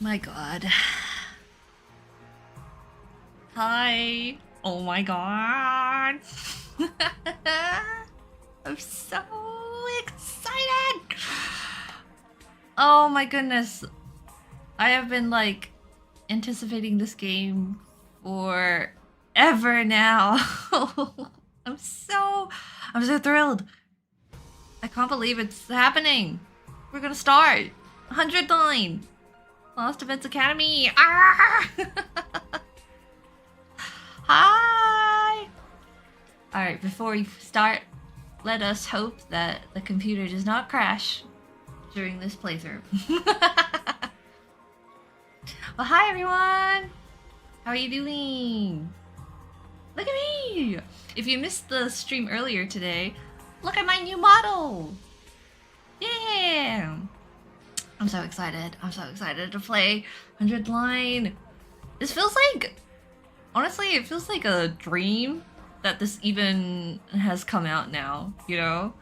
My god. Hi. Oh my god. I'm so excited. Oh my goodness. I have been like anticipating this game for ever now. I'm so thrilled. I can't believe it's happening. We're gonna start 109 Lost Events Academy. Ah! Hi. All right, before we start, let us hope that the computer does not crash during this playthrough. Well, hi everyone. How are you doing? Look at me! If you missed the stream earlier today, look at my new model! Yeah! I'm so excited. I'm so excited to play 100 Line. This feels like, honestly, it feels like a dream that this even has come out now, you know?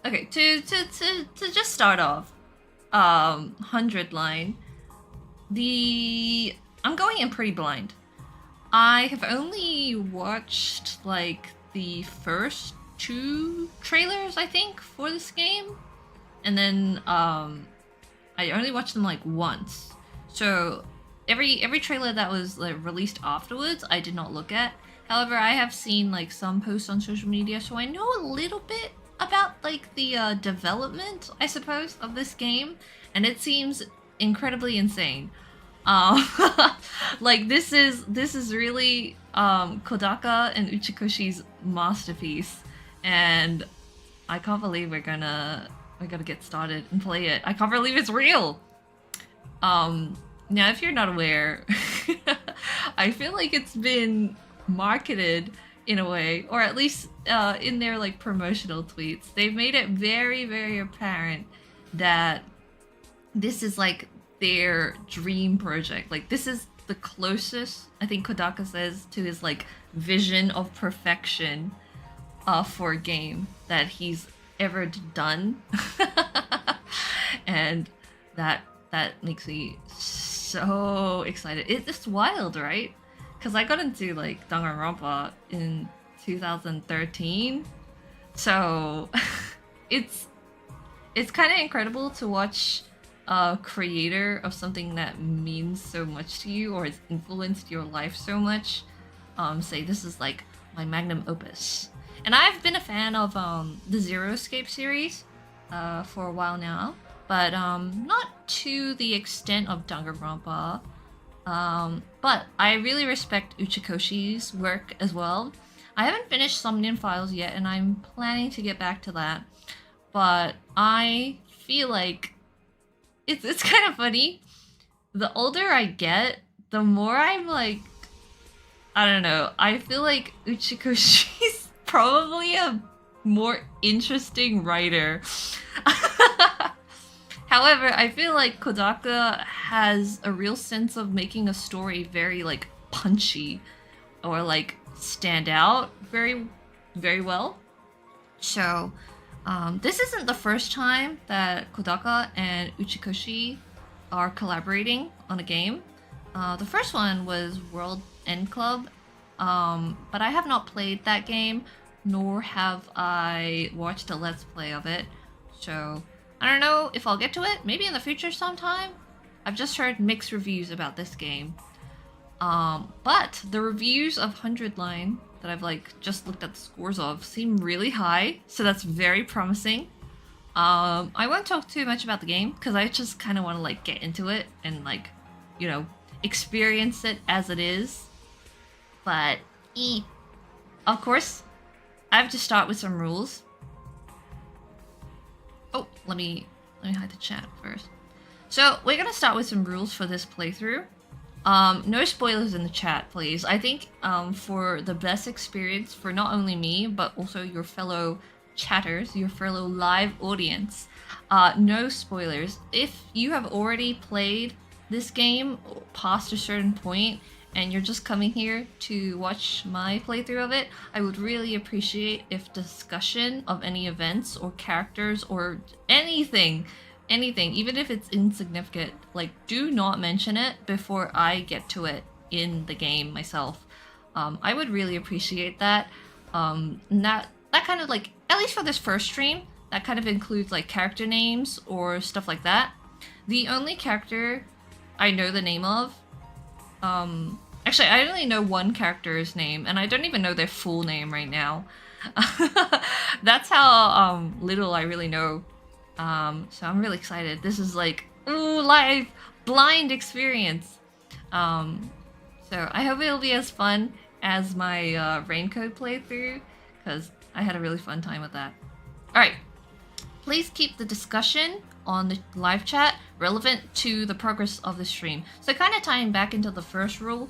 Okay, to just start off, 100 Line, I'm going in pretty blind. I have only watched like the first 2 trailers, I think, for this game, and then I only watched them like once. So every trailer that was like released afterwards, I did not look at. However, I have seen like some posts on social media, so I know a little bit about like the development, I suppose, of this game, and it seems incredibly insane. Like this is really Kodaka and Uchikoshi's masterpiece, and I can't believe we're gonna get started and play it. I can't believe it's real. Now if you're not aware, I feel like it's been marketed in a way, or at least in their like promotional tweets, they've made it very, very apparent that this is like their dream project. Like this is the closest, I think Kodaka says, to his like vision of perfection for a game that he's ever done. And that makes me so excited. It's wild, right? Because I got into like Danganronpa in 2013, so it's kind of incredible to watch a creator of something that means so much to you or has influenced your life so much say this is like my magnum opus. And I've been a fan of the Zero Escape series for a while now, but not to the extent of Danganronpa. But I really respect Uchikoshi's work as well. I haven't finished Somnium Files yet, and I'm planning to get back to that. But I feel like it's kind of funny. The older I get, the more I'm like, I don't know. I feel like Uchikoshi's probably a more interesting writer. However, I feel like Kodaka has a real sense of making a story very like punchy or like stand out very, very well. So this isn't the first time that Kodaka and Uchikoshi are collaborating on a game. The first one was World End Club, but I have not played that game, nor have I watched a Let's Play of it. So I don't know if I'll get to it, maybe in the future sometime. I've just heard mixed reviews about this game. But the reviews of 100 Line that I've like just looked at the scores of seem really high, so that's very promising. I won't talk too much about the game because I just kind of want to like get into it and like, you know, experience it as it is. But of course, I have to start with some rules. Oh, let me hide the chat first. So we're gonna start with some rules for this playthrough. No spoilers in the chat, please. I think for the best experience for not only me, but also your fellow chatters, your fellow live audience, no spoilers. If you have already played this game past a certain point and you're just coming here to watch my playthrough of it, I would really appreciate if discussion of any events or characters or anything, even if it's insignificant, like, do not mention it before I get to it in the game myself. I would really appreciate that. And that kind of, like, at least for this first stream, that kind of includes like character names or stuff like that. The only character I know the name of, actually I only know one character's name, and I don't even know their full name right now. That's how little I really know. So I'm really excited. This is like, ooh, live blind experience. So I hope it'll be as fun as my Raincoat playthrough, because I had a really fun time with that. Alright, please keep the discussion on the live chat relevant to the progress of the stream. So kind of tying back into the first rule,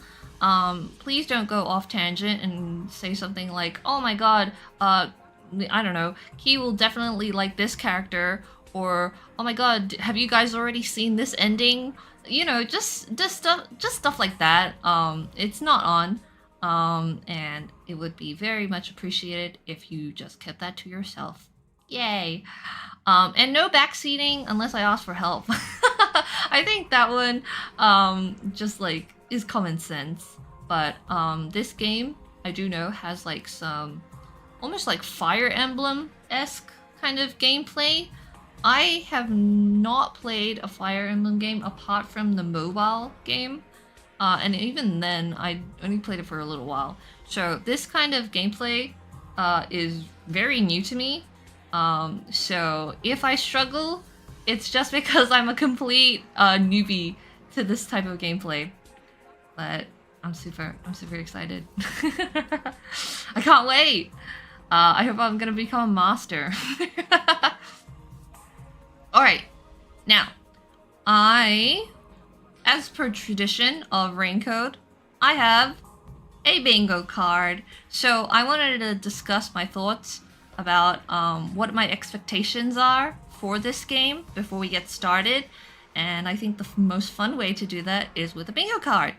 please don't go off tangent and say something like, oh my god, I don't know, Khee will definitely like this character, or oh my god, have you guys already seen this ending? You know, just stuff like that. It's not on, and it would be very much appreciated if you just kept that to yourself. Yay! And no backseating unless I ask for help. I think that one just like is common sense. But this game, I do know, has like some almost like Fire Emblem-esque kind of gameplay. I have not played a Fire Emblem game apart from the mobile game. And even then, I only played it for a little while. So this kind of gameplay is very new to me. So if I struggle, it's just because I'm a complete newbie to this type of gameplay. But I'm super excited. I can't wait. I hope I'm gonna become a master. Alright, now, as per tradition of Raincoat, I have a bingo card. So I wanted to discuss my thoughts about what my expectations are for this game before we get started, and I think the most fun way to do that is with a bingo card.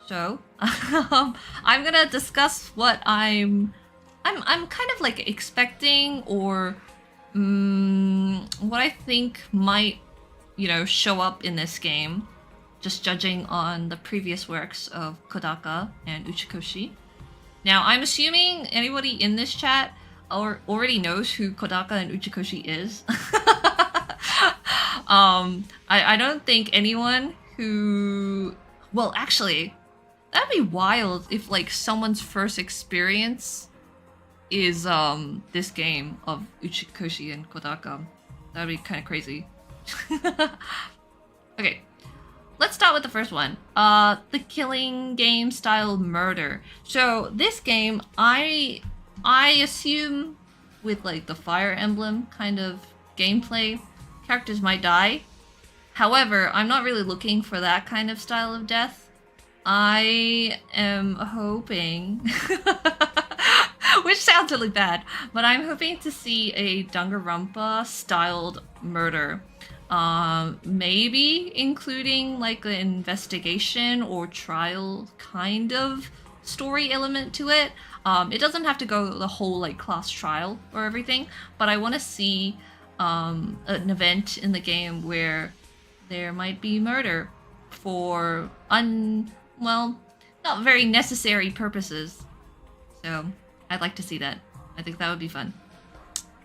So I'm gonna discuss what I'm kind of like expecting, or what I think might, you know, show up in this game, just judging on the previous works of Kodaka and Uchikoshi. Now, I'm assuming anybody in this chat already knows who Kodaka and Uchikoshi is. I don't think anyone who... Well, actually, that'd be wild if like someone's first experience is this game of Uchikoshi and Kodaka. That'd be kind of crazy. Okay, let's start with the first one. The killing game style murder. So this game, I assume with like the Fire Emblem kind of gameplay, characters might die. However, I'm not really looking for that kind of style of death. I am hoping, which sounds really bad, but I'm hoping to see a Danganronpa styled murder. Maybe including like an investigation or trial kind of story element to it. It doesn't have to go the whole like class trial or everything, but I want to see an event in the game where there might be murder for well, not very necessary purposes. So I'd like to see that. I think that would be fun.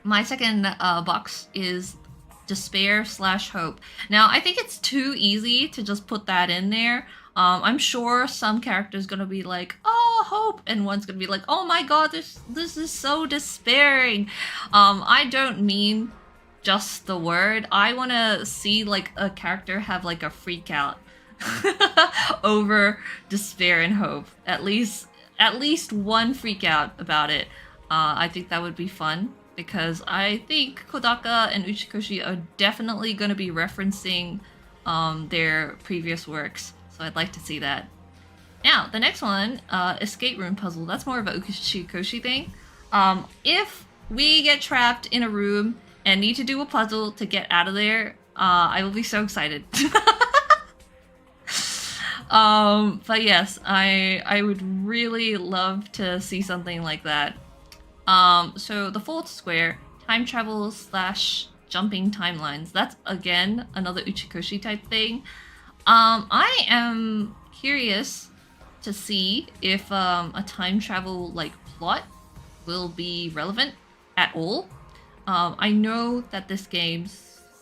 My second box is despair/hope. Now, I think it's too easy to just put that in there. I'm sure some character's gonna be like, oh, hope, and one's gonna be like, oh my god, this is so despairing. I don't mean just the word. I want to see like a character have like a freak out over despair and hope. At least one freak out about it. I think that would be fun, because I think Kodaka and Uchikoshi are definitely going to be referencing their previous works, so I'd like to see that. Now, the next one, escape room puzzle. That's more of a Uchikoshi thing. If we get trapped in a room and need to do a puzzle to get out of there, I will be so excited. But yes, I would really love to see something like that. So the fourth square, time travel slash jumping timelines. That's again another Uchikoshi type thing. I am curious to see if a time travel like plot will be relevant at all. I know that this game,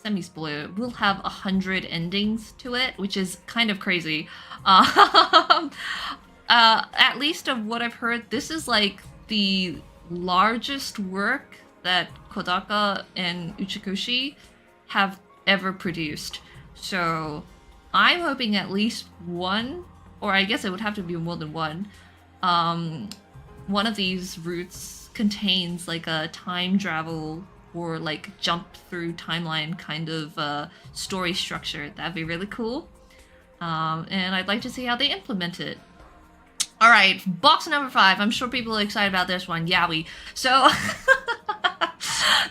semi-spoiler, will have 100 endings to it, which is kind of crazy. At least of what I've heard, this is like the largest work that Kodaka and Uchikoshi have ever produced. So I'm hoping at least one, or I guess it would have to be more than one of these routes contains like a time travel or like jump through timeline kind of story structure. That'd be really cool. And I'd like to see how they implement it. All right, box number 5. I'm sure people are excited about this one. Yaoi. So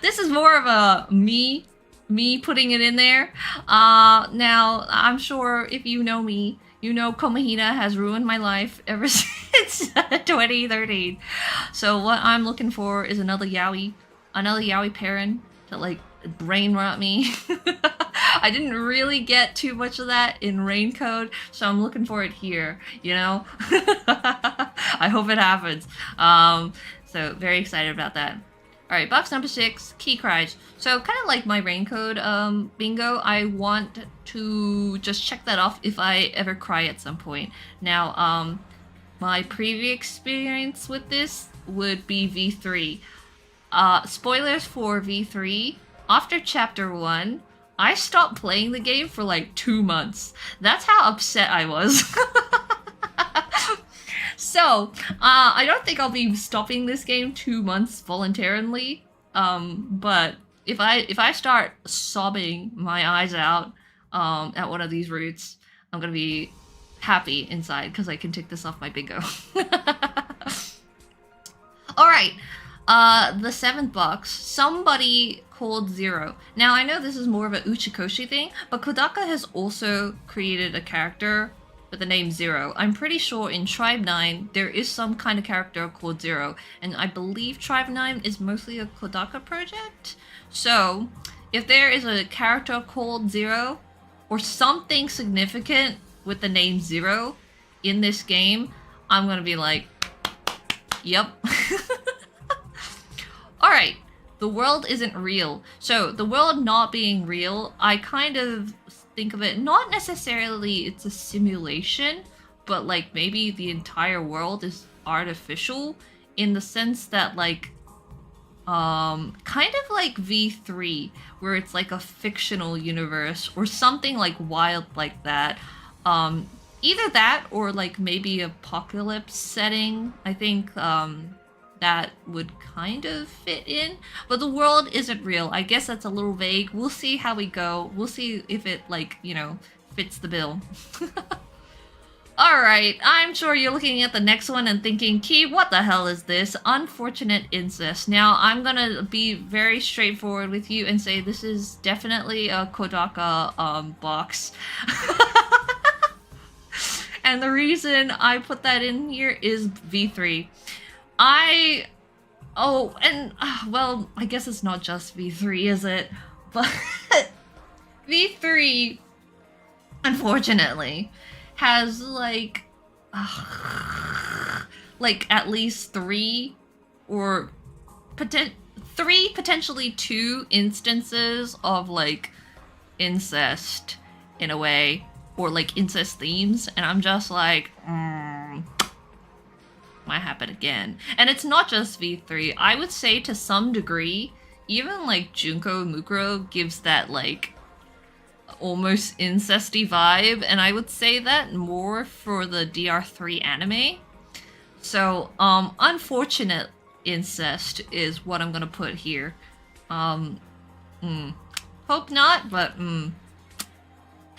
this is more of a me putting it in there. Now, I'm sure if you know me, you know Komahina has ruined my life ever since 2013. So what I'm looking for is another yaoi parent to like brain rot me. I didn't really get too much of that in Raincoat, so I'm looking for it here, you know? I hope it happens. So very excited about that. Alright, box number 6, Key Cries. So kind of like my Raincoat bingo, I want to just check that off if I ever cry at some point. Now, my previous experience with this would be V3. Spoilers for V3. After chapter 1, I stopped playing the game for like 2 months. That's how upset I was. So, I don't think I'll be stopping this game 2 months voluntarily. But if I start sobbing my eyes out at one of these routes, I'm gonna be happy inside because I can tick this off my bingo. Alright, the 7th box, somebody called Zero. Now, I know this is more of an Uchikoshi thing, but Kodaka has also created a character with the name Zero. I'm pretty sure in Tribe 9, there is some kind of character called Zero, and I believe Tribe 9 is mostly a Kodaka project. So, if there is a character called Zero, or something significant with the name Zero in this game, I'm gonna be like, yep. Alright, the world isn't real. So, the world not being real, I kind of think of it, not necessarily it's a simulation, but like maybe the entire world is artificial in the sense that like, kind of like V3, where it's like a fictional universe or something like wild like that. Either that or like maybe apocalypse setting. I think, that would kind of fit in, but the world isn't real. I guess that's a little vague. We'll see how we go. We'll see if it, like, you know, fits the bill. Alright, I'm sure you're looking at the next one and thinking, Key, what the hell is this? Unfortunate incest. Now, I'm gonna be very straightforward with you and say this is definitely a Kodaka Box. And the reason I put that in here is V3. Well, I guess it's not just V3, is it? But V3, unfortunately, has like at least 3 or potentially 2 instances of like incest in a way, or like incest themes, and I'm just like, might happen again. And it's not just V3. I would say to some degree, even like Junko Mukuro gives that like almost incesty vibe, and I would say that more for the DR3 anime. So, unfortunate incest is what I'm gonna put here. Hope not, but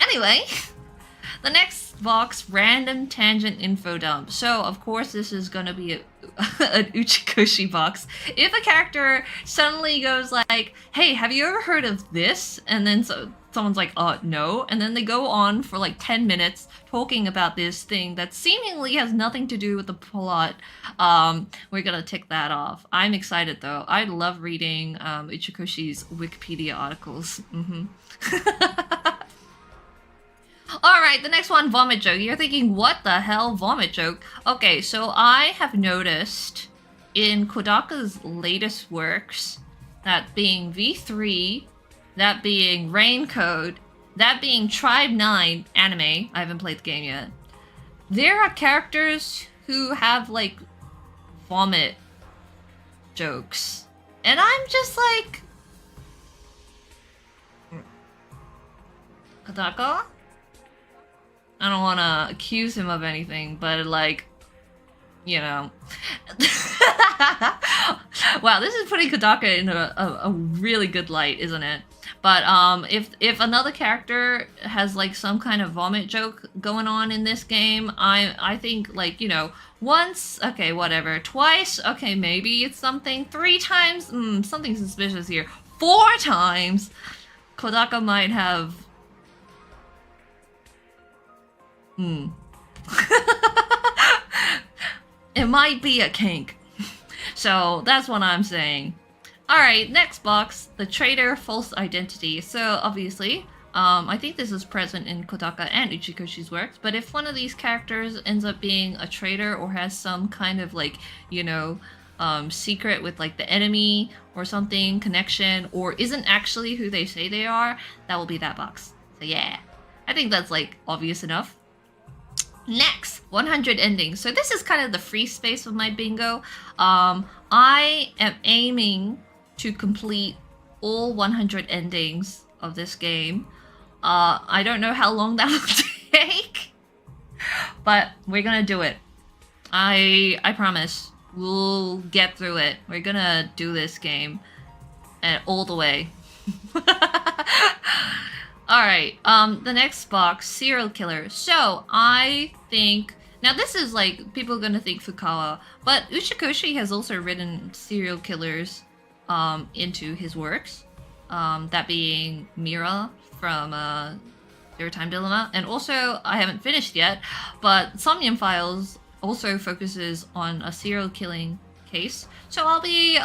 Anyway, the next box, random tangent info dump. So, of course, this is gonna be an Uchikoshi box. If a character suddenly goes like, hey, have you ever heard of this? And then someone's like, no. And then they go on for like 10 minutes talking about this thing that seemingly has nothing to do with the plot, we're gonna tick that off. I'm excited though. I love reading Uchikoshi's Wikipedia articles. Alright, the next one, vomit joke. You're thinking, what the hell, vomit joke? Okay, so I have noticed in Kodaka's latest works, that being V3, that being Rain Code, that being Tribe 9 anime, I haven't played the game yet, there are characters who have, like, vomit jokes. And I'm just like... Kodaka? I don't want to accuse him of anything, but, like, you know. Wow, this is putting Kodaka in a really good light, isn't it? But if another character has like some kind of vomit joke going on in this game, I think, like, you know, once, okay, whatever, twice, okay, maybe it's something, 3 times, something suspicious here, 4 times, Kodaka might have, it might be a kink. So that's what I'm saying. Alright, next box, the traitor false identity. So obviously, I think this is present in Kodaka and Uchikoshi's works, but if one of these characters ends up being a traitor or has some kind of, like, you know, secret with, like, the enemy or something, connection, or isn't actually who they say they are, that will be that box. So yeah, I think that's, like, obvious enough. Next, 100 endings. So this is kind of the free space of my bingo. I am aiming to complete all 100 endings of this game. I don't know how long that will take, but we're gonna do it. I promise. We'll get through it. We're gonna do this game all the way. Alright, the next box, serial killer. So, I think... Now this is like, people are gonna think Fukawa, but Uchikoshi has also written serial killers into his works. That being Mira from Zero Time Dilemma. And also, I haven't finished yet, but Somnium Files also focuses on a serial killing case. So I'll be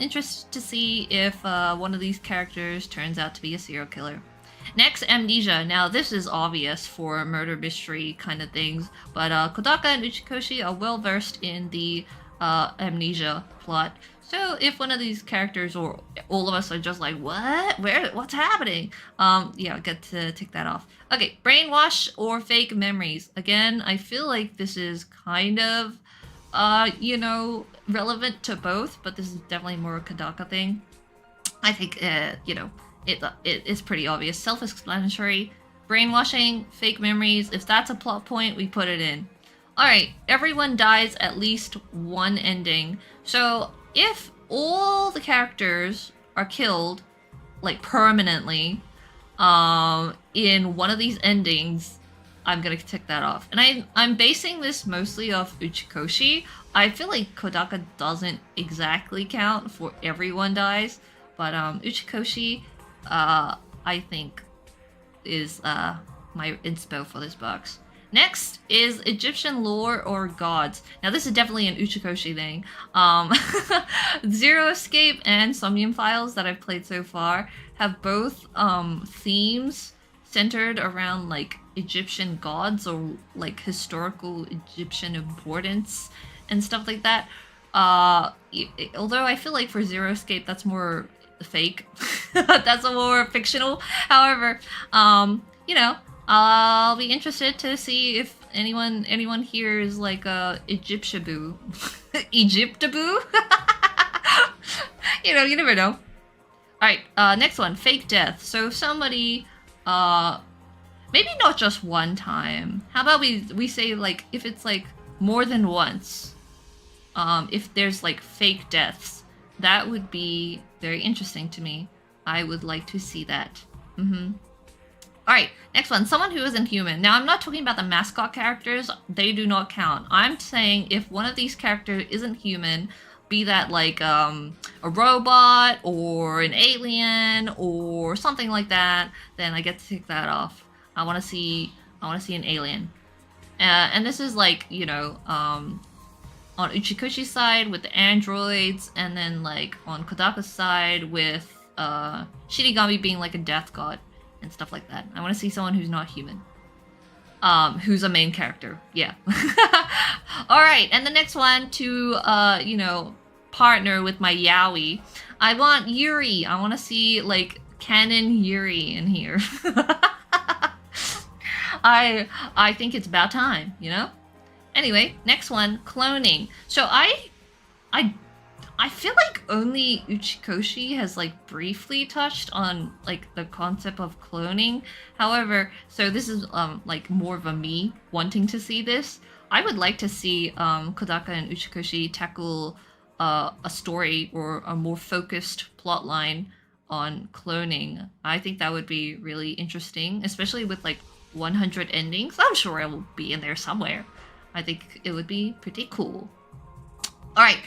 interested to see if one of these characters turns out to be a serial killer. Next, Amnesia. Now, this is obvious for murder mystery kind of things, but Kodaka and Uchikoshi are well versed in the Amnesia plot. So if one of these characters or all of us are just like, what? What's happening? Yeah, I get to tick that off. Okay, brainwash or fake memories. Again, I feel like this is kind of, you know, relevant to both, but this is definitely more a Kodaka thing. I think, you know, it's pretty obvious. Self-explanatory. Brainwashing, fake memories. If that's a plot point, we put it in. Alright, everyone dies at least one ending. So if all the characters are killed, like, permanently, in one of these endings, I'm gonna tick that off. And I'm basing this mostly off Uchikoshi. I feel like Kodaka doesn't exactly count for everyone dies, but Uchikoshi, I think, is my inspo for this box. Next is Egyptian lore or gods. Now this is definitely an Uchikoshi thing. Zero Escape and Somnium Files that I've played so far have both themes centered around, like, Egyptian gods or, like, historical Egyptian importance and stuff like that. Although I feel like for Zero Escape that's more fake. That's a more fictional. However, you know, I'll be interested to see if anyone here is like a Egyptaboo. Egyptaboo? You know, you never know. Alright, next one, fake death. So somebody, maybe not just one time. How about we say, like, if it's like more than once, if there's like fake deaths, that would be very interesting to me. I would like to see that. Alright, next one. Someone who isn't human. Now, I'm not talking about the mascot characters. They do not count. I'm saying if one of these characters isn't human, be that like a robot or an alien or something like that, then I get to take that off. I want to see an alien. And this is like, you know, on Uchikoshi's side with the androids, and then like on Kodaka's side with Shinigami being like a death god and stuff like that. I want to see someone who's not human. Who's a main character. Yeah. Alright, and the next one to, you know, partner with my yaoi. I want Yuri. I want to see, like, canon Yuri in here. I think it's about time, you know? Anyway, next one, cloning. So I feel like only Uchikoshi has like briefly touched on like the concept of cloning. However, so this is like more of a me wanting to see this. I would like to see Kodaka and Uchikoshi tackle a story or a more focused plot line on cloning. I think that would be really interesting, especially with like 100 endings. I'm sure it will be in there somewhere. I think it would be pretty cool. All right,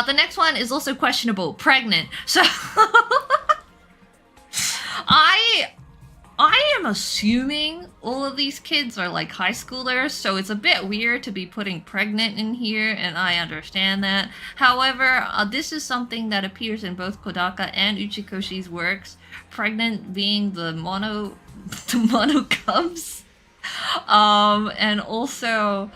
the next one is also questionable. Pregnant. So I am assuming all of these kids are like high schoolers, so it's a bit weird to be putting pregnant in here, and I understand that. However, this is something that appears in both Kodaka and Uchikoshi's works. Pregnant being the mono cubs, and also.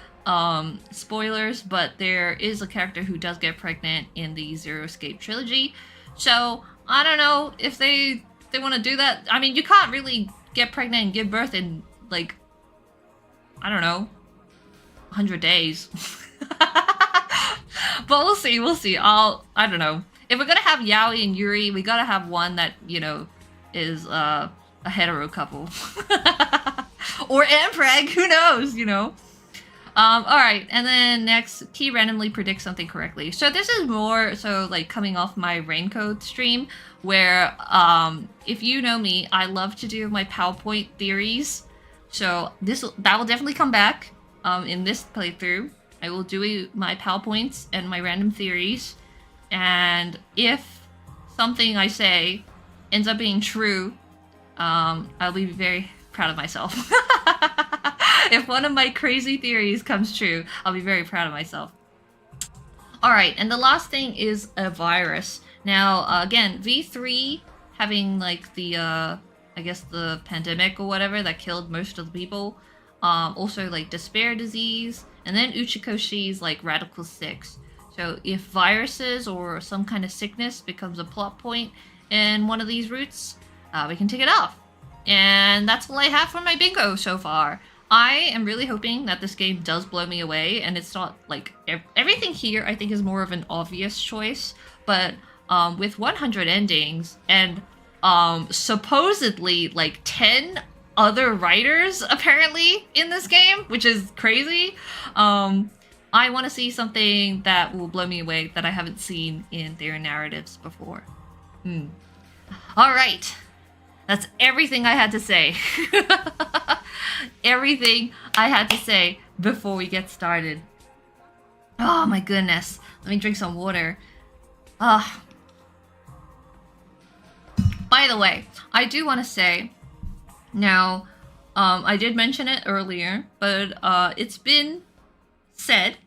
Spoilers, but there is a character who does get pregnant in the Zero Escape trilogy. So I don't know if they want to do that. I mean, you can't really get pregnant and give birth in like, I don't know, 100 days. But we'll see. I don't know. If we're gonna have Yaoi and Yuri, we gotta have one that, you know, is a hetero couple. Or Ampreg, who knows, you know. Alright, and then next, Khee randomly predicts something correctly. So this is more so like coming off my Raincoat stream, where if you know me, I love to do my PowerPoint theories. So that will definitely come back in this playthrough. I will do my PowerPoints and my random theories. And if something I say ends up being true, I'll be very proud of myself. If one of my crazy theories comes true, I'll be very proud of myself. Alright, and the last thing is a virus. Now, again, V3 having like the, I guess the pandemic or whatever that killed most of the people. Also like despair disease, and then Uchikoshi's like Radical 6. So if viruses or some kind of sickness becomes a plot point in one of these routes, we can tick it off. And that's all I have for my bingo so far. I am really hoping that this game does blow me away, and it's not like everything here I think is more of an obvious choice, but with 100 endings and supposedly like 10 other writers apparently in this game, which is crazy, I want to see something that will blow me away that I haven't seen in their narratives before. Alright. That's everything I had to say. Everything I had to say before we get started. Oh my goodness. Let me drink some water. By the way, I do want to say, now, I did mention it earlier, but it's been said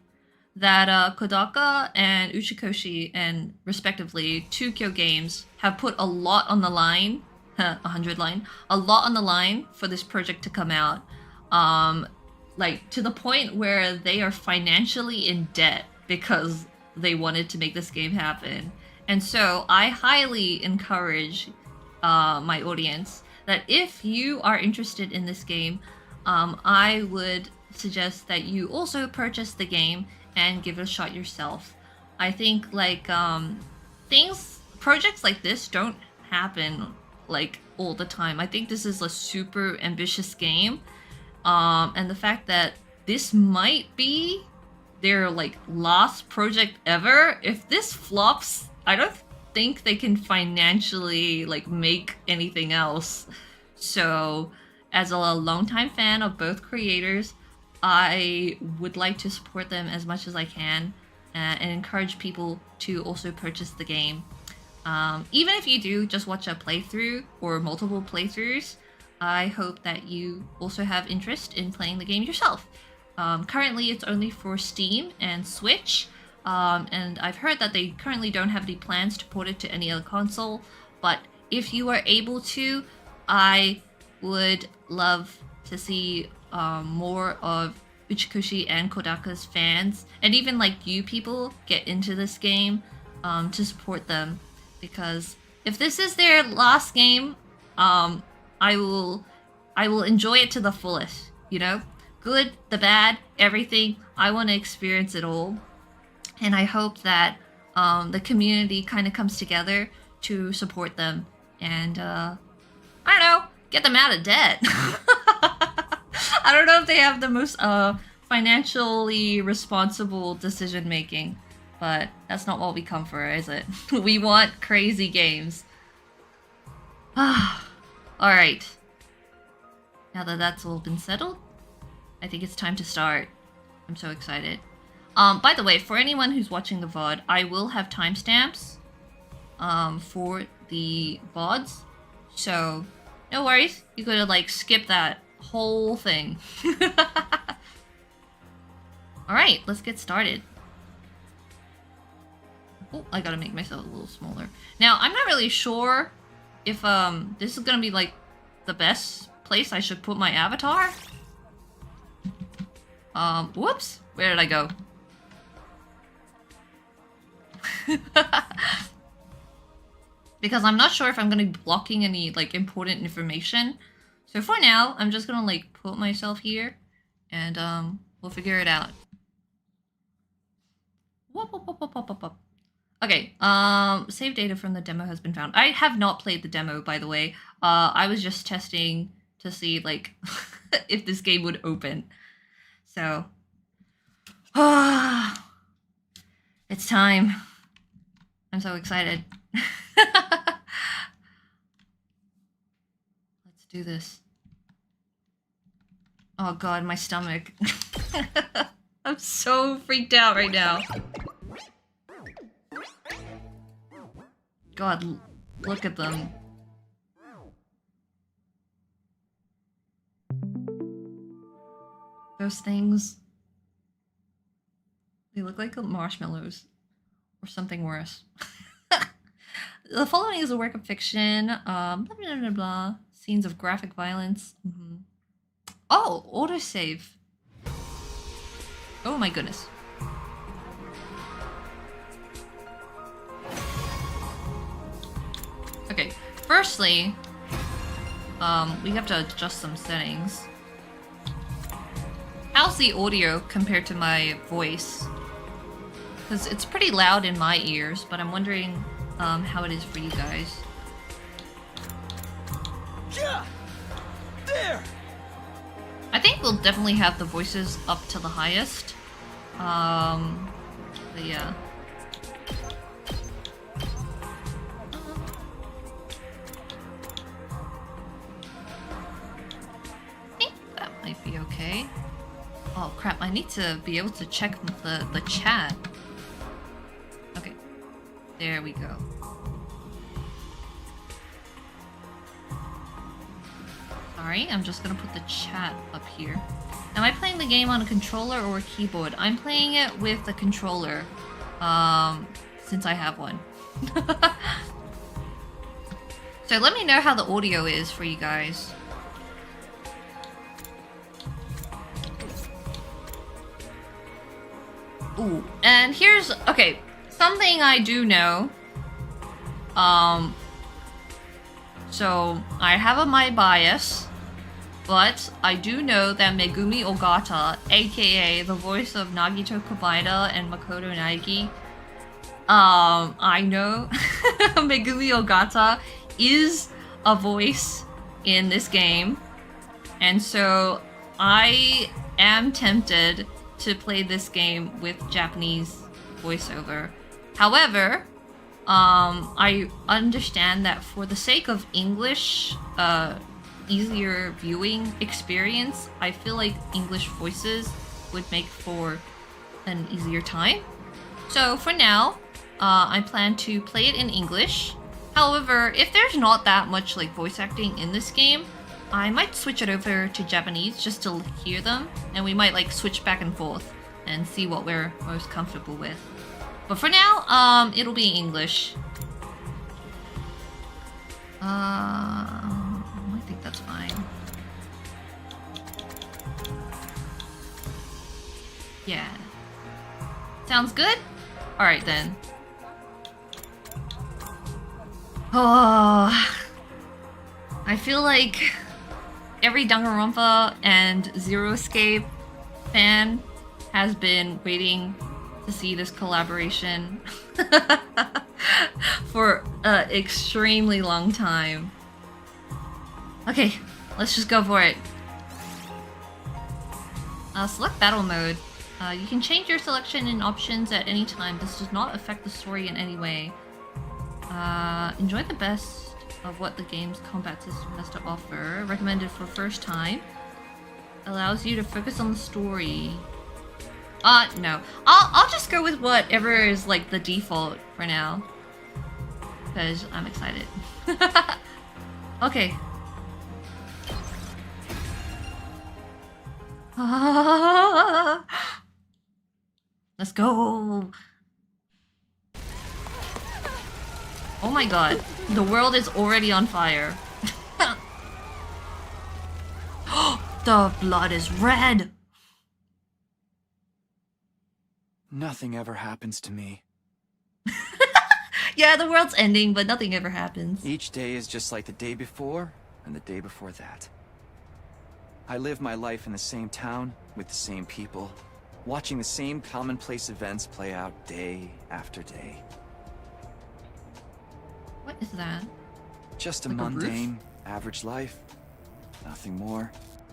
that Kodaka and Uchikoshi and respectively 2Kyo Games have put a lot on the line, 100 line, a lot on the line for this project to come out. Like to the point where they are financially in debt because they wanted to make this game happen. And so I highly encourage my audience that if you are interested in this game, I would suggest that you also purchase the game and give it a shot yourself. I think like projects like this don't happen like all the time. I think this is a super ambitious game, and the fact that this might be their like last project ever, if this flops, I don't think they can financially like make anything else. So as a longtime fan of both creators, I would like to support them as much as I can, and encourage people to also purchase the game. Even if you do just watch a playthrough or multiple playthroughs, I hope that you also have interest in playing the game yourself. Currently, it's only for Steam and Switch, and I've heard that they currently don't have any plans to port it to any other console. But if you are able to, I would love to see more of Uchikoshi and Kodaka's fans, and even like you people, get into this game to support them, because if this is their last game, I will enjoy it to the fullest. You know, good, the bad, everything. I want to experience it all, and I hope that the community kind of comes together to support them and I don't know, get them out of debt. I don't know if they have the most financially responsible decision making, but that's not what we come for, is it? We want crazy games. Alright. Now that that's all been settled, I think it's time to start. I'm so excited. By the way, for anyone who's watching the VOD, I will have timestamps for the VODs, so no worries. You could like skip that whole thing. Alright, let's get started. Oh, I gotta make myself a little smaller. Now, I'm not really sure if this is gonna be like the best place I should put my avatar. Whoops! Where did I go? Because I'm not sure if I'm gonna be blocking any like important information. So for now, I'm just gonna like put myself here, and we'll figure it out. Okay, save data from the demo has been found. I have not played the demo, by the way. I was just testing to see like if this game would open. So, it's time. I'm so excited. Let's do this. Oh god, my stomach. I'm so freaked out right now. God, look at them. Those things, they look like marshmallows or something worse. The following is a work of fiction. Blah, blah, blah, blah. Scenes of graphic violence. Oh, autosave. Oh my goodness. Okay, firstly, we have to adjust some settings. How's the audio compared to my voice? Because it's pretty loud in my ears, but I'm wondering how it is for you guys. Yeah, there. I think we'll definitely have the voices up to the highest. But yeah. I think that might be okay. Oh crap, I need to be able to check the chat. Okay, there we go. Sorry, I'm just gonna put the chat up here. Am I playing the game on a controller or a keyboard? I'm playing it with a controller, since I have one. So let me know how the audio is for you guys. Ooh, and here's, okay, something I do know. So I have my bias, but I do know that Megumi Ogata, aka the voice of Nagito Kobaida and Makoto Naegi, I know Megumi Ogata is a voice in this game, and so I am tempted to play this game with Japanese voiceover. However, I understand that for the sake of English, easier viewing experience, I feel like English voices would make for an easier time. So for now, I plan to play it in English. However, if there's not that much like voice acting in this game, I might switch it over to Japanese just to hear them, and we might like switch back and forth and see what we're most comfortable with. But for now, it'll be English. I think that's fine. Yeah. Sounds good? Alright then. Oh, I feel like every Danganronpa and Zero Escape fan has been waiting to see this collaboration for an extremely long time. Okay, let's just go for it. Select battle mode. You can change your selection and options at any time. This does not affect the story in any way. Enjoy the best of what the game's combat system has to offer. Recommended for first time. Allows you to focus on the story. No. I'll just go with whatever is like the default for now. Because I'm excited. Okay. Let's go. Oh my god. The world is already on fire. The blood is red. Nothing ever happens to me. Yeah, the world's ending, but nothing ever happens. Each day is just like the day before and the day before that. I live my life in the same town with the same people, watching the same commonplace events play out day after day. What is that? Just a Like a roof? mundane, average life. Nothing more,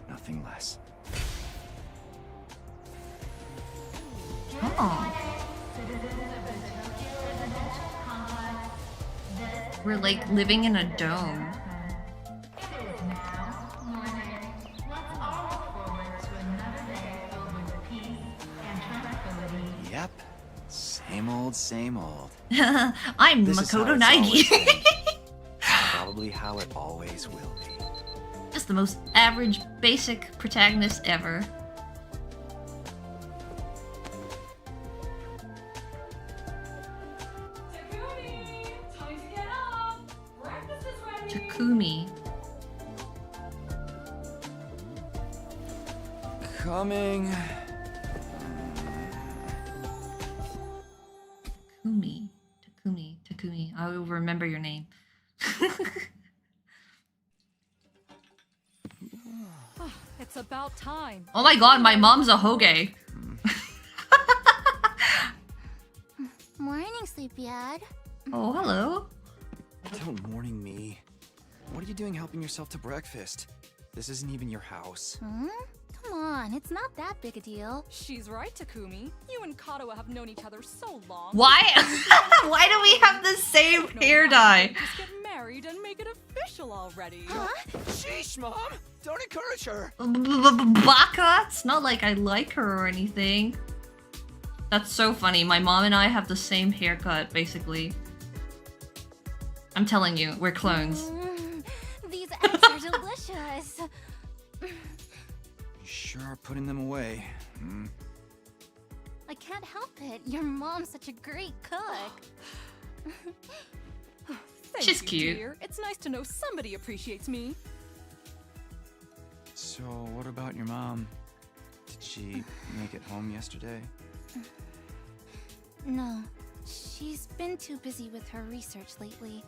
nothing less. Oh. We're like living in a dome. Yep. Same old, same old. I'm This is how Makoto it's always Naegi. been. Probably how it always will be. Just the most average, basic protagonist ever. Takumi. Coming. Takumi. I will remember your name. It's about time. Oh my god, my mom's a hoge. Morning, sleepyhead. Oh, hello. Don't morning me. What are you doing helping yourself to breakfast? This isn't even your house. Come on, it's not that big a deal. She's right, Takumi. You and Kato have known each other so long. Why? Why do we have the same No hair wonder dye? you Just get married and make it official already. Huh? Sheesh, Mom! Don't encourage her! Baka? It's not like I like her or anything. That's so funny. My mom and I have the same haircut, basically. I'm telling you, we're clones. These eggs are delicious. You sure are putting them away. I can't help it. Your mom's such a great cook. Thank She's you, cute. Dear. It's nice to know somebody appreciates me. So, what about your mom? Did she make it home yesterday? No, she's been too busy with her research lately.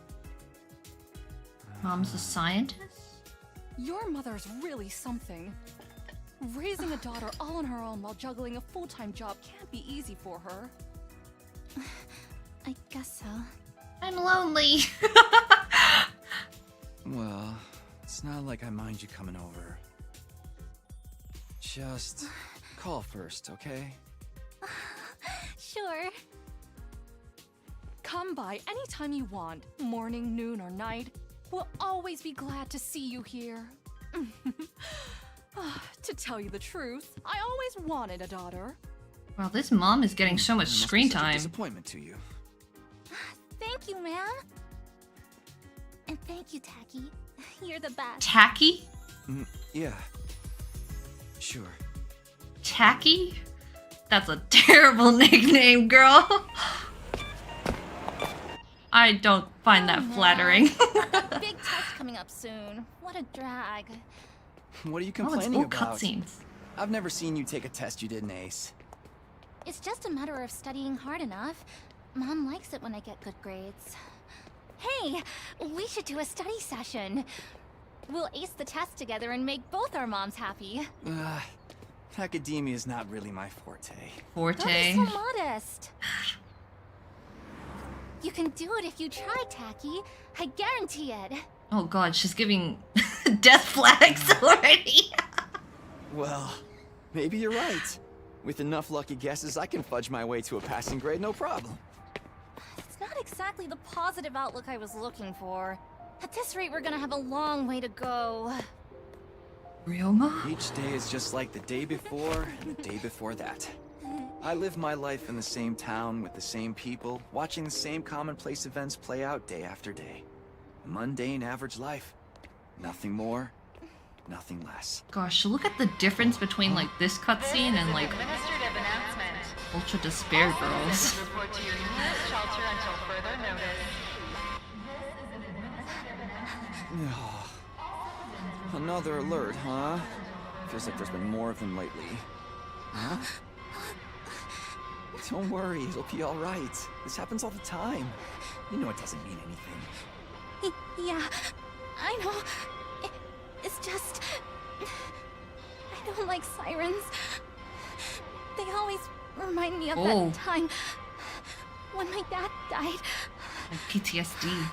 Mom's a scientist? Your mother's really something. Raising a daughter all on her own while juggling a full-time job can't be easy for her. I guess so. I'm lonely. Well, it's not like I mind you coming over. Just call first, okay? Sure. Come by anytime you want, morning, noon, or night. We'll always be glad to see you here. To tell you the truth, I always wanted a daughter. Wow, this mom is getting so much There must be screen such a time. disappointment to you. Thank you, ma'am. And thank you, Tacky. You're the best. Tacky? Yeah. Sure. Tacky? That's a terrible nickname, girl. I don't find that flattering. Big test coming up soon. What a drag. What are you Oh, it's complaining all about? cutscenes. I've never seen you take a test you didn't ace. It's just a matter of studying hard enough. Mom likes it when I get good grades. Hey, we should do a study session. We'll ace the test together and make both our moms happy. Academia is not really my forte. Don't be Forte. so modest. You can do it if you try, Tacky. I guarantee it. Oh god, she's giving death flags already. Well, maybe you're right. With enough lucky guesses, I can fudge my way to a passing grade, no problem. It's not exactly the positive outlook I was looking for. At this rate, we're gonna have a long way to go. Ryoma? Each day is just like the day before and the day before that. I live my life in the same town with the same people, watching the same commonplace events play out day after day. Mundane, average life. Nothing more, nothing less. Gosh, look at the difference between like this cutscene and like Administrative announcement. Ultra Despair Girls. Report to your nearest shelter until further notice. Another alert, huh? Feels like there's been more of them lately. Huh? Don't worry, it'll be alright. This happens all the time. You know it doesn't mean anything. Yeah, I know. It's just... I don't like sirens. They always remind me of that time when my dad died. Like PTSD.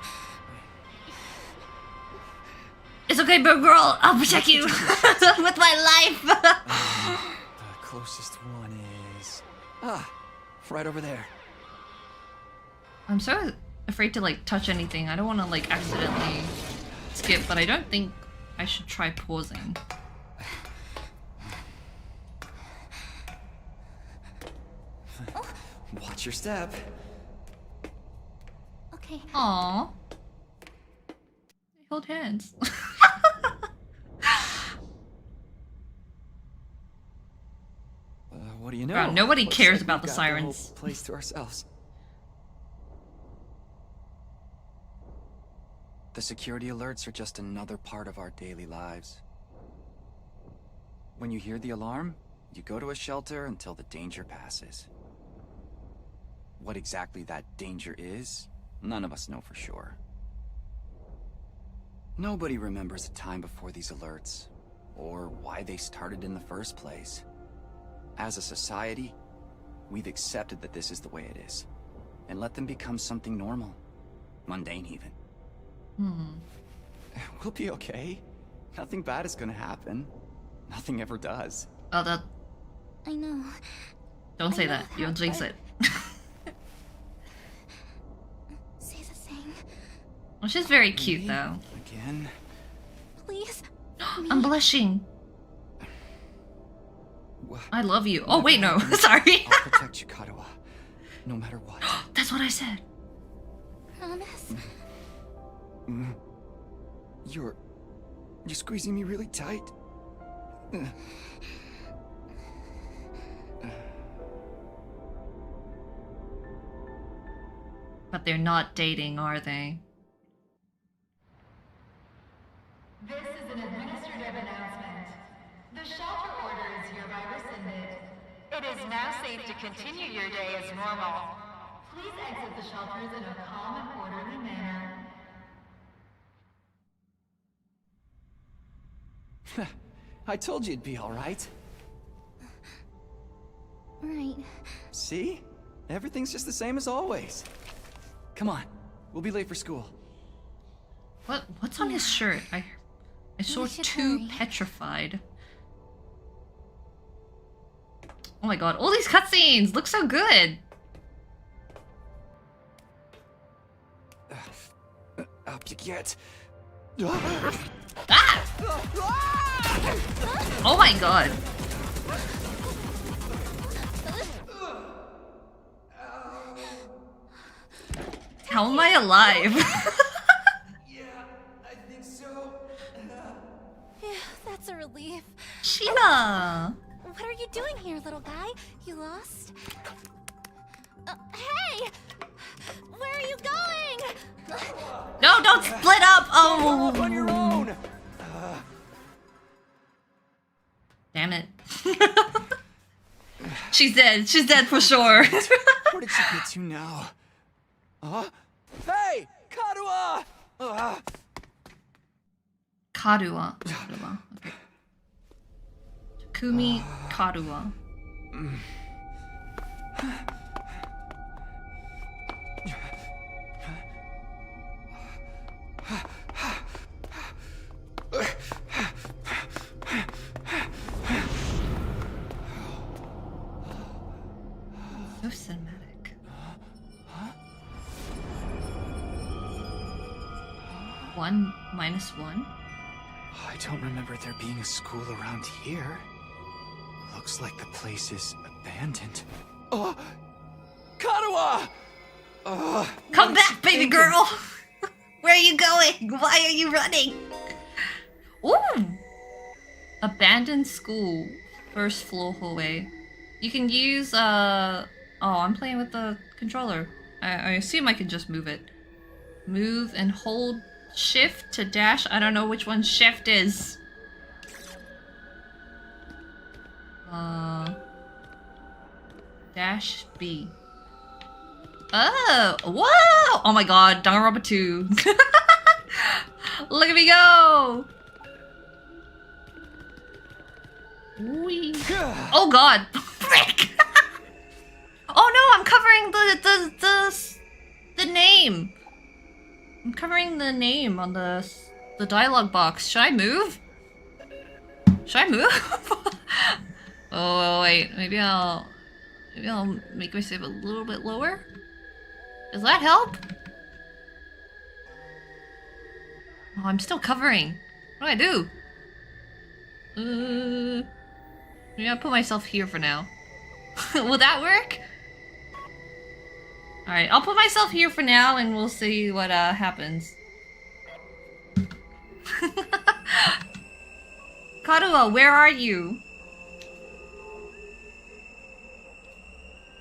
It's okay, bro girl. I'll protect you with my life. The closest one is... right over there. I'm so afraid to like touch anything. I don't want to like accidentally skip, but I don't think I should try pausing. Watch your step. Okay. Aww. They hold hands. What do you know? Bro, nobody Looks cares like about we've the got sirens. whole place to ourselves. The security alerts are just another part of our daily lives. When you hear the alarm, you go to a shelter until the danger passes. What exactly that danger is, none of us know for sure. Nobody remembers a time before these alerts, or why they started in the first place. As a society, we've accepted that this is the way it is, and let them become something normal, mundane even. We'll be okay. Nothing bad is gonna happen. Nothing ever does. Oh, that. I know. Don't say know that. You'll that, jinx but- it. Say the thing. Well, she's very cute Me? though. Again? Please. I'm blushing. Wha- I love you. Oh wait, no. Sorry. I'll protect you, Katawa. No matter what. That's what I said. Promise. You're squeezing me really tight. But they're not dating, are they? This is an administrative announcement. The shelter order is hereby rescinded. It is now safe to continue your day as normal. Please exit the shelters in a calm and orderly manner. I told you it'd be alright. Right. See? Everything's just the same as always. Come on. We'll be late for school. What's on his shirt? I saw We should two hurry. petrified. Oh my god, all these cutscenes look so good. Up you get. Ah! Oh my god. How am I alive? Yeah, I think so. Yeah, Sheena! What are you doing here, little guy? You lost? Hey! Where are you going? No, don't split up! Oh! Go off on your own! Damn it. She's dead. She's dead for sure. Where did she get to now? Hey! Karuha! Karuha. Karuha. Okay. Takumi Karuha. So cinematic. 1 minus 1? I don't remember there being a school around here. Looks like the place is abandoned. Karuha! Come back, baby girl! Where are you going? Why are you running? Ooh! Abandoned school. First floor hallway. You can use, Oh, I'm playing with the controller. I assume I can just move it. Move and hold shift to dash. I don't know which one shift is. Dash B. Oh! Whoa! Oh my god, Danganronpa 2. Look at me go! Wee. Oh god! Frick! Oh no, I'm covering the name. I'm covering the name on the dialogue box. Should I move? Should I move? Oh wait, maybe I'll make myself a little bit lower. Does that help? Oh, I'm still covering. What do I do? Maybe I'll put myself here for now. Will that work? Alright, I'll put myself here for now and we'll see what happens. Karuha, where are you?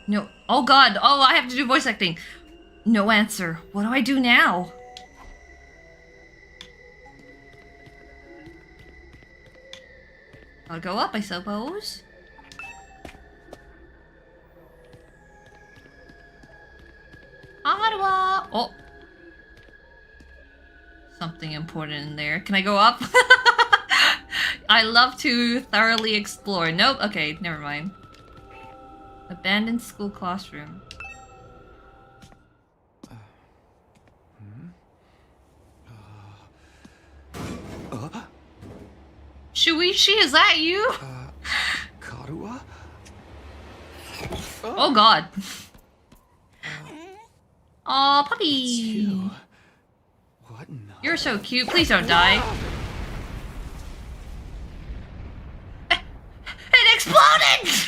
No. Oh god. Oh, I have to do voice acting. No answer. What do I do now? I'll go up, I suppose. Karuha! Oh. Something important in there. Can I go up? I love to thoroughly explore. Nope. Okay, never mind. Abandoned school classroom. Shuichi, is that you? Karuha? Oh god. Aw, puppy. You. What in the... You're so cute. Please don't die. It exploded!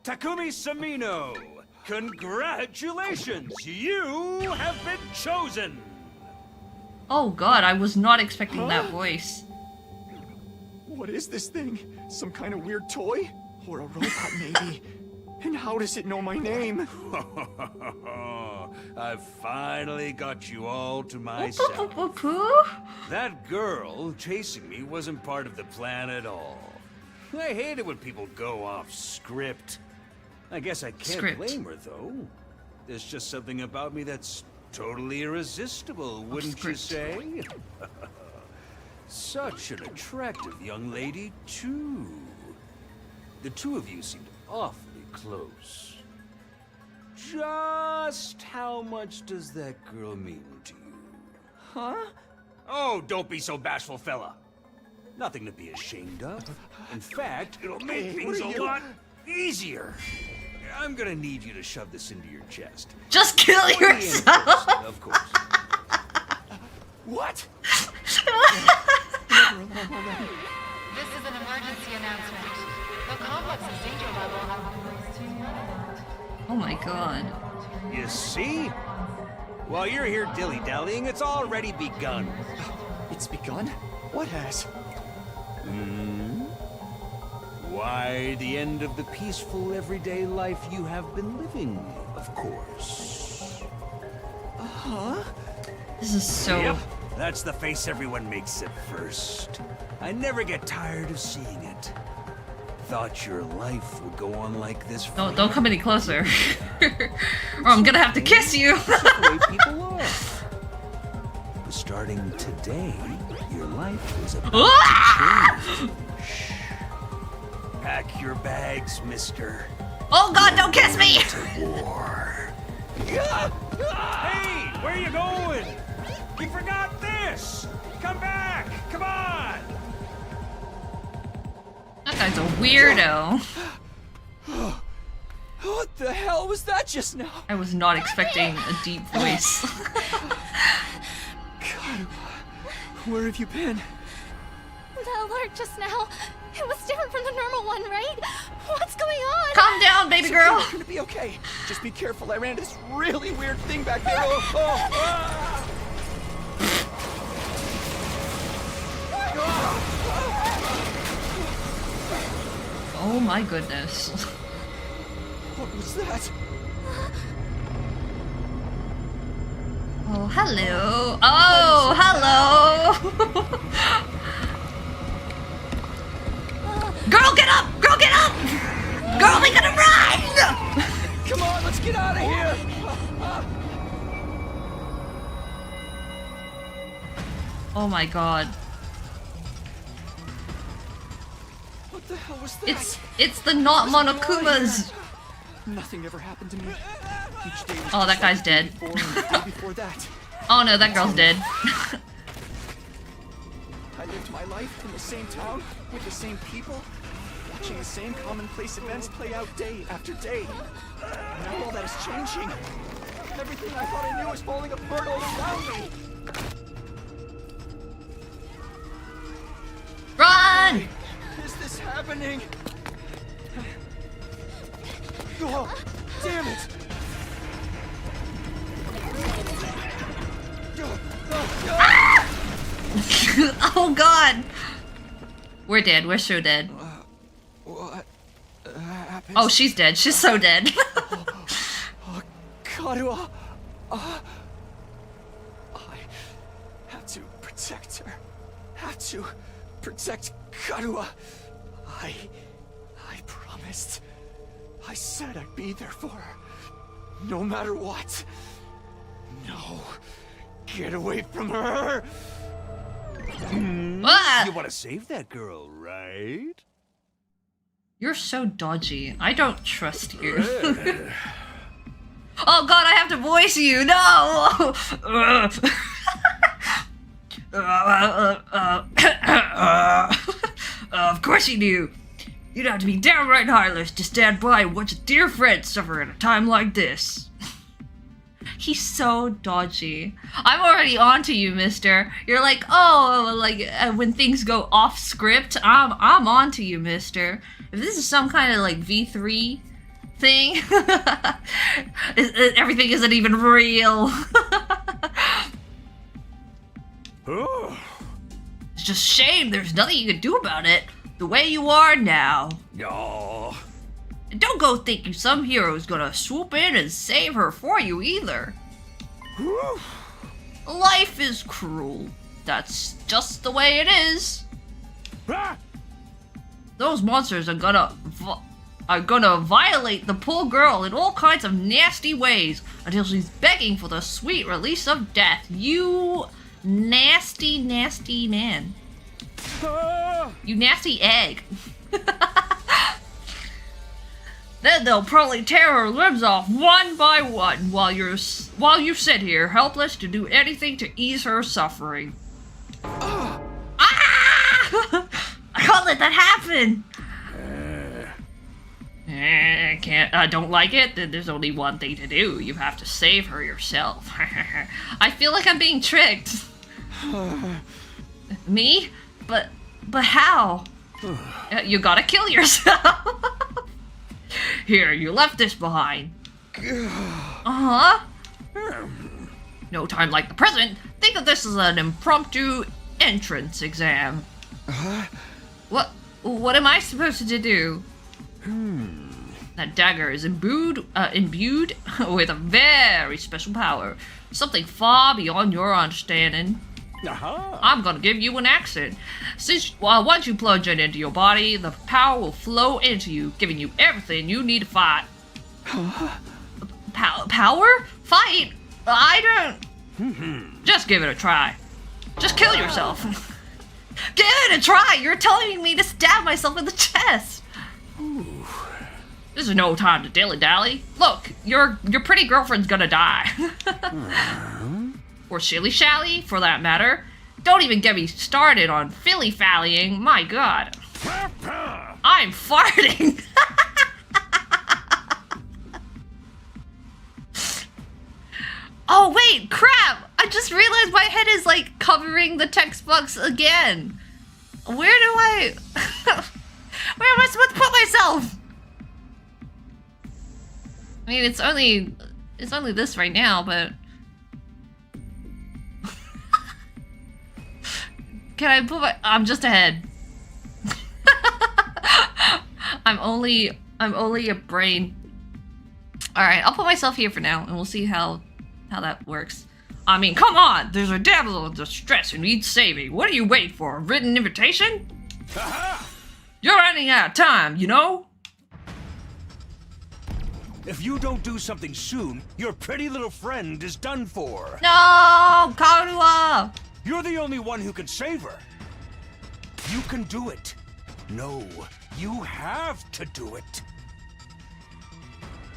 Takumi Samino, congratulations! You have been chosen! Oh god, I was not expecting that voice. What is this thing? Some kind of weird toy? Or a robot, maybe? And how does it know my name? I've finally got you all to myself. That girl chasing me wasn't part of the plan at all. I hate it when people go off script. I guess I can't blame her, though. There's just something about me that's totally irresistible, wouldn't you say? Such an attractive young lady, too. The two of you seemed awfully close. Just how much does that girl mean to you? Huh? Oh, don't be so bashful, fella. Nothing to be ashamed of. In fact, it'll make things a lot easier. I'm gonna need you to shove this into your chest. Just kill yourself! Of course. What? This is an emergency announcement. The complex's danger level has been raised to 9. Oh my god. You see? While you're here dilly-dallying, it's already begun. It's begun? What has? Why, the end of the peaceful everyday life you have been living, of course. Huh? This is so... Yep, that's the face everyone makes at first. I never get tired of seeing it. Thought your life would go on like this forever. Don't come any closer. Or I'm gonna have to kiss you. That's the way people are. But starting today, your life is about to change. Shh. Pack your bags, mister. Oh god, don't kiss me! To war. Hey, where you going? You forgot this! Come back! Come on! That guy's a weirdo. What the hell was that just now? I was not expecting a deep voice. God, where have you been? The alert just now. It was different from the normal one, right? What's going on? Calm down, baby girl. It's gonna be okay. Just be careful. I ran into this really weird thing back there. Oh. Oh my goodness. What was that? Oh, hello. Oh, hello. Girl, get up! Girl, get up! Girl, we gotta run! Come on, let's get out of here! Oh my god. What the hell was that? It's the not Monokumas. Nothing ever happened to me. Each day was Oh, that just guy's like the dead. day before and the day before that. Oh no, that girl's dead. I lived my life in the same town, with the same people, watching the same commonplace events play out day after day. Now all that is changing. Everything I thought I knew is falling apart all around me. Run! Why is this happening? Oh, damn it! Oh god! We're dead. We're so dead. What happened? Oh, she's dead. She's so dead. Oh, Karua. I have to protect her. Have to protect Karua. I promised. I said I'd be there for her. No matter what. No. Get away from her! Ah! You want to save that girl, right? You're so dodgy. I don't trust you. Oh god, I have to voice you! No! Of course you do. You'd have to be downright heartless to stand by and watch a dear friend suffer at a time like this. He's so dodgy. I'm already onto you, mister. You're like, oh, like, when things go off script, I'm onto you, mister. If this is some kind of, like, V3 thing, everything isn't even real. Oh. It's just shame there's nothing you can do about it. The way you are now. Oh. And don't go thinking some hero's gonna swoop in and save her for you either. Whew. Life is cruel. That's just the way it is. Ah. Those monsters are gonna violate the poor girl in all kinds of nasty ways until she's begging for the sweet release of death. You nasty, nasty man. Ah. You nasty egg. Then they'll probably tear her limbs off one by one while you sit here helpless to do anything to ease her suffering. Ah! I can't let that happen. I don't like it. Then there's only one thing to do. You have to save her yourself. I feel like I'm being tricked. Me? But how? You gotta kill yourself. Here, you left this behind. Uh-huh. No time like the present. Think of this as an impromptu entrance exam. What am I supposed to do? That dagger is imbued with a very special power. Something far beyond your understanding. I'm gonna give you an accent. Once you plunge it into your body, the power will flow into you, giving you everything you need to fight. Power? Fight? I don't... Just give it a try. Just kill yourself. Give it a try! You're telling me to stab myself in the chest! Ooh. This is no time to dilly-dally. Look, your pretty girlfriend's gonna die. Or shilly-shally, for that matter. Don't even get me started on filly-fallying, my god. I'm farting! Oh wait, crap! I just realized my head is like covering the textbooks again. Where am I supposed to put myself? I mean, it's only this right now, but can I put I'm just ahead. I'm only a brain. All right, I'll put myself here for now, and we'll see how that works. I mean, come on! There's a damsel in distress who needs saving. What are you waiting for? A written invitation? You're running out of time, you know? If you don't do something soon, your pretty little friend is done for. No! Karua! You're the only one who can save her. You can do it. No, you have to do it.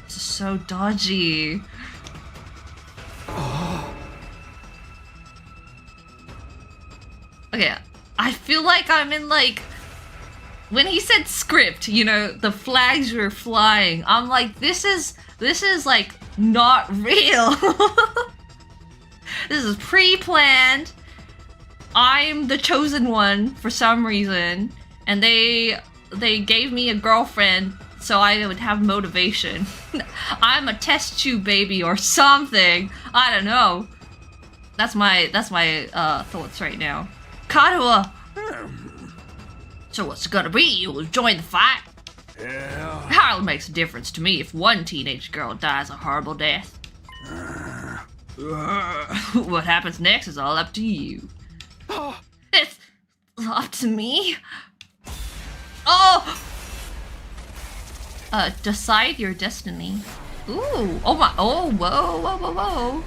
This is so dodgy. Okay, I feel like I'm in like... When he said script, you know, the flags were flying. I'm like, this is like not real. This is pre-planned. I'm the chosen one for some reason, and they gave me a girlfriend so I would have motivation. I'm a test tube baby or something. I don't know. That's my thoughts right now. Karua. So what's it gonna be? You'll join the fight? Yeah. Hardly makes a difference to me if one teenage girl dies a horrible death. What happens next is all up to you. It's up to me? Oh! Decide your destiny. Ooh, oh my, oh, whoa, whoa, whoa, whoa.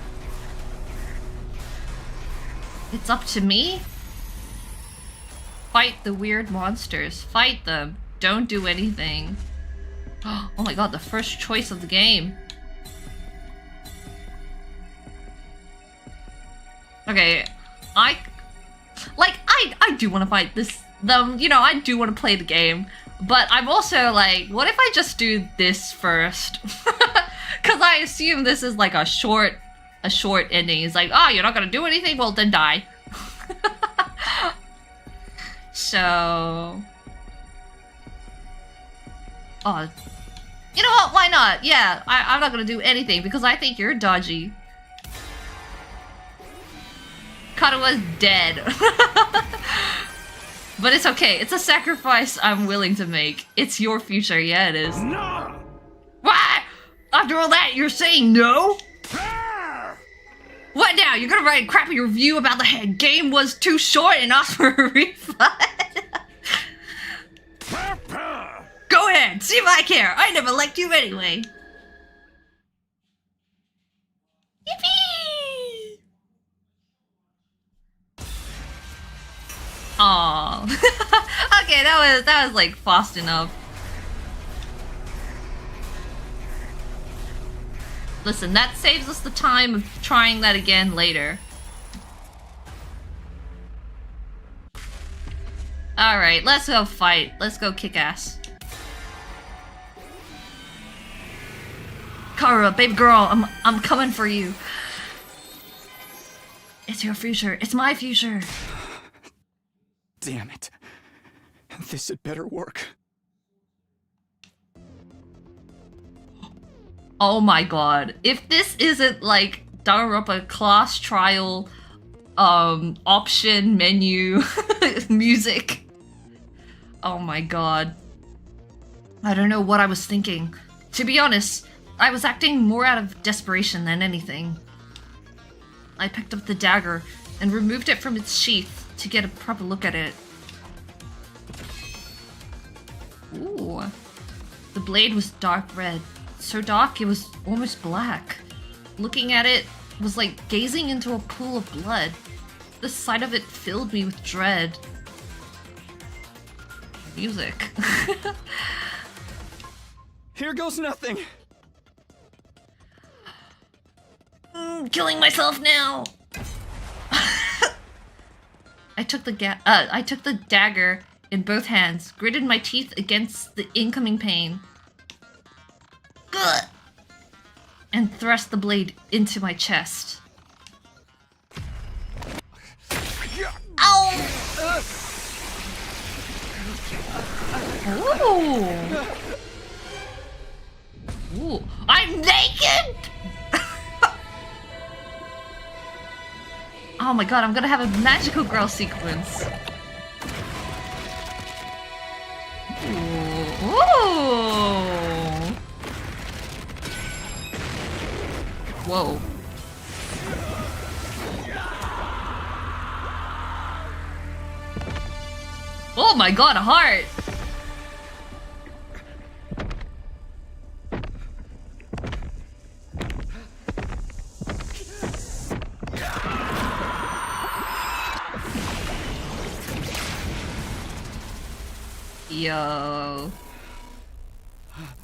It's up to me? Fight the weird monsters. Fight them. Don't do anything. Oh my god, the first choice of the game. Okay, I do want to fight them, you know, I do want to play the game, but I'm also like, what if I just do this first? Because I assume this is like a short ending. It's like, oh, you're not gonna do anything? Well, then die. So... Oh, you know what? Why not? Yeah, I'm not gonna do anything because I think you're dodgy. Karua's dead. But it's okay. It's a sacrifice I'm willing to make. It's your future. Yeah, it is. No! What? After all that, you're saying no? What now? You're gonna write a crappy review about the game was too short and ask for a refund? Go ahead, see if I care. I never liked you anyway. Yippee! Aww. Okay, that was like fast enough. Listen, that saves us the time of trying that again later. Alright, let's go fight. Let's go kick ass. Kara, baby girl, I'm coming for you. It's your future. It's my future. Damn it. This had better work. Oh my god. If this isn't like Danganronpa class trial option menu music. Oh my god. I don't know what I was thinking. To be honest, I was acting more out of desperation than anything. I picked up the dagger and removed it from its sheath to get a proper look at it. Ooh. The blade was dark red. So dark it was almost black. Looking at it was like gazing into a pool of blood. The sight of it filled me with dread. Music. Here goes nothing. Killing myself now. I took the dagger in both hands, gritted my teeth against the incoming pain, and thrust the blade into my chest. Ow! Ooh. Ooh. I'm naked! Oh my god, I'm gonna have a magical girl sequence. Ooh. Ooh. Whoa. Oh my god, a heart! Yo.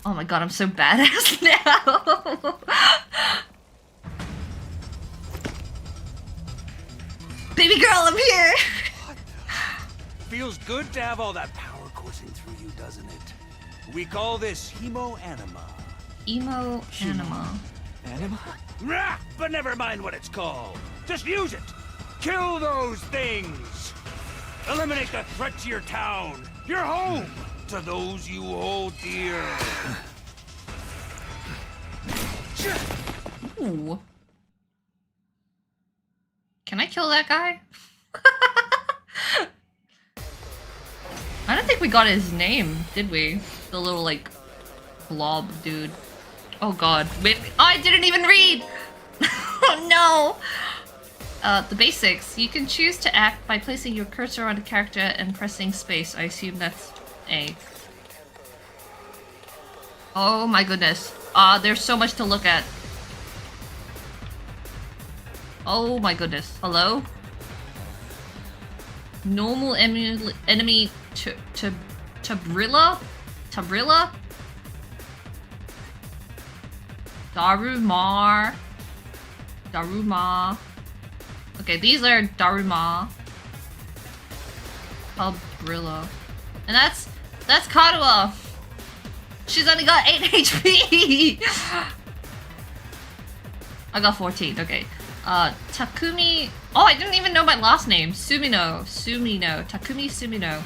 Oh my god, I'm so badass now. Baby girl, I'm here. Feels good to have all that power coursing through you, doesn't it? We call this hemo-anima. Emo-anima. Anima? Rah! But never mind what it's called. Just use it. Kill those things. Eliminate the threat to your town, your home, to those you hold dear. Ooh. Can I kill that guy? I don't think we got his name, did we? The little, like, blob dude. Oh god. Wait, I didn't even read! Oh no! The basics. You can choose to act by placing your cursor on a character and pressing space. I assume that's A. Oh my goodness. There's so much to look at. Oh my goodness. Hello? Normal enemy Tabrilla? Tabrilla? Darumar. Daruma. Okay, these are Daruma. Tabrilla. And that's Kadoa. She's only got 8 HP. I got 14, okay. Takumi. Oh, I didn't even know my last name. Sumino. Takumi Sumino.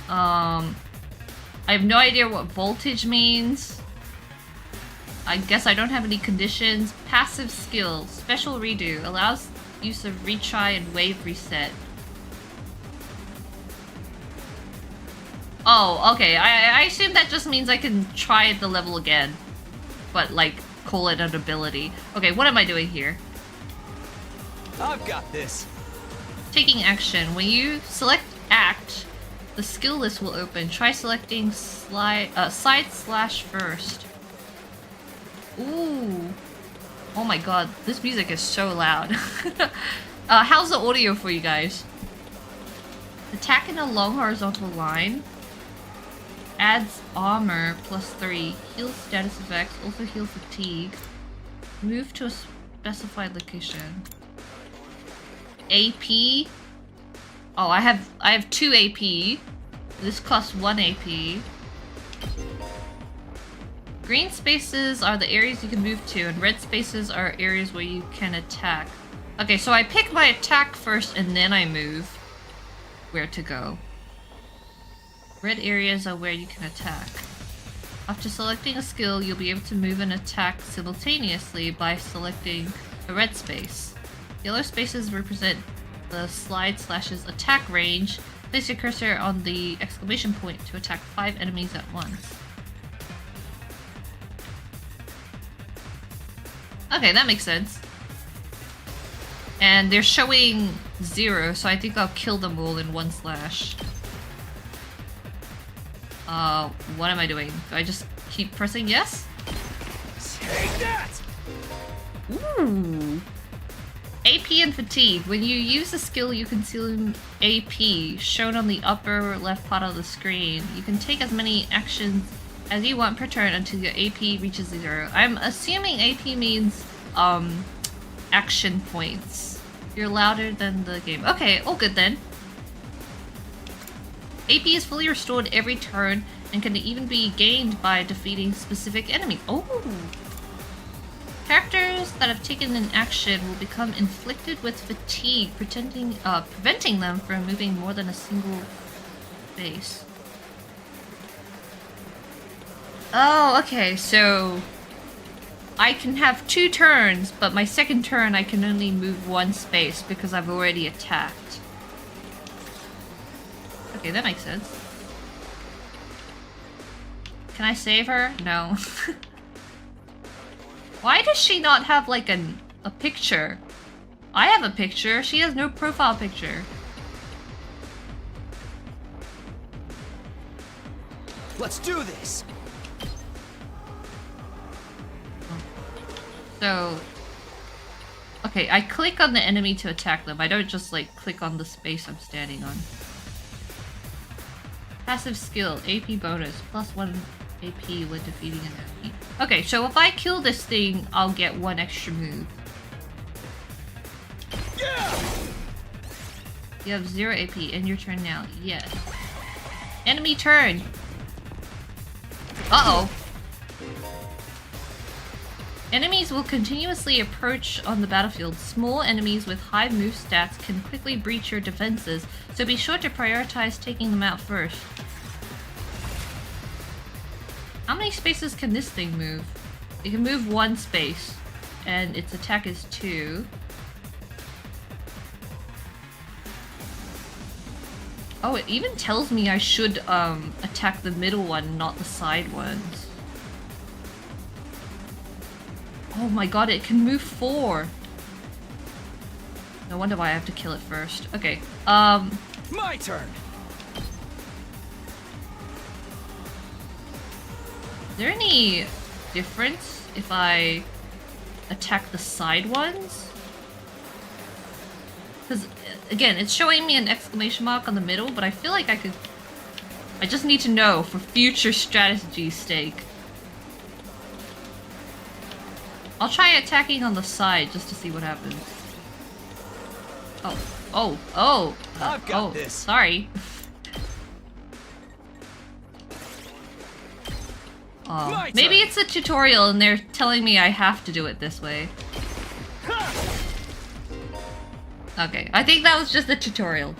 I have no idea what voltage means. I guess I don't have any conditions. Passive skill. Special redo. Allows use of retry and wave reset. Oh, okay. I assume that just means I can try the level again. But, like, call it an ability. Okay, what am I doing here? I've got this. Taking action. When you select act, the skill list will open. Try selecting side slash first. Ooh. Oh my god, this music is so loud. How's the audio for you guys? Attack in a long horizontal line. Adds armor +3. Heals status effects. Also heal fatigue. Move to a specified location. AP. Oh, I have 2 AP. This costs 1 AP. Green spaces are the areas you can move to, and red spaces are areas where you can attack. Okay, so I pick my attack first, and then I move where to go. Red areas are where you can attack. After selecting a skill, you'll be able to move and attack simultaneously by selecting a red space. Yellow spaces represent the slide/'s attack range. Place your cursor on the exclamation point to attack 5 enemies at once. Okay, that makes sense. And they're showing 0, so I think I'll kill them all in 1 slash. What am I doing? Do I just keep pressing yes? Take that! Ooh. AP and fatigue. When you use a skill, you consume AP, shown on the upper left part of the screen. You can take as many actions as you want per turn until your AP reaches 0. I'm assuming AP means, action points. You're louder than the game. Okay, all good then. AP is fully restored every turn and can even be gained by defeating specific enemies. Oh! Characters that have taken an action will become inflicted with fatigue, preventing them from moving more than a single space. Oh, okay, so I can have 2 turns, but my second turn I can only move 1 space because I've already attacked. Okay, that makes sense. Can I save her? No. Why does she not have like a picture? I have a picture. She has no profile picture. Let's do this. So, okay, I click on the enemy to attack them. I don't just like click on the space I'm standing on. Passive skill, AP bonus, +1 AP when defeating an enemy. Okay, so if I kill this thing, I'll get 1 extra move. Yeah! You have 0 AP. End your turn now. Yes. Enemy turn! Uh-oh. Enemies will continuously approach on the battlefield. Small enemies with high move stats can quickly breach your defenses, so be sure to prioritize taking them out first. How many spaces can this thing move? It can move 1 space, and its attack is 2. Oh, it even tells me I should attack the middle one, not the side ones. Oh my god, it can move 4! No wonder why I have to kill it first. Okay, My turn! Is there any difference if I attack the side ones? Because, again, it's showing me an exclamation mark on the middle, but I feel like I could... I just need to know for future strategy's sake. I'll try attacking on the side just to see what happens. I've got this. Sorry. Oh, maybe it's a tutorial and they're telling me I have to do it this way. Okay, I think that was just a tutorial.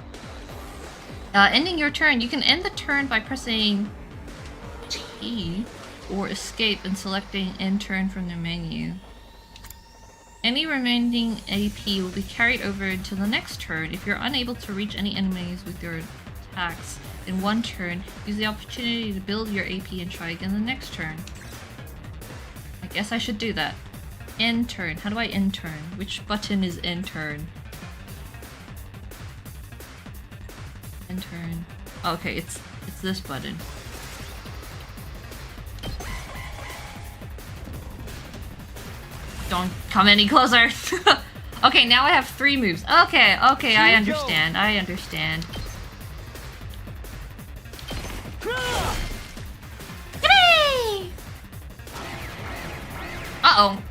Ending your turn. You can end the turn by pressing T or escape and selecting end turn from the menu. Any remaining AP will be carried over into the next turn. If you're unable to reach any enemies with your attacks in 1 turn, use the opportunity to build your AP and try again the next turn. I guess I should do that. End turn. How do I end turn? Which button is end turn? End turn. Oh, okay, it's this button. Don't come any closer. Okay, now I have 3 moves. Okay, I understand. I understand. Hooray! Uh-oh.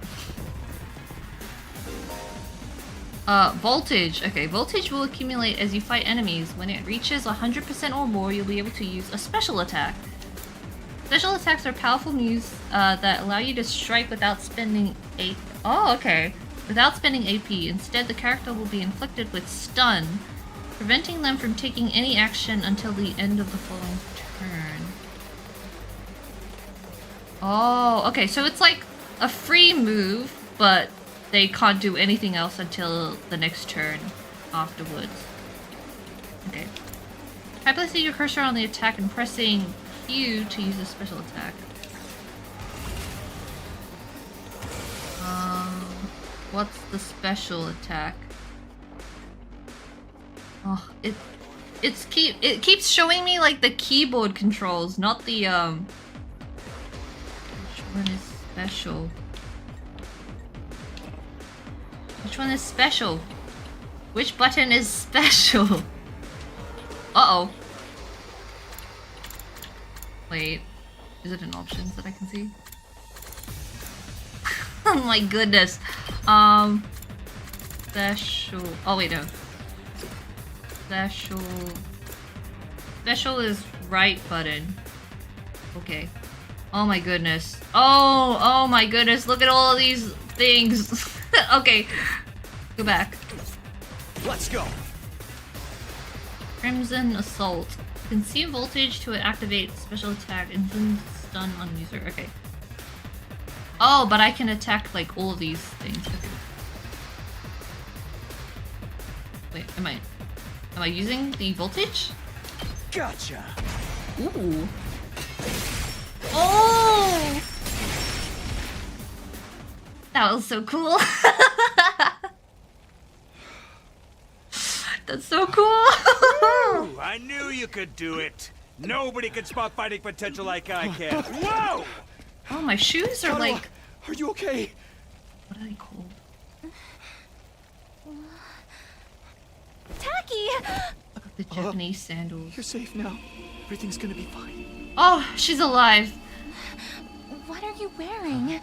Voltage. Okay, voltage will accumulate as you fight enemies. When it reaches 100% or more, you'll be able to use a special attack. Special attacks are powerful moves that allow you to strike without spending AP. Oh, okay. Without spending AP. Instead, the character will be inflicted with stun, preventing them from taking any action until the end of the following turn. Oh, okay. So it's like a free move, but they can't do anything else until the next turn. afterwards. Okay. Try placing your cursor on the attack and pressing Q to use a special attack. What's the special attack? Oh, it keeps showing me like the keyboard controls, not the Which one is special? Which one is special? Which button is special? Uh-oh. Wait, is it in options that I can see? Oh my goodness. Special. Oh wait, no. Special. Special is right button. Okay. Oh my goodness. Oh my goodness. Look at all of these things. Okay. Go back. Let's go. Crimson Assault. Consume voltage to activate special attack and then stun on user. Okay. Oh, but I can attack like all of these things. Okay. Wait, am I using the voltage? Gotcha. Ooh. Oh! That was so cool. That's so cool. Ooh, I knew you could do it. Nobody can spot fighting potential like I can. Whoa! Oh, my shoes are like... Are you okay? What are they called? Taki! The Japanese sandals. You're safe now. Everything's gonna be fine. Oh, she's alive. What are you wearing?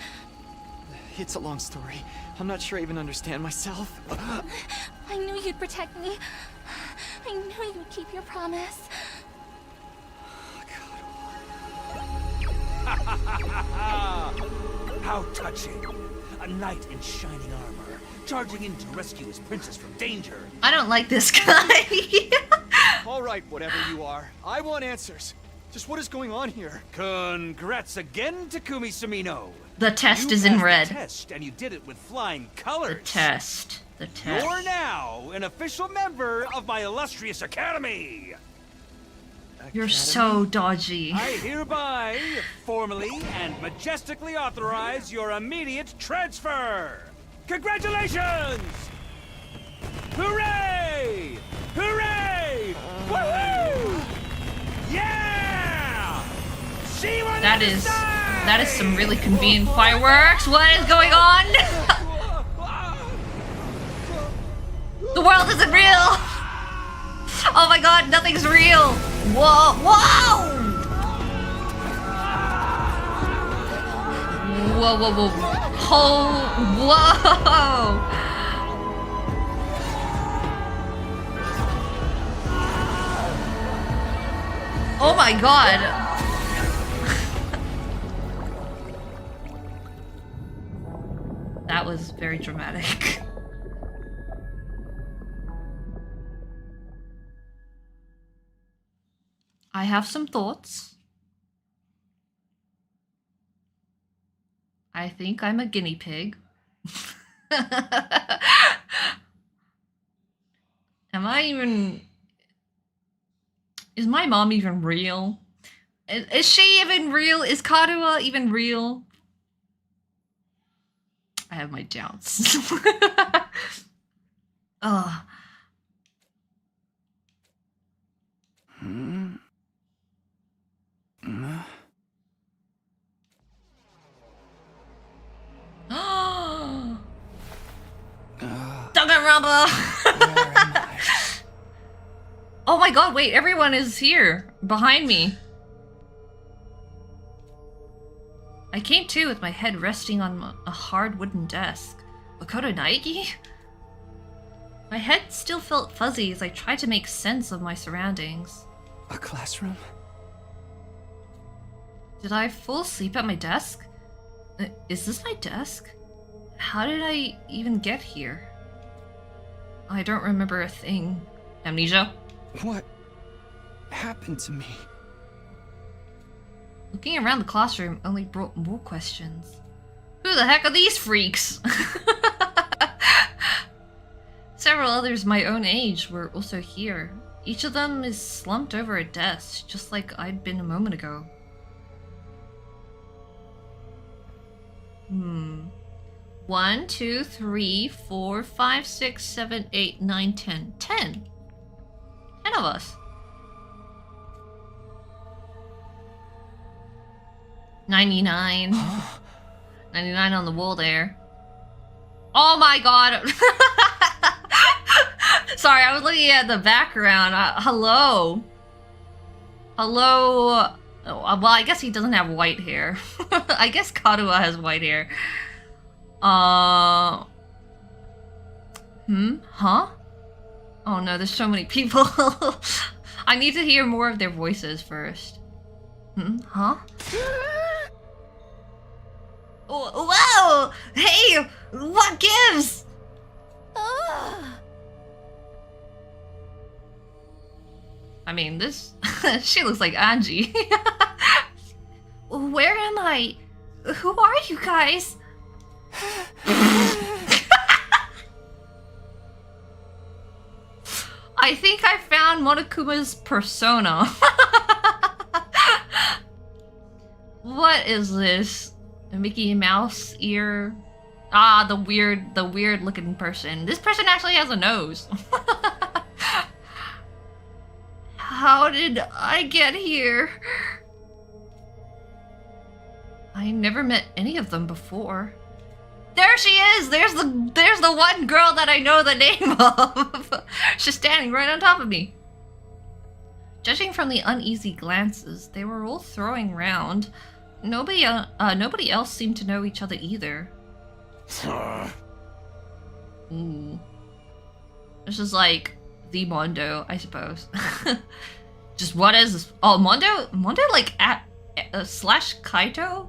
It's a long story. I'm not sure I even understand myself. I knew you'd protect me. I knew you'd keep your promise. How touching. A knight in shining armor, charging in to rescue his princess from danger. I don't like this guy. All right, whatever you are. I want answers. Just what is going on here? Congrats again, Takumi Sumino. The test You is in passed red. The test, and you did it with flying The colors. test. The test. You're now an official member of my illustrious academy. You're so dodgy. I hereby, formally and majestically authorize your immediate transfer. Congratulations! Hooray! Hooray! Woohoo! Yeah! See what That is some really convenient fireworks. What is going on? The world isn't real. Oh my god, nothing's real. Whoa, whoa! Whoa, whoa, whoa. Oh, whoa! Oh my god! That was very dramatic. I have some thoughts. I think I'm a guinea pig. Am I even... Is my mom even real? Is she even real? Is Karuha even real? I have my doubts. Ugh. Danganronpa! Oh my god, wait, everyone is here, behind me. I came to with my head resting on a hard wooden desk. Makoto Naegi? My head still felt fuzzy as I tried to make sense of my surroundings. A classroom? Did I fall asleep at my desk? Is this my desk? How did I even get here? I don't remember a thing. Amnesia? What happened to me? Looking around the classroom only brought more questions. Who the heck are these freaks? So several others my own age were also here. Each of them is slumped over a desk, just like I'd been a moment ago. 1, 2, 3, 4, 5, 6, 7, 8, 9, 10. 10 of us. 99. 99 on the wall there. Oh my god! Sorry, I was looking at the background. Hello? Hello? Oh, well, I guess he doesn't have white hair. I guess Karuha has white hair. Huh? Oh no, there's so many people. I need to hear more of their voices first. Huh? Whoa! Hey! What gives? I mean, this... she looks like Angie. Where am I? Who are you guys? I think I found Monokuma's persona. What is this? A Mickey Mouse ear? Ah, the weird looking person. This person actually has a nose. How did I get here? I never met any of them before. There she is! There's the one girl that I know the name of. She's standing right on top of me. Judging from the uneasy glances they were all throwing round, nobody else seemed to know each other either. Ooh. This is like the Mondo, I suppose. Just what is this? Oh, Mondo like slash Kaito?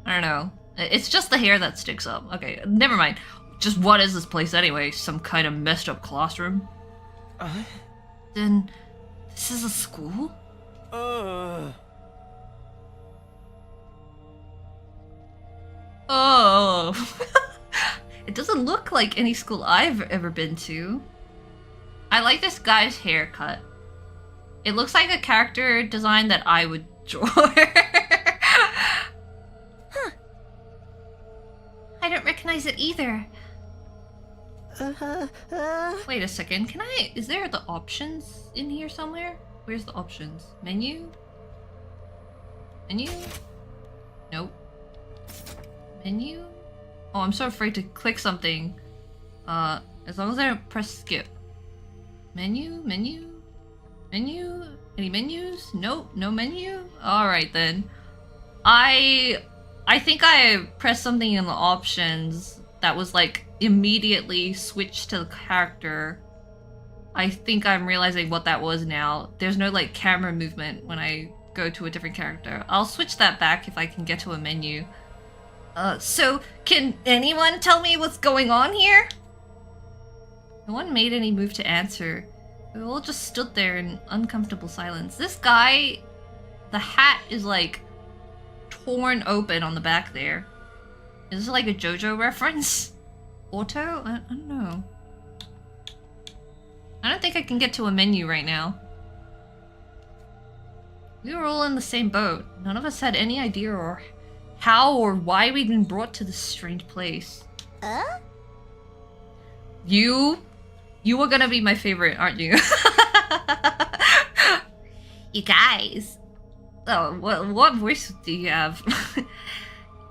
I don't know. It's just the hair that sticks up. Okay, never mind. Just what is this place anyway? Some kind of messed up classroom? Then this is a school? Oh. It doesn't look like any school I've ever been to. I like this guy's haircut. It looks like a character design that I would draw. Huh. I don't recognize it either. Wait a second, is there the options in here somewhere? Where's the options? Menu? Menu? Nope. Menu? Oh, I'm so afraid to click something. As long as I don't press skip. Menu? Menu? Menu? Any menus? Nope, no menu? Alright then. I think I pressed something in the options that was like immediately switched to the character. I think I'm realizing what that was now. There's no like camera movement when I go to a different character. I'll switch that back if I can get to a menu. So can anyone tell me what's going on here? No one made any move to answer. We all just stood there in uncomfortable silence. This guy, the hat is like torn open on the back there. Is this like a JoJo reference? Auto? I don't know. I don't think I can get to a menu right now. We were all in the same boat. None of us had any idea or how or why we'd been brought to this strange place. You were gonna be my favorite, aren't you? You guys. Oh, what voice do you have?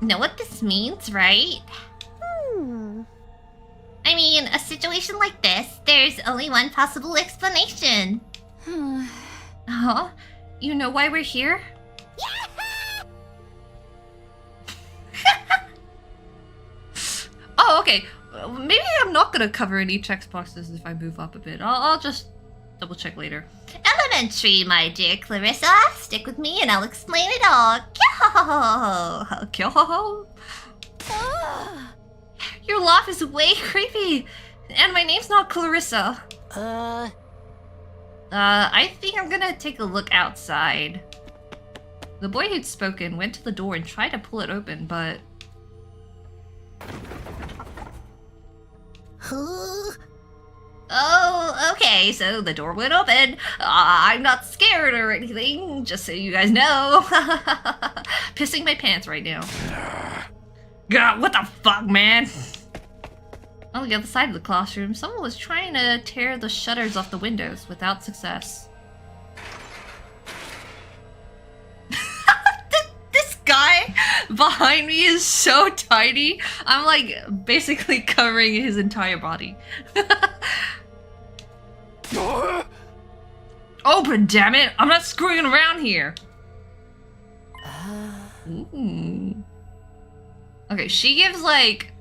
Know what this means, right? I mean, a situation like this, there's only one possible explanation. Huh? You know why we're here? Oh, okay. Maybe I'm not gonna cover any text boxes if I move up a bit. I'll just double check later. Elementary, my dear Clarissa. Stick with me and I'll explain it all. Kyo-ho-ho-ho. Kyo-ho-ho? Your laugh is way creepy. And my name's not Clarissa. I think I'm gonna take a look outside. The boy who'd spoken went to the door and tried to pull it open, but... Oh, okay, so the door went open. I'm not scared or anything, just so you guys know. Pissing my pants right now. God, what the fuck, man? On the other side of the classroom, someone was trying to tear the shutters off the windows without success. This guy behind me is so tiny. I'm like basically covering his entire body. Open, damn it! I'm not screwing around here. Ooh. Okay, she gives like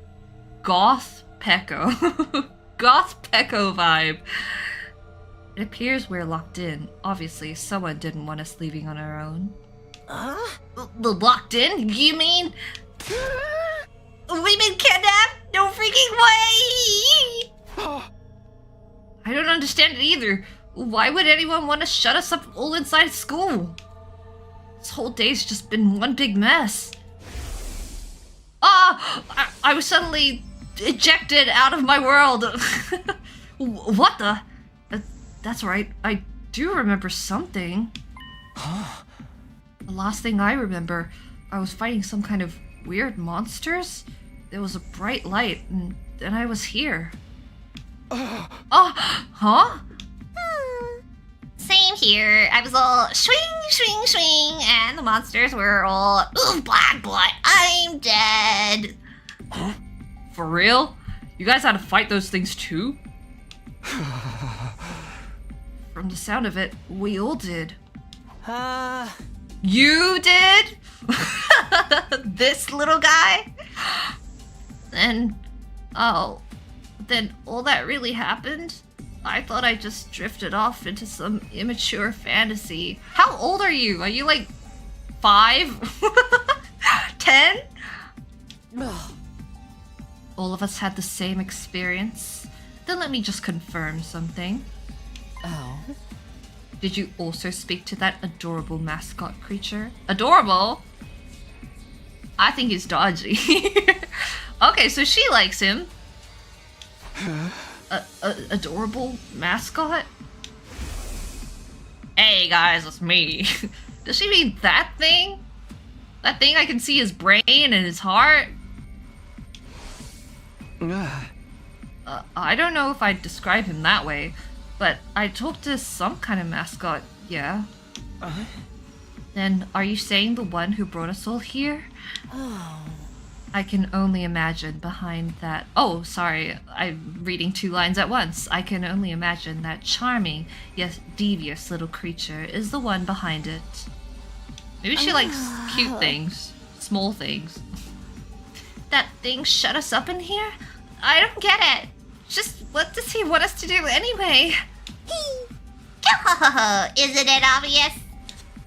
goth Pecco. Goth Pecco vibe. It appears we're locked in. Obviously, someone didn't want us leaving on our own. Locked in? You mean? We've been kidnapped? No freaking way! I don't understand it either. Why would anyone want to shut us up all inside school? This whole day's just been one big mess. I was suddenly ejected out of my world. What the? That's right. I do remember something. The last thing I remember, I was fighting some kind of weird monsters. There was a bright light, and then I was here. Huh? Same here. I was all swing, swing, swing, and the monsters were all, ooh, blood, blood, I'm dead. Huh? For real? You guys had to fight those things too? From the sound of it, we all did. You did? This little guy? Then all that really happened? I thought I just drifted off into some immature fantasy. How old are you? Are you like 5? 10? All of us had the same experience. Then let me just confirm something. Oh. Did you also speak to that adorable mascot creature? Adorable? I think he's dodgy. Okay, so she likes him. Adorable mascot? Hey guys, it's me. Does she mean that thing? That thing I can see his brain and his heart? I don't know if I'd describe him that way, but I talked to some kind of mascot, yeah. Then are you saying the one who brought us all here? Oh. I can only imagine behind that. Oh, sorry, I'm reading 2 lines at once. I can only imagine that charming, yet devious little creature is the one behind it. Maybe she likes cute things, small things. That thing shut us up in here? I don't get it. Just what does he want us to do anyway? Isn't it obvious?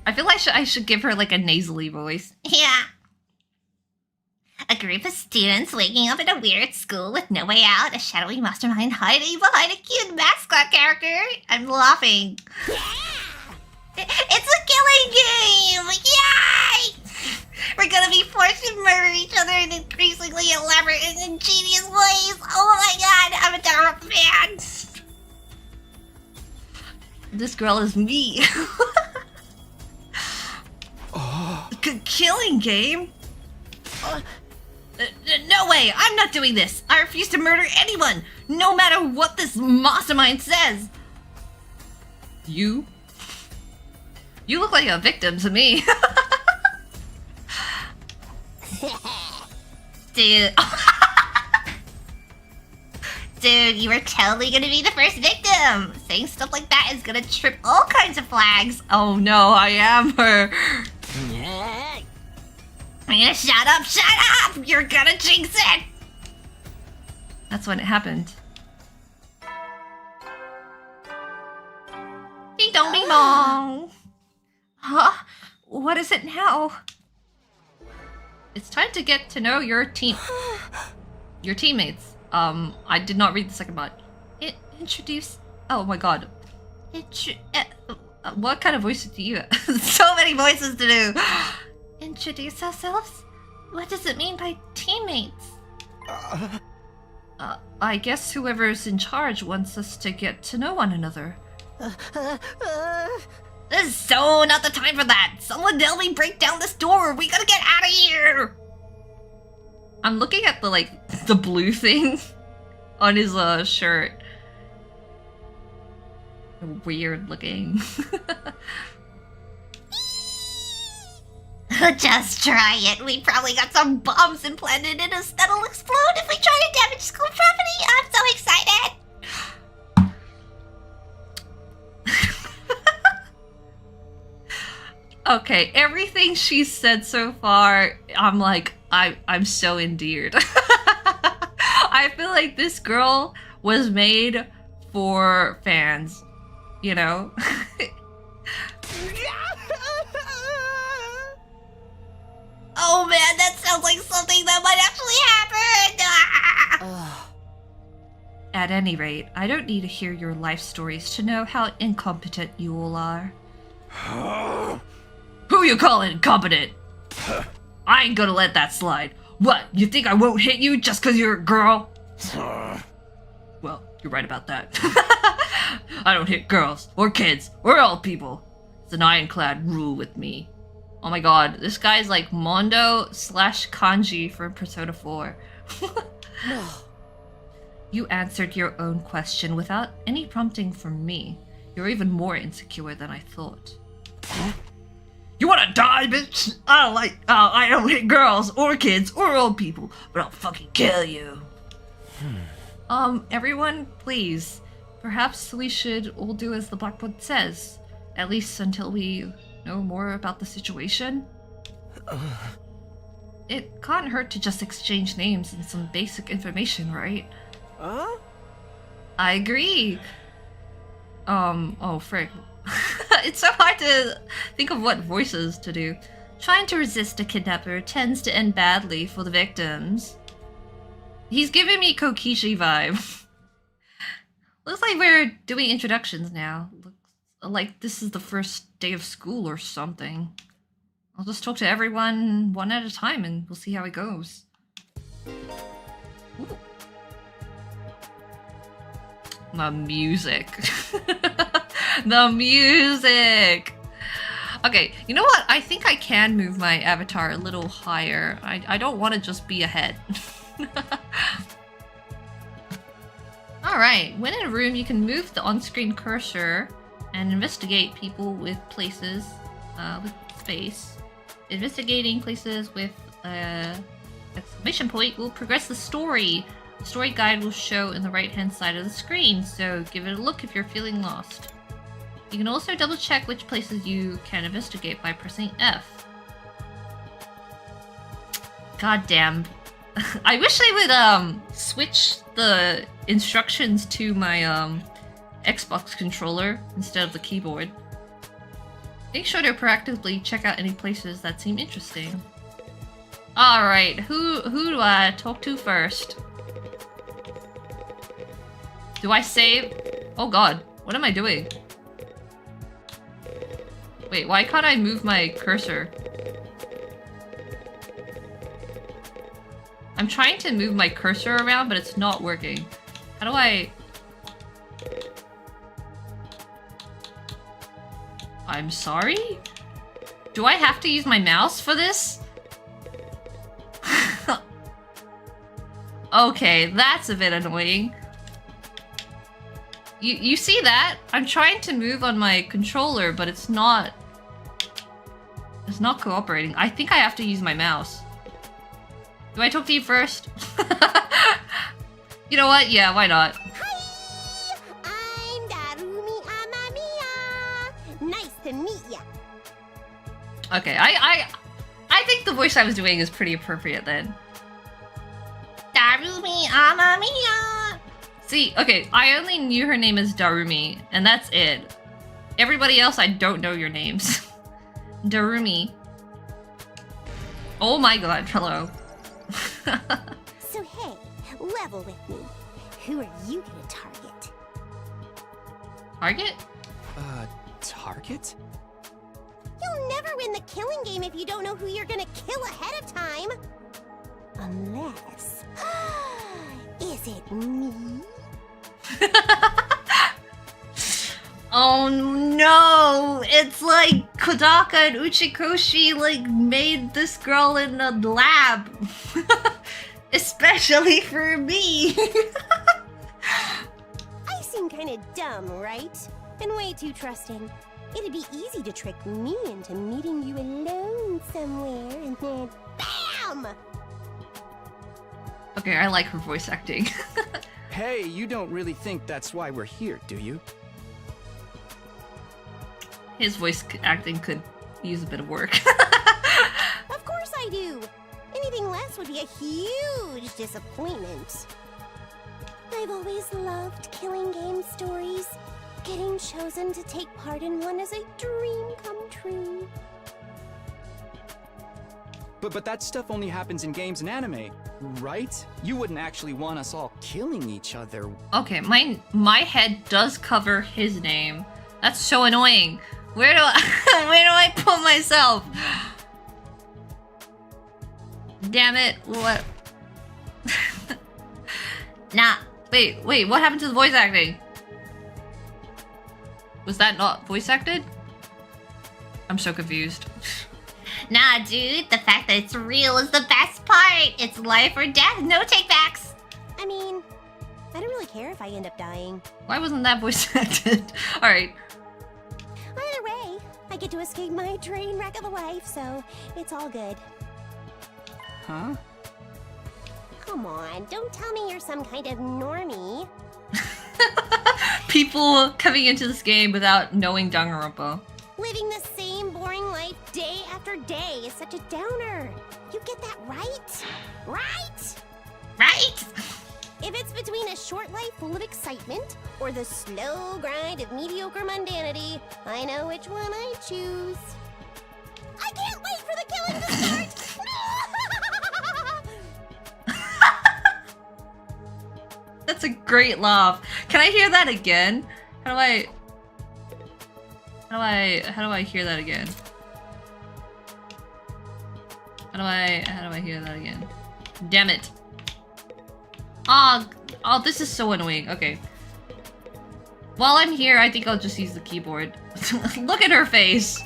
I feel like I should give her like a nasally voice. Yeah. A group of students waking up in a weird school with no way out, a shadowy mastermind hiding behind a cute mascot character. I'm laughing. Yeah! It's a killing game! Yay! We're gonna be forced to murder each other in increasingly elaborate and ingenious ways. Oh my god, I'm a terrible fan. This girl is me. Killing game? No way! I'm not doing this! I refuse to murder anyone! No matter what this mastermind says! You? You look like a victim to me. Dude. Dude, you are totally gonna be the first victim! Saying stuff like that is gonna trip all kinds of flags! Oh no, I am her! Shut up, shut up! You're gonna jinx it! That's when it happened. Ding dong ding dong! Huh? What is it now? It's time to get to know your teammates. I did not read the second part. Introduce. Oh my god. What kind of voices do you have? So many voices to do. Introduce ourselves? What does it mean by teammates? I guess whoever's in charge wants us to get to know one another. This is so not the time for that. Someone help me break down this door. We gotta get out of here. I'm looking at the the blue thing on his shirt. Weird looking. Just try it. We probably got some bombs implanted in us that'll explode if we try to damage school property. I'm so excited. Okay, everything she's said so far, I'm like, I'm so endeared. I feel like this girl was made for fans, you know? Oh man, that sounds like something that might actually happen! At any rate, I don't need to hear your life stories to know how incompetent you all are. Who you calling incompetent? I ain't gonna let that slide. What, you think I won't hit you just cause you're a girl? Well, you're right about that. I don't hit girls, or kids, or old people. It's an ironclad rule with me. Oh my god, this guy's like Mondo / Kanji from Persona 4. You answered your own question without any prompting from me. You're even more insecure than I thought. You wanna die, bitch? I don't hit girls, or kids, or old people, but I'll fucking kill you. Everyone, please. Perhaps we should all do as the Blackboard says. At least until we know more about the situation. It can't hurt to just exchange names and some basic information, right? I agree. Oh frick. It's so hard to think of what voices to do. Trying to resist a kidnapper tends to end badly for the victims. He's giving me Kokishi vibe. Looks like we're doing introductions now. Looks like this is the first day of school or something. I'll just talk to everyone one at a time and we'll see how it goes. Ooh. The music. The music! Okay, you know what? I think I can move my avatar a little higher. I don't want to just be ahead. Alright, when in a room you can move the on-screen cursor and investigate people with places with space. Investigating places with exclamation point will progress the story. The story guide will show in the right-hand side of the screen, so give it a look if you're feeling lost. You can also double check which places you can investigate by pressing F. God damn. I wish they would switch the instructions to my Xbox controller instead of the keyboard. Make sure to proactively check out any places that seem interesting. Alright, who do I talk to first? Do I save? Oh god, what am I doing? Wait, why can't I move my cursor? I'm trying to move my cursor around, but it's not working. How do I... I'm sorry? Do I have to use my mouse for this? Okay, that's a bit annoying. You see that? I'm trying to move on my controller, but it's not cooperating. I think I have to use my mouse. Do I talk to you first? You know what? Yeah, why not? Hi! I'm Darumi Amamiya. Nice to meet ya. Okay, I think the voice I was doing is pretty appropriate then. Darumi Amamiya. See, okay, I only knew her name as Darumi, and that's it. Everybody else, I don't know your names. Darumi. Oh my god, hello. So hey, level with me. Who are you gonna target? Target? Target? You'll never win the killing game if you don't know who you're gonna kill ahead of time. Unless... Is Was it me? Oh no! It's like Kodaka and Uchikoshi like made this girl in the lab. Especially for me. I seem kinda dumb, right? And way too trusting. It'd be easy to trick me into meeting you alone somewhere and then BAM! Okay, I like her voice acting. Hey, you don't really think that's why we're here, do you? His voice acting could use a bit of work. Of course I do! Anything less would be a huge disappointment. I've always loved killing game stories. Getting chosen to take part in one is a dream come true. But that stuff only happens in games and anime, right? You wouldn't actually want us all killing each other. Okay, my head does cover his name. That's so annoying. Where do I put myself? Damn it! What? Nah. Wait. What happened to the voice acting? Was that not voice acted? I'm so confused. Nah, dude, the fact that it's real is the best part. It's life or death, no takebacks. I mean, I don't really care if I end up dying. Why wasn't that voice acted? Alright. Either way, I get to escape my train wreck of a life, so it's all good. Huh? Come on, don't tell me you're some kind of normie. People coming into this game without knowing Danganronpa. Living the same boring life day after day is such a downer. You get that right? Right? Right? If it's between a short life full of excitement or the slow grind of mediocre mundanity, I know which one I choose. I can't wait for the killing to start! That's a great laugh. Can I hear that again? How do I hear that again? How do I hear that again? Damn it. Oh, this is so annoying. Okay. While I'm here, I think I'll just use the keyboard. Look at her face.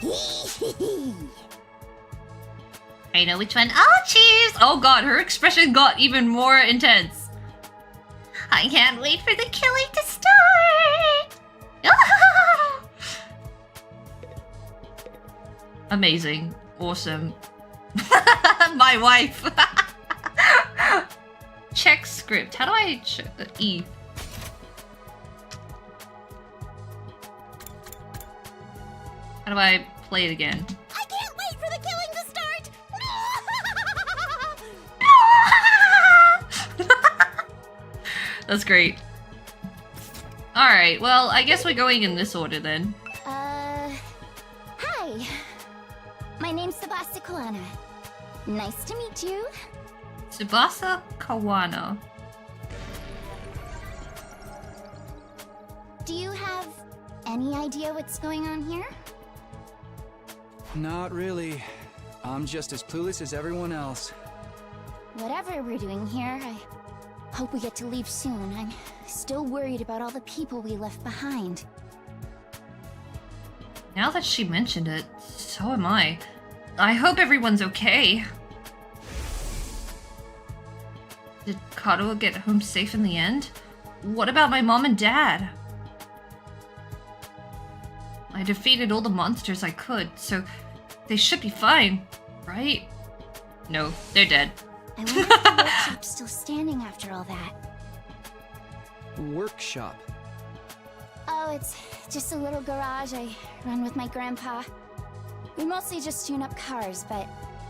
I know which one I'll choose. Oh god, her expression got even more intense. I can't wait for the killing to start. Amazing. Awesome. My wife. Check script. How do I check the E? How do I play it again? I can't wait for the killing to start! That's great. Alright, well, I guess we're going in this order then. Hi. My name's Tsubasa Kawana. Nice to meet you. Tsubasa Kawana. Do you have any idea what's going on here? Not really. I'm just as clueless as everyone else. Whatever we're doing here, I hope we get to leave soon. I'm still worried about all the people we left behind. Now that she mentioned it, so am I. I hope everyone's okay. Did Kato get home safe in the end? What about my mom and dad? I defeated all the monsters I could, so they should be fine, right? No, they're dead. I wonder if the workshop's still standing after all that. Workshop. Oh, it's just a little garage I run with my grandpa. We mostly just tune up cars, but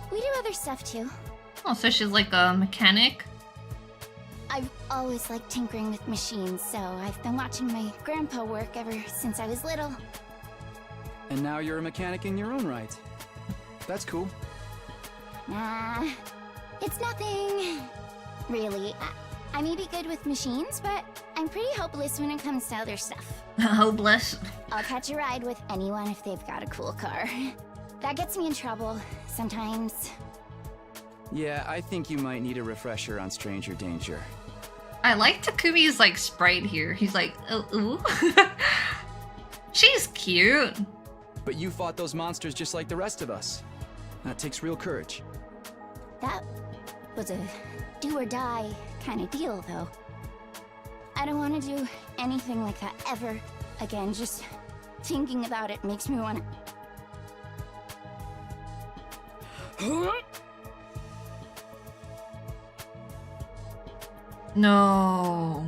we do other stuff too. Oh, so she's like a mechanic? I've always liked tinkering with machines, so I've been watching my grandpa work ever since I was little. And now you're a mechanic in your own right. That's cool. Nah, it's nothing. Really, I may be good with machines, but I'm pretty hopeless when it comes to other stuff. Hopeless. I'll catch a ride with anyone if they've got a cool car. That gets me in trouble, sometimes. Yeah, I think you might need a refresher on stranger danger. I like Takumi's like sprite here. He's like, oh, ooh. She's cute. But you fought those monsters just like the rest of us. That takes real courage. That was a do or die kind of deal, though. I don't want to do anything like that ever again. Just thinking about it makes me want to... No.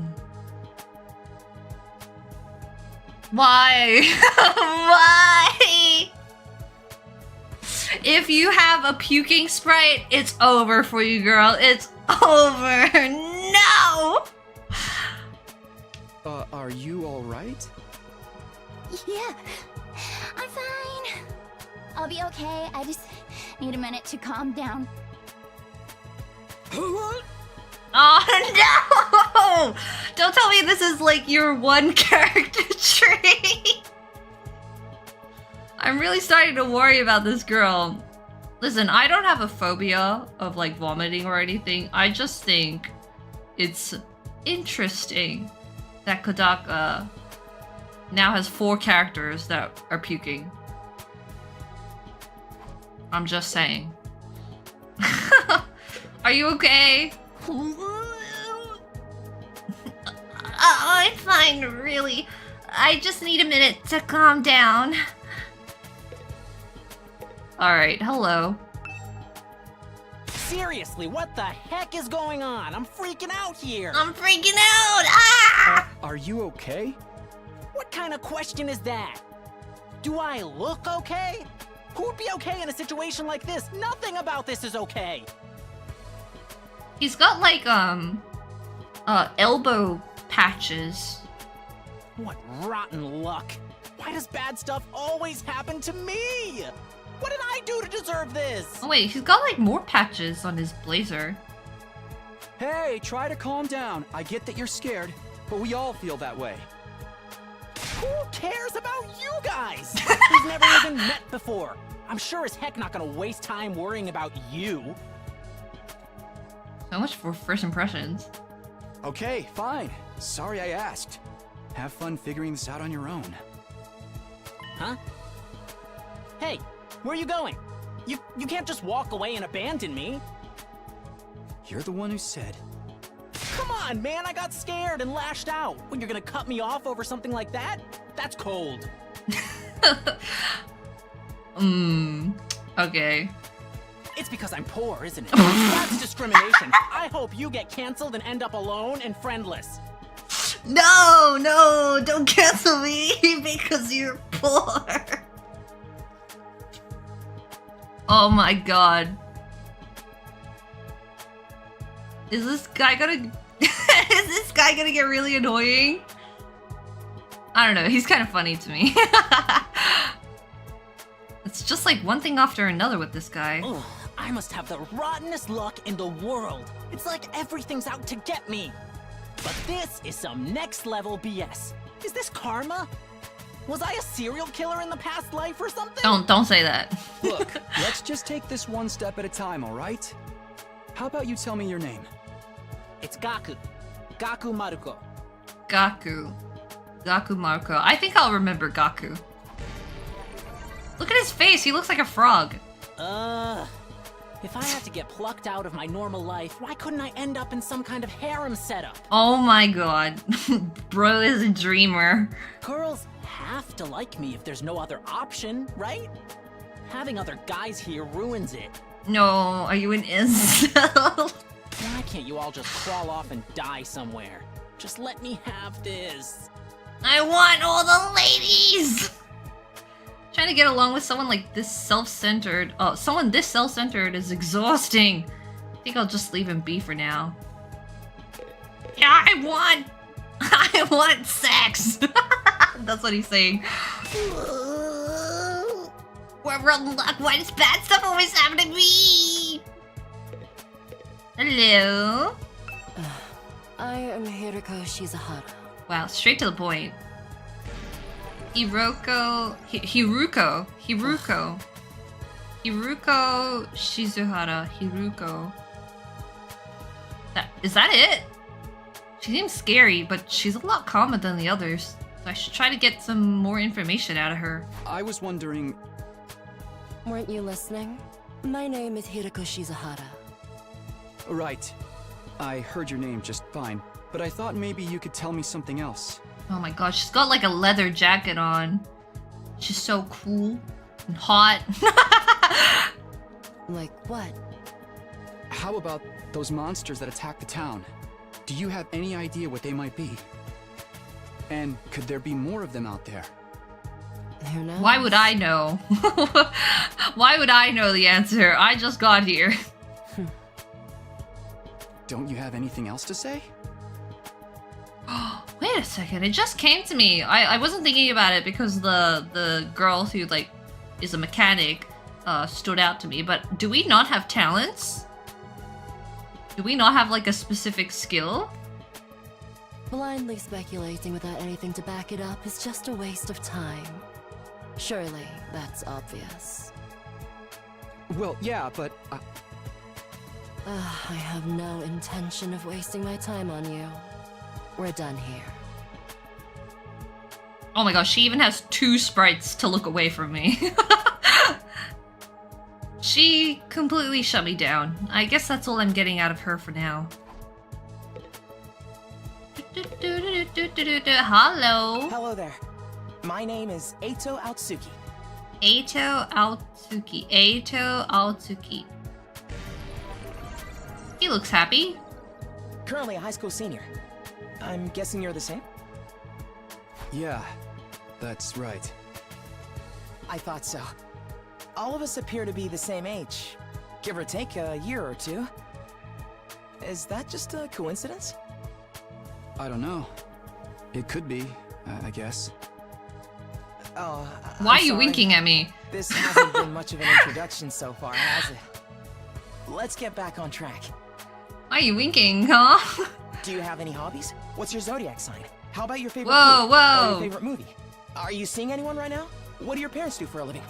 Why? Why? If you have a puking sprite, it's over for you, girl. It's over. No! Are you alright? Yeah, I'm fine. I'll be okay. I just need a minute to calm down. Oh no! Don't tell me this is like your one character trait. I'm really starting to worry about this girl. Listen, I don't have a phobia of like vomiting or anything. I just think it's interesting that Kodaka now has 4 characters that are puking. I'm just saying. Are you okay? I'm fine, really. I just need a minute to calm down. Alright, hello. Seriously, what the heck is going on? I'm freaking out here! I'm freaking out! Ah! Are you okay? What kind of question is that? Do I look okay? Who'd be okay in a situation like this? Nothing about this is okay! He's got like, elbow patches. What rotten luck! Why does bad stuff always happen to me? What did I do to deserve this? Oh wait, he's got like more patches on his blazer. Hey, try to calm down. I get that you're scared, but we all feel that way. Who cares about you guys? We've never even met before. I'm sure as heck not gonna waste time worrying about you. So much for first impressions. Okay, fine. Sorry I asked. Have fun figuring this out on your own. Huh? Hey, where are you going? You can't just walk away and abandon me. You're the one who said. Come on, man, I got scared and lashed out. When you're gonna cut me off over something like that? That's cold. Okay. It's because I'm poor, isn't it? That's discrimination. I hope you get canceled and end up alone and friendless. No, no, don't cancel me because you're poor. Oh my god. Is this guy gonna... Is this guy gonna get really annoying? I don't know, he's kind of funny to me. It's just like one thing after another with this guy. Ugh, I must have the rottenest luck in the world. It's like everything's out to get me. But this is some next level BS. Is this karma? Was I a serial killer in the past life or something? Don't say that. Look, let's just take this one step at a time, alright? How about you tell me your name? It's Gaku. Gaku Maruko. Gaku. Gaku Maruko. I think I'll remember Gaku. Look at his face, he looks like a frog. If I had to get plucked out of my normal life, why couldn't I end up in some kind of harem setup? Oh my god. Bro is a dreamer. Girls have to like me if there's no other option, right? Having other guys here ruins it. No, are you an incel? Why can't you all just crawl off and die somewhere? Just let me have this. I want all the ladies! Trying to get along with someone like this self-centered. Oh, someone this self-centered is exhausting. I think I'll just leave him be for now. Yeah, I want sex! That's what he's saying. We're rotten luck. Why does bad stuff always happen to me? Hello? I am Hiroko Shizuhara. Wow, straight to the point. Hiruko Shizuhara. Hiruko. Is that it? She seems scary, but she's a lot calmer than the others. So I should try to get some more information out of her. I was wondering... Weren't you listening? My name is Hiroko Shizuhara. Right. I heard your name just fine, but I thought maybe you could tell me something else. Oh my gosh, she's got like a leather jacket on. She's so cool and hot. Like what? How about those monsters that attacked the town? Do you have any idea what they might be? And could there be more of them out there? Who knows? Why would I know? Why would I know the answer? I just got here. Don't you have anything else to say? Wait a second, it just came to me. I wasn't thinking about it because the girl who like is a mechanic stood out to me, but do we not have talents? Do we not have like a specific skill? Blindly speculating without anything to back it up is just a waste of time. Surely, that's obvious. Well, yeah, but... I have no intention of wasting my time on you. We're done here. Oh my gosh, she even has 2 sprites to look away from me. She completely shut me down. I guess that's all I'm getting out of her for now. Hello. Hello there. My name is Eito Aotsuki. Eito Aotsuki. Eito Aotsuki. He looks happy. Currently a high school senior. I'm guessing you're the same? Yeah, that's right. I thought so. All of us appear to be the same age, give or take a year or 2. Is that just a coincidence? I don't know. It could be, I guess. Oh, why are you winking at me? This hasn't been much of an introduction so far, has it? Let's get back on track. Why are you winking, huh? Do you have any hobbies? What's your zodiac sign? How about your favorite Whoa, food? whoa. Or your favorite movie? Are you seeing anyone right now? What do your parents do for a living?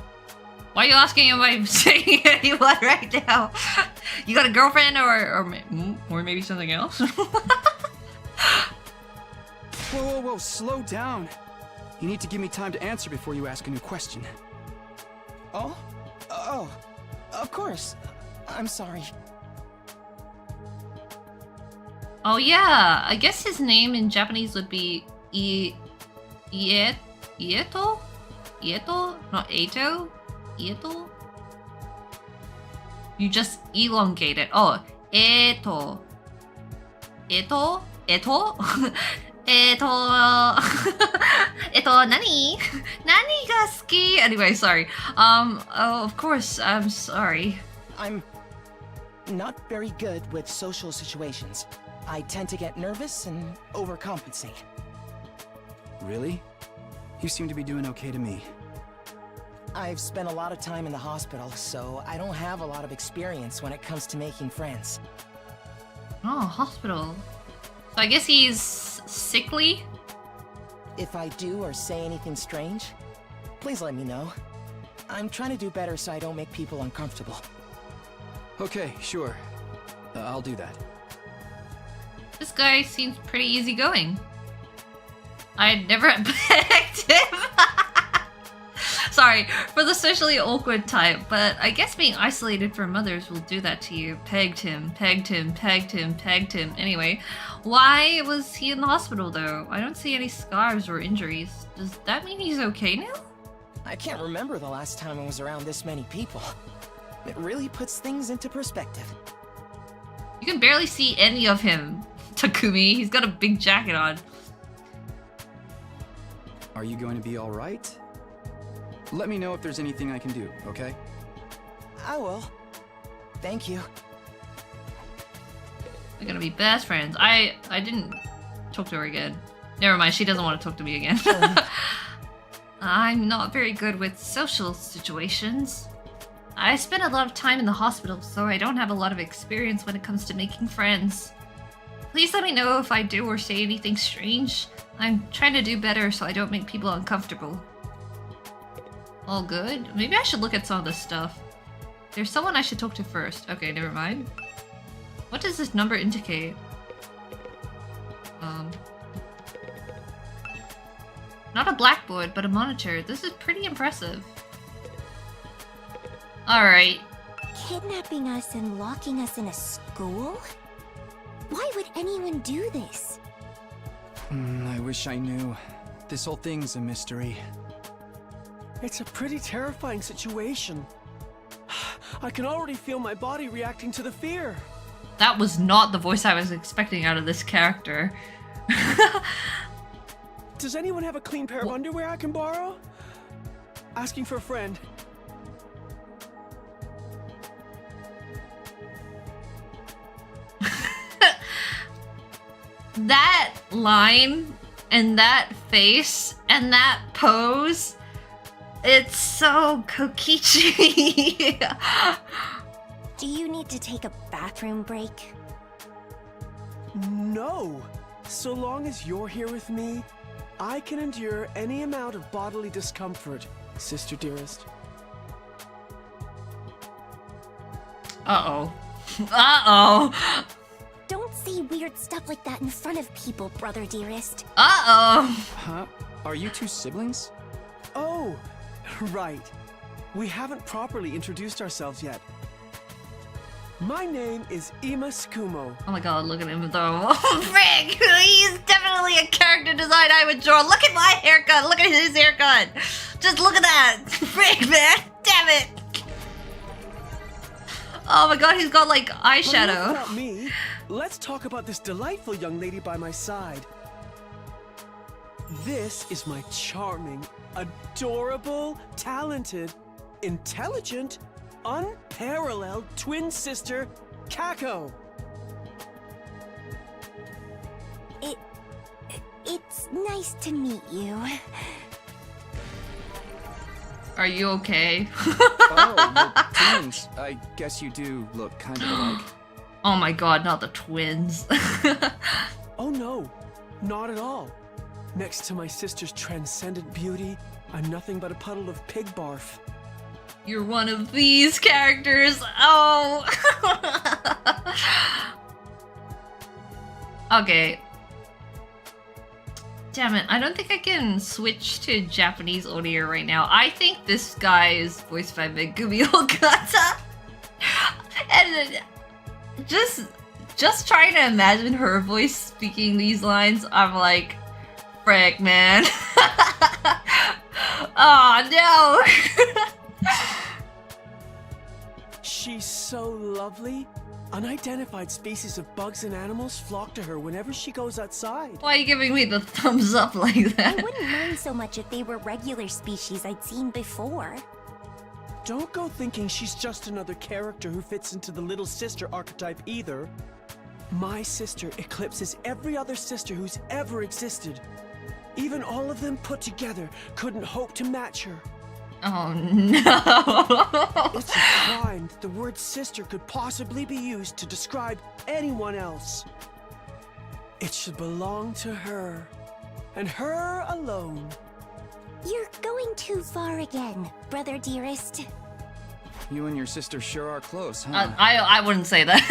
Why are you asking if I'm seeing anyone right now? You got a girlfriend or maybe something else? Whoa, slow down. You need to give me time to answer before you ask a new question. Oh, of course. I'm sorry. Oh yeah, I guess his name in Japanese would be Ieto? Ieto? Not Eito? Ieto? You just elongate it. Oh, Eto. Eto? Eto? Eto. Eto, nani? Nani ga suki? Anyway, sorry. Oh, of course, I'm sorry. I'm not very good with social situations. I tend to get nervous and overcompensate. Really? You seem to be doing okay to me. I've spent a lot of time in the hospital, so I don't have a lot of experience when it comes to making friends. Oh, hospital. So I guess he's sickly? If I do or say anything strange, please let me know. I'm trying to do better so I don't make people uncomfortable. Okay, sure. I'll do that. This guy seems pretty easygoing. I'd never pegged him. Sorry, for the socially awkward type, but I guess being isolated from others will do that to you. Pegged him, pegged him, pegged him, pegged him. Anyway, why was he in the hospital though? I don't see any scars or injuries. Does that mean he's okay now? I can't remember the last time I was around this many people. It really puts things into perspective. You can barely see any of him, Takumi. He's got a big jacket on. Are you going to be all right? Let me know if there's anything I can do, okay? I will. Thank you. We're gonna be best friends. I didn't talk to her again. Never mind, she doesn't want to talk to me again. I'm not very good with social situations. I spent a lot of time in the hospital, so I don't have a lot of experience when it comes to making friends. Please let me know if I do or say anything strange. I'm trying to do better so I don't make people uncomfortable. All good? Maybe I should look at some of this stuff. There's someone I should talk to first. Okay, never mind. What does this number indicate? Not a blackboard, but a monitor. This is pretty impressive. Alright. Kidnapping us and locking us in a school? Why would anyone do this? I wish I knew. This whole thing's a mystery. It's a pretty terrifying situation. I can already feel my body reacting to the fear. That was not the voice I was expecting out of this character. Does anyone have a clean pair of underwear I can borrow? Asking for a friend. That line and that face and that pose, it's so Kokichi. Do you need to take a bathroom break? No. So long as you're here with me, I can endure any amount of bodily discomfort, sister dearest. Uh-oh. Uh-oh. Don't say weird stuff like that in front of people, brother dearest. Uh-oh. Huh? Are you two siblings? Oh, right. We haven't properly introduced ourselves yet. My name is Ima Tsukumo. Oh my god, look at him though. Frick! He's definitely a character design I would draw. Look at my haircut! Look at his haircut! Just look at that! Frick, man! Damn it! Oh my god, he's got like eyeshadow. But enough about me. Let's talk about this delightful young lady by my side. This is my charming, adorable, talented, intelligent, unparalleled twin sister, Kako. It's nice to meet you. Are you okay? Oh, the twins. I guess you do look kind of alike. Oh my god, not the twins. Oh no, not at all. Next to my sister's transcendent beauty, I'm nothing but a puddle of pig barf. You're one of these characters. Oh. Okay. Damn it, I don't think I can switch to Japanese audio right now. I think this guy is voiced by Megumi Okata. And just trying to imagine her voice speaking these lines, I'm like, frick, man. Oh no. She's so lovely. Unidentified species of bugs and animals flock to her whenever she goes outside. Why are you giving me the thumbs up like that? I wouldn't mind so much if they were regular species I'd seen before. Don't go thinking she's just another character who fits into the little sister archetype either. My sister eclipses every other sister who's ever existed. Even all of them put together couldn't hope to match her. Oh no! It's a crime that the word sister could possibly be used to describe anyone else. It should belong to her, and her alone. You're going too far again, brother dearest. You and your sister sure are close, huh? I wouldn't say that.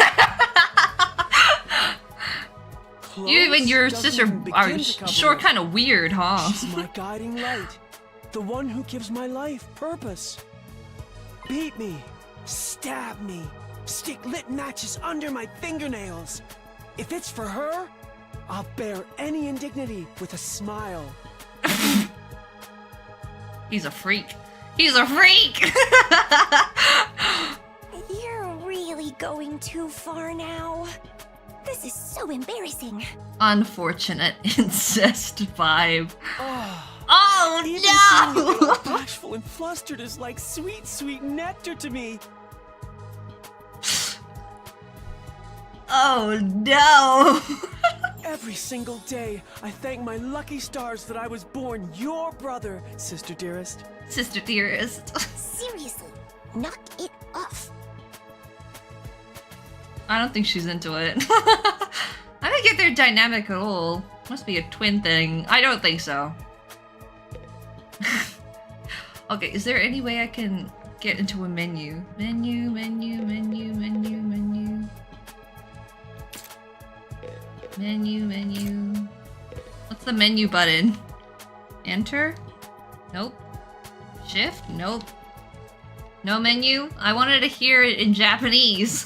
Close You and your doesn't sister even are begin to cover sure it. kind of weird, huh? She's my guiding light, the one who gives my life purpose. Beat me, stab me, stick lit matches under my fingernails. If it's for her, I'll bear any indignity with a smile. He's a freak. He's a freak! You're really going too far now. This is so embarrassing. Unfortunate incest vibe. Oh, Oh even no! seeing you bashful and flustered is like sweet, sweet nectar to me. Oh no! Every single day, I thank my lucky stars that I was born your brother, sister dearest. Sister dearest. Seriously, knock it off. I don't think she's into it. I don't get their dynamic at all. Must be a twin thing. I don't think so. Okay, is there any way I can get into a menu? Menu. Menu. the menu button? Enter? Nope. Shift? Nope. No menu? I wanted to hear it in Japanese.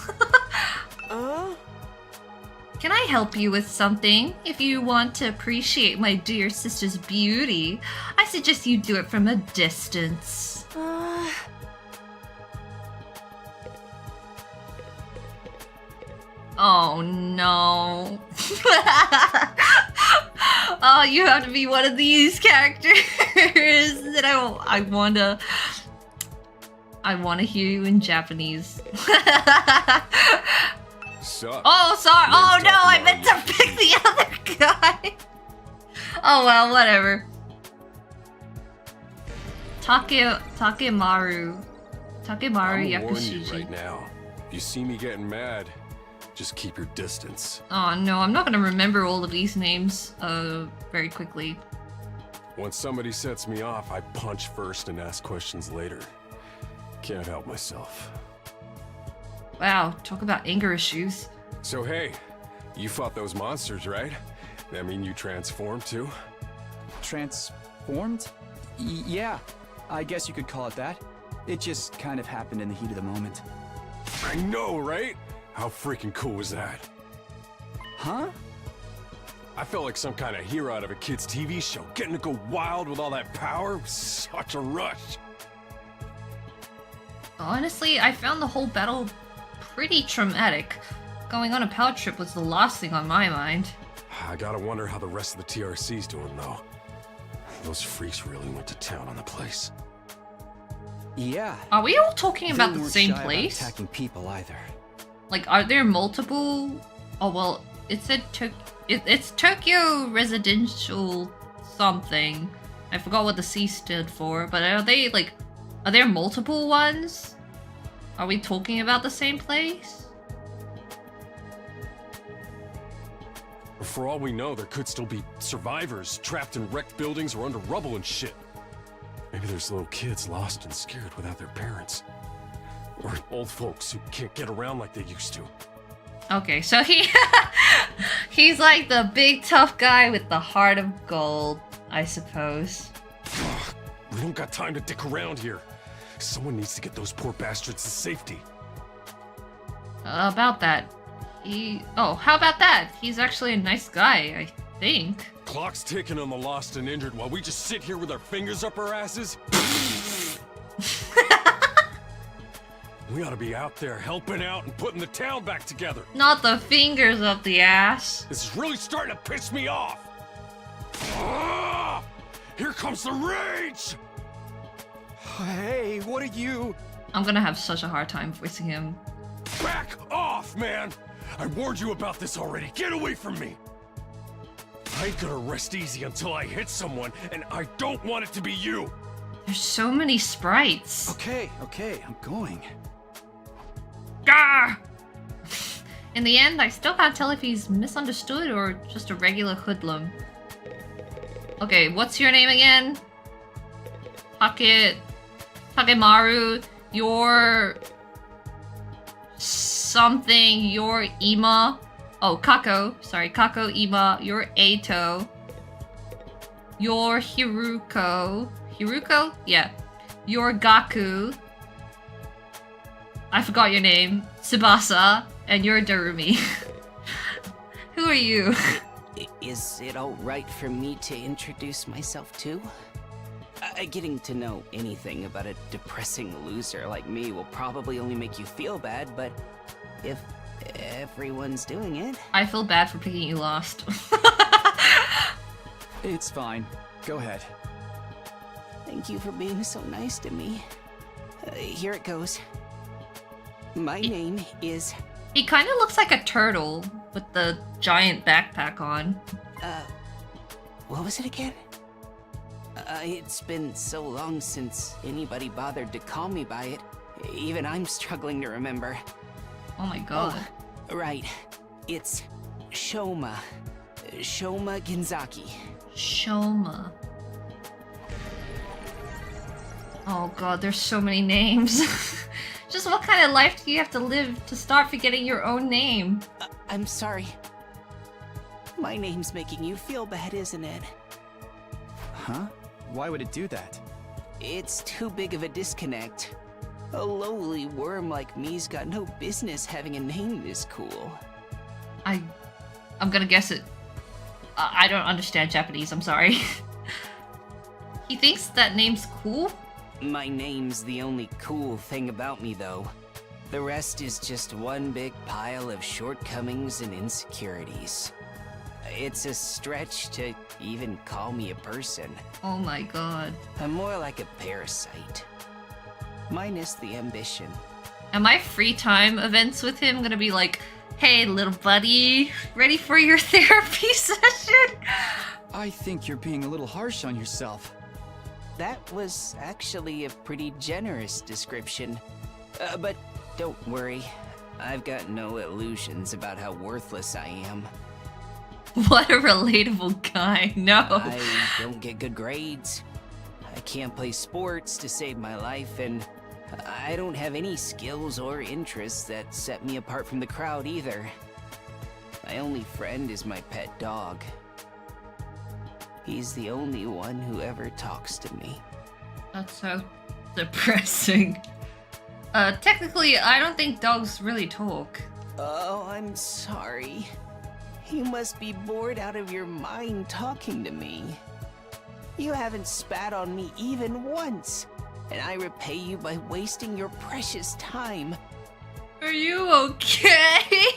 Can I help you with something? If you want to appreciate my dear sister's beauty, I suggest you do it from a distance. Oh no. Oh, you have to be one of these characters that I wanna hear you in Japanese. Oh, sorry. Oh no, I meant to pick the other guy. Oh well, whatever. Takemaru Yakushiji. Right now. If you see me getting mad, just keep your distance. Oh no, I'm not gonna remember all of these names very quickly. When somebody sets me off, I punch first and ask questions later. Can't help myself. Wow, talk about anger issues. So hey, you fought those monsters, right? That mean you transformed too? Transformed? Yeah, I guess you could call it that. It just kind of happened in the heat of the moment. I know, right? How freaking cool was that? Huh? I felt like some kind of hero out of a kid's TV show. Getting to go wild with all that power was such a rush. Honestly, I found the whole battle pretty traumatic. Going on a power trip was the last thing on my mind. I gotta wonder how the rest of the TRC's doing, though. Those freaks really went to town on the place. Yeah. Are we all talking about the same They weren't shy about place? attacking people either. Like, are there multiple? Oh well, it said it's Tokyo Residential something. I forgot what the C stood for, but are there multiple ones? Are we talking about the same place? For all we know, there could still be survivors trapped in wrecked buildings or under rubble and shit. Maybe there's little kids lost and scared without their parents. Or old folks who can't get around like they used to. Okay, so he's like the big tough guy with the heart of gold, I suppose. Ugh, we don't got time to dick around here. Someone needs to get those poor bastards to safety. About that. How about that? He's actually a nice guy, I think. Clock's ticking on the lost and injured while we just sit here with our fingers up our asses? We ought to be out there helping out and putting the town back together. Not the fingers up the ass. This is really starting to piss me off. Ah! Here comes the rage! Hey, what are you? I'm gonna have such a hard time voicing him. Back off, man! I warned you about this already. Get away from me! I ain't gonna rest easy until I hit someone, and I don't want it to be you! There's so many sprites. Okay, I'm going. Gah! In the end, I still can't tell if he's misunderstood or just a regular hoodlum. Okay, what's your name again? Takemaru, you're something, you're Ima. Oh, Kako. Sorry, Kako, Ima. You're Eito. You're Hiruko. Hiruko? Yeah. You're Gaku. I forgot your name. Tsubasa. And you're Darumi. Who are you? Is it alright for me to introduce myself too? Getting to know anything about a depressing loser like me will probably only make you feel bad, but if everyone's doing it... I feel bad for picking you last. It's fine. Go ahead. Thank you for being so nice to me. Here it goes. My name is... He kind of looks like a turtle with the giant backpack on. What was it again? It's been so long since anybody bothered to call me by it. Even I'm struggling to remember. Oh my god. Oh, right. It's Shoma. Shoma Genzaki. Shoma. Oh god, there's so many names. Just what kind of life do you have to live to start forgetting your own name? I'm sorry. My name's making you feel bad, isn't it? Huh? Why would it do that? It's too big of a disconnect. A lowly worm like me's got no business having a name this cool. I'm gonna guess it. I don't understand Japanese, I'm sorry. He thinks that name's cool? My name's the only cool thing about me, though. The rest is just one big pile of shortcomings and insecurities. It's a stretch to even call me a person. Oh my god. I'm more like a parasite. Minus the ambition. Are my free time events with him gonna be like, hey little buddy, ready for your therapy session? I think you're being a little harsh on yourself. That was actually a pretty generous description. But don't worry, I've got no illusions about how worthless I am. What a relatable guy, no. I don't get good grades. I can't play sports to save my life, and I don't have any skills or interests that set me apart from the crowd either. My only friend is my pet dog. He's the only one who ever talks to me. That's so depressing. Technically, I don't think dogs really talk. Oh, I'm sorry. You must be bored out of your mind talking to me. You haven't spat on me even once, and I repay you by wasting your precious time. Are you okay?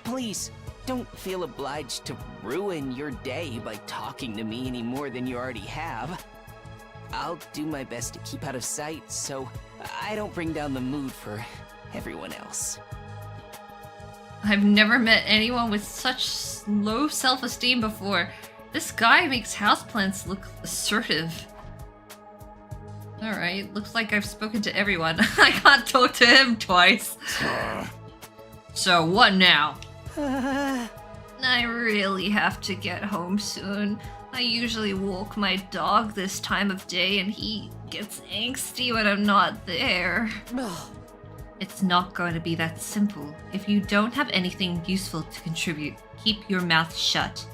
Please, don't feel obliged to ruin your day by talking to me any more than you already have. I'll do my best to keep out of sight so I don't bring down the mood for everyone else. I've never met anyone with such low self-esteem before. This guy makes houseplants look assertive. Alright, looks like I've spoken to everyone. I can't talk to him twice. So what now? I really have to get home soon. I usually walk my dog this time of day and he gets angsty when I'm not there. It's not going to be that simple. If you don't have anything useful to contribute, keep your mouth shut.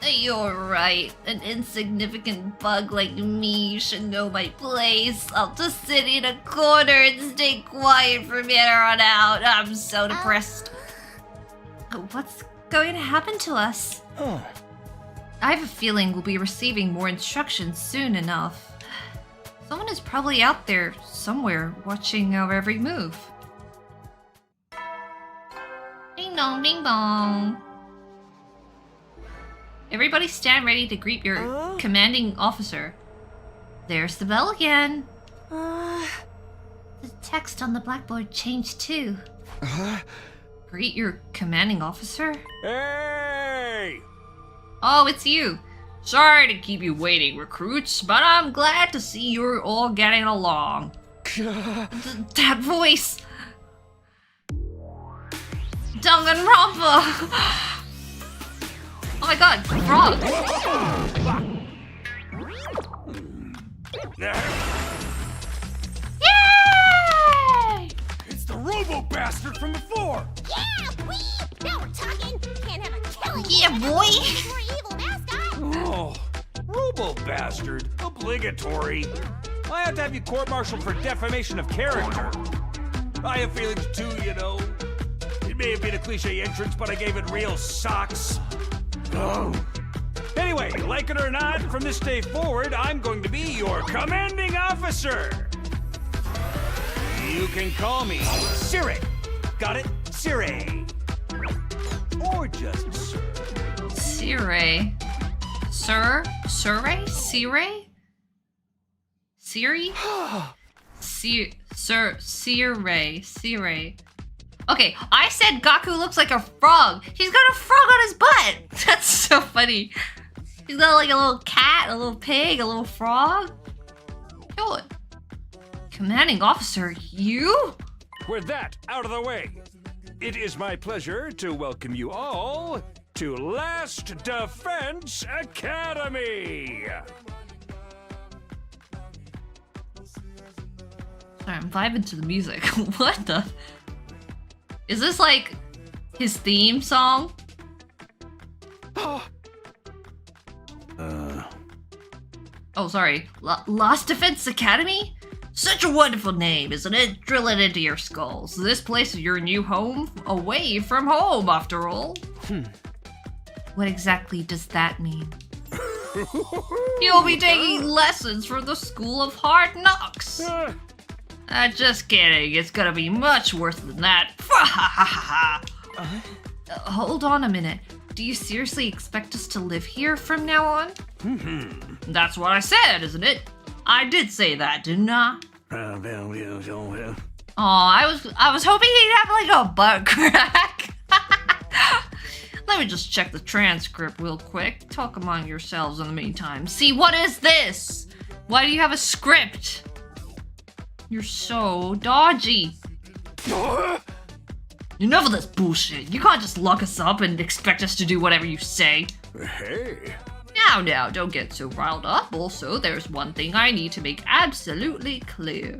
You're right. An insignificant bug like me should know my place. I'll just sit in a corner and stay quiet from here on out. I'm so depressed. What's going to happen to us? I have a feeling we'll be receiving more instructions soon enough. Someone is probably out there somewhere watching our every move. Ding dong, ding dong. Everybody stand ready to greet your commanding officer. There's the bell again. The text on the blackboard changed too. Greet your commanding officer? Hey! Oh, it's you. Sorry to keep you waiting, recruits, but I'm glad to see you're all getting along. That voice! Danganronpa! Oh my god, frog! Yay! It's the robo-bastard from before! Yeah, wee! Now we're talking! Can't have a killing boy! more evil mascot! Oh, robo-bastard. Obligatory. I have to have you court-martialed for defamation of character. I have feelings too, you know. It may have been a cliche entrance, but I gave it real socks. Oh. Anyway, like it or not, from this day forward, I'm going to be your commanding officer. You can call me Sire. Got it? Sire. Or just Sir. Sire. Sir? Sire? Sire? Siri? Sir, Sire. Okay, I said Gaku looks like a frog. He's got a frog on his butt. That's so funny. He's got like a little cat, a little pig, a little frog. Yo, commanding officer, you? With that out of the way, it is my pleasure to welcome you all to Last Defense Academy. Sorry, I'm vibing to the music. What the? Is this like his theme song? Oh, sorry. Lost Defense Academy? Such a wonderful name, isn't it? Drill it into your skulls. This place is your new home? Away from home, after all. What exactly does that mean? You'll be taking lessons from the School of Hard Knocks. Just kidding. It's gonna be much worse than that. Hold on a minute. Do you seriously expect us to live here from now on? That's what I said, isn't it? I did say that, didn't I? Aw, I was hoping he'd have like a butt crack. Let me just check the transcript real quick. Talk among yourselves in the meantime. See, what is this? Why do you have a script? You're so dodgy. Enough of this bullshit. You can't just lock us up and expect us to do whatever you say. Hey. Now, don't get so riled up. Also, there's one thing I need to make absolutely clear.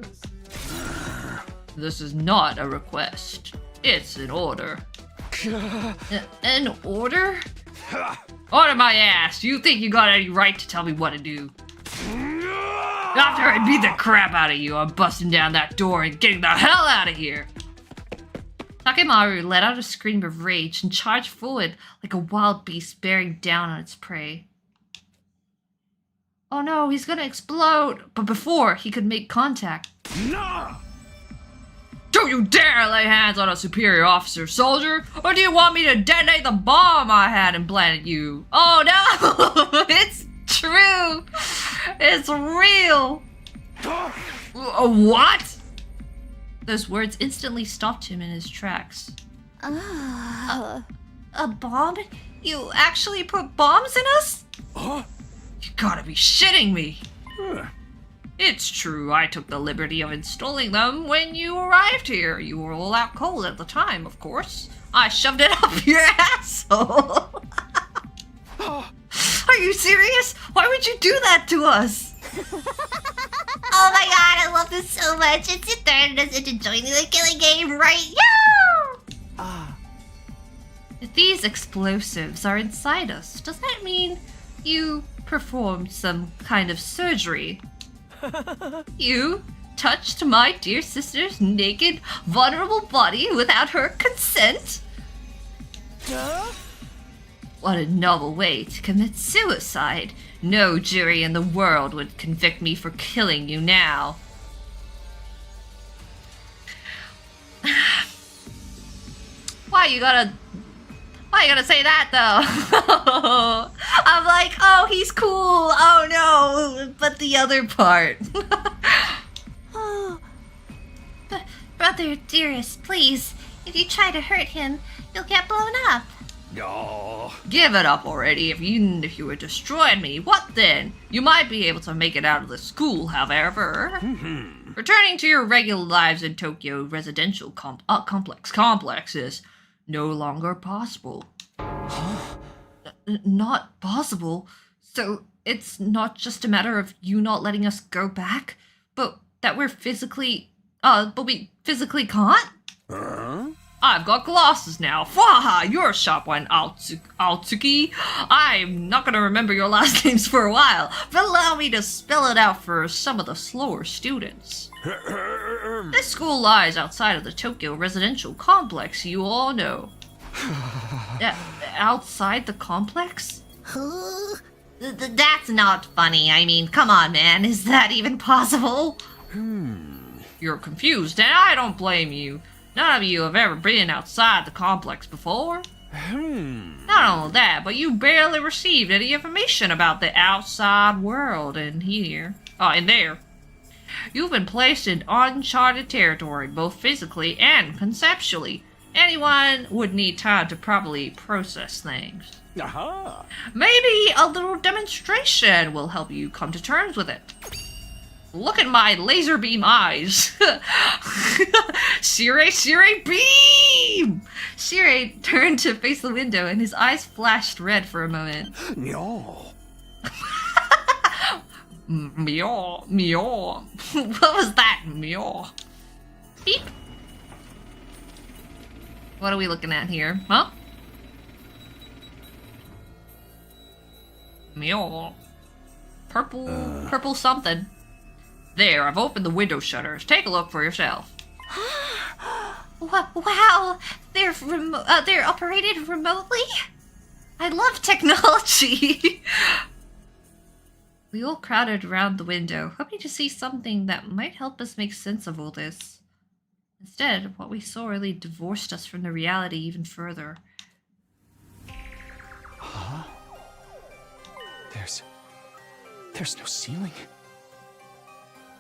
This is not a request. It's an order. An order? Order my ass. You think you got any right to tell me what to do? After I beat the crap out of you, I'm busting down that door and getting the hell out of here. Takemaru let out a scream of rage and charged forward like a wild beast bearing down on its prey. Oh no, he's gonna explode! But before he could make contact... No! Don't you dare lay hands on a superior officer, soldier! Or do you want me to detonate the bomb I had implanted you? Oh no! It's true! It's real! What? Those words instantly stopped him in his tracks. A bomb? You actually put bombs in us? You gotta be shitting me! It's true, I took the liberty of installing them when you arrived here. You were all out cold at the time, of course. I shoved it up your asshole! Are you serious? Why would you do that to us? Oh my god, I love this so much. It's turned us into joining the killing game, right? Yo! These explosives are inside us. Does that mean you performed some kind of surgery? You touched my dear sister's naked, vulnerable body without her consent? What a novel way to commit suicide. No jury in the world would convict me for killing you now. Why you gotta say that though? I'm like, oh, he's cool. Oh no, but the other part. Oh. Brother, dearest, please. If you try to hurt him, you'll get blown up. Oh. Give it up already. If you had destroyed me, what then? You might be able to make it out of the school, however. Returning to your regular lives in Tokyo residential complex is no longer possible. Not possible? So it's not just a matter of you not letting us go back, but that we physically can't? I've got glasses now. Fwaha! You're a sharp one, Altsuki. I'm not gonna remember your last names for a while, but allow me to spell it out for some of the slower students. This school lies outside of the Tokyo residential complex, you all know. Outside the complex? That's not funny. I mean, come on, man. Is that even possible? You're confused, and I don't blame you. None of you have ever been outside the complex before. Not only that, but you barely received any information about the outside world in there. You've been placed in uncharted territory, both physically and conceptually. Anyone would need time to properly process things. Maybe a little demonstration will help you come to terms with it. Look at my laser beam eyes. Shirei, beam! Shirei turned to face the window and his eyes flashed red for a moment. No. Meow. What was that? Meow. Beep. What are we looking at here? Huh? Meow. purple something. There, I've opened the window shutters. Take a look for yourself. Wow, they're operated remotely? I love technology. We all crowded around the window, hoping to see something that might help us make sense of all this. Instead, what we saw really divorced us from the reality even further. Huh? There's no ceiling.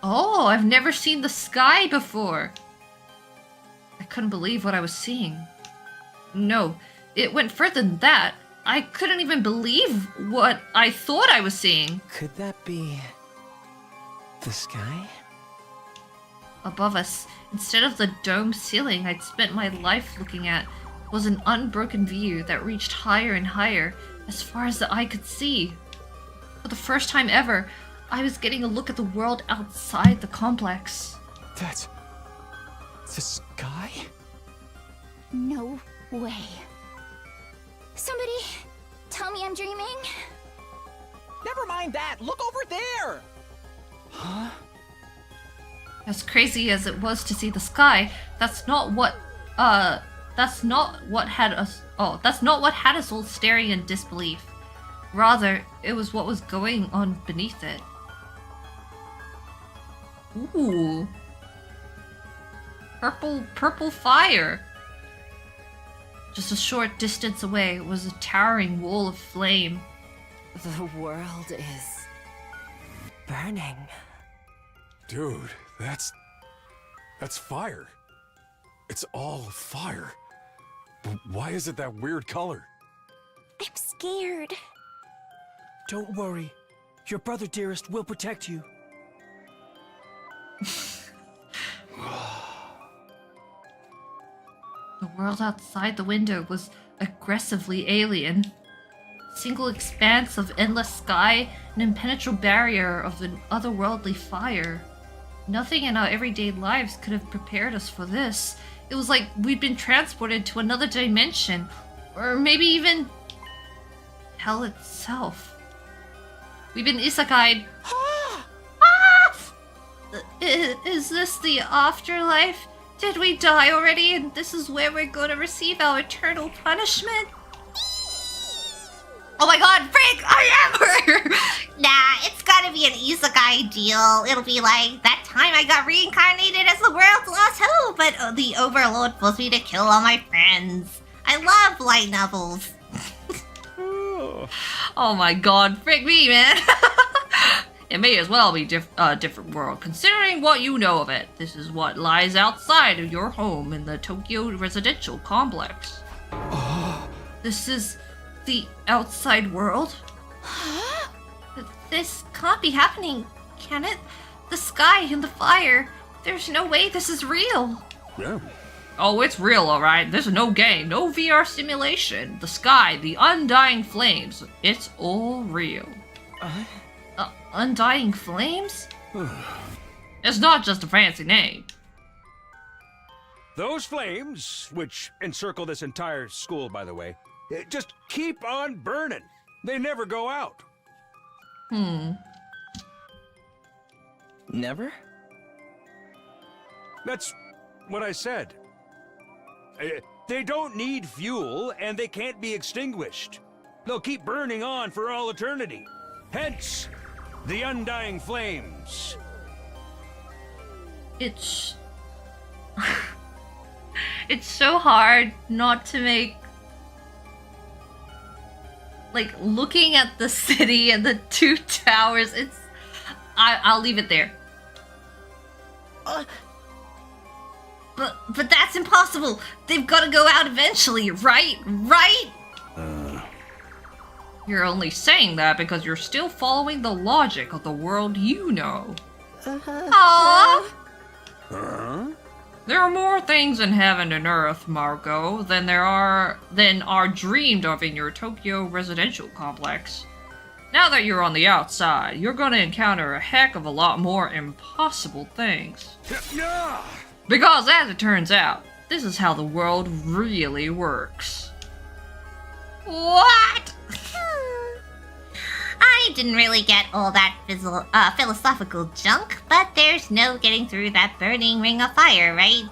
Oh, I've never seen the sky before. I couldn't believe what I was seeing. No, it went further than that. I couldn't even believe what I thought I was seeing. Could that be the sky? Above us, instead of the dome ceiling I'd spent my life looking at, was an unbroken view that reached higher and higher, as far as the eye could see. For the first time ever, I was getting a look at the world outside the complex. That's the sky? No way. Somebody tell me I'm dreaming? Never mind that. Look over there. Huh? As crazy as it was to see the sky, that's not what had us all staring in disbelief. Rather, it was what was going on beneath it. Ooh. Purple fire. Just a short distance away was a towering wall of flame. The world is burning. Dude, that's fire. It's all fire. But why is it that weird color? I'm scared. Don't worry. Your brother, dearest, will protect you. The world outside the window was aggressively alien. Single expanse of endless sky, an impenetrable barrier of an otherworldly fire. Nothing in our everyday lives could have prepared us for this. It was like we'd been transported to another dimension, or maybe even hell itself. We've been isekai'd. Is this the afterlife? Did we die already and this is where we're going to receive our eternal punishment? Oh my god, Frick! I am her! Nah, it's gotta be an isekai deal. It'll be like, that time I got reincarnated as the world's lost hope, but the Overlord forced me to kill all my friends. I love light novels. Oh my god, frick me, man. It may as well be a different world, considering what you know of it. This is what lies outside of your home in the Tokyo residential complex. This is the outside world? This can't be happening, can it? The sky and the fire. There's no way this is real. Yeah. Oh, it's real, alright. There's no game, no VR simulation. The sky, the undying flames. It's all real. Undying flames? It's not just a fancy name. Those flames, which encircle this entire school, by the way, just keep on burning. They never go out. Never? That's what I said. They don't need fuel, and they can't be extinguished. They'll keep burning on for all eternity. Hence, the undying flames. It's so hard not to make, like, looking at the city and the two towers, I'll leave it there. But that's impossible. They've got to go out eventually, right? Right? You're only saying that because you're still following the logic of the world you know. Aww. There are more things in heaven and earth, Margot, than are dreamed of in your Tokyo residential complex. Now that you're on the outside, you're gonna encounter a heck of a lot more impossible things. Because as it turns out, this is how the world really works. What? I didn't really get all that philosophical junk, but there's no getting through that burning ring of fire, right?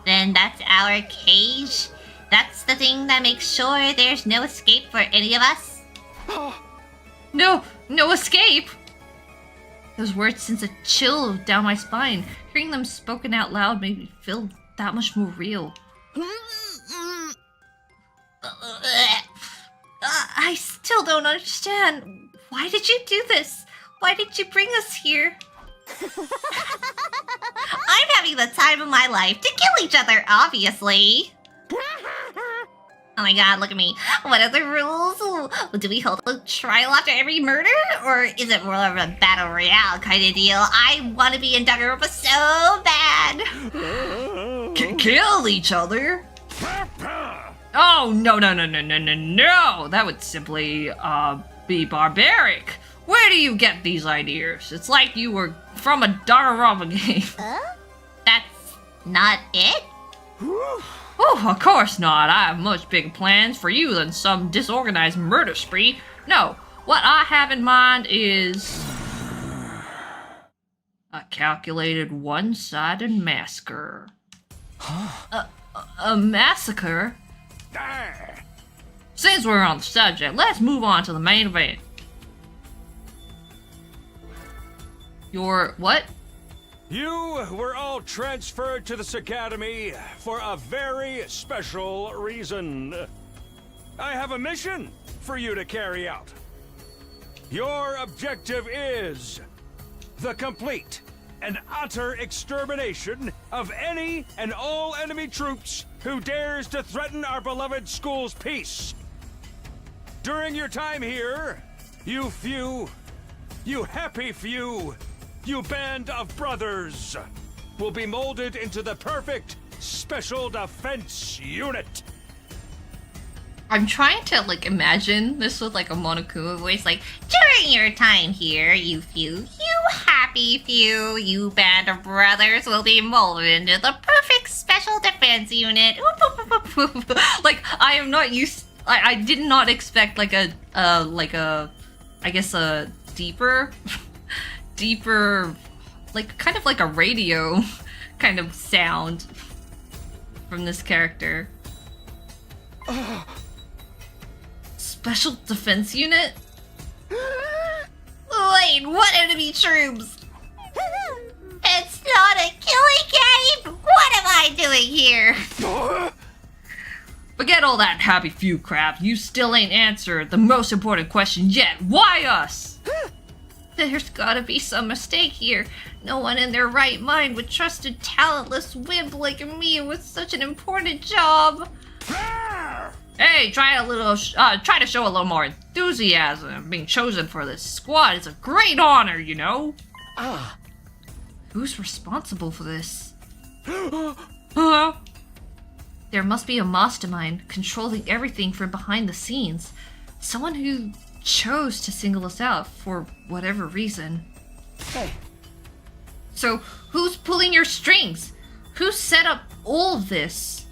Then that's our cage. That's the thing that makes sure there's no escape for any of us. No escape! Those words sent a chill down my spine. Hearing them spoken out loud made me feel that much more real. I still don't understand. Why did you do this? Why did you bring us here? I'm having the time of my life to kill each other, obviously. Oh my god, look at me. What are the rules? Do we hold a trial after every murder? Or is it more of a battle royale kind of deal? I want to be in Danganronpa so bad. Kill each other? Oh, no. That would simply, be barbaric. Where do you get these ideas? It's like you were from a Danganronpa game. That's not it? Oh, of course not. I have much bigger plans for you than some disorganized murder spree. No, what I have in mind is a calculated one-sided massacre. A massacre? Since we're on the subject, let's move on to the main event. Your what? You were all transferred to this academy for a very special reason. I have a mission for you to carry out. Your objective is the complete and utter extermination of any and all enemy troops who dares to threaten our beloved school's peace. During your time here, you happy few, you band of brothers will be molded into the perfect special defense unit. I'm trying to, like, imagine this with, like, a Monokuma voice, like, during your time here, you happy few, you band of brothers will be molded into the perfect special defense unit. Like, I am not used. I did not expect like a I guess a deeper, like kind of like a radio kind of sound from this character. Special defense unit? Wait, what enemy troops? It's not a killing game! What am I doing here? Forget all that happy few crap. You still ain't answered the most important question yet. Why us? There's gotta be some mistake here. No one in their right mind would trust a talentless wimp like me with such an important job. Hey, try to show a little more enthusiasm. Being chosen for this squad is a great honor, you know. Who's responsible for this? There must be a mastermind controlling everything from behind the scenes. Someone who chose to single us out for whatever reason. Hey. So, who's pulling your strings? Who set up all of this?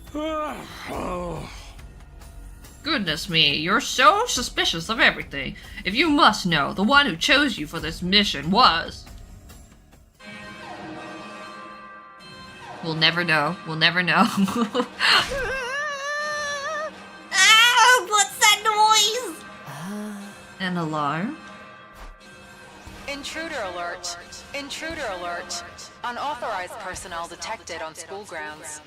Goodness me, you're so suspicious of everything. If you must know, the one who chose you for this mission was... We'll never know. We'll never know. Ah, what's that noise? An alarm? Intruder alert. Intruder alert. Unauthorized personnel detected on school grounds.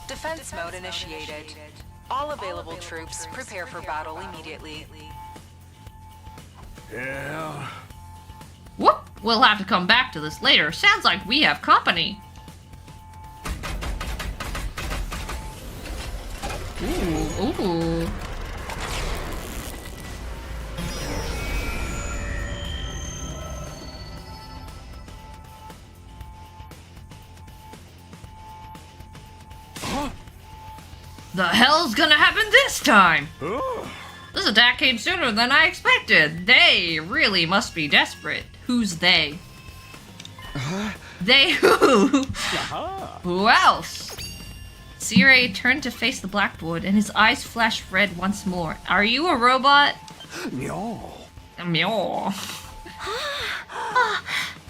Defense mode initiated. All available troops prepare for battle immediately. Yeah. Whoop! We'll have to come back to this later. Sounds like we have company. Ooh. The hell's gonna happen this time? This attack came sooner than I expected. They really must be desperate. Who's they? They who? Who else? Zirei turned to face the blackboard, and his eyes flashed red once more. Are you a robot? No. Meow.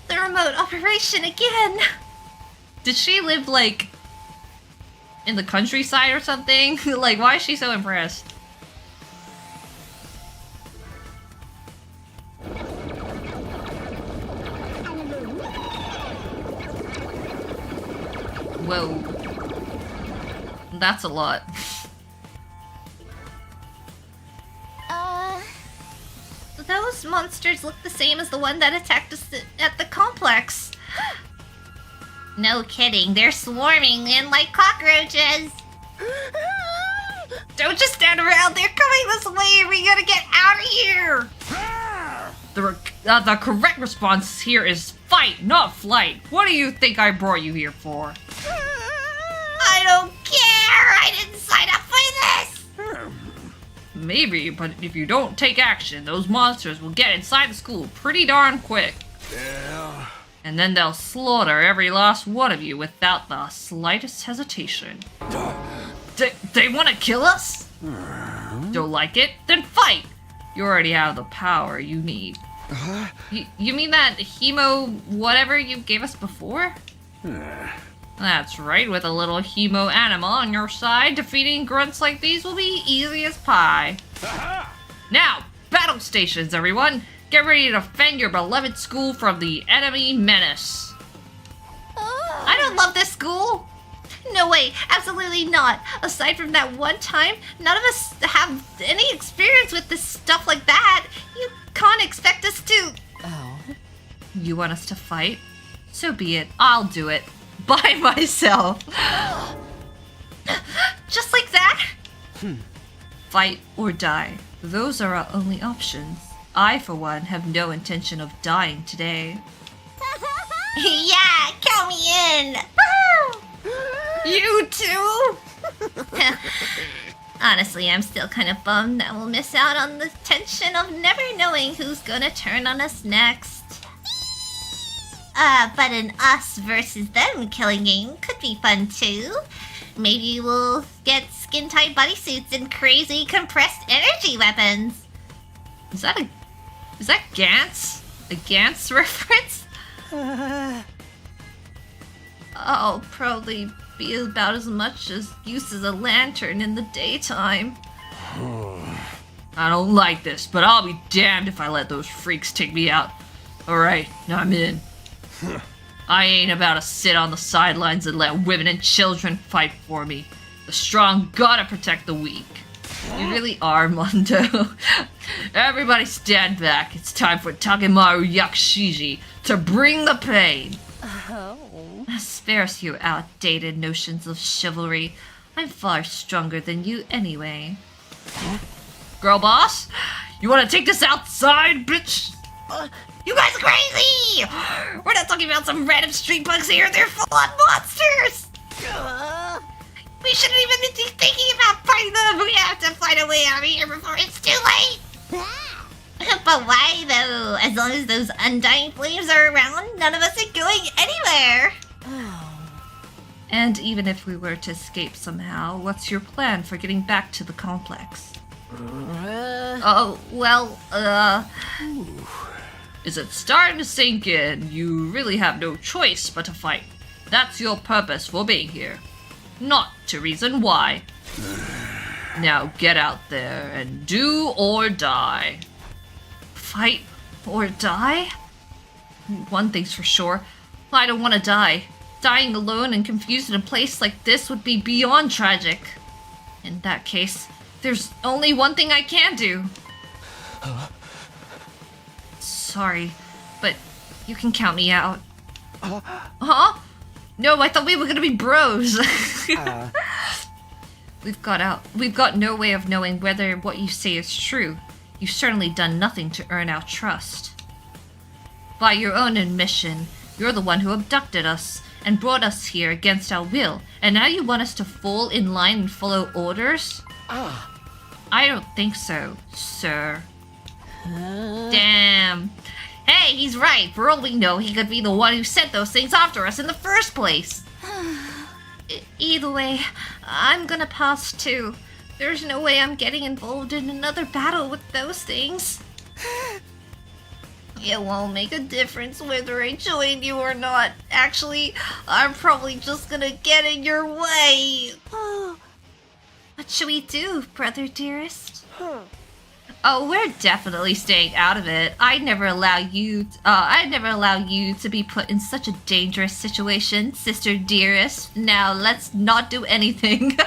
The remote operation again. Did she live, like, in the countryside or something? Like, why is she so impressed? Whoa. That's a lot. Those monsters look the same as the one that attacked us at the complex. No kidding, they're swarming in like cockroaches. Don't just stand around, they're coming this way, we gotta get out of here! The correct response here is fight, not flight. What do you think I brought you here for? I don't care! I didn't sign up for this! Maybe, but if you don't take action, those monsters will get inside the school pretty darn quick. Yeah. And then they'll slaughter every last one of you without the slightest hesitation. They want to kill us? Don't like it? Then fight! You already have the power you need. You mean that hemo whatever you gave us before? That's right, with a little hemo anima on your side, defeating grunts like these will be easy as pie. Now, battle stations, everyone! Get ready to defend your beloved school from the enemy menace. I don't love this school! No way, absolutely not. Aside from that one time, none of us have any experience with this stuff like that. You can't expect us to... Oh. You want us to fight? So be it. I'll do it. By myself. Just like that? Fight or die. Those are our only options. I, for one, have no intention of dying today. Yeah, count me in! You too? Honestly, I'm still kind of bummed that we'll miss out on the tension of never knowing who's gonna turn on us next. But an us versus them killing game could be fun too. Maybe we'll get skin-tight bodysuits and crazy compressed energy weapons. Is that Gantz? A Gantz reference? I'll probably be about as much as use as a lantern in the daytime. I don't like this, but I'll be damned if I let those freaks take me out. Alright, I'm in. I ain't about to sit on the sidelines and let women and children fight for me. The strong gotta protect the weak. You really are, Mondo. Everybody stand back. It's time for Takemaru Yakushiji to bring the pain. Oh. Spares your outdated notions of chivalry. I'm far stronger than you anyway. Girl boss? You wanna take this outside, bitch? You guys are crazy! We're not talking about some random street bugs here, they're full-on monsters! We shouldn't even be thinking about fighting them! We have to find a way out of here before it's too late! But why, though? As long as those undying flames are around, none of us are going anywhere! And even if we were to escape somehow, what's your plan for getting back to the complex? Is it starting to sink in? You really have no choice but to fight. That's your purpose for being here. Not to reason why. Now get out there and do or die. Fight or die? One thing's for sure. I don't want to die. Dying alone and confused in a place like this would be beyond tragic. In that case, there's only one thing I can do. Sorry, but you can count me out. Huh? No, I thought we were gonna be bros. We've got no way of knowing whether what you say is true. You've certainly done nothing to earn our trust. By your own admission, you're the one who abducted us and brought us here against our will, and now you want us to fall in line and follow orders? I don't think so, sir. Damn. Hey, he's right. For all we know, he could be the one who sent those things after us in the first place. Either way, I'm gonna pass too. There's no way I'm getting involved in another battle with those things. It won't make a difference whether I join you or not. Actually, I'm probably just gonna get in your way. What should we do, brother dearest? Oh, we're definitely staying out of it. I'd never allow you to be put in such a dangerous situation, sister dearest. Now let's not do anything.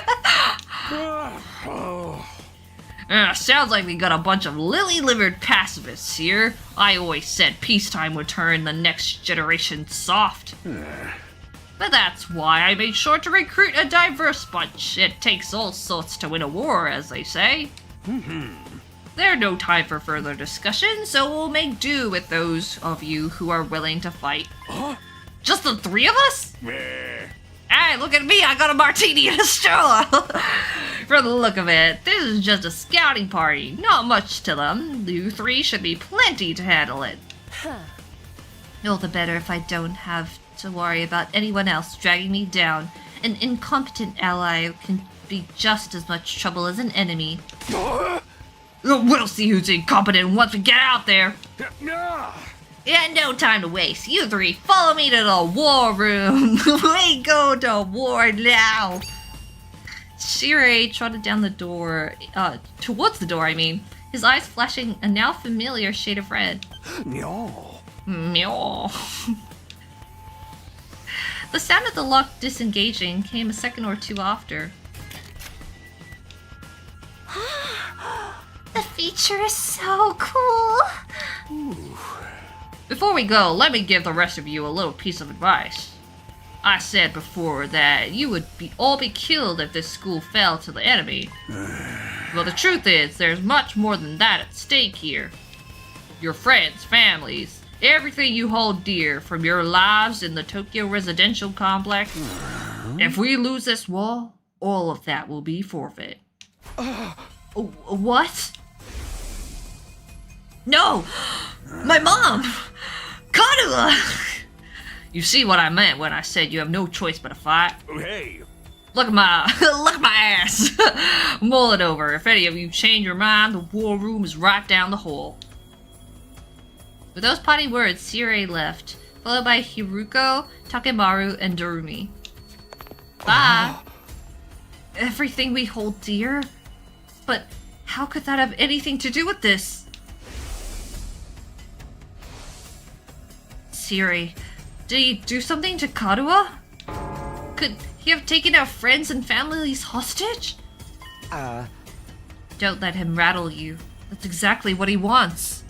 Sounds like we got a bunch of lily-livered pacifists here. I always said peacetime would turn the next generation soft. But that's why I made sure to recruit a diverse bunch. It takes all sorts to win a war, as they say. There's no time for further discussion, so we'll make do with those of you who are willing to fight. Just the three of us? Hey, look at me, I got a martini and a straw! For the look of it, this is just a scouting party, not much to them. You three should be plenty to handle it. All the better if I don't have to worry about anyone else dragging me down. An incompetent ally can be just as much trouble as an enemy. We'll see who's incompetent once we get out there. Yeah, no time to waste. You three, follow me to the war room. We go to war now. Shirei trotted down the door, towards the door, I mean. His eyes flashing a now familiar shade of red. Meow. Meow. The sound of the lock disengaging came a second or two after. The feature is so cool. Before we go, let me give the rest of you a little piece of advice. I said before that you would all be killed if this school fell to the enemy. Well, the truth is, there's much more than that at stake here. Your friends, families, everything you hold dear, from your lives in the Tokyo residential complex. If we lose this war, all of that will be forfeit. What? No! My mom! Kanuwa! You see what I meant when I said you have no choice but to fight? Hey! Look at my ass! Mull it over. If any of you change your mind, the war room is right down the hall. With those parting words, Shirei left, followed by Hiruko, Takemaru, and Dorumi. Bye! Everything we hold dear? But how could that have anything to do with this? Shirei, did he do something to Karuwa? Could he have taken our friends and families hostage? Don't let him rattle you. That's exactly what he wants.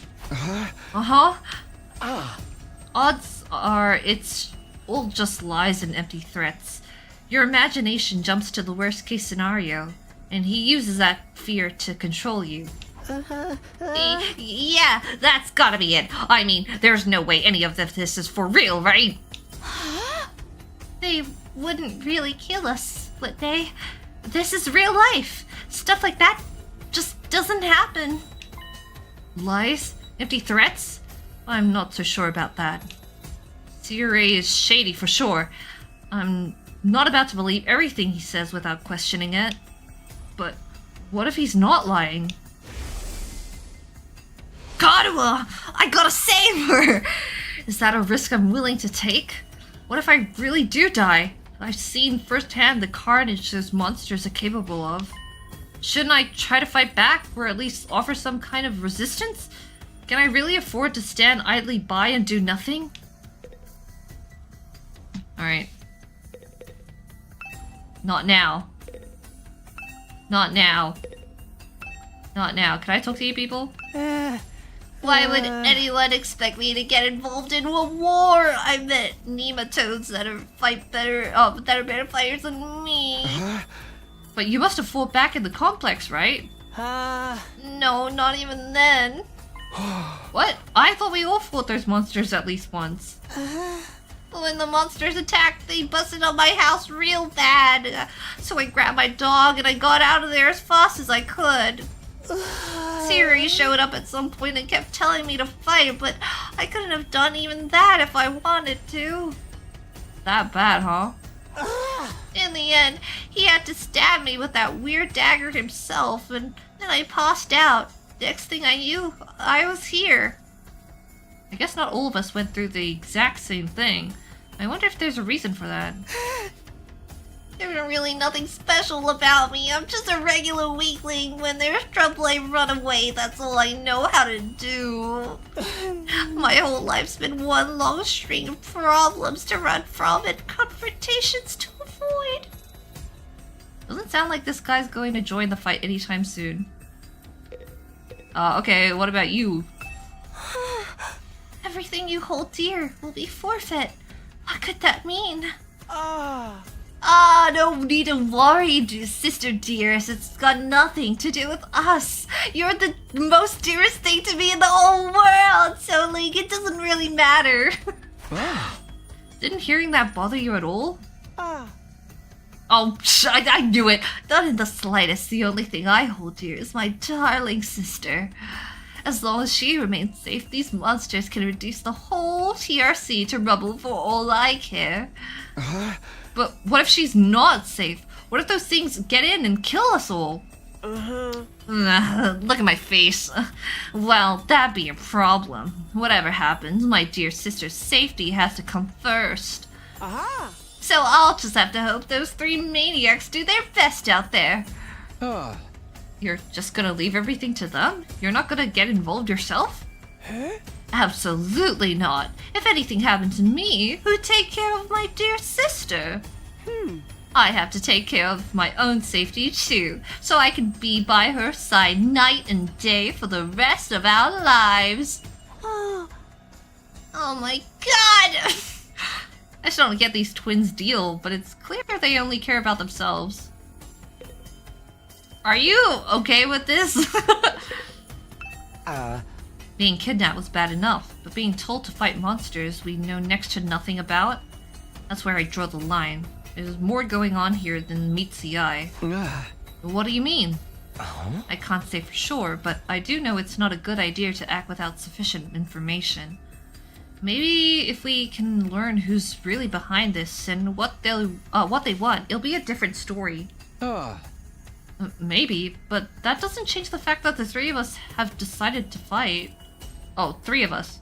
Odds are it's all just lies and empty threats. Your imagination jumps to the worst case scenario, and he uses that fear to control you. Yeah, that's gotta be it. I mean, there's no way any of this is for real, right? They wouldn't really kill us, would they? This is real life. Stuff like that just doesn't happen. Lies? Empty threats? I'm not so sure about that. Shirei is shady for sure. I'm not about to believe everything he says without questioning it. But what if he's not lying? Karuwa! I gotta save her! Is that a risk I'm willing to take? What if I really do die? I've seen firsthand the carnage those monsters are capable of. Shouldn't I try to fight back, or at least offer some kind of resistance? Can I really afford to stand idly by and do nothing? Alright. Not now. Not now. Not now. Can I talk to you people? Why would anyone expect me to get involved in a war? I met nematodes that are better fighters than me. But you must have fought back in the complex, right? No, not even then. What? I thought we all fought those monsters at least once. When the monsters attacked, they busted on my house real bad. So I grabbed my dog and I got out of there as fast as I could. Siri showed up at some point and kept telling me to fight, but I couldn't have done even that if I wanted to. That bad, huh? In the end, he had to stab me with that weird dagger himself, and then I passed out. Next thing I knew, I was here. I guess not all of us went through the exact same thing. I wonder if there's a reason for that. There's really nothing special about me. I'm just a regular weakling. When there's trouble, I run away. That's all I know how to do. My whole life's been one long string of problems to run from and confrontations to avoid. Doesn't sound like this guy's going to join the fight anytime soon. Okay, what about you? Everything you hold dear will be forfeit. What could that mean? No need to worry, sister dearest. It's got nothing to do with us. You're the most dearest thing to me in the whole world, so like it doesn't really matter. Didn't hearing that bother you at all? Oh, I knew it. Not in the slightest. The only thing I hold dear is my darling sister. As long as she remains safe, these monsters can reduce the whole TRC to rubble for all I care. But what if she's not safe? What if those things get in and kill us all? Look at my face. Well, that'd be a problem. Whatever happens, my dear sister's safety has to come first. So I'll just have to hope those three maniacs do their best out there. You're just gonna leave everything to them? You're not gonna get involved yourself? Absolutely not. If anything happened to me, who'd take care of my dear sister? I have to take care of my own safety too, so I can be by her side night and day for the rest of our lives. Oh my god! I still don't get these twins' deal, but it's clear they only care about themselves. Are you okay with this? Being kidnapped was bad enough, but being told to fight monsters we know next to nothing about? That's where I draw the line. There's more going on here than meets the eye. What do you mean? I can't say for sure, but I do know it's not a good idea to act without sufficient information. Maybe if we can learn who's really behind this and what they want, it'll be a different story. Maybe, but that doesn't change the fact that the three of us have decided to fight. Oh, 3 of us.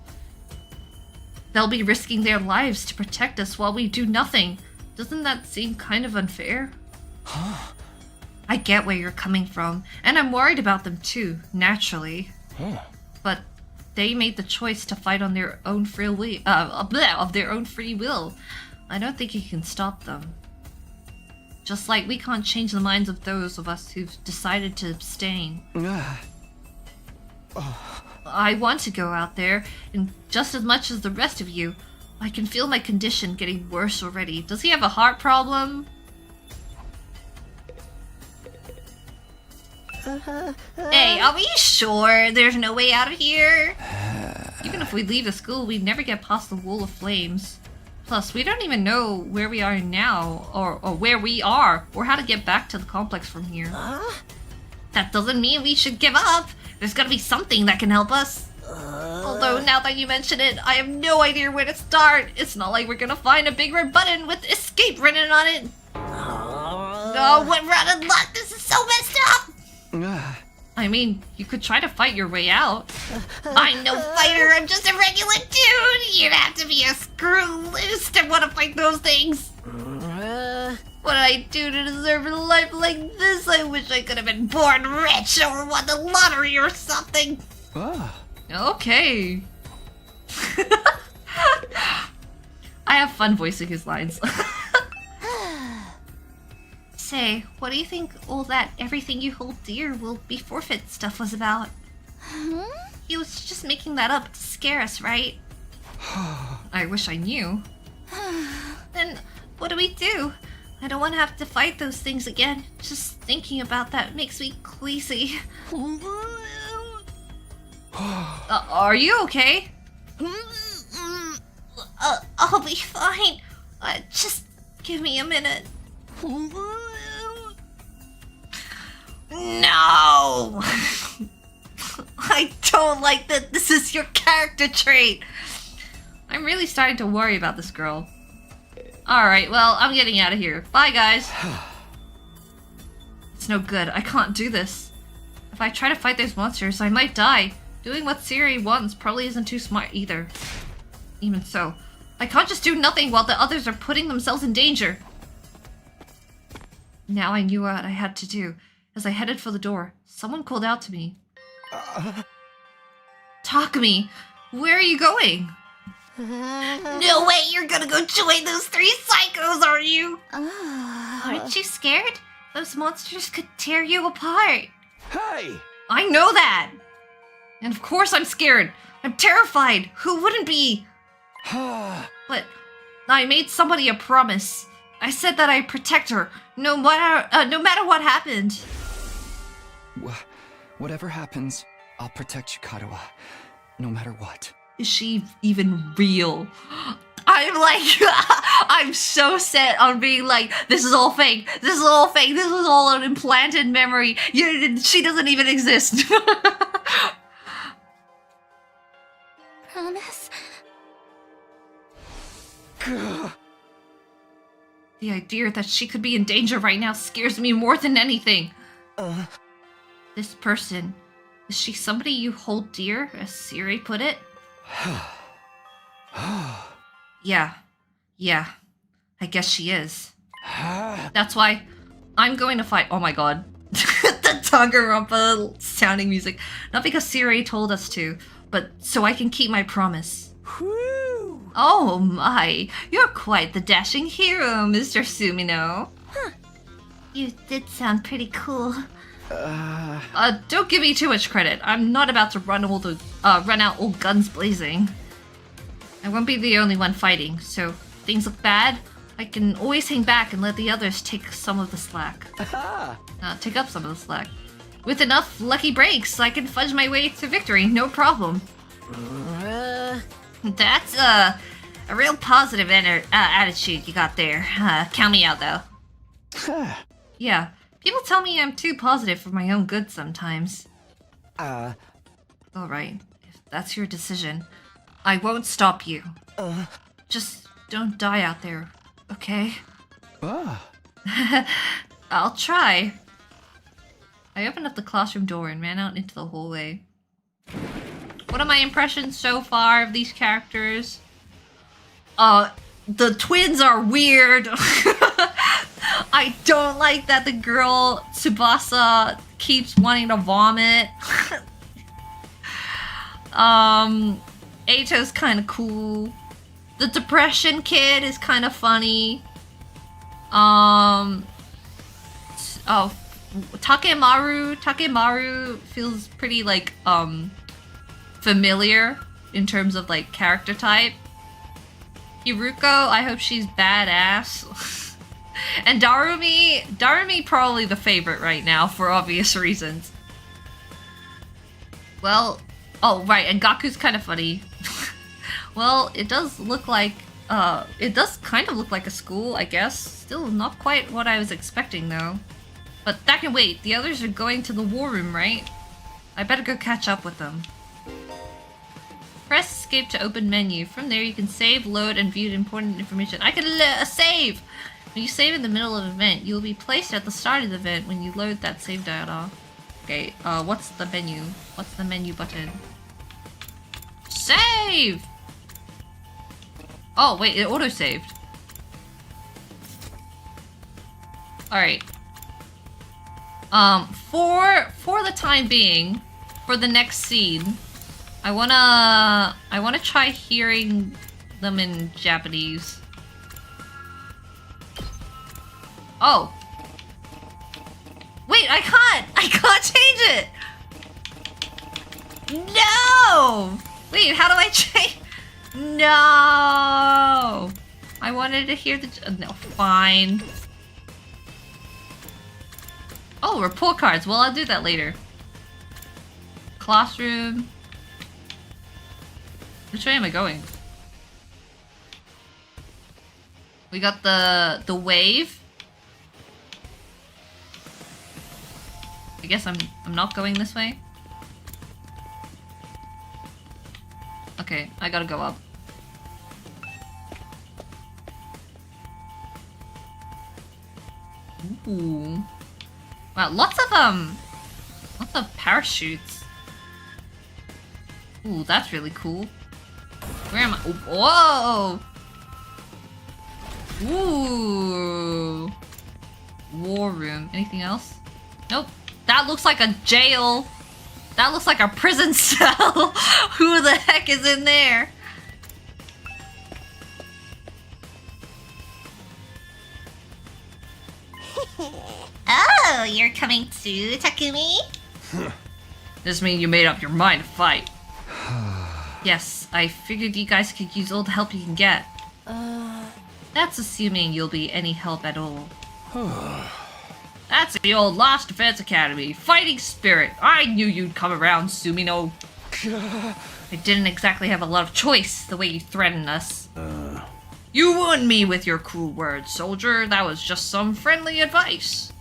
They'll be risking their lives to protect us while we do nothing. Doesn't that seem kind of unfair? I get where you're coming from, and I'm worried about them too, naturally. But they made the choice to fight on their own free will. Of their own free will. I don't think you can stop them. Just like we can't change the minds of those of us who've decided to abstain. I want to go out there, and just as much as the rest of you. I can feel my condition getting worse already. Does he have a heart problem? Hey, are we sure there's no way out of here? Even if we leave the school, we'd never get past the wall of flames. Plus, we don't even know where we are now, or where we are, or how to get back to the complex from here. That doesn't mean we should give up. There's gotta be something that can help us. Although, now that you mention it, I have no idea where to start. It's not like we're gonna find a big red button with escape written on it. Oh, what rotten luck! This is so messed up! I mean, you could try to fight your way out. I'm no fighter, I'm just a regular dude! You'd have to be a screw loose to want to fight those things! What did I do to deserve a life like this? I wish I could have been born rich or won the lottery or something! Okay. I have fun voicing his lines. Say, what do you think all that everything you hold dear will be forfeit stuff was about? He was just making that up to scare us, right? I wish I knew. Then what do we do? I don't want to have to fight those things again. Just thinking about that makes me queasy. Are you okay? I'll be fine. Just give me a minute. No! I don't like that this is your character trait. I'm really starting to worry about this girl. Alright, well, I'm getting out of here. Bye, guys. It's no good. I can't do this. If I try to fight those monsters, I might die. Doing what Siri wants probably isn't too smart either. Even so, I can't just do nothing while the others are putting themselves in danger. Now I knew what I had to do. As I headed for the door, someone called out to me. Takumi, where are you going? No way you're gonna go join those three psychos, are you? Aren't you scared? Those monsters could tear you apart. Hey! I know that! And of course I'm scared. I'm terrified. Who wouldn't be? But I made somebody a promise. I said that I'd protect her, no matter what happened. Whatever happens, I'll protect you, Kadoa, no matter what. Is she even real? I'm like, I'm so set on being like, this is all fake. This is all fake. This is all an implanted memory. She doesn't even exist. Promise? The idea that she could be in danger right now scares me more than anything. This person, is she somebody you hold dear, as Siri put it? Yeah, I guess she is. That's why I'm going to fight. Oh my god. The Danganronpa sounding music. Not because Siri told us to, but so I can keep my promise. Oh my, you're quite the dashing hero, Mr. Sumino. You did sound pretty cool. Don't give me too much credit. I'm not about to run out all guns blazing. I won't be the only one fighting, so if things look bad, I can always hang back and let the others take some of the slack. Take up some of the slack. With enough lucky breaks, I can fudge my way to victory, no problem. That's a real positive attitude you got there. Count me out, though. Yeah, people tell me I'm too positive for my own good sometimes. Alright, if that's your decision, I won't stop you. Just don't die out there, okay? I'll try. I opened up the classroom door and ran out into the hallway. What are my impressions so far of these characters? The twins are weird. I don't like that the girl, Tsubasa, keeps wanting to vomit. Eito's kind of cool. The depression kid is kind of funny. Takemaru feels pretty like familiar in terms of like character type. Hiruko, I hope she's badass. And Darumi probably the favorite right now for obvious reasons. Well, oh right, and Gaku's kind of funny. Well, it does look like it does kind of look like a school, I guess. Still not quite what I was expecting though. But that can wait. The others are going to the war room, right? I better go catch up with them. Press escape to open menu. From there you can save, load, and view important information. I can save! When you save in the middle of an event, you will be placed at the start of the event when you load that save dialog. Okay, what's the menu? What's the menu button? Save! Oh, wait, it auto-saved. Alright. For the time being, for the next scene, I wanna try hearing them in Japanese. Oh. Wait, I can't change it! No! Wait, how do I change? No! I wanted to hear the... No, fine. Oh, report cards. Well, I'll do that later. Classroom. Which way am I going? We got the wave. I guess I'm not going this way. Okay, I gotta go up. Ooh. Wow, lots of parachutes. Ooh, that's really cool. Where am I? Whoa! Ooh. War room. Anything else? Nope. That looks like a jail. That looks like a prison cell. Who the heck is in there? Oh, you're coming too, Takumi? This means you made up your mind to fight. Yes, I figured you guys could use all the help you can get. That's assuming you'll be any help at all. That's the old Lost Defense Academy. Fighting spirit. I knew you'd come around, Sumino. I didn't exactly have a lot of choice, the way you threatened us. You ruined me with your cruel words, soldier. That was just some friendly advice.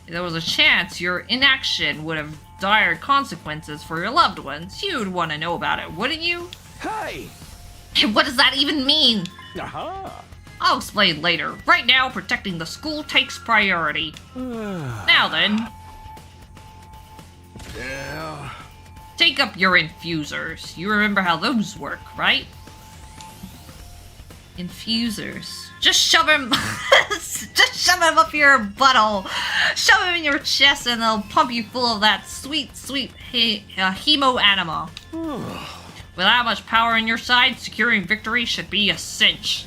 If there was a chance your inaction would have dire consequences for your loved ones, you'd want to know about it, wouldn't you? Hey! What does that even mean? Aha! I'll explain later. Right now, protecting the school takes priority. Now then. Yeah. Take up your infusers. You remember how those work, right? Infusers. Just shove him. Just shove him up your butthole. Shove him in your chest, and they'll pump you full of that sweet, sweet hemo anima. With that much power on your side, securing victory should be a cinch.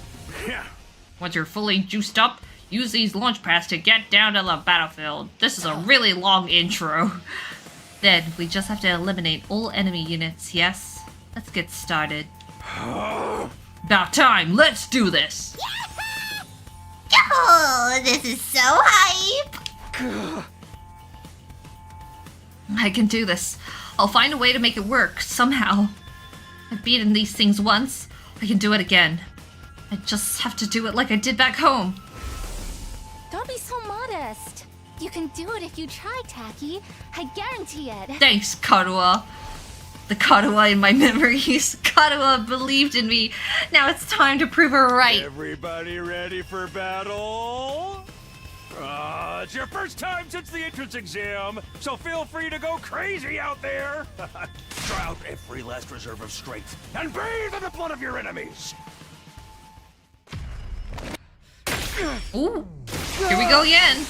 Once you're fully juiced up, use these launch pads to get down to the battlefield. This is a really long intro. Then we just have to eliminate all enemy units, yes? Let's get started. About time, let's do this! Oh, this is so hype! I can do this. I'll find a way to make it work, somehow. I've beaten these things once. I can do it again. I just have to do it like I did back home. Don't be so modest. You can do it if you try, Taki. I guarantee it. Thanks, Karuha. The Karuha in my memories. Karuha believed in me. Now it's time to prove her right. Everybody ready for battle? It's your first time since the entrance exam, so feel free to go crazy out there. Try out every last reserve of strength and bathe in the blood of your enemies. Ooh, here we go again.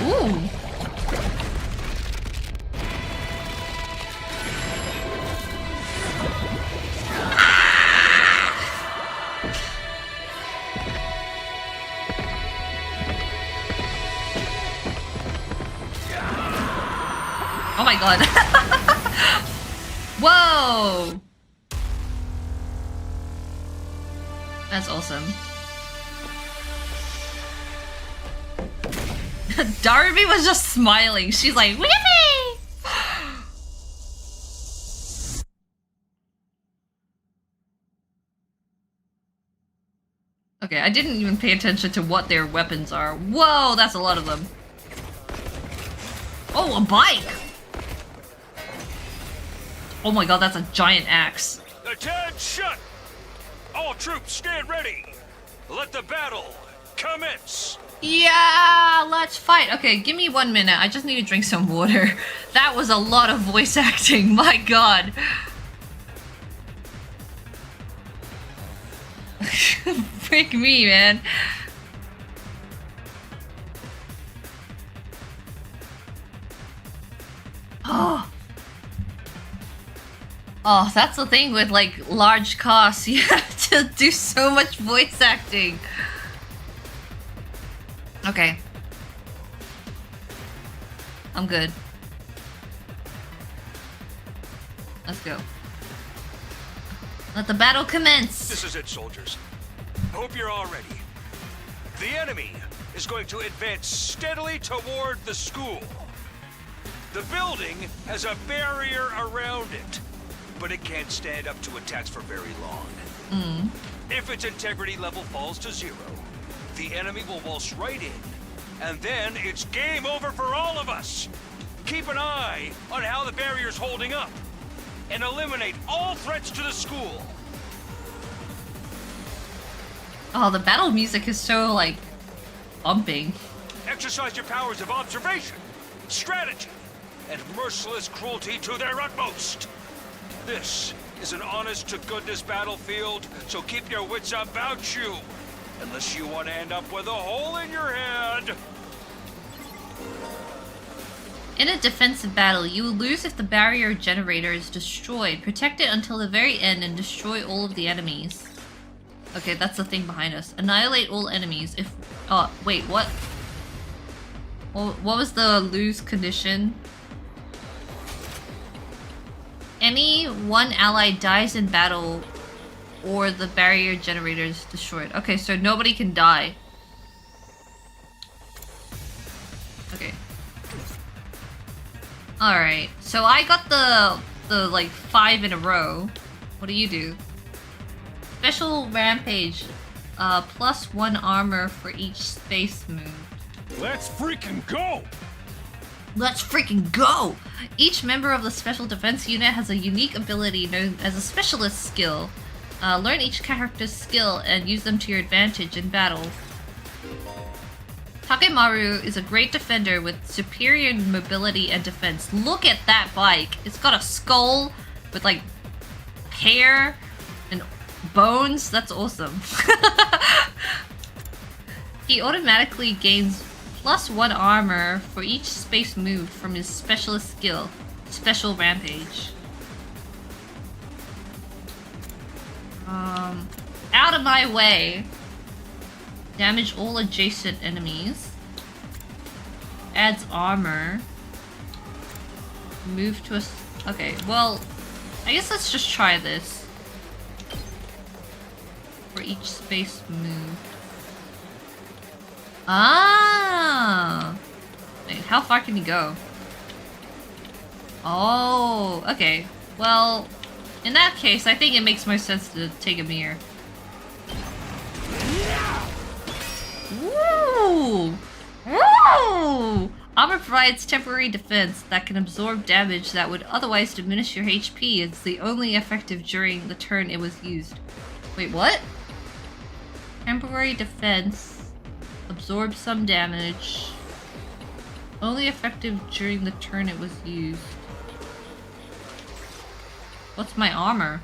Ooh. Oh my god. Whoa. That's awesome. Darby was just smiling. She's like, "Whippy!" Okay, I didn't even pay attention to what their weapons are. Whoa, that's a lot of them. Oh, a bike! Oh my god, that's a giant axe. Attention! All troops stand ready. Let the battle commence. Yeah, let's fight. Okay, give me 1 minute. I just need to drink some water. That was a lot of voice acting. My god. Freak me, man. Oh. Oh, that's the thing with like large costs. You have to do so much voice acting. Okay. I'm good. Let's go. Let the battle commence. This is it, soldiers. Hope you're all ready. The enemy is going to advance steadily toward the school. The building has a barrier around it, but it can't stand up to attacks for very long. If its integrity level falls to 0, the enemy will waltz right in, and then it's game over for all of us. Keep an eye on how the barrier's holding up, and eliminate all threats to the school. Oh, the battle music is so, like, bumping. Exercise your powers of observation, strategy, and merciless cruelty to their utmost. This is an honest-to-goodness battlefield, so keep your wits about you. Unless you want to end up with a hole in your head. In a defensive battle, you will lose if the barrier generator is destroyed. Protect it until the very end and destroy all of the enemies. Okay, that's the thing behind us. Annihilate all enemies if... Oh, wait, what? What was the lose condition? Any one ally dies in battle or the barrier generator is destroyed. Okay, so nobody can die. Okay. Alright, so I got the like 5 in a row. What do you do? Special Rampage. +1 armor for each space move. Let's freaking go! Let's freaking go! Each member of the Special Defense Unit has a unique ability known as a Specialist skill. Learn each character's skill and use them to your advantage in battle. Takemaru is a great defender with superior mobility and defense. Look at that bike! It's got a skull with like hair and bones. That's awesome. He automatically gains +1 armor for each space move from his specialist skill, Special Rampage. Out of my way. Damage all adjacent enemies. Adds armor. Move to a... Okay, well, I guess let's just try this. For each space move. Ah! Wait, how far can you go? Oh, okay. Well, in that case, I think it makes more sense to take a mirror. Woo! Woo! Armor provides temporary defense that can absorb damage that would otherwise diminish your HP. It's the only effective during the turn it was used. Wait, what? Temporary defense. Absorb some damage. Only effective during the turn it was used. What's my armor?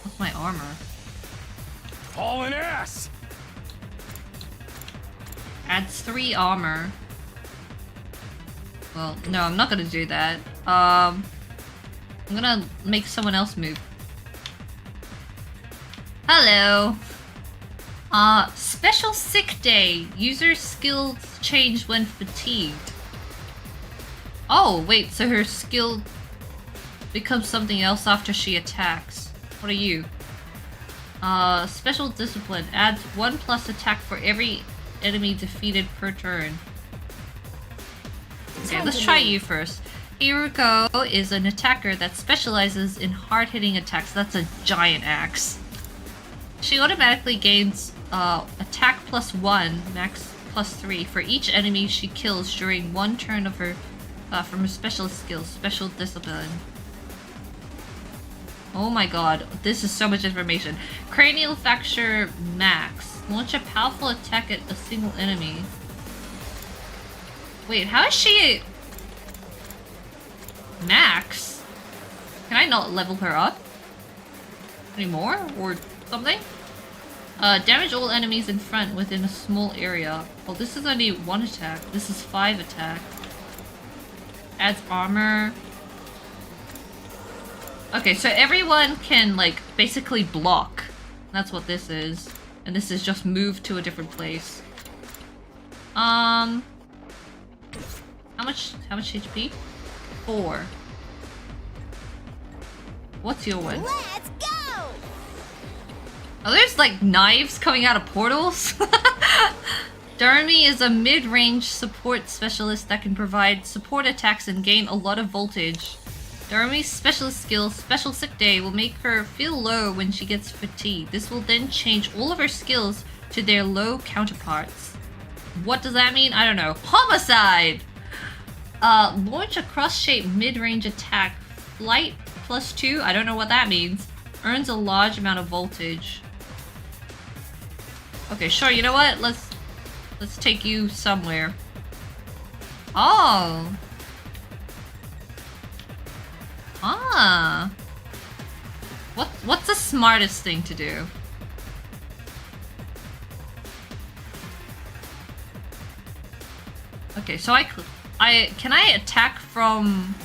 What's my armor? Hauling ass! Adds 3 armor. Well, no, I'm not gonna do that. I'm gonna make someone else move. Hello! Special sick day. User skills change when fatigued. Oh, wait, so her skill becomes something else after she attacks. What are you? Special discipline. Adds 1+ attack for every enemy defeated per turn. Okay, let's try you first. Hiruko is an attacker that specializes in hard-hitting attacks. That's a giant axe. She automatically gains attack +1, max +3 for each enemy she kills during one turn of her from her specialist skill, Special Discipline. Oh my god, this is so much information. Cranial Fracture max. Launch a powerful attack at a single enemy. Wait, how is she max? Can I not level her up anymore or something? Damage all enemies in front within a small area. Oh, this is only 1 attack. This is 5 attack. Adds armor. Okay, so everyone can, like, basically block. That's what this is. And this is just move to a different place. How much HP? 4. What's your one? Let's go! Oh, there's like knives coming out of portals? Darumi is a mid-range support specialist that can provide support attacks and gain a lot of voltage. Darumi's specialist skill, Special Sick Day, will make her feel low when she gets fatigued. This will then change all of her skills to their low counterparts. What does that mean? I don't know. Homicide! Launch a cross-shaped mid-range attack. Flight +2? I don't know what that means. Earns a large amount of voltage. Okay, sure, you know what? Let's take you somewhere. Oh. Ah. What's the smartest thing to do? Okay, so can I attack from...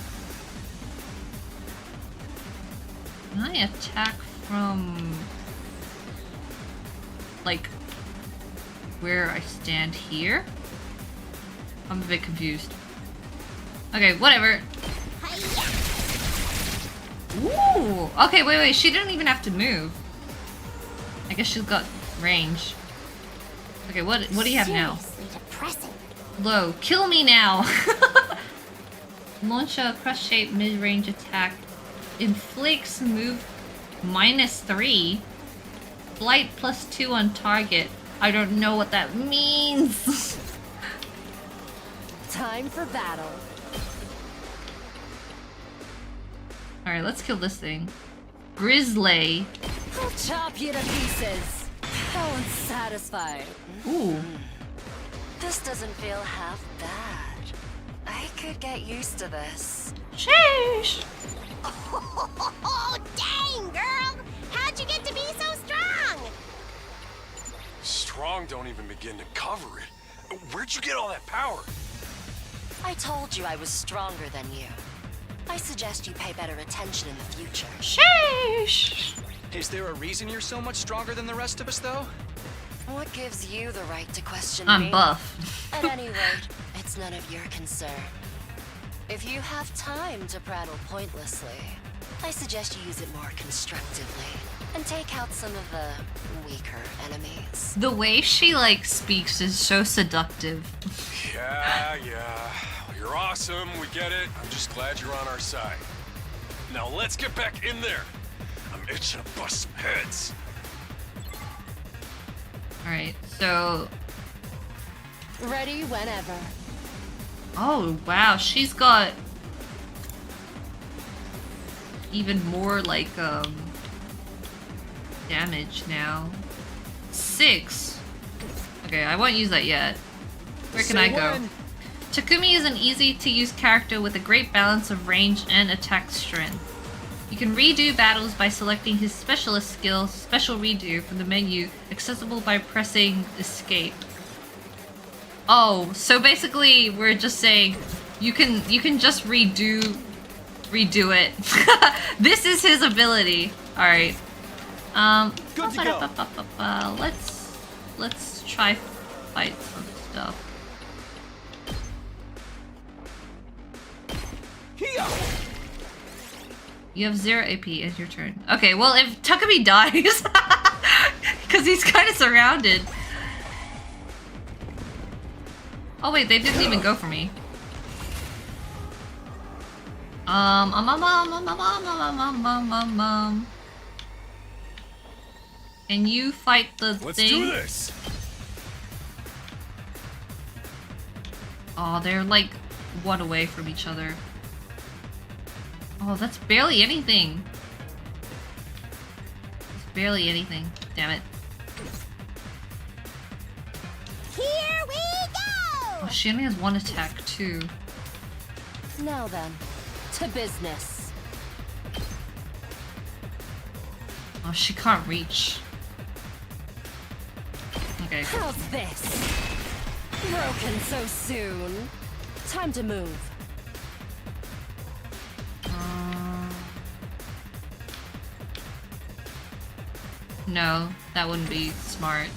Can I attack from... like... where I stand here? I'm a bit confused. Okay, whatever. Ooh! Okay, wait, she didn't even have to move. I guess she's got range. Okay, what do you have now? Depressing. Low. Kill me now! Launch a crush-shaped mid-range attack. Inflicts move -3. Flight +2 on target. I don't know what that means. Time for battle. Alright, let's kill this thing. Grizzly. I'll chop you to pieces. How unsatisfied. Ooh. This doesn't feel half bad. I could get used to this. Sheesh. Oh, dang, girl! How'd you get to be so strong? Strong don't even begin to cover it. Where'd you get all that power? I told you I was stronger than you. I suggest you pay better attention in the future. Sheesh. Is there a reason you're so much stronger than the rest of us, though? What gives you the right to question I'm me? buff. At any rate, it's none of your concern. If you have time to prattle pointlessly, I suggest you use it more constructively and take out some of the weaker enemies. The way she like speaks is so seductive. Yeah. Well, you're awesome, we get it. I'm just glad you're on our side. Now let's get back in there. I'm itching to bust some heads. Alright, so... Ready whenever. Oh, wow, she's got... even more, like, damage now. 6! Okay, I won't use that yet. Where can I go? Takumi is an easy-to-use character with a great balance of range and attack strength. You can redo battles by selecting his specialist skill, Special Redo, from the menu, accessible by pressing Escape. Oh, so basically we're just saying you can just redo it. This is his ability. All right. Good to go. Let's try fight some stuff. You have 0 AP as your turn. Okay, well if Takumi dies, because he's kind of surrounded. Oh wait, they didn't even go for me. Can you fight the thing? Let's do this. Oh, they're like one away from each other. Oh, that's barely anything. It's barely anything. Damn it. Here we go! Oh, she only has 1 attack too. Now then, to business. Oh, she can't reach. Okay. How's this? Broken so soon. Time to move. No, that wouldn't be smart.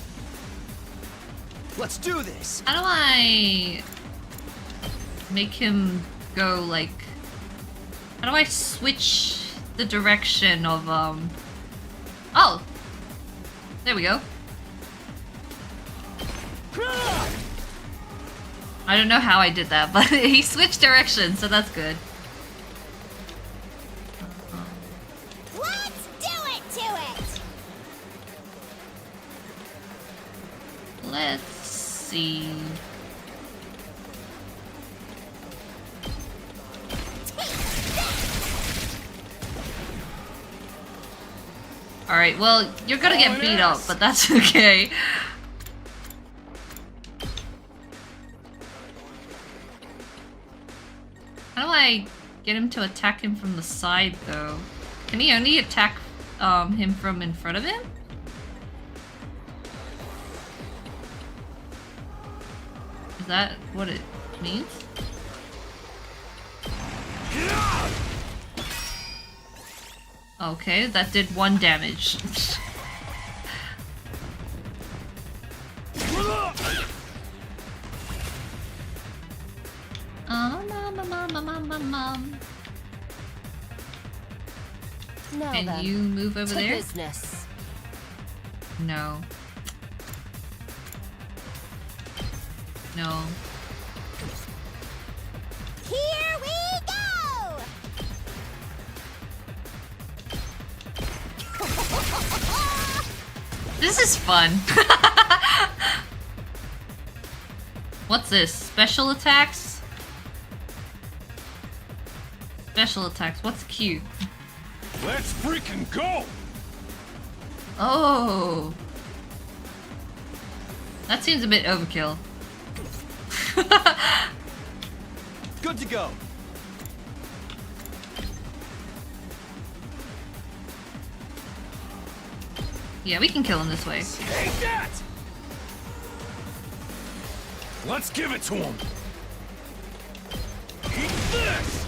Let's do this. How do I make him go like... How do I switch the direction of Oh! There we go. I don't know how I did that, but he switched direction, so that's good. Let's do it to it! Let's see. Alright, well, you're gonna get beat up, but that's okay. How do I get him to attack him from the side, though? Can he only attack him from in front of him? Is that what it means? Okay, that did 1 damage. Now Can then, you move over to there? business. No. No. Here we go! This is fun. What's this? Special attacks? Special attacks. What's Q? Let's freaking go! Oh. That seems a bit overkill. Good to go. Yeah, we can kill him this way. Take that! Let's give it to him. Eat this!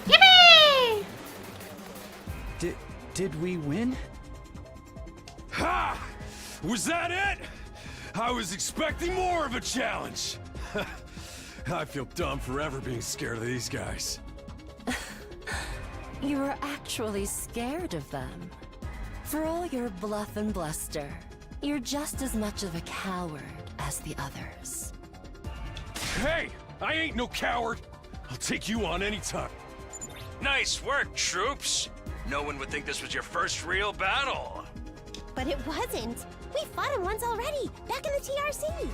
Yippee! Did we win? Ha! Was that it? I was expecting more of a challenge. I feel dumb forever being scared of these guys. You were actually scared of them. For all your bluff and bluster, you're just as much of a coward as the others. Hey! I ain't no coward! I'll take you on anytime. Nice work, troops. No one would think this was your first real battle. But it wasn't. We fought him once already, back in the TRC.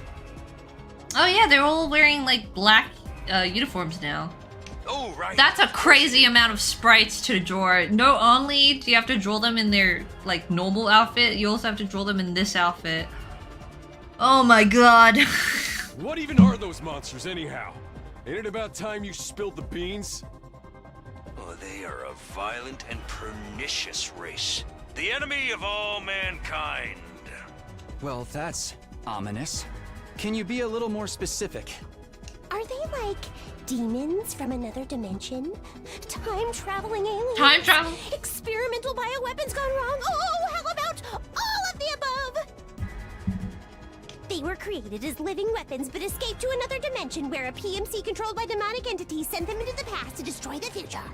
Oh yeah, they're all wearing like black uniforms now. Oh, right. That's a crazy amount of sprites to draw. Not only do you have to draw them in their like normal outfit, you also have to draw them in this outfit. Oh my god. What even are those monsters anyhow? Ain't it about time you spilled the beans? Oh, they are a violent and pernicious race. The enemy of all mankind. Well, that's ominous. Can you be a little more specific? Are they like demons from another dimension? Time-traveling aliens? Time travel? Experimental bioweapons gone wrong? Oh, how about all of the above? They were created as living weapons but escaped to another dimension where a PMC controlled by demonic entities sent them into the past to destroy the future.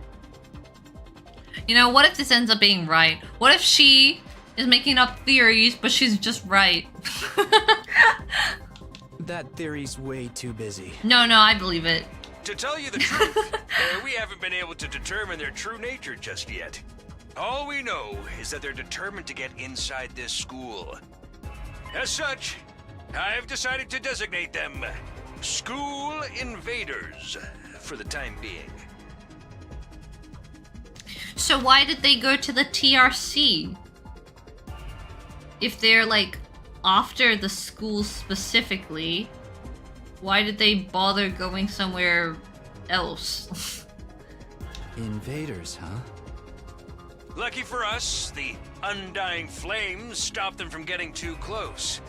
You know, what if this ends up being right? What if she is making up theories, but she's just right? That theory's way too busy. No, I believe it. To tell you the truth, we haven't been able to determine their true nature just yet. All we know is that they're determined to get inside this school. As such, I've decided to designate them School Invaders for the time being. So why did they go to the TRC? If they're like after the school specifically, why did they bother going somewhere else? Invaders, huh? Lucky for us, the undying flames stop them from getting too close.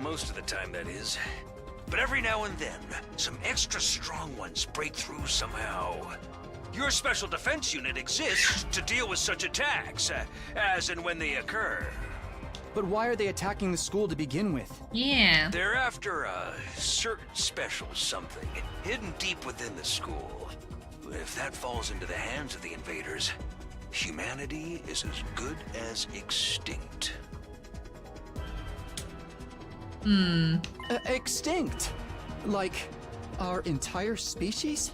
Most of the time, that is. But every now and then, some extra strong ones break through somehow. Your special defense unit exists to deal with such attacks, as and when they occur. But why are they attacking the school to begin with? Yeah. They're after a certain special something hidden deep within the school. If that falls into the hands of the invaders, humanity is as good as extinct. Extinct? Like, our entire species?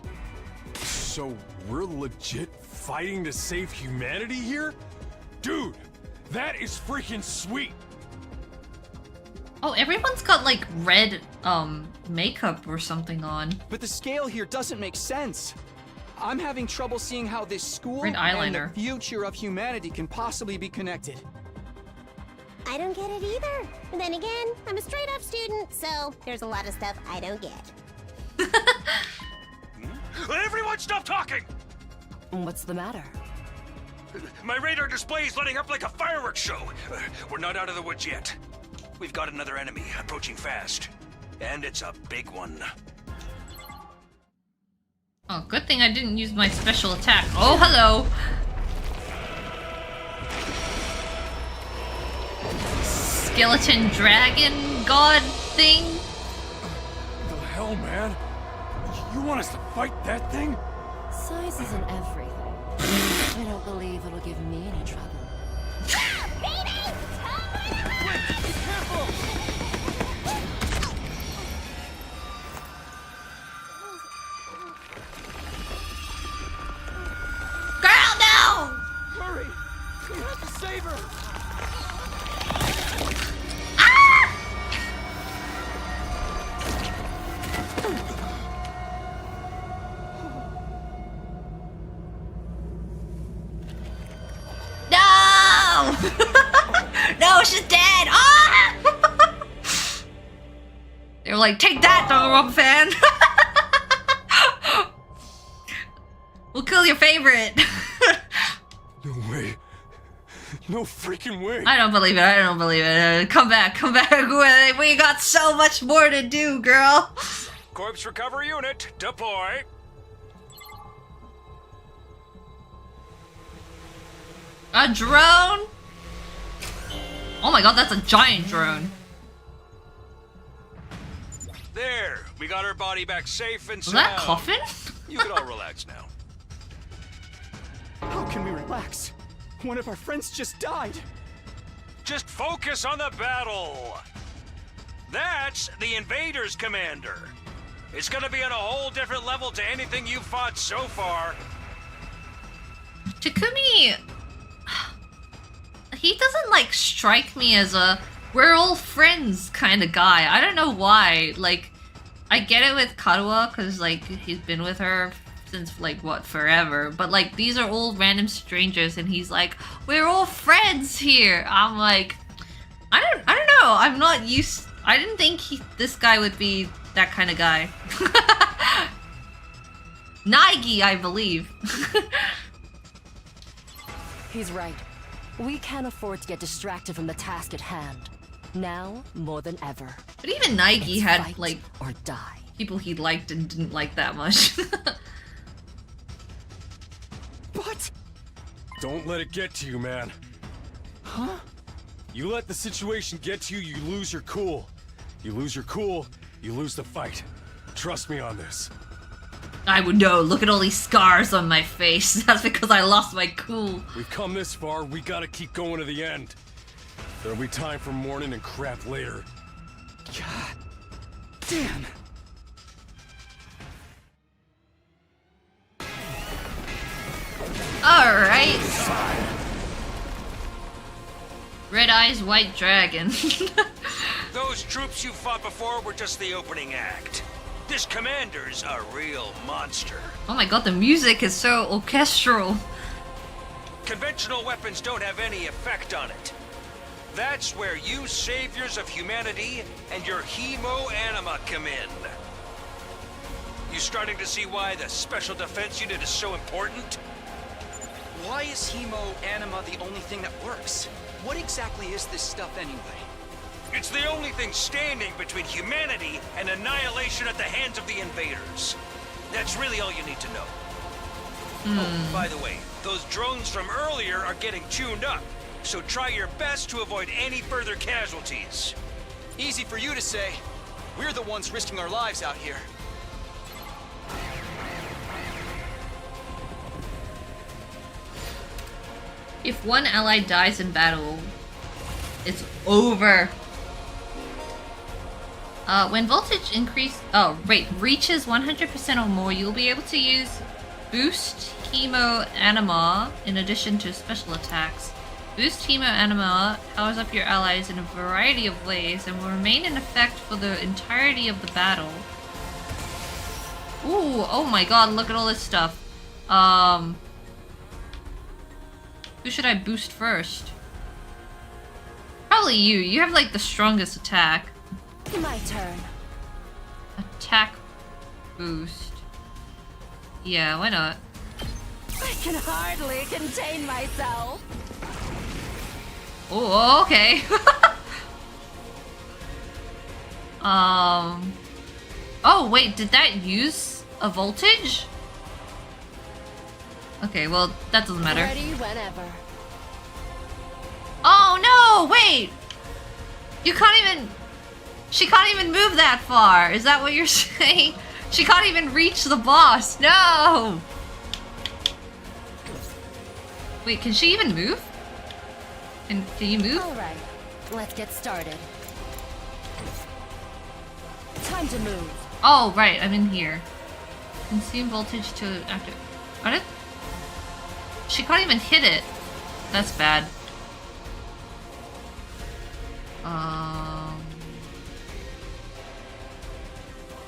So we're legit fighting to save humanity here? Dude, that is freaking sweet! Oh, everyone's got like red makeup or something on. But the scale here doesn't make sense. I'm having trouble seeing how this school Red eyeliner. and the future of humanity can possibly be connected. I don't get it either. And then again, I'm a straight-up student, so there's a lot of stuff I don't get. Everyone stop talking! What's the matter? My radar display is lighting up like a fireworks show. We're not out of the woods yet. We've got another enemy approaching fast. And it's a big one. Oh, good thing I didn't use my special attack. Oh, hello! Skeleton dragon god thing? The hell, man? You want us to fight that thing? Size isn't everything. I don't believe it'll give me any trouble. Girl, no! Hurry! We have to save her! No! No, she's dead! Ah! They were like, take that, Danganronpa fan! We'll kill your favorite! No way. No freaking way. I don't believe it, I don't believe it. Come back. We got so much more to do, girl! Corpse recovery unit, deploy. A drone? Oh my god, that's a giant drone. There, we got her body back safe and Was sound. that Coffin? You can all relax now. How can we relax? One of our friends just died. Just focus on the battle. That's the Invaders Commander. It's gonna be on a whole different level to anything you've fought so far. Takumi... He doesn't, like, strike me as a we're all friends kind of guy. I don't know why. Like, I get it with Karuha, because, like, he's been with her since, like, what, forever. But, like, these are all random strangers, and he's like, we're all friends here. I'm like, I don't know. I'm not used... I didn't think this guy would be that kind of guy. Naigi, I believe. He's right. We can't afford to get distracted from the task at hand. Now, more than ever. But even Naigi It's had, fight like, or die. people he liked and didn't like that much. But... Don't let it get to you, man. Huh? You let the situation get to you, you lose your cool. You lose your cool, you lose the fight. Trust me on this. I would know. Look at all these scars on my face. That's because I lost my cool. We've come this far, we gotta keep going to the end. There'll be time for mourning and crap later. God damn. Alright. Red Eyes White Dragon. Those troops you fought before were just the opening act. This commander's a real monster. Oh my god, the music is so orchestral. Conventional weapons don't have any effect on it. That's where you saviors of humanity and your hemo-anima come in. You starting to see why the Special Defense Unit is so important? Why is hemo-anima the only thing that works? What exactly is this stuff anyway? It's the only thing standing between humanity and annihilation at the hands of the invaders. That's really all you need to know. Oh, by the way, those drones from earlier are getting tuned up, so try your best to avoid any further casualties. Easy for you to say. We're the ones risking our lives out here. If one ally dies in battle, it's over. When voltage reaches 100% or more, you'll be able to use Boost Hemo Anima in addition to special attacks. Boost Hemo Anima powers up your allies in a variety of ways and will remain in effect for the entirety of the battle. Ooh, oh my god, look at all this stuff. Who should I boost first? Probably Especially you. You have like the strongest attack. My turn. Attack boost. Yeah, why not? I can hardly contain myself. Oh, okay. Oh, wait, did that use a voltage? Okay, well, that doesn't matter. Ready whenever. Oh, no, wait! You can't even... She can't even move that far. Is that what you're saying? She can't even reach the boss. No! Wait, can she even move? Can you move? Alright, let's get started. Time to move. Oh, right, I'm in here. Consume voltage to activate. What? She can't even hit it. That's bad.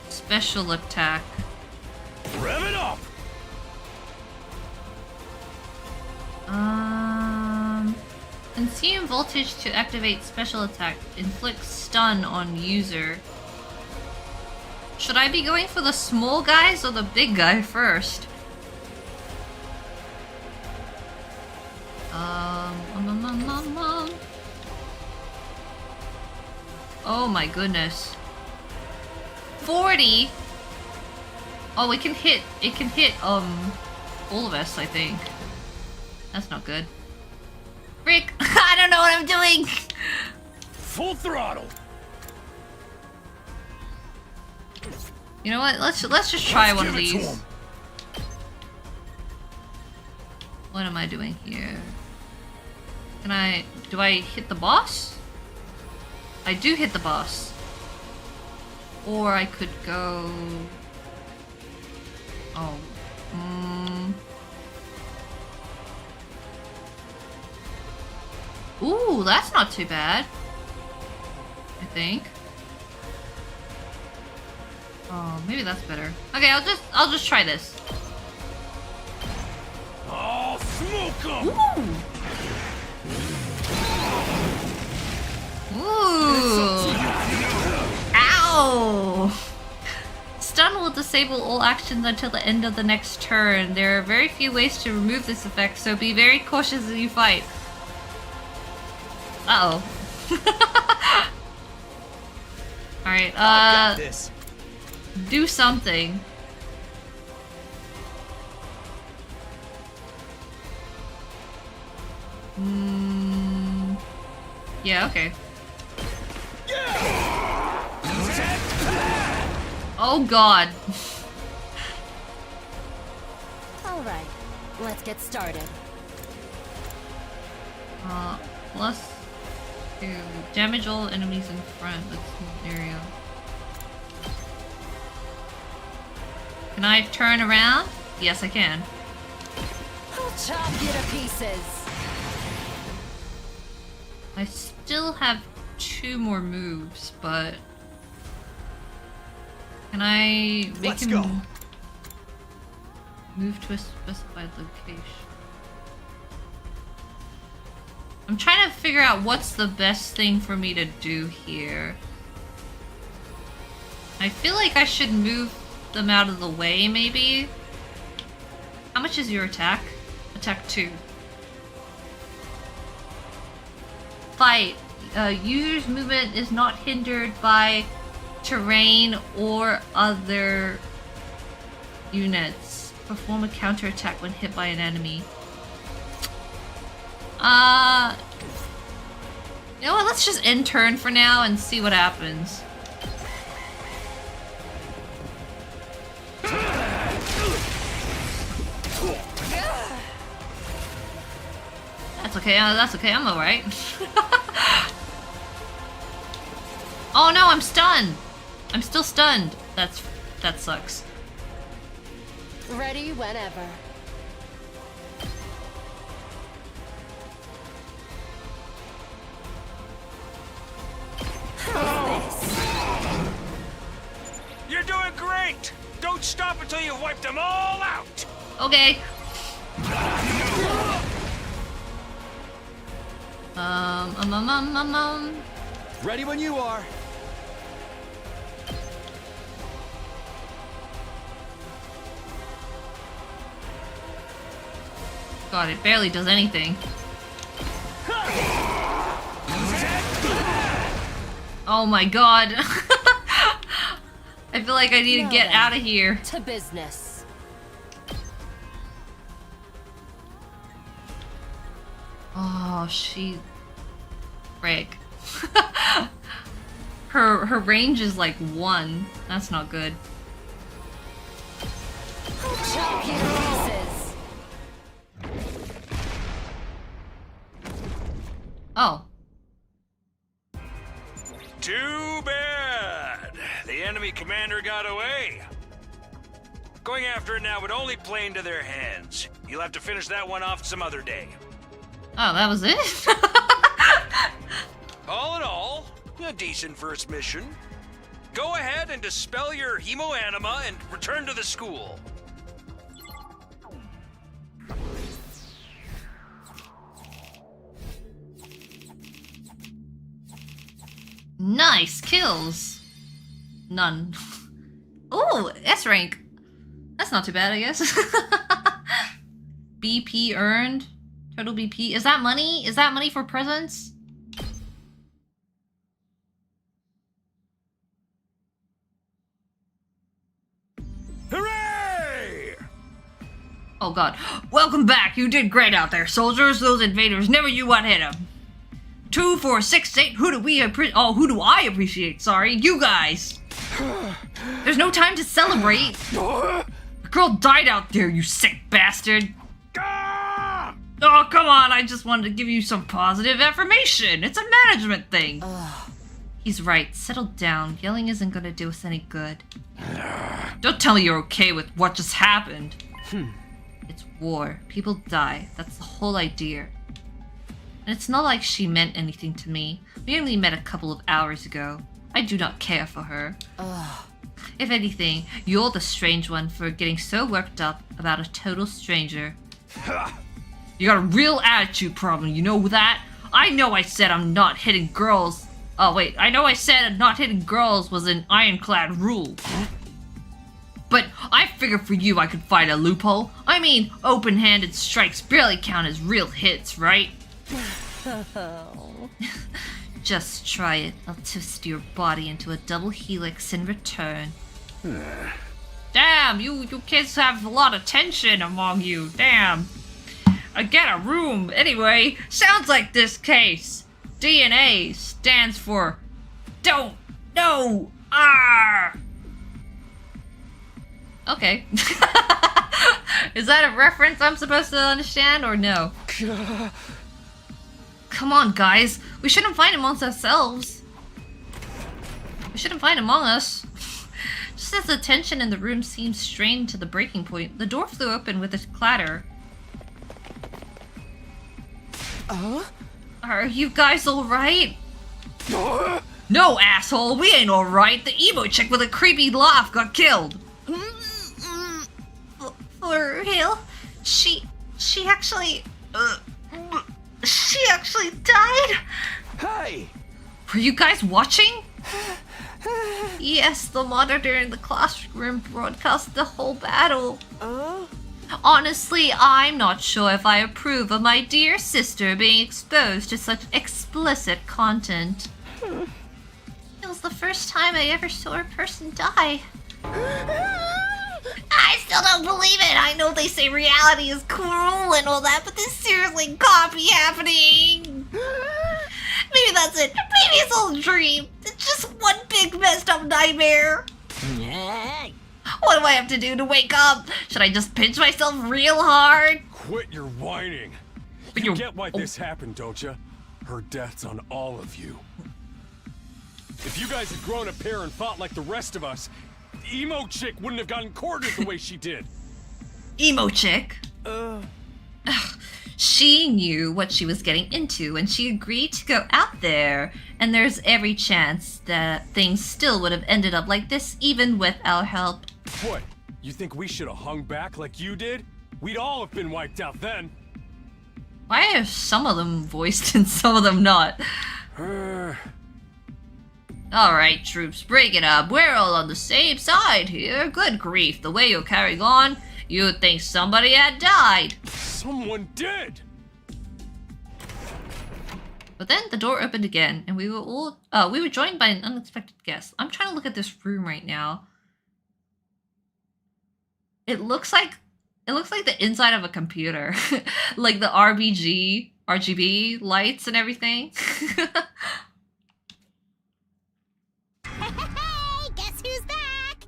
Special attack. Rev it up! Consume voltage to activate special attack. Inflict stun on user. Should I be going for the small guys or the big guy first? Oh my goodness. 40? Oh, it can hit all of us, I think. That's not good. Frick! I don't know what I'm doing! Full throttle! You know what? Let's just try one of these. What am I doing here? Do I hit the boss? I do hit the boss. Or I could go... Oh. Ooh, that's not too bad. I think. Oh, maybe that's better. Okay, I'll just try this. Oh, smoke 'em! Ooh! Ow! Stun will disable all actions until the end of the next turn. There are very few ways to remove this effect, so be very cautious as you fight. Uh-oh. Alright, do something. Yeah, okay. Oh god. Alright, let's get started. Plus 2. Damage all enemies in front with small area. Can I turn around? Yes, I can. I'll chop you to pieces. I still have 2 more moves, but can I make him move to a specified location? I'm trying to figure out what's the best thing for me to do here. I feel like I should move them out of the way, maybe? How much is your attack? Attack 2. Fight. User's movement is not hindered by terrain or other units. Perform a counterattack when hit by an enemy. You know what? Let's just end turn for now and see what happens. That's okay. That's okay. I'm alright. Oh no! I'm stunned. I'm still stunned. That sucks. Ready whenever. You're doing great! Don't stop until you've wiped them all out! Okay. Ready when you are. God, it barely does anything. Oh my god. I feel like I need to get out of here. To business. Oh, she... Frick. her range is like 1. That's not good. Oh. Too bad. The enemy commander got away. Going after it now would only play into their hands. You'll have to finish that one off some other day. Oh, that was it? All in all, a decent first mission. Go ahead and dispel your hemoanima and return to the school. Nice kills. None. Ooh, S rank. That's not too bad, I guess. BP earned. Total BP. Is that money? Is that money for presents? Hooray! Oh god. Welcome back. You did great out there, soldiers. Those invaders never knew what hit them. 2, 4, 6, 8. Who do I appreciate? Sorry, you guys. There's no time to celebrate. The girl died out there, you sick bastard. Oh, come on. I just wanted to give you some positive affirmation. It's a management thing. He's right. Settle down. Yelling isn't gonna do us any good. Don't tell me you're okay with what just happened. It's war. People die. That's the whole idea. And it's not like she meant anything to me. We only met a couple of hours ago. I do not care for her. If anything, you're the strange one for getting so worked up about a total stranger. You got a real attitude problem, you know that? I know I said I'm not hitting girls. Oh wait, I know I said not hitting girls was an ironclad rule. But I figured for you I could find a loophole. I mean, open-handed strikes barely count as real hits, right? Just try it. I'll twist your body into a double helix in return. Damn, you kids have a lot of tension among you. Damn. I get a room. Anyway, sounds like this case. DNA stands for don't know. Okay. Is that a reference I'm supposed to understand or no? Come on, guys. We shouldn't fight amongst ourselves. We shouldn't fight among us. Just as the tension in the room seemed strained to the breaking point, the door flew open with a clatter. Are you guys alright? No, asshole. We ain't alright. The emo chick with a creepy laugh got killed. For real? She actually... She actually died? Hey! Were you guys watching? Yes, the monitor in the classroom broadcast the whole battle. Honestly, I'm not sure if I approve of my dear sister being exposed to such explicit content. It was the first time I ever saw a person die. I still don't believe it. I know they say reality is cruel and all that, but this seriously can't be happening. Maybe that's it. Maybe it's all a dream. It's just one big messed up nightmare. What do I have to do to wake up? Should I just pinch myself real hard? Quit your whining. You get why this happened, don't you? Her death's on all of you. If you guys had grown a pair and fought like the rest of us, the emo chick wouldn't have gotten cornered the way she did. Emo chick? She knew what she was getting into and she agreed to go out there. And there's every chance that things still would have ended up like this even with our help. What? You think we should have hung back like you did? We'd all have been wiped out then. Why are some of them voiced and some of them not? Alright, troops, break it up. We're all on the same side here. Good grief, the way you're carrying on, you'd think somebody had died. Someone did! But then the door opened again, and we were joined by an unexpected guest. I'm trying to look at this room right now. It looks like the inside of a computer. Like the RGB lights and everything. Hey, guess who's back?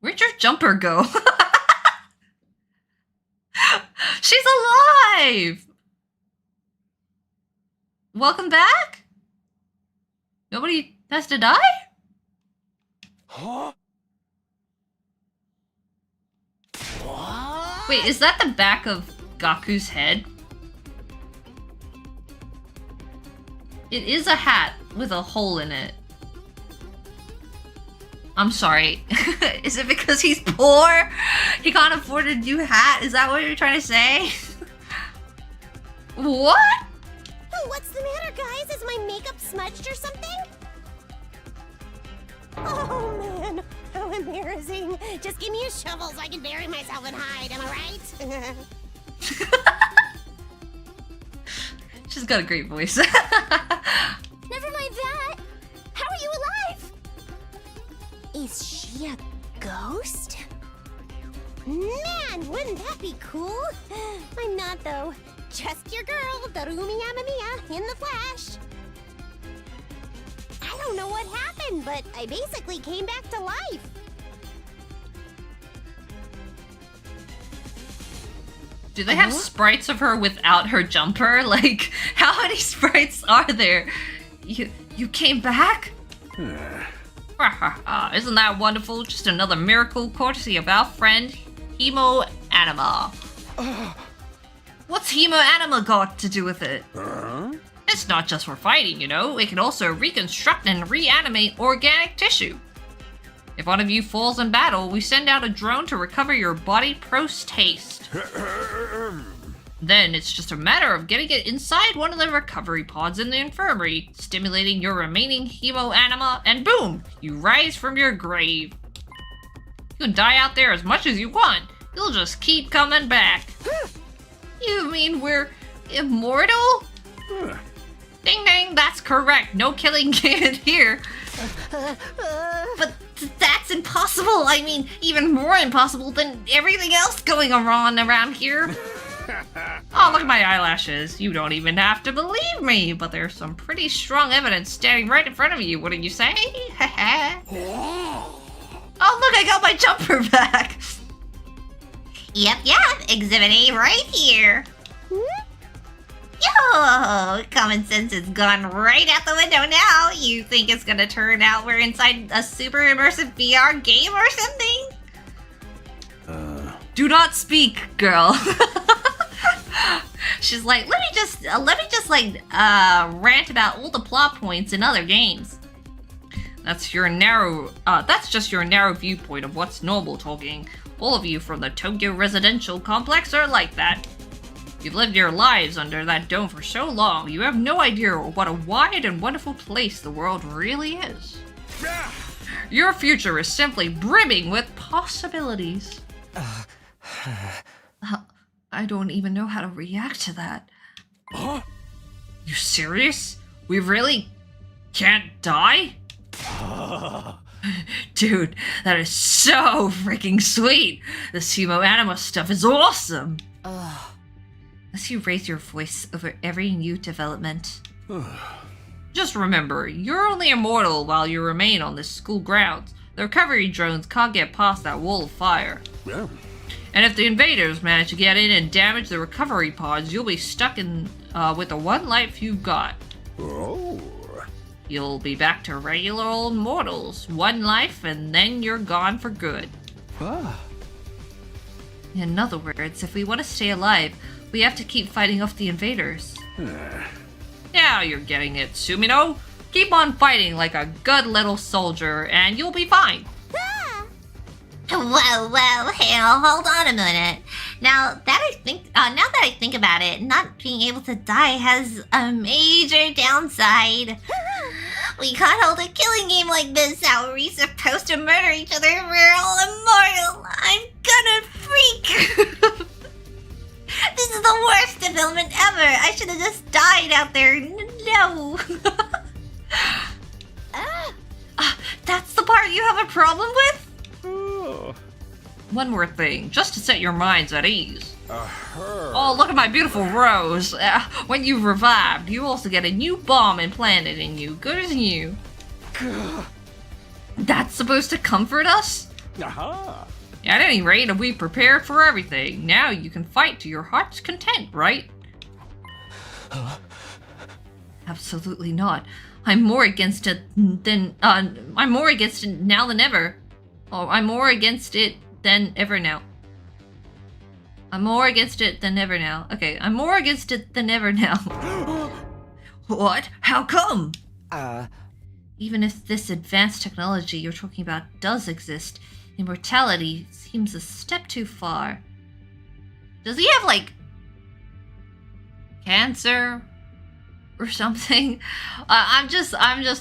Where'd your jumper go? She's alive! Welcome back? Nobody has to die? Huh? What? Wait, is that the back of Gaku's head? It is a hat with a hole in it. I'm sorry. Is it because he's poor? He can't afford a new hat? Is that what you're trying to say? What? Oh, what's the matter, guys? Is my makeup smudged or something? Oh, man. How embarrassing. Just give me a shovel so I can bury myself and hide, am I right? She's got a great voice. Never mind that. How are you alive? Is she a ghost? Man, wouldn't that be cool? I'm not, though. Just your girl, Darumi Yamamiya, in the flesh. I don't know what happened, but I basically came back to life. Do they have sprites of her without her jumper? Like, how many sprites are there? You came back? Isn't that wonderful? Just another miracle courtesy of our friend Hemo Anima. What's Hemo Anima got to do with it? It's not just for fighting, you know. It can also reconstruct and reanimate organic tissue. If one of you falls in battle, we send out a drone to recover your body post-haste. Then it's just a matter of getting it inside one of the recovery pods in the infirmary, stimulating your remaining hemo anima, and boom! You rise from your grave. You can die out there as much as you want. You'll just keep coming back. You mean we're immortal? Ding ding, that's correct. No killing can here. But that's impossible. I mean, even more impossible than everything else going on around here. Oh, look at my eyelashes. You don't even have to believe me, but there's some pretty strong evidence standing right in front of you, wouldn't you say? Oh, look, I got my jumper back. Yep, Exhibit A right here. Yo, common sense has gone right out the window now. You think it's gonna turn out we're inside a super immersive VR game or something? Do not speak, girl. She's like, let me just rant about all the plot points in other games. That's just your narrow viewpoint of what's normal talking. All of you from the Tokyo residential complex are like that. You've lived your lives under that dome for so long, you have no idea what a wide and wonderful place the world really is. Your future is simply brimming with possibilities. I don't even know how to react to that. Huh? You serious? We really can't die? Dude, that is so freaking sweet. This Hemo Anima stuff is awesome. As you raise your voice over every new development. Just remember, you're only immortal while you remain on this school grounds. The recovery drones can't get past that wall of fire. Yeah. And if the invaders manage to get in and damage the recovery pods, you'll be stuck in with the one life you've got. Oh. You'll be back to regular old mortals. One life, and then you're gone for good. In other words, if we want to stay alive, we have to keep fighting off the invaders. Now you're getting it, Sumino. Keep on fighting like a good little soldier, and you'll be fine. Whoa, Hale, hold on a minute. Now that I think about it, not being able to die has a major downside. We can't hold a killing game like this. How are we supposed to murder each other if we're all immortal? I'm gonna freak. This is the worst development ever. I should have just died out there. No. That's the part you have a problem with? One more thing, just to set your minds at ease. Oh, look at my beautiful rose. When you revived, you also get a new bomb implanted in you. Good as new. That's supposed to comfort us? Aha! At any rate, we prepared for everything. Now you can fight to your heart's content, right? Absolutely not. I'm more against it now than ever. Oh, I'm more against it than ever now. I'm more against it than ever now. Okay, I'm more against it than ever now. What? How come? Even if this advanced technology you're talking about does exist, immortality seems a step too far. Does he have, like, cancer or something? I'm just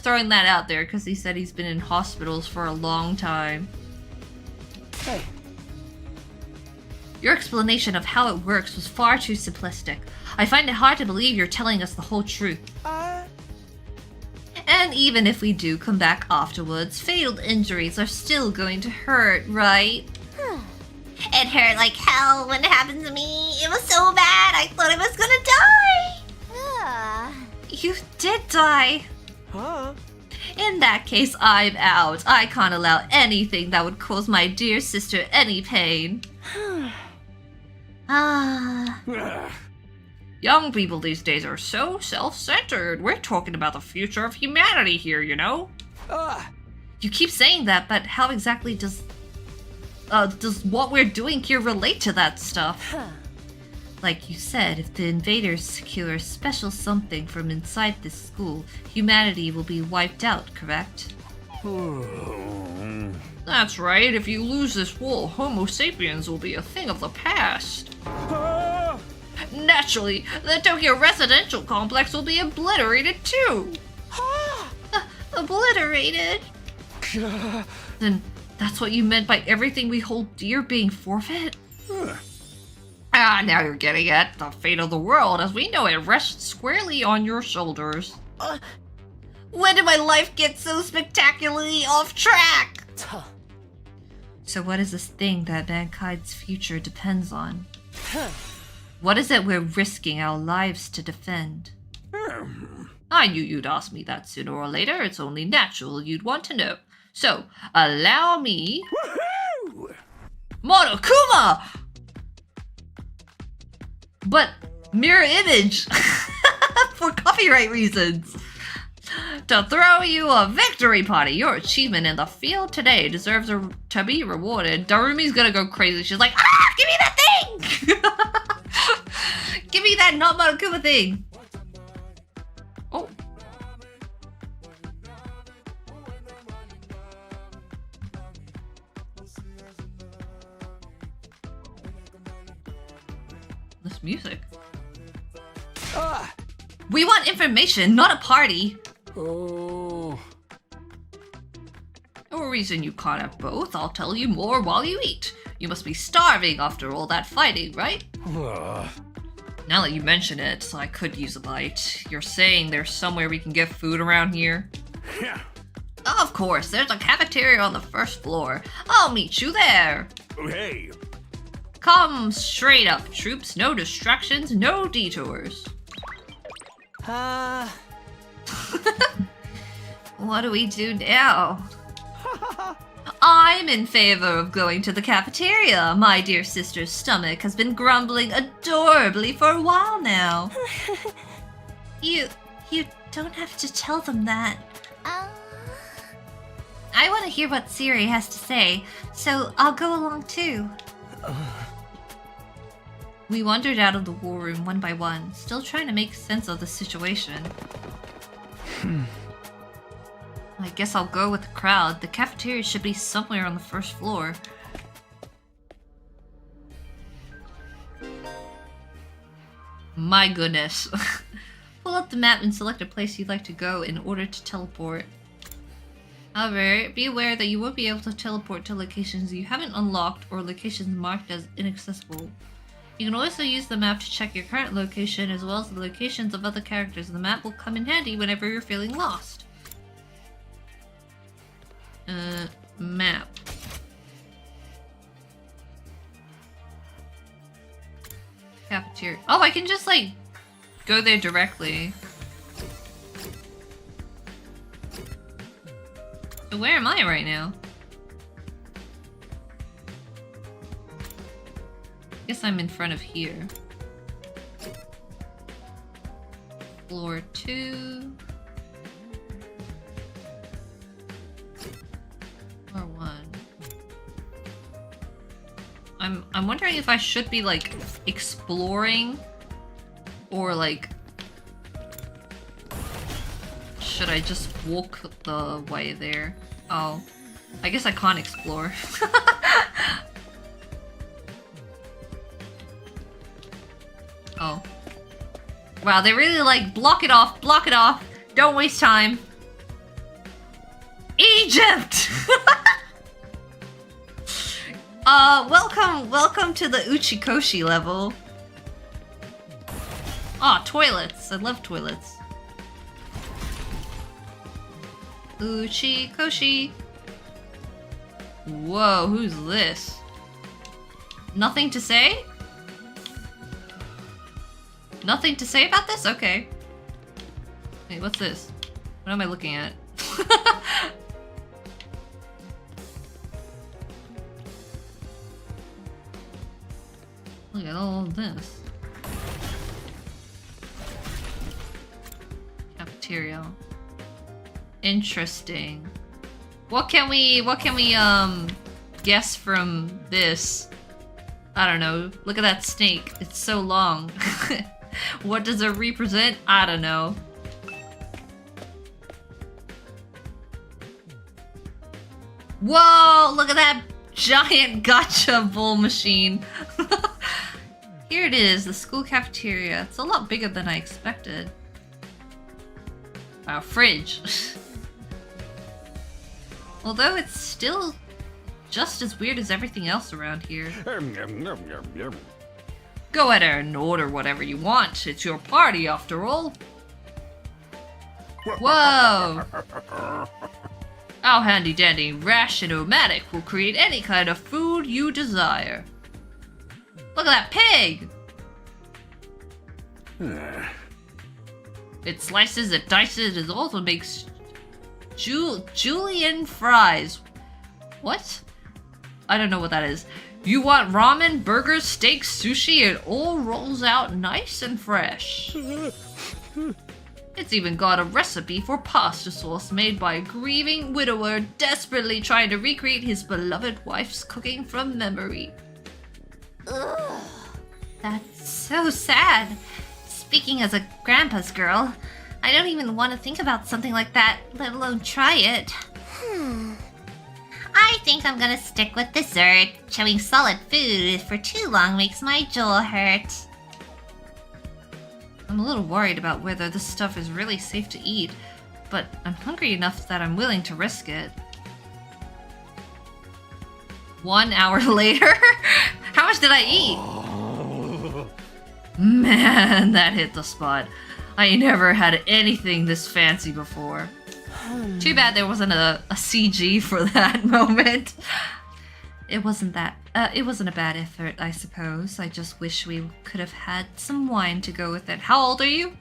throwing that out there because he said he's been in hospitals for a long time. Hey. Your explanation of how it works was far too simplistic. I find it hard to believe you're telling us the whole truth. And even if we do come back afterwards, fatal injuries are still going to hurt, right? It hurt like hell when it happened to me. It was so bad, I thought I was gonna die. You did die. Huh? In that case, I'm out. I can't allow anything that would cause my dear sister any pain. Young people these days are so self-centered. We're talking about the future of humanity here, you know? You keep saying that, but how exactly does what we're doing here relate to that stuff? Like you said, if the invaders secure a special something from inside this school, humanity will be wiped out, correct? That's right. If you lose this war, Homo sapiens will be a thing of the past. Naturally, the Tokyo residential complex will be obliterated too. Obliterated? Then that's what you meant by everything we hold dear being forfeit? Now you're getting it. The fate of the world as we know it rests squarely on your shoulders. When did my life get so spectacularly off track? So what is this thing that mankind's future depends on? What is it we're risking our lives to defend? I knew you'd ask me that sooner or later. It's only natural you'd want to know. So, allow me... Monokuma! But mirror image! For copyright reasons! To throw you a victory party. Your achievement in the field today deserves to be rewarded. Darumi's gonna go crazy. She's like, give me that thing! Give me that not Monokuma thing! Oh. This music. We want information, not a party. Oh. No reason you can't have both. I'll tell you more while you eat. You must be starving after all that fighting, right? Now that you mention it, I could use a bite. You're saying there's somewhere we can get food around here? Yeah. Of course, there's a cafeteria on the first floor. I'll meet you there. Hey. Come straight up, troops. No distractions, no detours. What do we do now? I'm in favor of going to the cafeteria. My dear sister's stomach has been grumbling adorably for a while now. You don't have to tell them that. I want to hear what Siri has to say, so I'll go along too. We wandered out of the war room one by one, still trying to make sense of the situation. I guess I'll go with the crowd. The cafeteria should be somewhere on the first floor. My goodness. Pull up the map and select a place you'd like to go in order to teleport. However, be aware that you won't be able to teleport to locations you haven't unlocked or locations marked as inaccessible. You can also use the map to check your current location as well as the locations of other characters. The map will come in handy whenever you're feeling lost. Map. Cafeteria. Oh, I can just like go there directly. So where am I right now? Guess I'm in front of here. Floor 2. Floor 1. I'm wondering if I should be like exploring or like should I just walk the way there? Oh, I guess I can't explore. Oh. Wow, they really like block it off, don't waste time. Egypt! welcome to the Uchikoshi level. Ah, toilets. I love toilets. Uchikoshi. Whoa, who's this? Nothing to say? Nothing to say about this? Okay. Wait, what's this? What am I looking at? Look at all of this. Cafeteria. Interesting. What can we guess from this? I don't know. Look at that snake. It's so long. What does it represent? I don't know. Whoa! Look at that giant gacha bull machine. Here it is, the school cafeteria. It's a lot bigger than I expected. Wow, fridge. Although it's still just as weird as everything else around here. Go ahead and order whatever you want. It's your party after all. Whoa! Our handy dandy Ration-O-Matic will create any kind of food you desire. Look at that pig! It slices, it dices, it also makes julienne fries. What? I don't know what that is. You want ramen, burgers, steaks, sushi, it all rolls out nice and fresh. It's even got a recipe for pasta sauce made by a grieving widower desperately trying to recreate his beloved wife's cooking from memory. Ugh. That's so sad. Speaking as a grandpa's girl, I don't even want to think about something like that, let alone try it. I think I'm gonna stick with dessert. Chewing solid food for too long makes my jaw hurt. I'm a little worried about whether this stuff is really safe to eat, but I'm hungry enough that I'm willing to risk it. 1 hour later? How much did I eat? Man, that hit the spot. I never had anything this fancy before. Too bad there wasn't a CG for that moment. It wasn't a bad effort, I suppose. I just wish we could have had some wine to go with it. How old are you?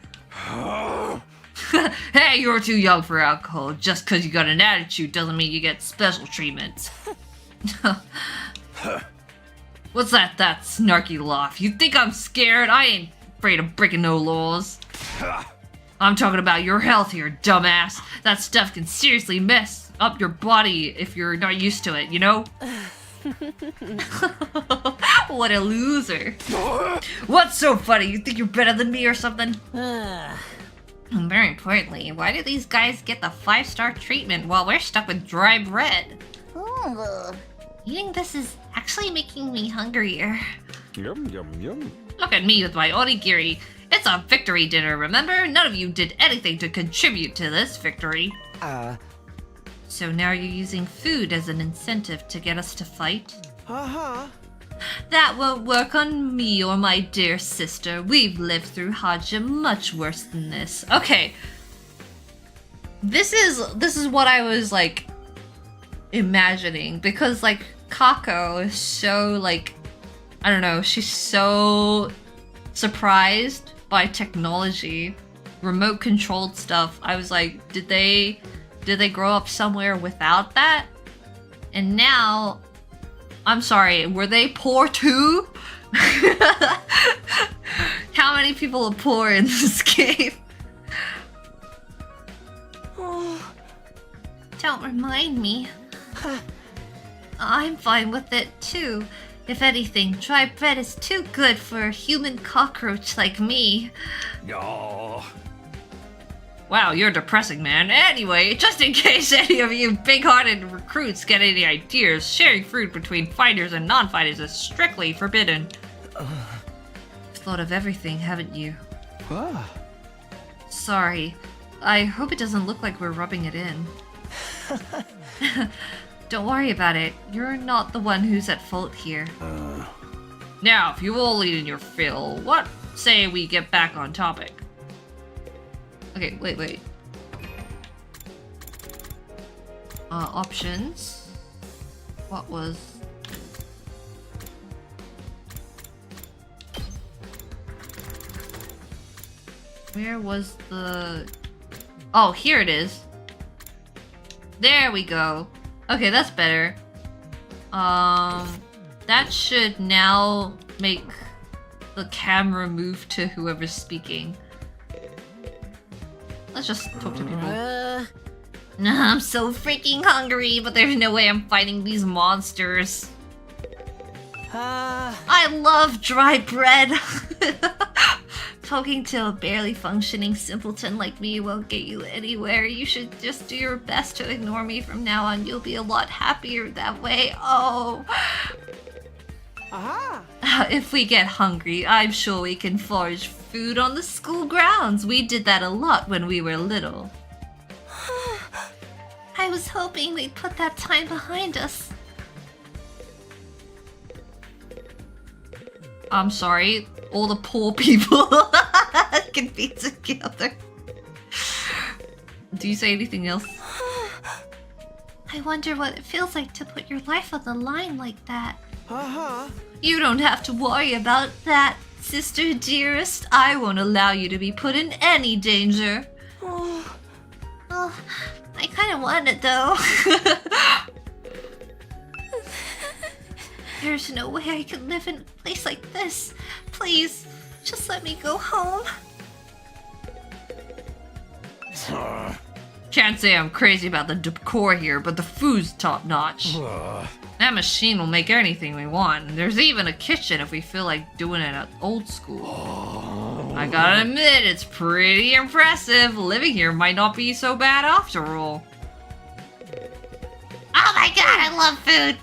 Hey, you're too young for alcohol. Just because you got an attitude doesn't mean you get special treatment. What's that snarky laugh? You think I'm scared? I ain't afraid of breaking no laws. I'm talking about your health here, dumbass. That stuff can seriously mess up your body if you're not used to it, you know? What a loser. What's so funny? You think you're better than me or something? And very importantly, why do these guys get the 5-star treatment while we're stuck with dry bread? Ooh. Eating this is actually making me hungrier. Yum, yum, yum. Look at me with my onigiri. It's a victory dinner, remember? None of you did anything to contribute to this victory. So now you're using food as an incentive to get us to fight? That won't work on me or my dear sister. We've lived through hardship much worse than this. Okay. This is what I was like imagining, because like Kako is so like, I don't know, she's so surprised by technology, remote controlled stuff. I was like, did they grow up somewhere without that? And now, I'm sorry, were they poor too? How many people are poor in this game? Oh, Don't remind me. I'm fine with it too. If anything, dry bread is too good for a human cockroach like me. Oh. Wow, you're depressing, man. Anyway, just in case any of you big-hearted recruits get any ideas, sharing food between fighters and non-fighters is strictly forbidden. You've thought of everything, haven't you? Sorry. I hope it doesn't look like we're rubbing it in. Don't worry about it. You're not the one who's at fault here. Now, if you've all eaten your fill, what say we get back on topic? Okay, wait. Options. What was... Where was the... Oh, here it is. There we go. Okay, that's better. That should now make the camera move to whoever's speaking. Let's just talk to people. I'm so freaking hungry, but there's no way I'm fighting these monsters. I love dry bread. Talking to a barely functioning simpleton like me won't get you anywhere. You should just do your best to ignore me from now on. You'll be a lot happier that way. Oh. If we get hungry, I'm sure we can forage food on the school grounds. We did that a lot when we were little. I was hoping we'd put that time behind us. I'm sorry, all the poor people can be together. Do you say anything else? I wonder what it feels like to put your life on the line like that. You don't have to worry about that, sister dearest. I won't allow you to be put in any danger. Oh, well, I kind of want it though. There's no way I can live in a place like this. Please, just let me go home. Can't say I'm crazy about the decor here, but the food's top notch. That machine will make anything we want. There's even a kitchen if we feel like doing it at old school. I gotta admit, it's pretty impressive. Living here might not be so bad after all. Oh my god, I love food!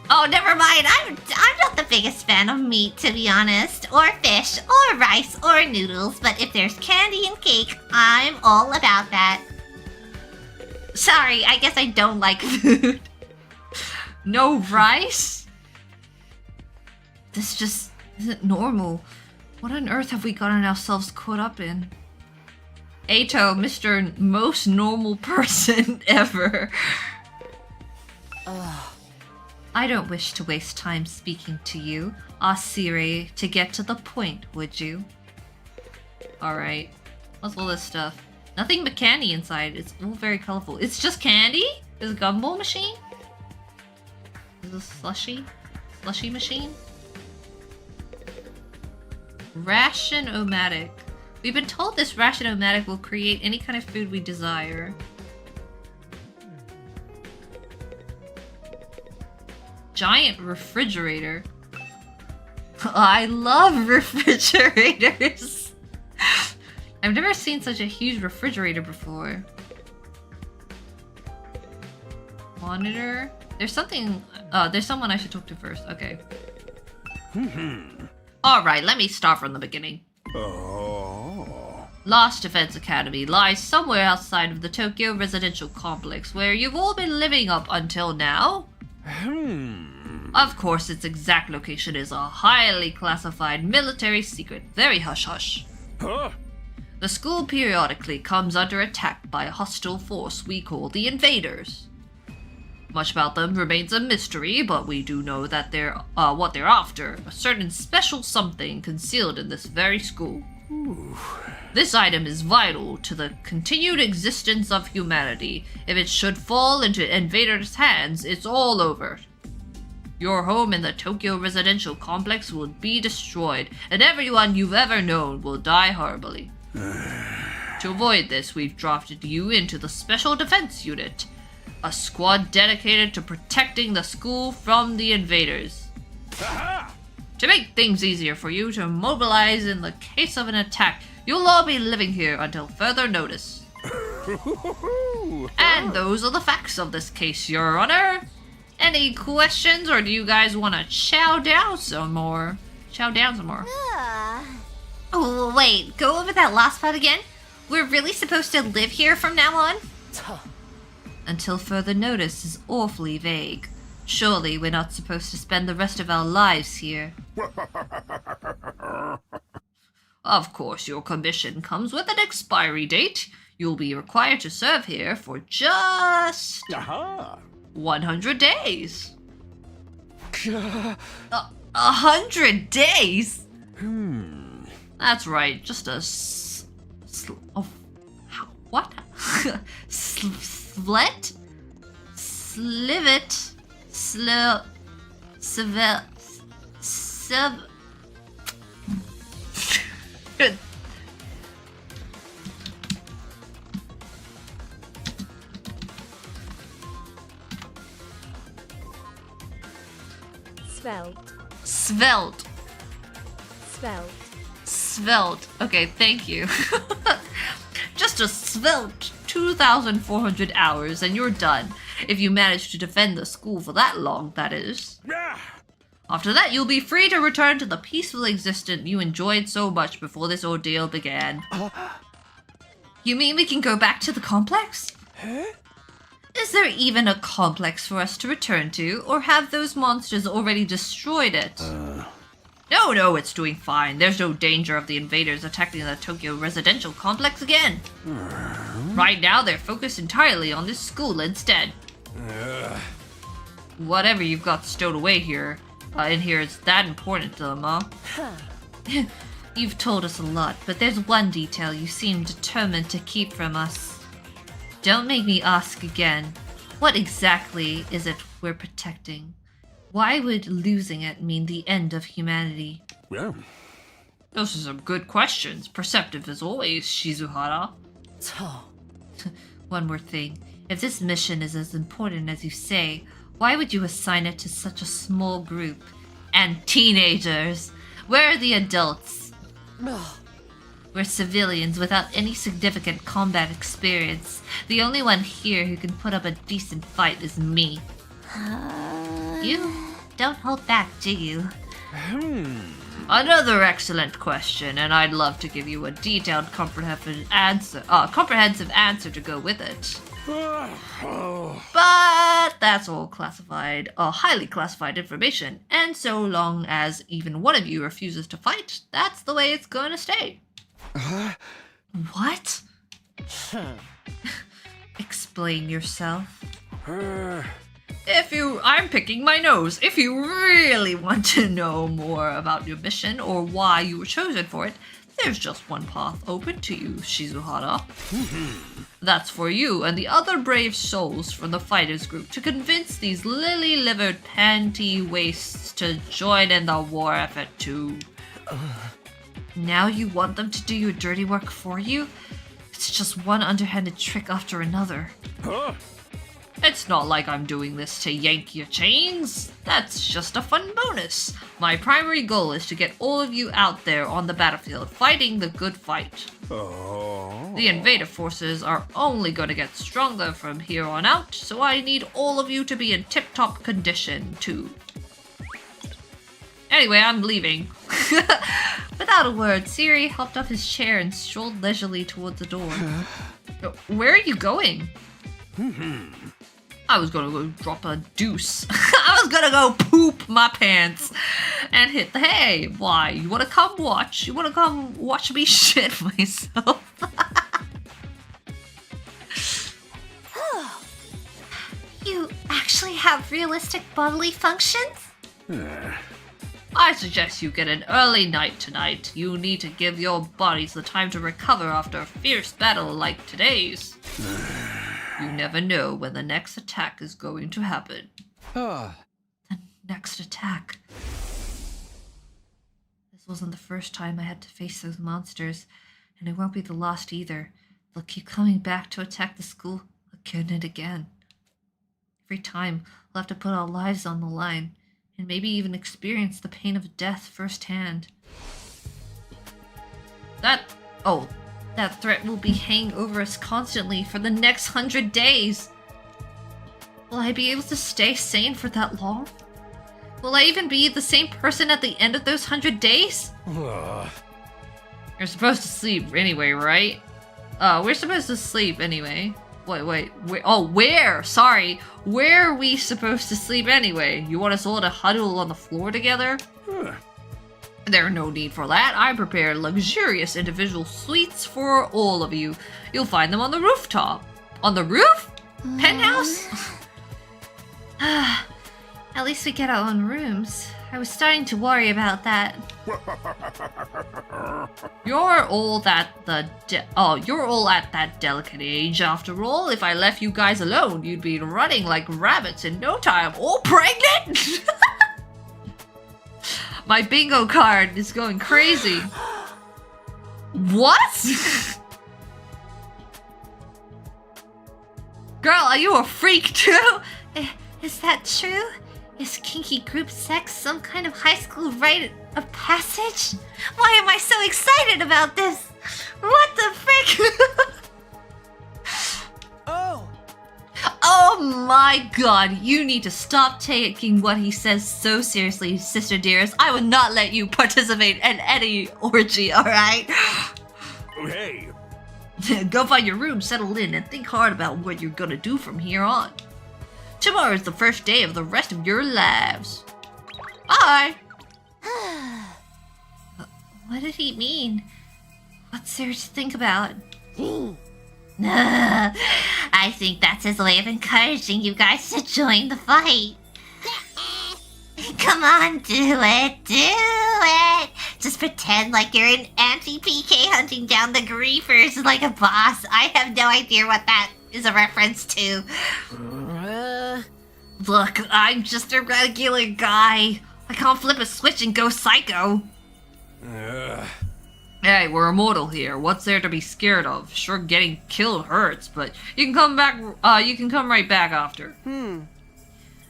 Oh, never mind. I'm not the biggest fan of meat, to be honest. Or fish, or rice, or noodles. But if there's candy and cake, I'm all about that. Sorry, I guess I don't like food. No rice? This just isn't normal. What on earth have we gotten ourselves caught up in? Ato, Mr. Most Normal Person ever. I don't wish to waste time speaking to you, Asire, to get to the point, would you? Alright. What's all this stuff? Nothing but candy inside. It's all very colorful. It's just candy? Is it a gumball machine? Is this slushy? Slushy machine? Ration-o-matic. We've been told this ration-o-matic will create any kind of food we desire. Giant refrigerator. I love refrigerators. I've never seen such a huge refrigerator before. Monitor. There's something. There's someone I should talk to first. Okay. Alright, let me start from the beginning. Lost Defense Academy lies somewhere outside of the Tokyo residential complex where you've all been living up until now. Of course, its exact location is a highly classified military secret, very hush-hush. The school periodically comes under attack by a hostile force we call the Invaders. Much about them remains a mystery, but we do know that they're what they're after, a certain special something concealed in this very school. This item is vital to the continued existence of humanity. If it should fall into invaders' hands, it's all over. Your home in the Tokyo residential complex will be destroyed, and everyone you've ever known will die horribly. To avoid this, we've drafted you into the Special Defense Unit, a squad dedicated to protecting the school from the invaders. To make things easier for you to mobilize in the case of an attack, you'll all be living here until further notice. And those are the facts of this case, Your Honor. Any questions, or do you guys want to chow down some more? Oh, wait, go over that last part again? We're really supposed to live here from now on? Until further notice is awfully vague. Surely we're not supposed to spend the rest of our lives here. Of course, your commission comes with an expiry date. You'll be required to serve here for just 100 days. 100 days? That's right, just a what? Slit? Slivet? Svelte. Okay, thank you. Just a svelte 2,400 hours and you're done. If you manage to defend the school for that long, that is. After that, you'll be free to return to the peaceful existence you enjoyed so much before this ordeal began. You mean we can go back to the complex? Is there even a complex for us to return to, or have those monsters already destroyed it? No, it's doing fine. There's no danger of the invaders attacking the Tokyo residential complex again. Right now, they're focused entirely on this school instead. Whatever you've got stowed away here, in here is that important to them, huh? You've told us a lot, but there's one detail you seem determined to keep from us. Don't make me ask again. What exactly is it we're protecting? Why would losing it mean the end of humanity? Yeah. Those are some good questions. Perceptive as always, Shizuhara. One more thing. If this mission is as important as you say, why would you assign it to such a small group? And teenagers! Where are the adults? We're civilians without any significant combat experience. The only one here who can put up a decent fight is me. You don't hold back, do you? Another excellent question, and I'd love to give you a detailed, comprehensive answer to go with it. But that's all classified, highly classified information, and so long as even one of you refuses to fight, that's the way it's going to stay. What? Explain yourself. I'm picking my nose. If you really want to know more about your mission or why you were chosen for it, there's just one path open to you, Shizuhara. That's for you and the other brave souls from the fighters group to convince these lily-livered panty-waists to join in the war effort too. Now you want them to do your dirty work for you? It's just one underhanded trick after another. It's not like I'm doing this to yank your chains. That's just a fun bonus. My primary goal is to get all of you out there on the battlefield fighting the good fight. The invader forces are only going to get stronger from here on out, so I need all of you to be in tip-top condition too. Anyway, I'm leaving. Without a word, Siri hopped off his chair and strolled leisurely towards the door. Where are you going? I was gonna go drop a deuce. I was gonna go poop my pants and hit the hay. Why? You wanna come watch? You wanna come watch me shit myself? You actually have realistic bodily functions? I suggest you get an early night tonight. You need to give your bodies the time to recover after a fierce battle like today's. You never know when the next attack is going to happen. The next attack. This wasn't the first time I had to face those monsters, and it won't be the last either. They'll keep coming back to attack the school again and again. Every time, we'll have to put our lives on the line, and maybe even experience the pain of death firsthand. That threat will be hanging over us constantly for the next 100 days. Will I be able to stay sane for that long? Will I even be the same person at the end of those 100 days? You're supposed to sleep anyway, right? We're supposed to sleep anyway. Wait, where? Sorry. Where are we supposed to sleep anyway? You want us all to huddle on the floor together? There's no need for that. I prepared luxurious individual suites for all of you. You'll find them on the rooftop. On the roof? Penthouse? At least we get our own rooms. I was starting to worry about that. You're all at that delicate age after all. If I left you guys alone, you'd be running like rabbits in no time. All pregnant? My bingo card is going crazy. What? Girl, are you a freak too? Is that true? Is kinky group sex some kind of high school rite of passage? Why am I so excited about this? What the frick? Oh my god, you need to stop taking what he says so seriously, sister dearest. I would not let you participate in any orgy, alright? Hey! Go find your room, settle in, and think hard about what you're gonna do from here on. Tomorrow is the first day of the rest of your lives. Bye! What did he mean? What's there to think about? I think that's his way of encouraging you guys to join the fight. Come on, do it, do it! Just pretend like you're an anti-PK hunting down the griefers like a boss. I have no idea what that is a reference to. Look, I'm just a regular guy. I can't flip a switch and go psycho. Hey, we're immortal here. What's there to be scared of? Sure, getting killed hurts, but you can come back. You can come right back after.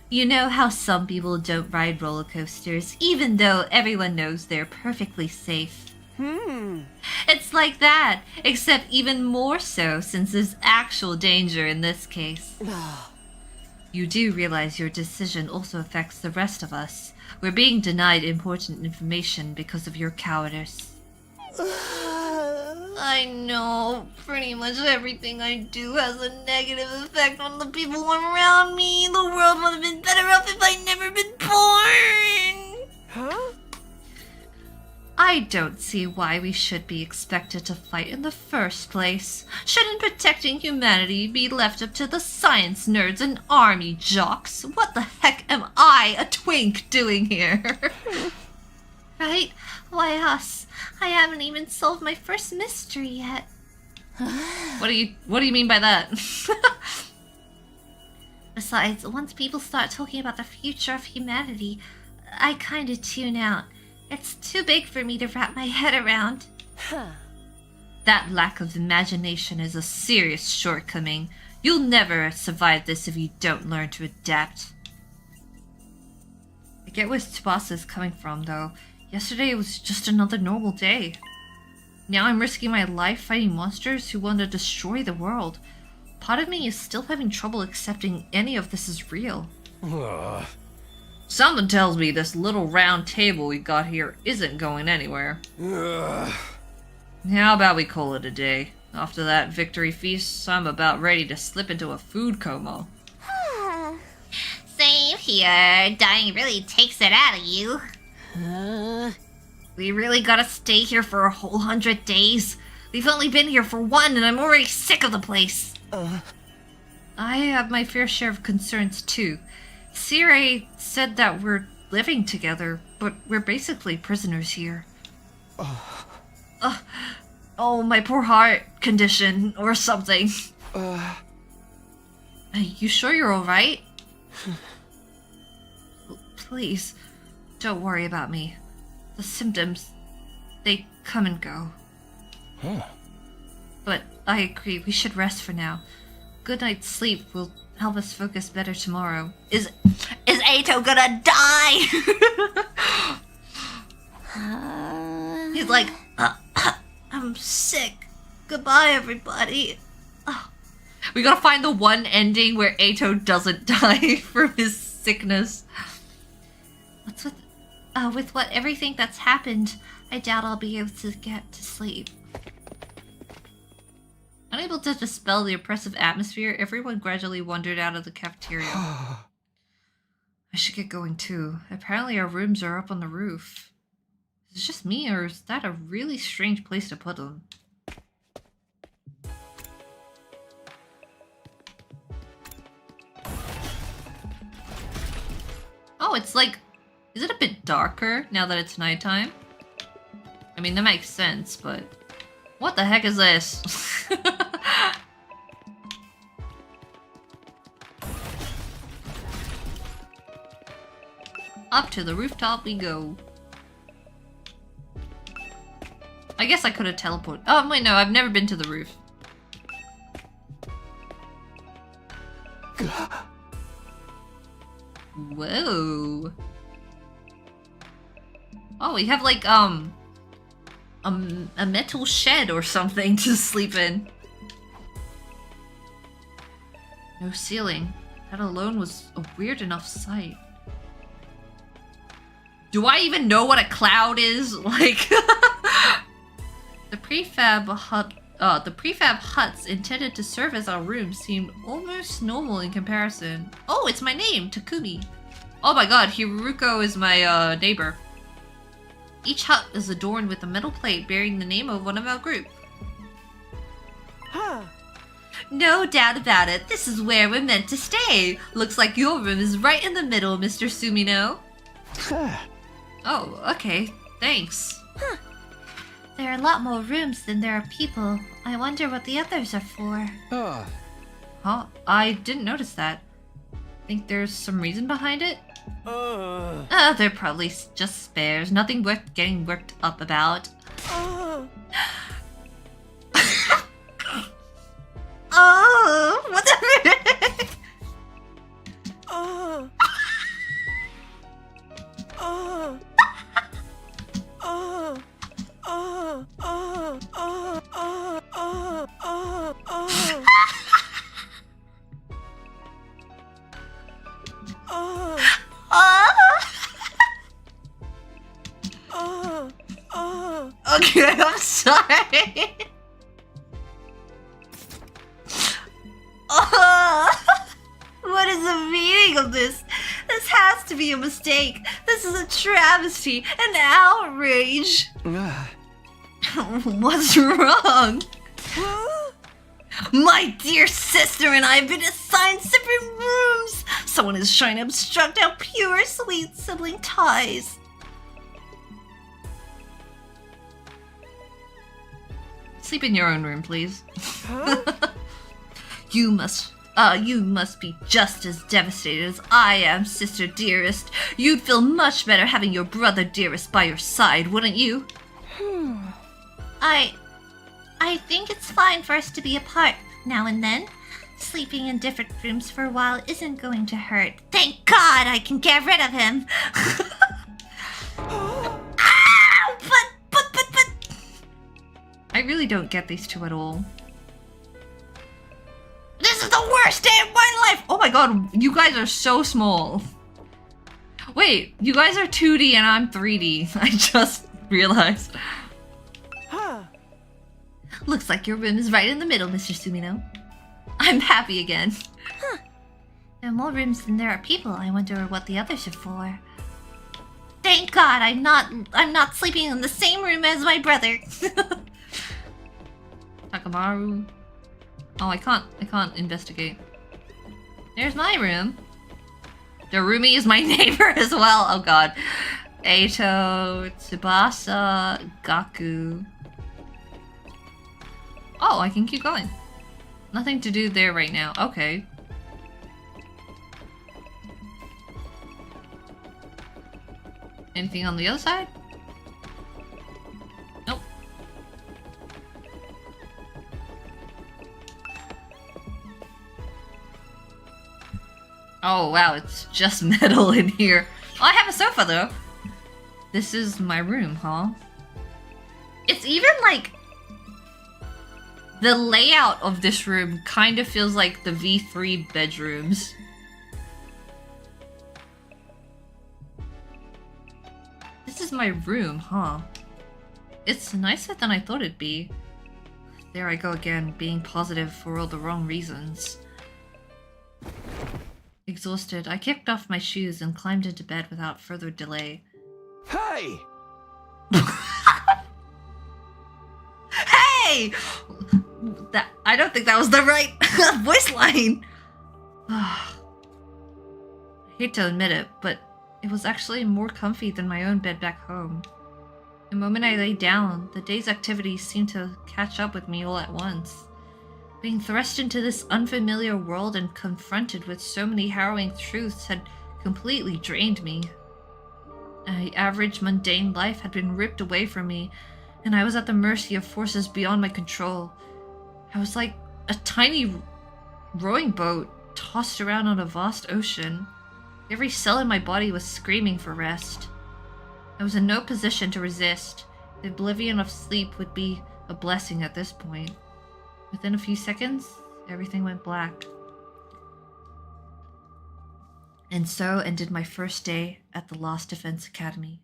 You know how some people don't ride roller coasters, even though everyone knows they're perfectly safe. It's like that, except even more so since there's actual danger in this case. You do realize your decision also affects the rest of us. We're being denied important information because of your cowardice. I know. Pretty much everything I do has a negative effect on the people around me. The world would have been better off if I'd never been born. I don't see why we should be expected to fight in the first place. Shouldn't protecting humanity be left up to the science nerds and army jocks? What the heck am I, a twink, doing here? Right? Why us? I haven't even solved my first mystery yet. What do you mean by that? Besides, once people start talking about the future of humanity, I kinda tune out. It's too big for me to wrap my head around. That lack of imagination is a serious shortcoming. You'll never survive this if you don't learn to adapt. I get where Tsubasa's coming from, though. Yesterday was just another normal day. Now I'm risking my life fighting monsters who want to destroy the world. Part of me is still having trouble accepting any of this is real. Something tells me this little round table we got here isn't going anywhere. How about we call it a day? After that victory feast, I'm about ready to slip into a food coma. Same here. Dying really takes it out of you. We really gotta stay here for a whole 100 days? We've only been here for 1 and I'm already sick of the place. I have my fair share of concerns too. Sire said that we're living together, but we're basically prisoners here. Oh, my poor heart condition or something. You sure you're alright? Please, don't worry about me. The symptoms, they come and go. But I agree, we should rest for now. Good night's sleep will help us focus better tomorrow. Is Eito gonna die? He's like, I'm sick. Goodbye, everybody. We gotta find the one ending where Eito doesn't die from his sickness. What's with everything that's happened, I doubt I'll be able to get to sleep. Unable to dispel the oppressive atmosphere, everyone gradually wandered out of the cafeteria. I should get going too. Apparently our rooms are up on the roof. Is it just me, or is that a really strange place to put them? Oh, it's like... Is it a bit darker now that it's nighttime? I mean, that makes sense, but... What the heck is this? Up to the rooftop we go. I guess I could have teleported. Oh, wait, no, I've never been to the roof. Whoa. Oh, we have like, a metal shed or something to sleep in. No ceiling. That alone was a weird enough sight. Do I even know what a cloud is? Like, the prefab huts intended to serve as our rooms seemed almost normal in comparison. Oh, it's my name, Takumi. Oh my god, Hiruko is my neighbor. Each hut is adorned with a metal plate bearing the name of one of our group. Huh. No doubt about it, this is where we're meant to stay. Looks like your room is right in the middle, Mr. Sumino. Oh, okay, thanks. Huh. There are a lot more rooms than there are people. I wonder what the others are for. Huh? I didn't notice that. Think there's some reason behind it? They're probably just spares. Nothing worth getting worked up about. Oh, what the heck? Okay, I'm sorry. What is the meaning of this? This has to be a mistake. This is a travesty, an outrage. What's wrong? My dear sister and I have been assigned separate rooms. Someone is trying to obstruct our pure, sweet sibling ties. Sleep in your own room, please. Huh? You must be just as devastated as I am, sister dearest. You'd feel much better having your brother dearest by your side, wouldn't you? I think it's fine for us to be apart now and then. Sleeping in different rooms for a while isn't going to hurt. Thank God I can get rid of him. But... I really don't get these two at all. This is the worst day of my life! Oh my god, you guys are so small. Wait, you guys are 2D and I'm 3D. I just realized. Huh. Looks like your room is right in the middle, Mr. Sumino. I'm happy again. Huh. There are more rooms than there are people. I wonder what the others are for. Thank God I'm not sleeping in the same room as my brother. Takamaru. Oh, I can't investigate. There's my room. The roomie is my neighbor as well. Oh god. Eito, Tsubasa, Gaku. Oh, I can keep going. Nothing to do there right now. Okay. Anything on the other side? Nope. Oh wow, it's just metal in here. Oh, I have a sofa though. This is my room, huh? It's even like... the layout of this room kind of feels like the V3 bedrooms. This is my room, huh? It's nicer than I thought it'd be. There I go again, being positive for all the wrong reasons. Exhausted, I kicked off my shoes and climbed into bed without further delay. Hey! Hey! I don't think that was the right voice line. I hate to admit it, but it was actually more comfy than my own bed back home. The moment I lay down, the day's activities seemed to catch up with me all at once. Being thrust into this unfamiliar world and confronted with so many harrowing truths had completely drained me. My average mundane life had been ripped away from me, and I was at the mercy of forces beyond my control. I was like a tiny rowing boat tossed around on a vast ocean. Every cell in my body was screaming for rest. I was in no position to resist. The oblivion of sleep would be a blessing at this point. Within a few seconds, everything went black. And so ended my first day at the Lost Defense Academy.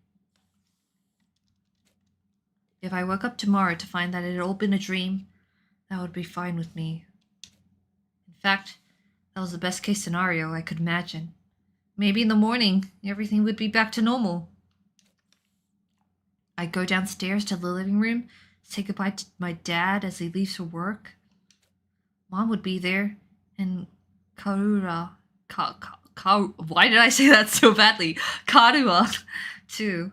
If I woke up tomorrow to find that it had all been a dream, that would be fine with me. In fact, that was the best case scenario I could imagine. Maybe in the morning, everything would be back to normal. I'd go downstairs to the living room, say goodbye to my dad as he leaves for work. Mom would be there, and Karura... why did I say that so badly? Karua, too.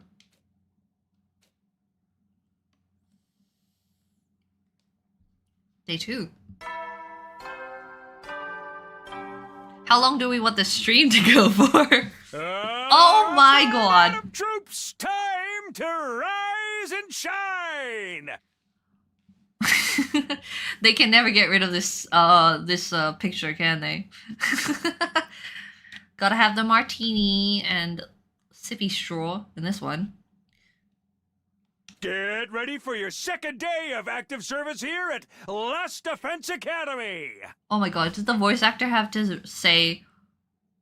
Day 2. How long do we want the stream to go for? Oh my god! Troops, time to rise and shine! They can never get rid of this picture, can they? Gotta have the martini and sippy straw in this one. Get ready for your second day of active service here at Lost Defense Academy! Oh my god, did the voice actor have to say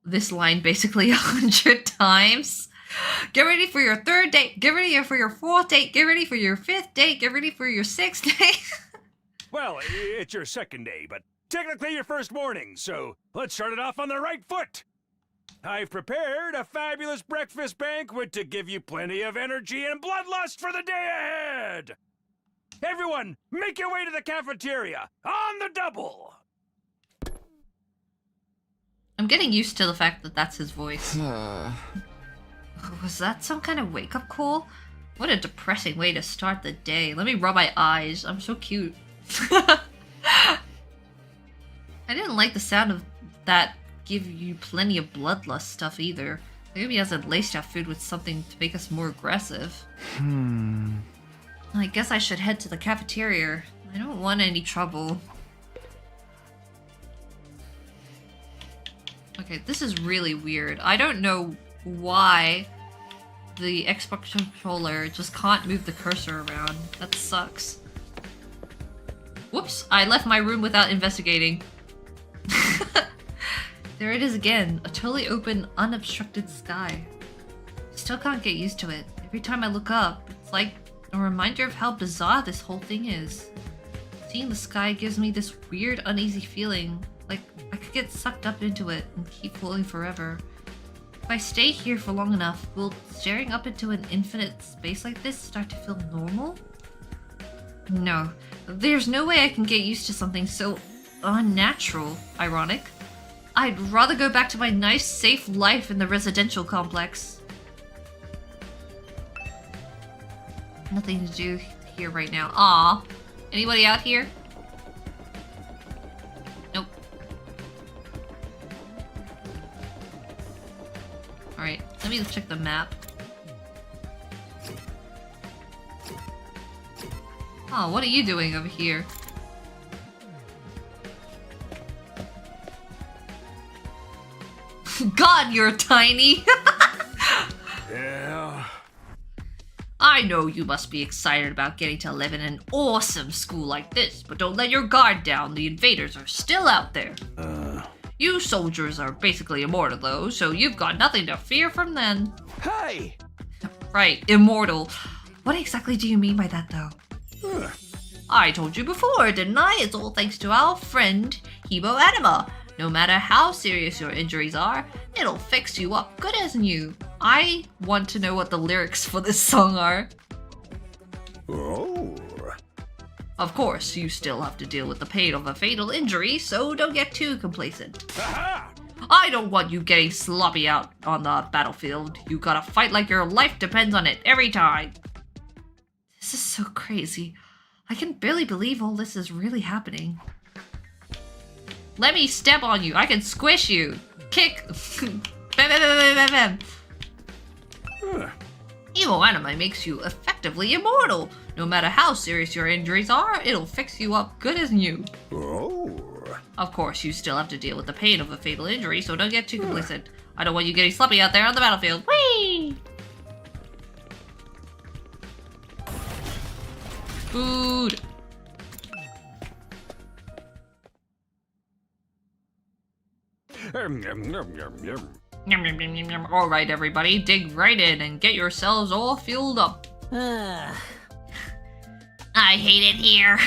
this line basically 100 times? Get ready for your 3rd date, get ready for your 4th date, get ready for your 5th date, get ready for your 6th date. Well, it's your 2nd day, but technically your 1st morning, so let's start it off on the right foot. I've prepared a fabulous breakfast banquet to give you plenty of energy and bloodlust for the day ahead! Everyone, make your way to the cafeteria, on the double! I'm getting used to the fact that that's his voice. Was that some kind of wake-up call? What a depressing way to start the day. Let me rub my eyes. I'm so cute. I didn't like the sound of that give you plenty of bloodlust stuff either. Maybe he hasn't laced our food with something to make us more aggressive. I guess I should head to the cafeteria. I don't want any trouble. Okay, this is really weird. I don't know why the Xbox controller just can't move the cursor around. That sucks. Whoops, I left my room without investigating. There it is again, a totally open, unobstructed sky. still can't get used to it. Every time I look up, it's like a reminder of how bizarre this whole thing is. Seeing the sky gives me this weird, uneasy feeling, like I could get sucked up into it and keep floating forever. If I stay here for long enough, will staring up into an infinite space like this start to feel normal? No, there's no way I can get used to something so unnatural. Ironic. I'd rather go back to my nice, safe life in the residential complex. Nothing to do here right now. Aw. Anybody out here? Nope. Alright, let me check the map. Oh, what are you doing over here? God, you're tiny! Yeah. I know you must be excited about getting to live in an awesome school like this, but don't let your guard down. The invaders are still out there. You soldiers are basically immortal though, so you've got nothing to fear from them. Hey! Right, immortal. What exactly do you mean by that though? I told you before, didn't I? It's all thanks to our friend, Hebo Anima. No matter how serious your injuries are, it'll fix you up good as new. I want to know what the lyrics for this song are. Oh. Of course, you still have to deal with the pain of a fatal injury, so don't get too complacent. Aha! I don't want you getting sloppy out on the battlefield. You gotta fight like your life depends on it every time. This is so crazy. I can barely believe all this is really happening. Let me step on you. I can squish you. Kick. Bam, bam, bam, bam, bam, bam. Evil anime makes you effectively immortal. No matter how serious your injuries are, it'll fix you up good as new. Oh. Of course, you still have to deal with the pain of a fatal injury, so don't get too complacent. I don't want you getting sloppy out there on the battlefield. Whee! Food. Alright everybody, dig right in and get yourselves all fueled up. I hate it here.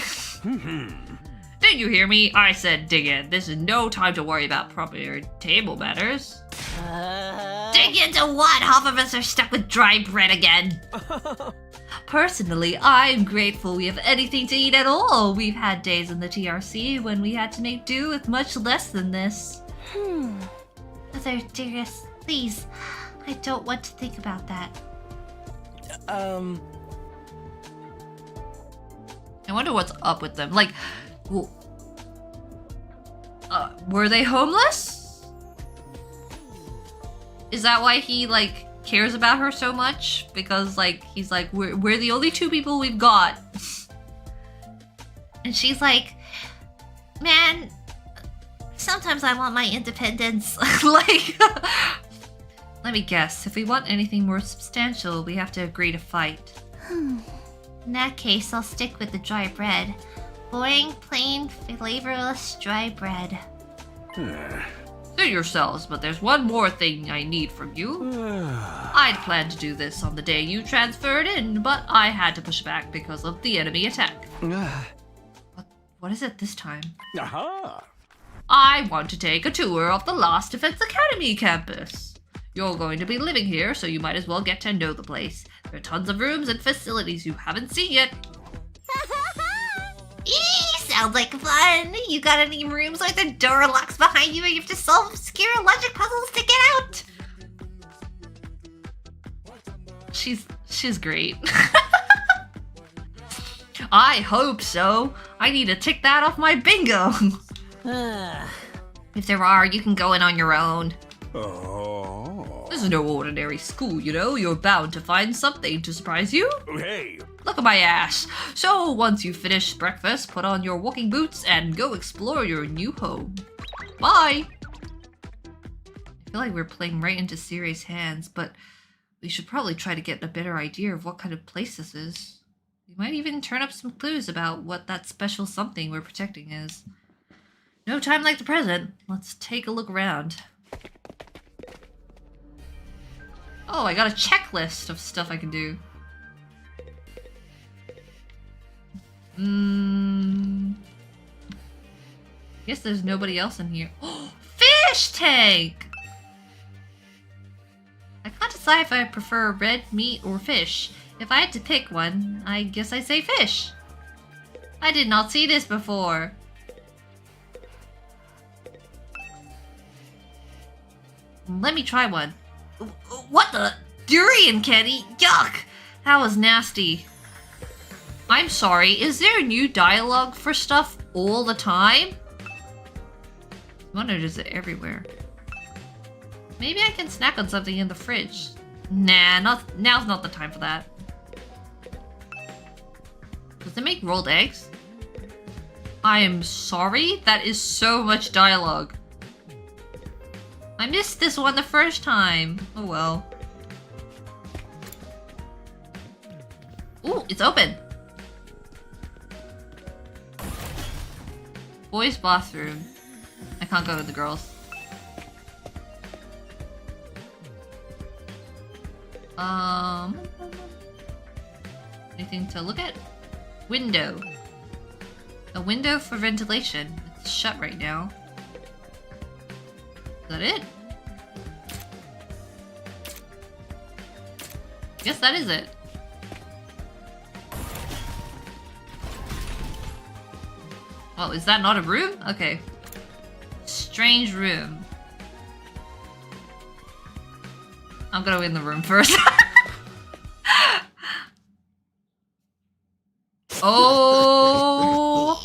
Did you hear me? I said dig in. This is no time to worry about proper table matters. Dig into what? Half of us are stuck with dry bread again. Personally, I'm grateful we have anything to eat at all. We've had days in the TRC when we had to make do with much less than this. Mother dearest, please. I don't want to think about that. I wonder what's up with them. Like, were they homeless? Is that why he, like, cares about her so much? Because, like, he's like, we're the only two people we've got. And she's like, man, sometimes I want my independence. Like, let me guess. If we want anything more substantial, we have to agree to fight. In that case, I'll stick with the dry bread. Boring, plain, flavorless dry bread. Suit yourselves, but there's one more thing I need from you. I'd planned to do this on the day you transferred in, but I had to push back because of the enemy attack. What is it this time? Aha! I want to take a tour of the Lost Defense Academy campus. You're going to be living here, so you might as well get to know the place. There are tons of rooms and facilities you haven't seen yet. Sounds like fun. You got any rooms where the door locks behind you and you have to solve obscure logic puzzles to get out? She's great. I hope so. I need to tick that off my bingo. If there are, you can go in on your own. Oh. This is no ordinary school, you know. You're bound to find something to surprise you. Hey. Look at my ass. So once you finish breakfast, put on your walking boots and go explore your new home. Bye. I feel like we're playing right into serious hands, but we should probably try to get a better idea of what kind of place this is. We might even turn up some clues about what that special something we're protecting is. No time like the present. Let's take a look around. Oh, I got a checklist of stuff I can do. Guess there's nobody else in here. Oh, fish tank! I can't decide if I prefer red meat or fish. If I had to pick one, I guess I say fish. I did not see this before. Let me try one. What the? Durian candy? Yuck! That was nasty. I'm sorry, is there a new dialogue for stuff all the time? I wonder, is it everywhere? Maybe I can snack on something in the fridge. Nah, now's not the time for that. Does it make rolled eggs? I am sorry? That is so much dialogue. I missed this one the first time. Oh well. Ooh, it's open. Boys' bathroom. I can't go with the girls. Anything to look at? Window. A window for ventilation. It's shut right now. Is that it? Guess that is it. Oh, is that not a room? Okay. Strange room. I'm gonna win the room first. Oh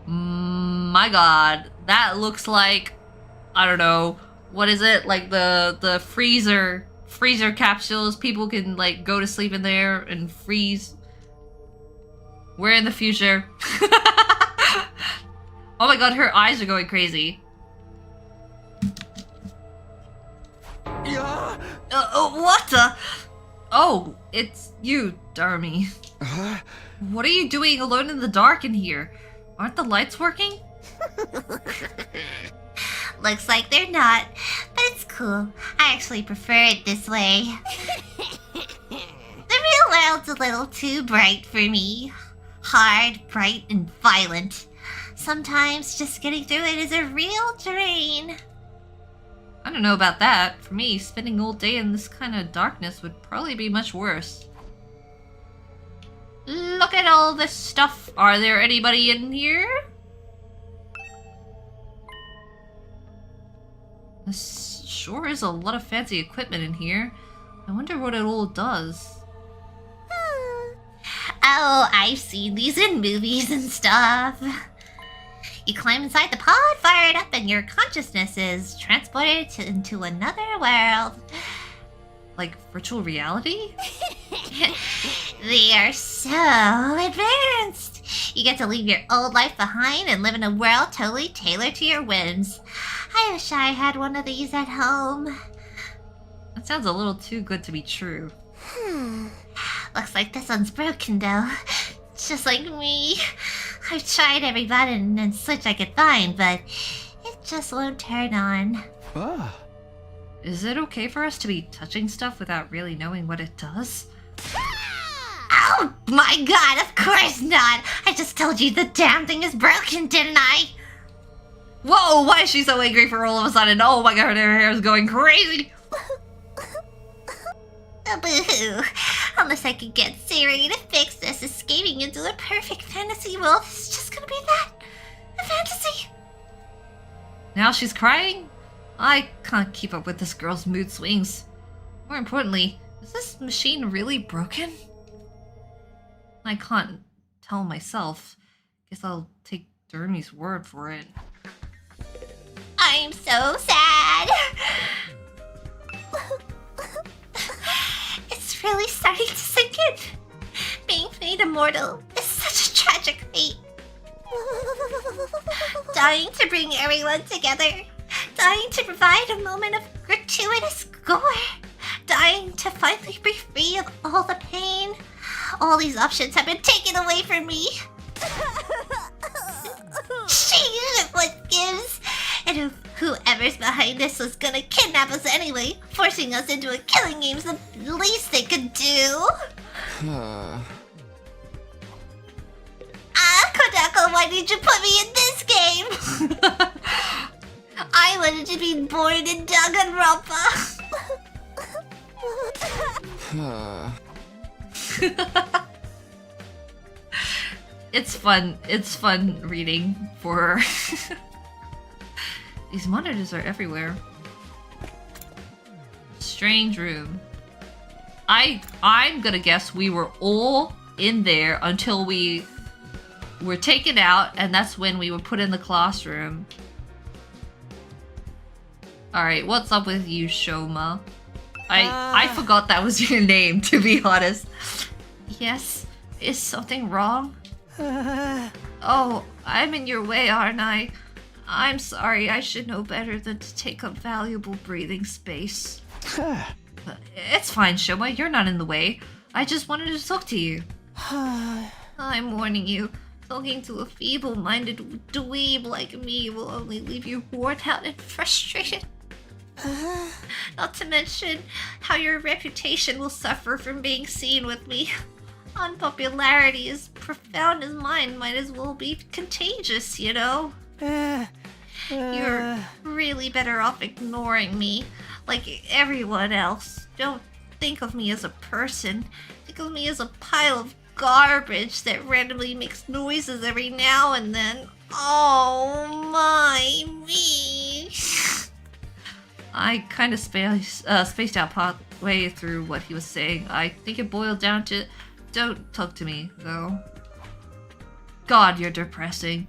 my god. That looks like, I don't know, what is it? Like the freezer capsules. People can like go to sleep in there and freeze. We're in the future. Oh my god, her eyes are going crazy. What the? Oh, it's you, Darmy. What are you doing alone in the dark in here? Aren't the lights working? Looks like they're not, but it's cool. I actually prefer it this way. The real world's a little too bright for me. Hard, bright, and violent. Sometimes just getting through it is a real drain. I don't know about that. For me, spending all day in this kind of darkness would probably be much worse. Look at all this stuff. Are there anybody in here? This sure is a lot of fancy equipment in here. I wonder what it all does. Oh, I've seen these in movies and stuff. You climb inside the pod, fire it up, and your consciousness is transported into another world. Like virtual reality? They are so advanced. You get to leave your old life behind and live in a world totally tailored to your whims. I wish I had one of these at home. That sounds a little too good to be true. Looks like this one's broken though. Just like me. I've tried every button and switch I could find, but it just won't turn on. Is it okay for us to be touching stuff without really knowing what it does? Oh my god, of course not! I just told you the damn thing is broken, didn't I? Whoa, why is she so angry for all of a sudden? Oh my god, her hair is going crazy! Boo-hoo. Unless I can get Siri to fix this, escaping into a perfect fantasy world is just gonna be that. A fantasy. Now she's crying? I can't keep up with this girl's mood swings. More importantly, is this machine really broken? I can't tell myself. Guess I'll take Dermy's word for it. I'm so sad. It's really starting to sink in. Being made immortal is such a tragic fate. Dying to bring everyone together. Dying to provide a moment of gratuitous gore. Dying to finally be free of all the pain. All these options have been taken away from me. She is what gives. And whoever's behind this was gonna kidnap us anyway, forcing us into a killing game's the least they could do. Kodaka, why did you put me in this game? I wanted to be born in Danganronpa. It's fun reading for these monitors are everywhere. Strange room. I'm gonna guess we were all in there until we were taken out, and that's when we were put in the classroom. Alright, what's up with you, Shoma? I forgot that was your name, to be honest. Yes? Is something wrong? Oh, I'm in your way, aren't I? I'm sorry, I should know better than to take up valuable breathing space. It's fine, Shoma, you're not in the way. I just wanted to talk to you. I'm warning you, talking to a feeble-minded dweeb like me will only leave you worn out and frustrated. Not to mention how your reputation will suffer from being seen with me. Unpopularity as profound as mine might as well be contagious, you know? You're really better off ignoring me, like everyone else. Don't think of me as a person. Think of me as a pile of garbage that randomly makes noises every now and then. Oh my me. I kind of spaced out partway through what he was saying. I think it boiled down to, don't talk to me, though. God, you're depressing.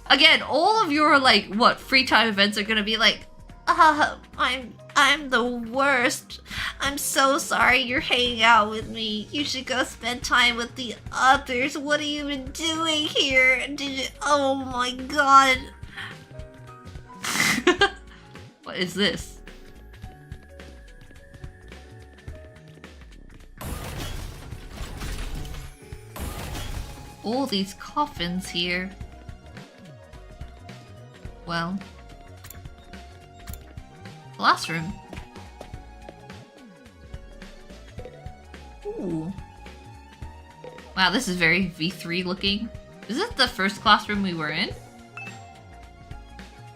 Again, all of your, like, what, free time events are gonna be like, I'm the worst. I'm so sorry you're hanging out with me. You should go spend time with the others. What are you even doing here? Oh my god. What is this? All these coffins here. Well. Classroom. Ooh. Wow, this is very V3 looking. Is this the first classroom we were in?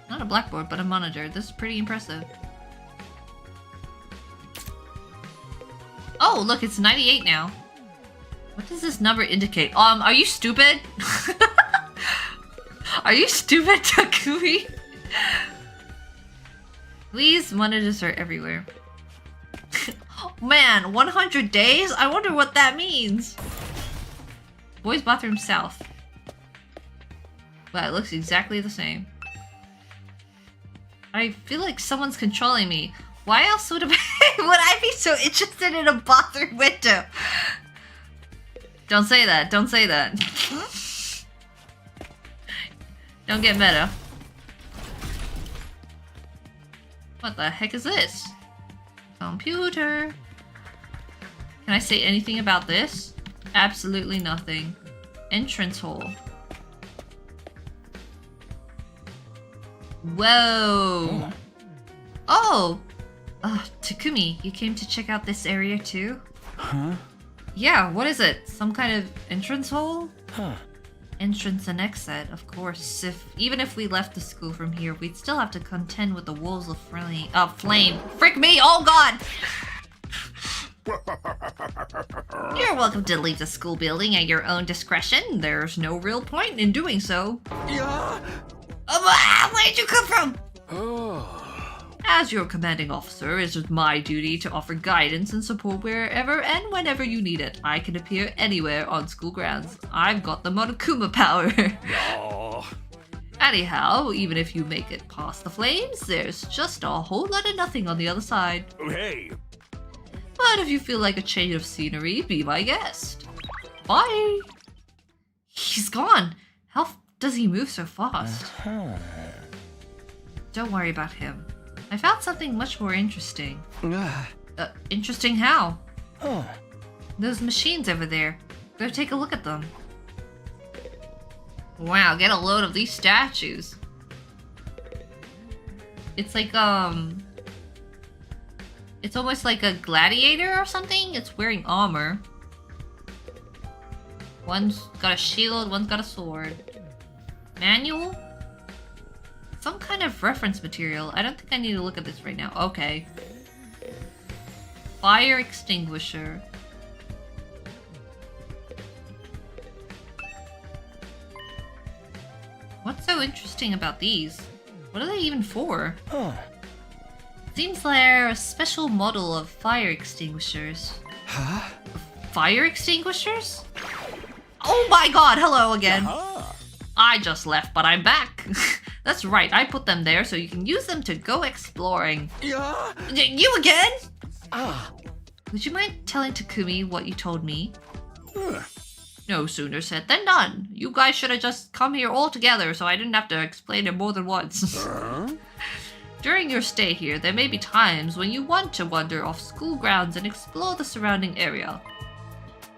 Not a blackboard, but a monitor. This is pretty impressive. Oh, look, it's 98 now. What does this number indicate? Are you stupid? Are you stupid, Takumi? These monitors are everywhere. Man, 100 days? I wonder what that means. Boys' bathroom south. Wow, it looks exactly the same. I feel like someone's controlling me. Why else would I be so interested in a bathroom window? Don't say that. Don't say that. Don't get meta. What the heck is this? Computer. Can I say anything about this? Absolutely nothing. Entrance hall. Whoa. Oh! Takumi, you came to check out this area too? Huh? Yeah, what is it? Some kind of entrance hole? Huh. Entrance and exit, of course. Even if we left the school from here, we'd still have to contend with the walls of flame. Frick me! Oh god! You're welcome to leave the school building at your own discretion. There's no real point in doing so. Yeah. Where'd you come from? Oh. As your commanding officer, it is my duty to offer guidance and support wherever and whenever you need it. I can appear anywhere on school grounds. I've got the Monokuma power. Oh. Anyhow, even if you make it past the flames, there's just a whole lot of nothing on the other side. Hey. But if you feel like a change of scenery, be my guest. Bye. He's gone. How does he move so fast? Don't worry about him. I found something much more interesting. Interesting how? Those machines over there. Go take a look at them. Wow, get a load of these statues. It's like, it's almost like a gladiator or something. It's wearing armor. One's got a shield, one's got a sword. Manual? Some kind of reference material. I don't think I need to look at this right now. Okay. Fire extinguisher. What's so interesting about these? What are they even for? Seems they're a special model of fire extinguishers. Huh? Fire extinguishers? Oh my god, hello again. I just left, but I'm back. That's right, I put them there so you can use them to go exploring. Yeah? You again? Would you mind telling Takumi what you told me? No sooner said than done. You guys should have just come here all together so I didn't have to explain it more than once. During your stay here, there may be times when you want to wander off school grounds and explore the surrounding area.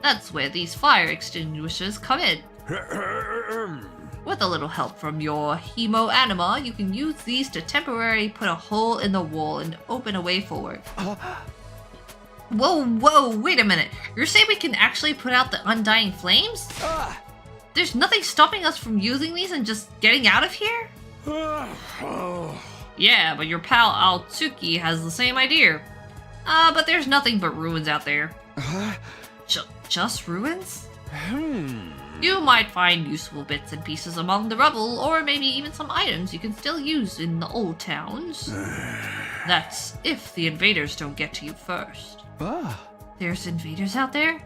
That's where these fire extinguishers come in. With a little help from your hemo anima, you can use these to temporarily put a hole in the wall and open a way forward. Whoa, wait a minute. You're saying we can actually put out the undying flames? There's nothing stopping us from using these and just getting out of here? Yeah, but your pal Altsuki has the same idea. But there's nothing but ruins out there. Just ruins? You might find useful bits and pieces among the rubble, or maybe even some items you can still use in the old towns. That's if the invaders don't get to you first. There's invaders out there?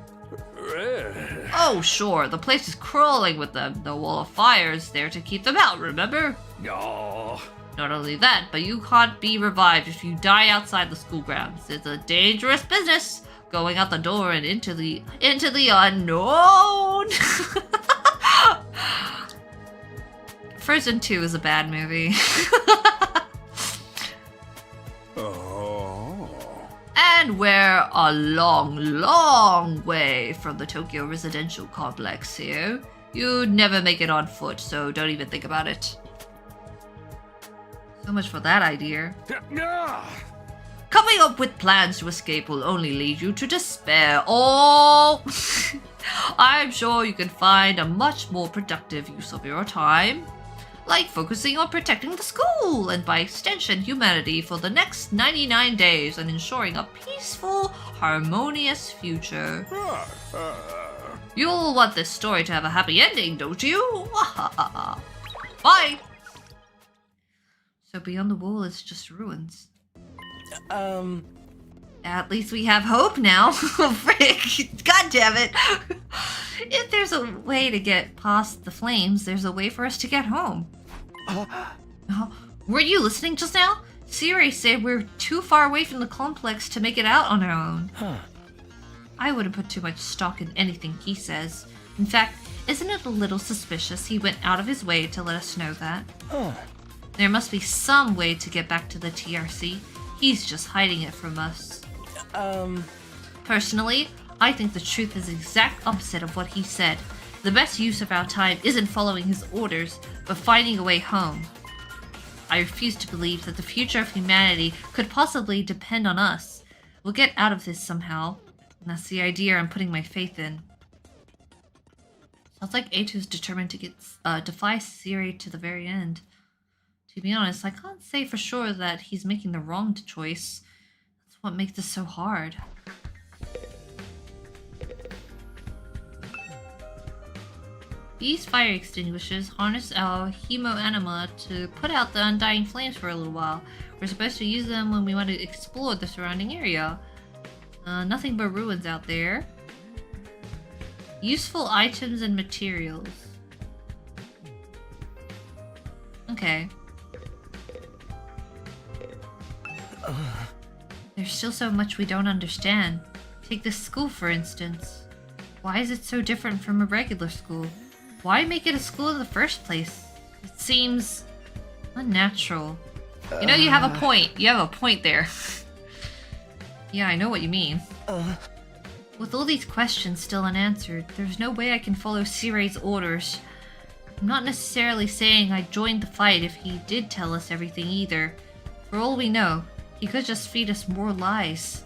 Oh, sure. The place is crawling with them. The wall of fire is there to keep them out, remember? Not only that, but you can't be revived if you die outside the school grounds. It's a dangerous business, going out the door and into the unknown. Frozen 2 is a bad movie. And we're a long way from the Tokyo residential complex here. You'd never make it on foot, so don't even think about it. So much for that idea. Coming up with plans to escape will only lead you to despair. Oh! I'm sure you can find a much more productive use of your time. Like focusing on protecting the school, and by extension humanity, for the next 99 days and ensuring a peaceful, harmonious future. You'll want this story to have a happy ending, don't you? Bye! So beyond the wall is just ruins. At least we have hope now. Frick! God damn it! If there's a way to get past the flames, there's a way for us to get home. Were you listening just now? Siri said we're too far away from the complex to make it out on our own. I wouldn't put too much stock in anything he says. In fact, isn't it a little suspicious he went out of his way to let us know that? There must be some way to get back to the TRC. He's just hiding it from us. Personally, I think the truth is the exact opposite of what he said. The best use of our time isn't following his orders, but finding a way home. I refuse to believe that the future of humanity could possibly depend on us. We'll get out of this somehow, and that's the idea I'm putting my faith in. Sounds like Eitu's determined to defy Siri to the very end. To be honest, I can't say for sure that he's making the wrong choice. That's what makes this so hard. These fire extinguishers harness our hemo anima to put out the undying flames for a little while. We're supposed to use them when we want to explore the surrounding area. Nothing but ruins out there. Useful items and materials. Okay. There's still so much we don't understand. Take this school, for instance. Why is it so different from a regular school? Why make it a school in the first place? It seems unnatural. You know, you have a point. You have a point there. Yeah, I know what you mean. With all these questions still unanswered, there's no way I can follow Siri's orders. I'm not necessarily saying I joined the fight if he did tell us everything either. For all we know, he could just feed us more lies.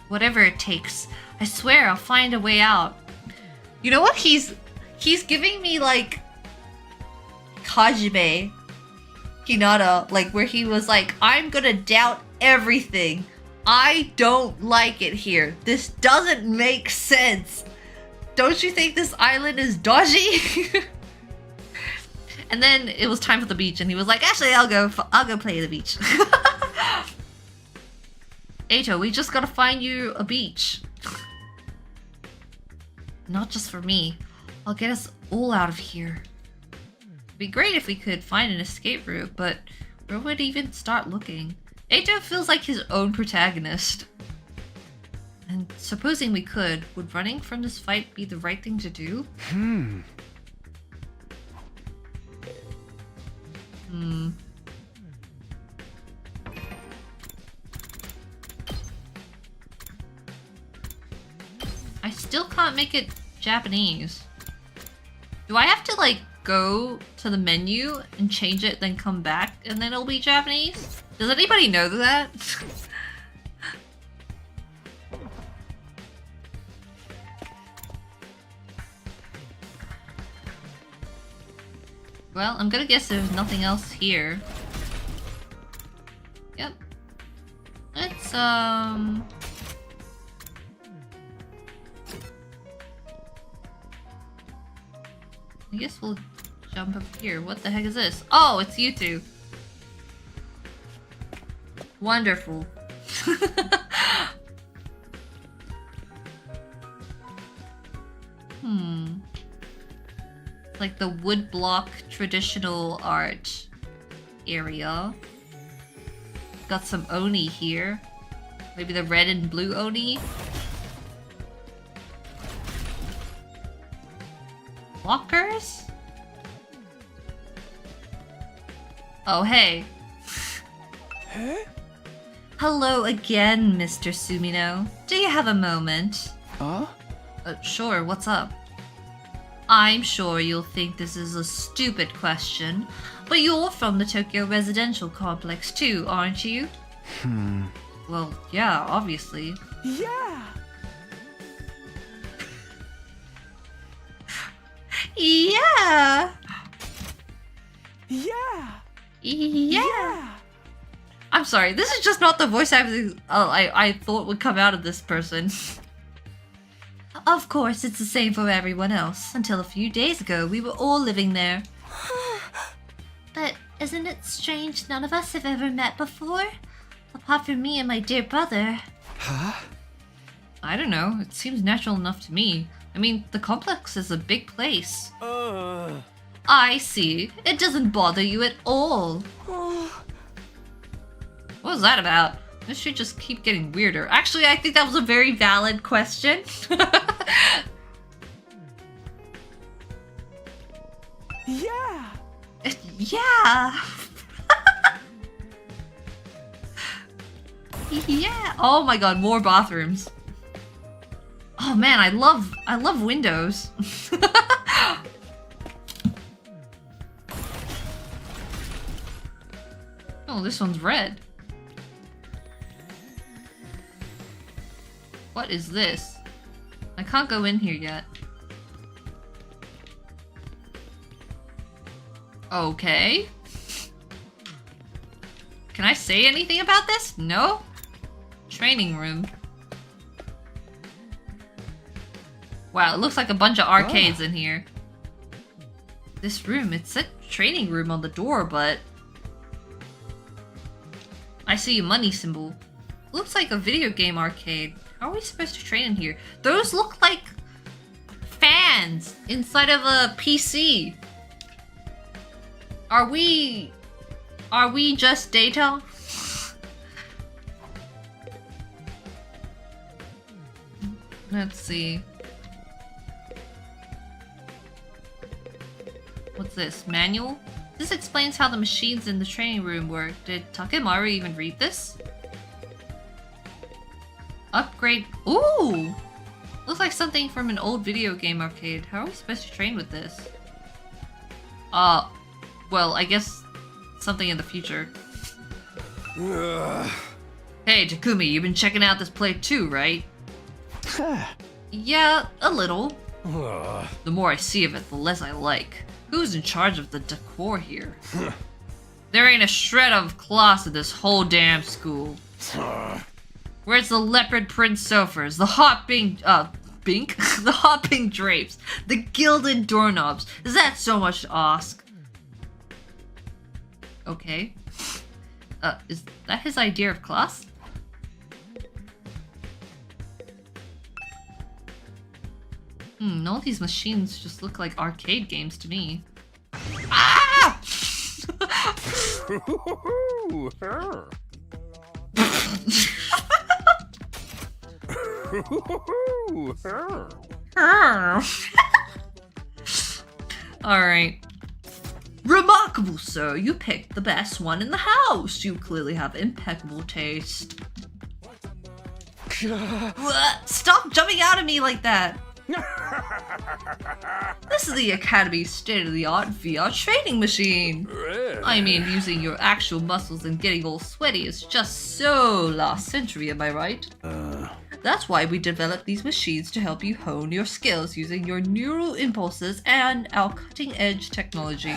Whatever it takes, I swear I'll find a way out. You know what? He's giving me like Hajime Hinata, like where he was like, I'm gonna doubt everything. I don't like it here. This doesn't make sense. Don't you think this island is dodgy? And then it was time for the beach, and he was like, actually, I'll go play at the beach. Eito, we just gotta find you a beach. Not just for me. I'll get us all out of here. It'd be great if we could find an escape route, but where would we even start looking? Eito feels like his own protagonist. And supposing we could, would running from this fight be the right thing to do? I still can't make it Japanese. Do I have to like go to the menu and change it, then come back and then it'll be Japanese? Does anybody know that? Well, I'm gonna guess there's nothing else here. Yep. Let's, I guess we'll jump up here. What the heck is this? Oh, it's you two. Wonderful. Like the woodblock traditional art area. Got some oni here. Maybe the red and blue oni. Walkers? Oh, hey. Huh? Hello again, Mr. Sumino. Do you have a moment? Huh? Sure, what's up? I'm sure you'll think this is a stupid question, but you're from the Tokyo residential complex too, aren't you? Well, yeah, obviously. Yeah! Yeah! Yeah! Yeah! I'm sorry, this is just not the voice I thought would come out of this person. Of course, it's the same for everyone else. Until a few days ago, we were all living there. But isn't it strange none of us have ever met before? Apart from me and my dear brother. Huh? I don't know. It seems natural enough to me. I mean, the complex is a big place. I see. It doesn't bother you at all. What was that about? This should just keep getting weirder. Actually, I think that was a very valid question. Yeah! Yeah! Yeah! Oh my god, more bathrooms. Oh man, I love windows. Oh, this one's red. What is this? I can't go in here yet. Okay. Can I say anything about this? No? Training room. Wow, it looks like a bunch of arcades in here. This room, it said training room on the door, but... I see a money symbol. Looks like a video game arcade. How are we supposed to train in here? Those look like fans inside of a PC. Are we just data? Let's see. What's this? Manual? This explains how the machines in the training room work. Did Takemaru even read this? Upgrade. Ooh! Looks like something from an old video game arcade. How are we supposed to train with this? Well, I guess something in the future. Hey, Takumi, you've been checking out this play too, right? Yeah, a little. The more I see of it, the less I like. Who's in charge of the decor here? There ain't a shred of class in this whole damn school. Where's the leopard print sofas, the hot pink, the hot pink drapes, the gilded doorknobs? Is that so much to ask? Okay. Is that his idea of class? All these machines just look like arcade games to me. Ah! Alright. Remarkable, sir. You picked the best one in the house. You clearly have impeccable taste. Stop jumping out at me like that. This is the Academy's state-of-the-art VR training machine. I mean, using your actual muscles and getting all sweaty is just so last century, am I right? That's why we developed these machines to help you hone your skills using your neural impulses and our cutting-edge technology.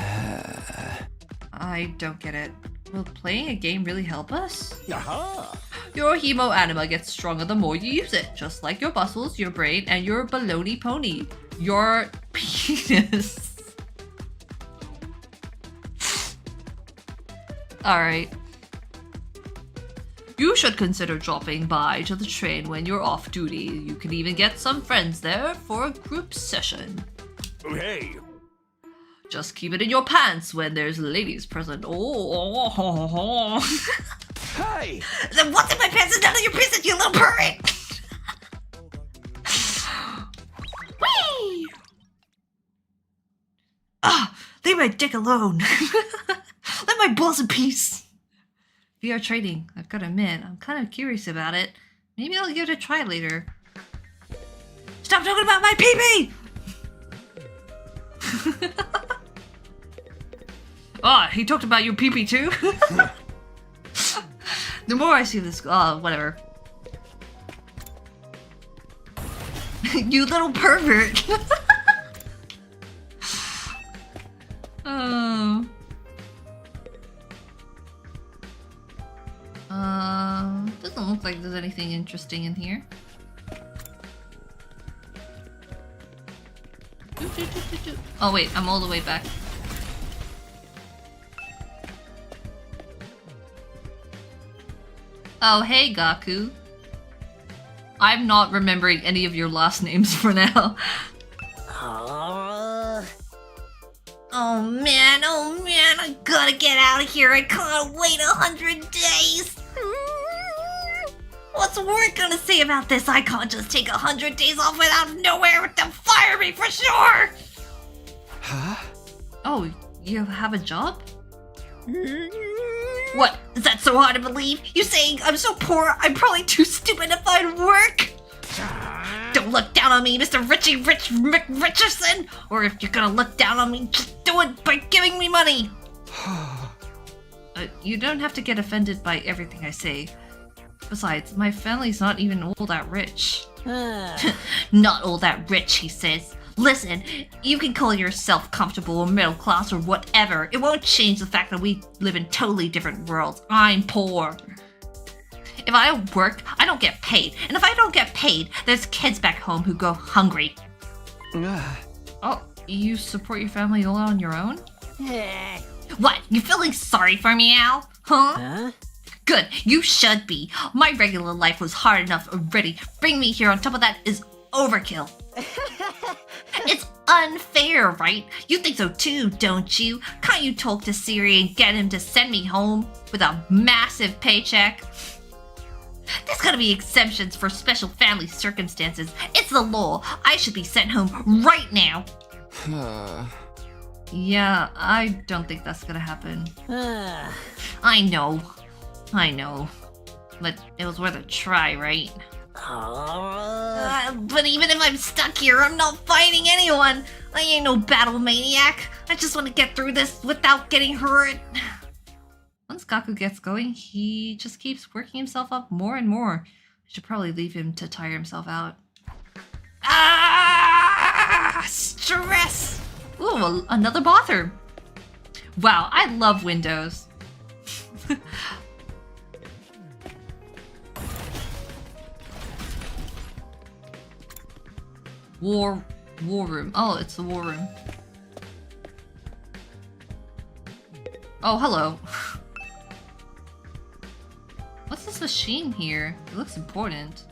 I don't get it. Will playing a game really help us? Your hemo anima gets stronger the more you use it, just like your muscles, your brain, and your baloney pony. Your penis. Alright. You should consider dropping by to the train when you're off duty. You can even get some friends there for a group session. Hey! Just keep it in your pants when there's ladies present. Oh. Hey! Then what's in my pants is none of your business, you little pervert! Whee! Leave my dick alone. Let my balls in peace. VR training, I've got to admit, I'm kind of curious about it. Maybe I'll give it a try later. Stop talking about my pee-pee! He talked about your pee-pee too? The more I see this, whatever. You little pervert! Doesn't look like there's anything interesting in here. Oh wait, I'm all the way back. Oh hey Gaku. I'm not remembering any of your last names for now. Oh man, I gotta get out of here. I can't wait 100 days. What's work gonna say about this? I can't just take 100 days off without nowhere to fire me for sure. Huh? Oh, you have a job? What? Is that so hard to believe? You saying I'm so poor, I'm probably too stupid to find work? Don't look down on me, Mr. Richie Rich McRicherson! Or if you're gonna look down on me, just do it by giving me money! You don't have to get offended by everything I say. Besides, my family's not even all that rich. Not all that rich, he says. Listen, you can call yourself comfortable or middle class or whatever. It won't change the fact that we live in totally different worlds. I'm poor. If I don't work, I don't get paid. And if I don't get paid, there's kids back home who go hungry. Oh, you support your family all on your own? What? You feeling sorry for me, Al? Huh? Good, you should be. My regular life was hard enough already. Bring me here on top of that is overkill. It's unfair, right? You think so too, don't you? Can't you talk to Siri and get him to send me home with a massive paycheck? There's gotta be exemptions for special family circumstances. It's the law. I should be sent home right now. Yeah, I don't think that's gonna happen. I know. But it was worth a try, right? But even if I'm stuck here, I'm not fighting anyone. I ain't no battle maniac. I just want to get through this without getting hurt. Once Gaku gets going, he just keeps working himself up more and more. I should probably leave him to tire himself out. Stress! Ooh, another bathroom. Wow, I love windows. War room. Oh, it's the war room. Oh, hello. What's this machine here? It looks important.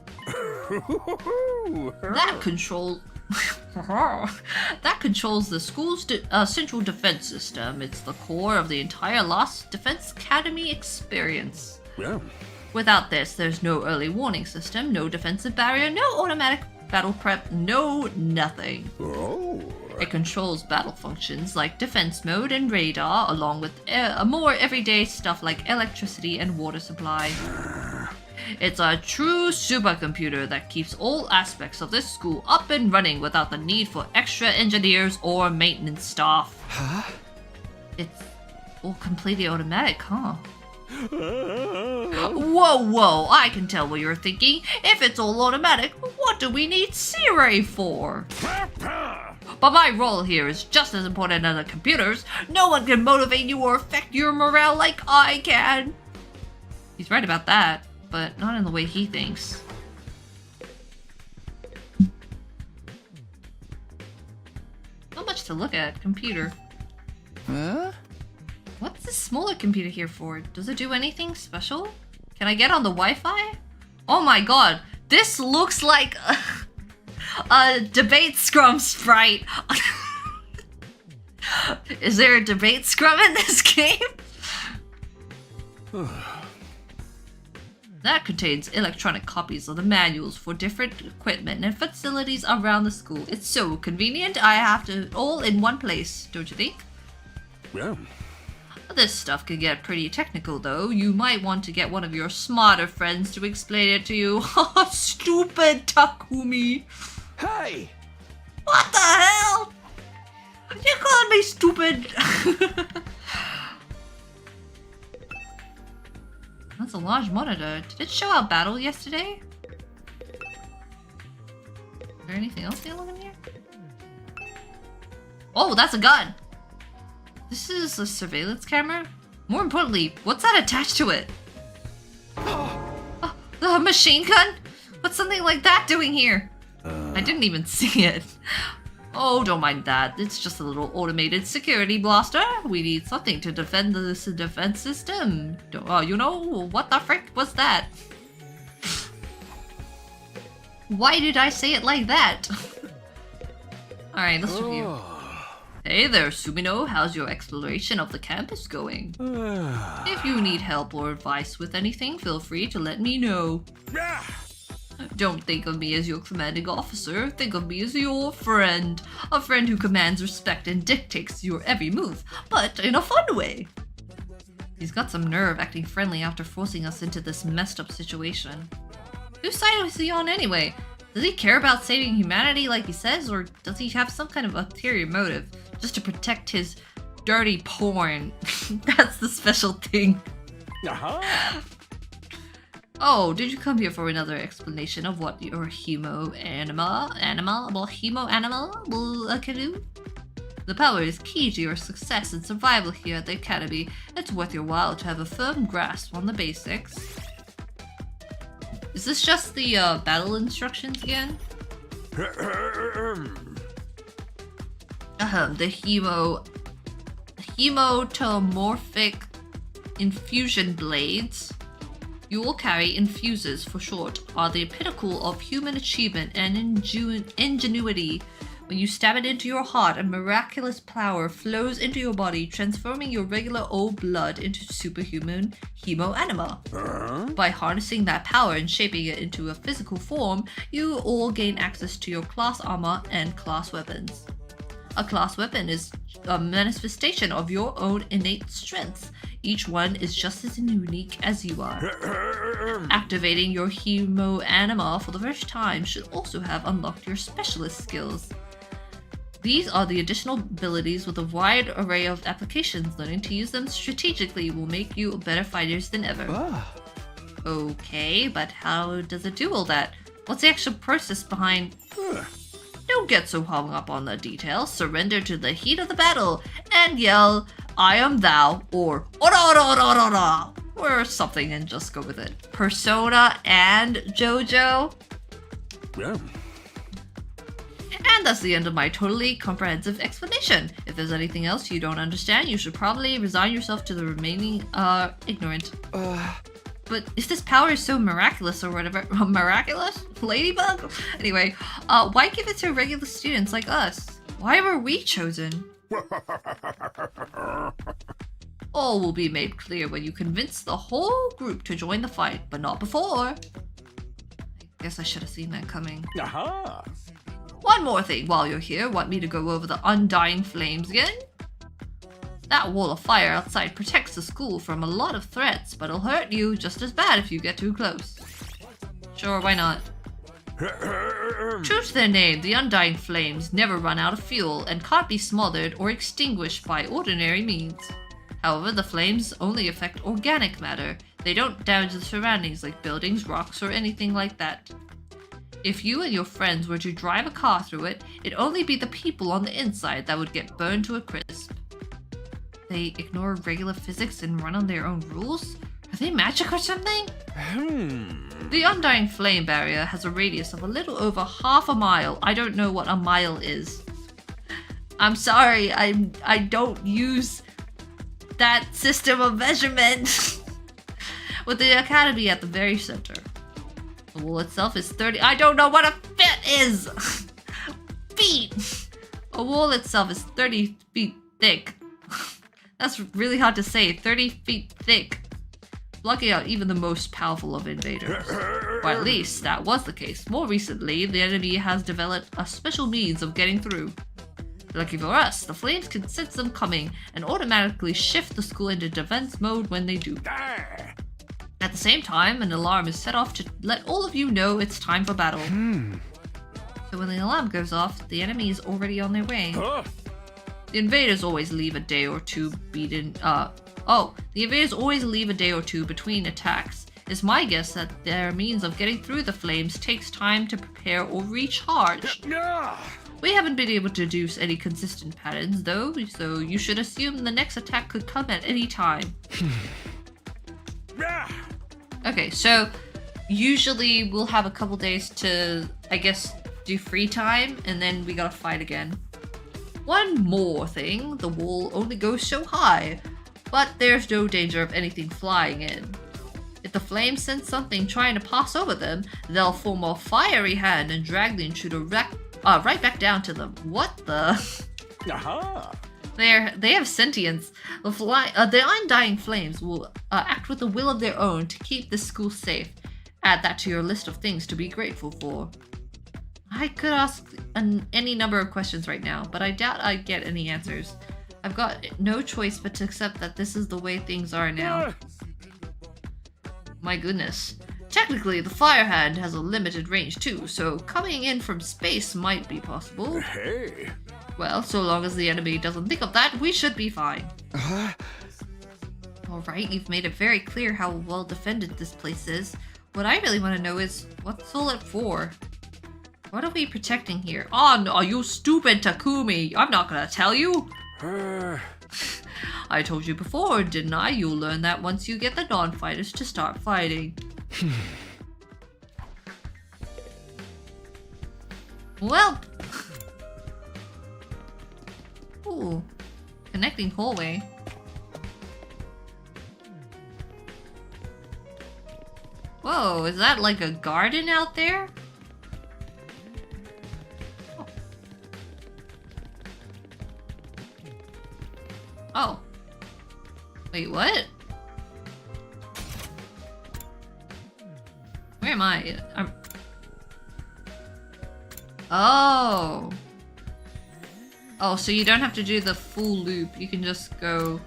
That controls the school's central defense system. It's the core of the entire Lost Defense Academy experience. Yeah. Without this, there's no early warning system, no defensive barrier, no automatic battle prep, no nothing. Oh. It controls battle functions like defense mode and radar, along with more everyday stuff like electricity and water supply. It's a true supercomputer that keeps all aspects of this school up and running without the need for extra engineers or maintenance staff. Huh? It's all completely automatic, huh? Whoa, I can tell what you're thinking. If it's all automatic, what do we need C-Ray for? But my role here is just as important as the computers. No one can motivate you or affect your morale like I can. He's right about that, but not in the way he thinks. Not much to look at. Computer. Huh? What's this smaller computer here for? Does it do anything special? Can I get on the Wi-Fi? Oh my god, this looks like a debate scrum sprite. Is there a debate scrum in this game? That contains electronic copies of the manuals for different equipment and facilities around the school. It's so convenient, I have it all in one place, don't you think? Yeah. This stuff can get pretty technical though. You might want to get one of your smarter friends to explain it to you. Stupid Takumi! Hey! What the hell? You called me stupid! That's a large monitor. Did it show our battle yesterday? Is there anything else to look in here? Oh, that's a gun! This is a surveillance camera? More importantly, what's that attached to it? The machine gun? What's something like that doing here? I didn't even see it. Oh, don't mind that. It's just a little automated security blaster. We need something to defend this defense system. You know, what the frick was that? Why did I say it like that? Alright, let's review. Hey there, Sumino. How's your exploration of the campus going? If you need help or advice with anything, feel free to let me know. Don't think of me as your commanding officer. Think of me as your friend. A friend who commands respect and dictates your every move, but in a fun way. He's got some nerve acting friendly after forcing us into this messed up situation. Whose side is he on anyway? Does he care about saving humanity like he says, or does he have some kind of ulterior motive? Just to protect his dirty porn. That's the special thing. Oh, did you come here for another explanation of what your hemo animal can do? The power is key to your success and survival here at the Academy. It's worth your while to have a firm grasp on the basics. Is this just the battle instructions again? The hemotomorphic infusion blades you will carry, infuses for short, are the pinnacle of human achievement and ingenuity. When you stab it into your heart, a miraculous power flows into your body, transforming your regular old blood into superhuman hemo anima. By harnessing that power and shaping it into a physical form, you all gain access to your class armor and class weapons. A class weapon is a manifestation of your own innate strengths. Each one is just as unique as you are. Activating your Hemo Anima for the first time should also have unlocked your specialist skills. These are the additional abilities with a wide array of applications. Learning to use them strategically will make you better fighters than ever. Okay, but how does it do all that? What's the actual process behind... Don't get so hung up on the details. Surrender to the heat of the battle and yell, I am thou, or ora ora ora ora, or something, and just go with it. Persona and JoJo. Yeah. And that's the end of my totally comprehensive explanation. If there's anything else you don't understand, you should probably resign yourself to the remaining ignorant. But if this power is so miraculous or whatever, miraculous? Ladybug? Anyway, why give it to regular students like us? Why were we chosen? All will be made clear when you convince the whole group to join the fight, but not before. I guess I should have seen that coming. Aha! One more thing while you're here, want me to go over the undying flames again? That wall of fire outside protects the school from a lot of threats, but it'll hurt you just as bad if you get too close. Sure, why not? True to their name, the undying flames never run out of fuel and can't be smothered or extinguished by ordinary means. However, the flames only affect organic matter. They don't damage the surroundings like buildings, rocks, or anything like that. If you and your friends were to drive a car through it, it'd only be the people on the inside that would get burned to a crisp. They ignore regular physics and run on their own rules? Are they magic or something? The undying flame barrier has a radius of a little over half a mile. I don't know what a mile is. I'm sorry, I don't use that system of measurement. With the academy at the very center. The wall itself is 30... I don't know what a fit is! Feet! A wall itself is 30 feet thick. That's really hard to say. 30 feet thick. Blocking out even the most powerful of invaders. Or at least, that was the case. More recently, the enemy has developed a special means of getting through. Lucky for us, the flames can sense them coming and automatically shift the school into defense mode when they do. At the same time, an alarm is set off to let all of you know it's time for battle. So when the alarm goes off, the enemy is already on their way. The invaders always leave a day or two between attacks. It's my guess that their means of getting through the flames takes time to prepare or recharge. We haven't been able to deduce any consistent patterns though, so you should assume the next attack could come at any time. Okay, so usually we'll have a couple days to, I guess, do free time, and then we gotta fight again. One more thing, the wall only goes so high, but there's no danger of anything flying in. If the flames sense something trying to pass over them, they'll form a fiery hand and drag the intruder right back down to them. What the? Aha! They have sentience. The undying flames will act with a will of their own to keep this school safe. Add that to your list of things to be grateful for. I could ask any number of questions right now, but I doubt I'd get any answers. I've got no choice but to accept that this is the way things are now. My goodness. Technically, the fire hand has a limited range too, so coming in from space might be possible. Hey! Well, so long as the enemy doesn't think of that, we should be fine. Alright, you've made it very clear how well defended this place is. What I really want to know is, what's all it for? What are we protecting here? Oh no, you stupid Takumi! I'm not gonna tell you! I told you before, didn't I? You'll learn that once you get the non-fighters to start fighting. Well... Ooh. Connecting hallway. Whoa, is that like a garden out there? Oh. Wait, what? Where am I? Oh. Oh, so you don't have to do the full loop. You can just go,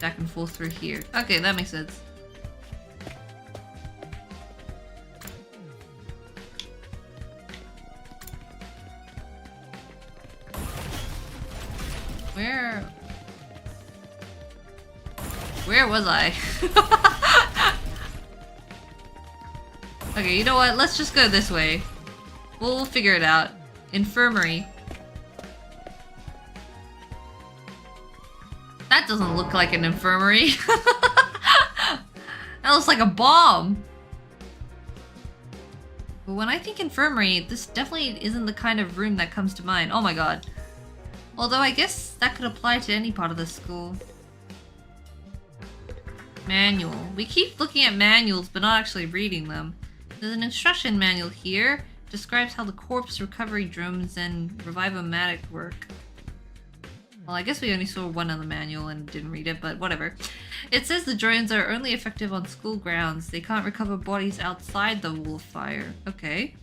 back and forth through here. Okay, that makes sense. Where was I? Okay, you know what? Let's just go this way. We'll figure it out. Infirmary. That doesn't look like an infirmary. That looks like a bomb. But when I think infirmary, this definitely isn't the kind of room that comes to mind. Oh my god. Although I guess that could apply to any part of the school. Manual. We keep looking at manuals but not actually reading them. There's an instruction manual here. It describes how the corpse recovery drones and revivomatic work. Well, I guess we only saw one on the manual and didn't read it, but whatever. It says the drones are only effective on school grounds. They can't recover bodies outside the wall of fire. Okay.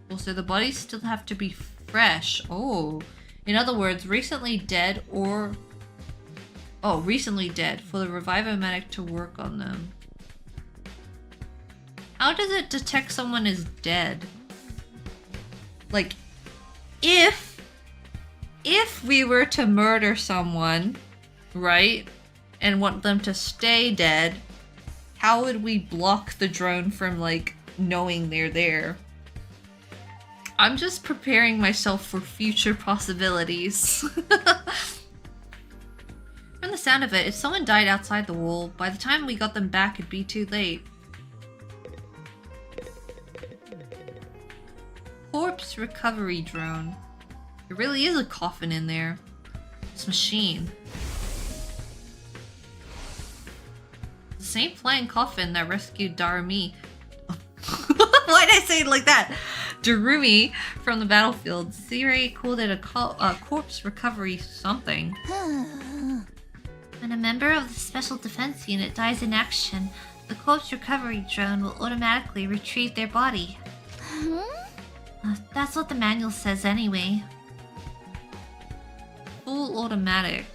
Also, the bodies still have to be fresh. Oh. In other words, recently dead or... Oh, recently dead for the revivomatic to work on them. How does it detect someone is dead? Like, if we were to murder someone, right, and want them to stay dead, how would we block the drone from, like, knowing they're there? I'm just preparing myself for future possibilities. From the sound of it, if someone died outside the wall, by the time we got them back, it'd be too late. Corpse recovery drone. There really is a coffin in there. This machine. The same flying coffin that rescued Darumi. Why did I say it like that? Darumi from the battlefield. Siri called it a corpse recovery something. When a member of the Special Defense Unit dies in action, the corpse recovery drone will automatically retrieve their body. That's what the manual says anyway. Full automatic.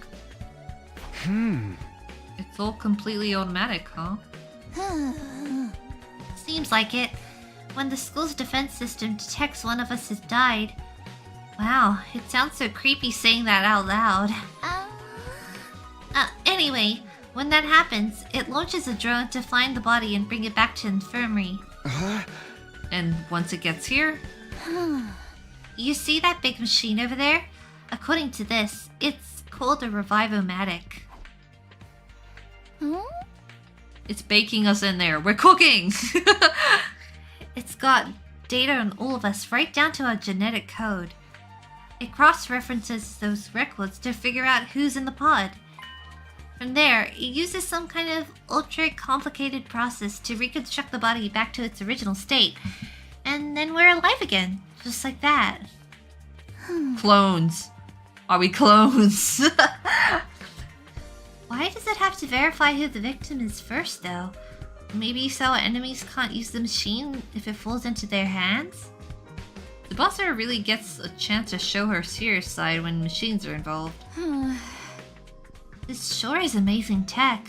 It's all completely automatic, huh? Seems like it. When the school's defense system detects one of us has died. Wow, it sounds so creepy saying that out loud. Anyway, when that happens, it launches a drone to find the body and bring it back to infirmary. And once it gets here? You see that big machine over there? According to this, it's called a revivomatic. It's baking us in there. We're cooking! It's got data on all of us, right down to our genetic code. It cross-references those records to figure out who's in the pod. From there, it uses some kind of ultra-complicated process to reconstruct the body back to its original state. And then we're alive again, just like that. Clones. Are we clones? Why does it have to verify who the victim is first, though? Maybe so enemies can't use the machine if it falls into their hands? The bosser really gets a chance to show her serious side when machines are involved. This sure is amazing tech.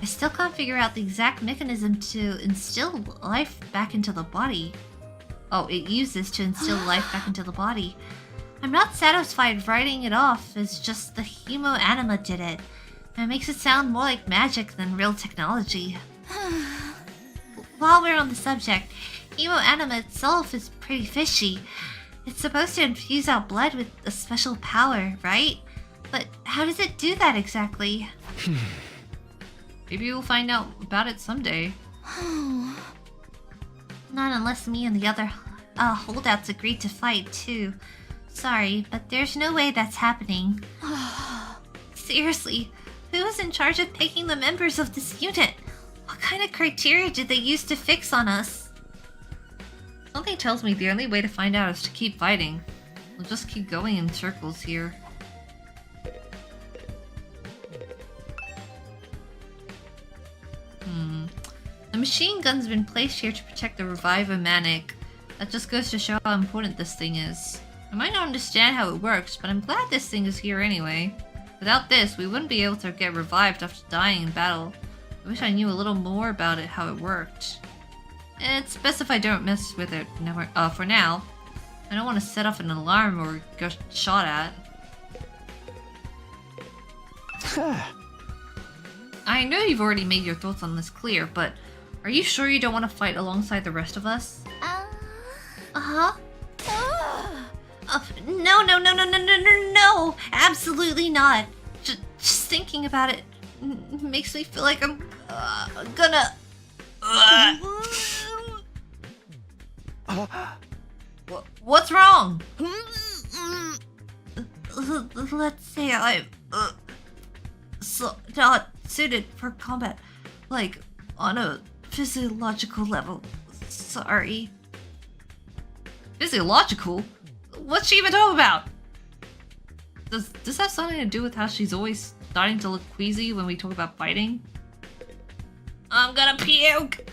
I still can't figure out the exact mechanism to instill life back into the body. Oh, it uses to instill life back into the body. I'm not satisfied writing it off as just the hemo-anima did it. It makes it sound more like magic than real technology. While we're on the subject, hemo-anima itself is pretty fishy. It's supposed to infuse our blood with a special power, right? But how does it do that exactly? Maybe we'll find out about it someday. Not unless me and the other holdouts agreed to fight, too. Sorry, but there's no way that's happening. Seriously, who is in charge of picking the members of this unit? What kind of criteria did they use to fix on us? Something tells me the only way to find out is to keep fighting. We'll just keep going in circles here. The machine gun's been placed here to protect the revivomatic. That just goes to show how important this thing is. I might not understand how it works, but I'm glad this thing is here anyway. Without this, we wouldn't be able to get revived after dying in battle. I wish I knew a little more about it, how it worked. It's best if I don't mess with it for now. I don't want to set off an alarm or get shot at. I know you've already made your thoughts on this clear, but are you sure you don't want to fight alongside the rest of us? Uh-huh. No, absolutely not. Just thinking about it makes me feel like I'm gonna... What's wrong? Let's say I'm not suited for combat, like on a physiological level. Sorry. Physiological? What's she even talking about? Does this have something to do with how she's always starting to look queasy when we talk about fighting? I'm gonna puke!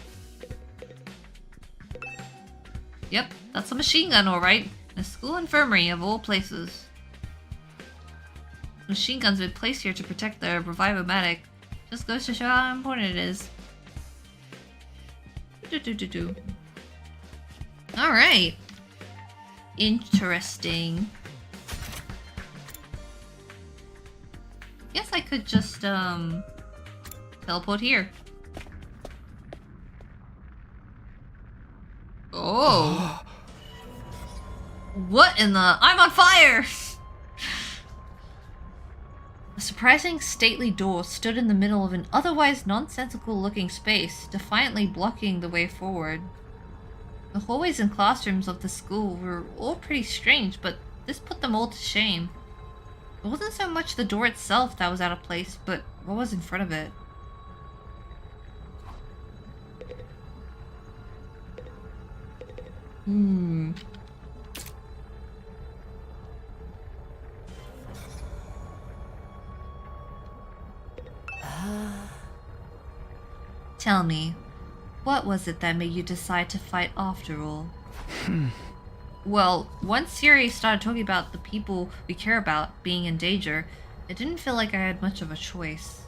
Yep, that's a machine gun, alright. A school infirmary of all places. Machine gun's been placed here to protect the Revivomatic. Just goes to show how important it is. Alright. Interesting. Guess I could just, teleport here. Oh. What in the... I'm on fire! A surprising stately door stood in the middle of an otherwise nonsensical looking space, defiantly blocking the way forward. The hallways and classrooms of the school were all pretty strange, but this put them all to shame. It wasn't so much the door itself that was out of place, but what was in front of it. Tell me, what was it that made you decide to fight after all? Well, once Siri started talking about the people we care about being in danger, it didn't feel like I had much of a choice.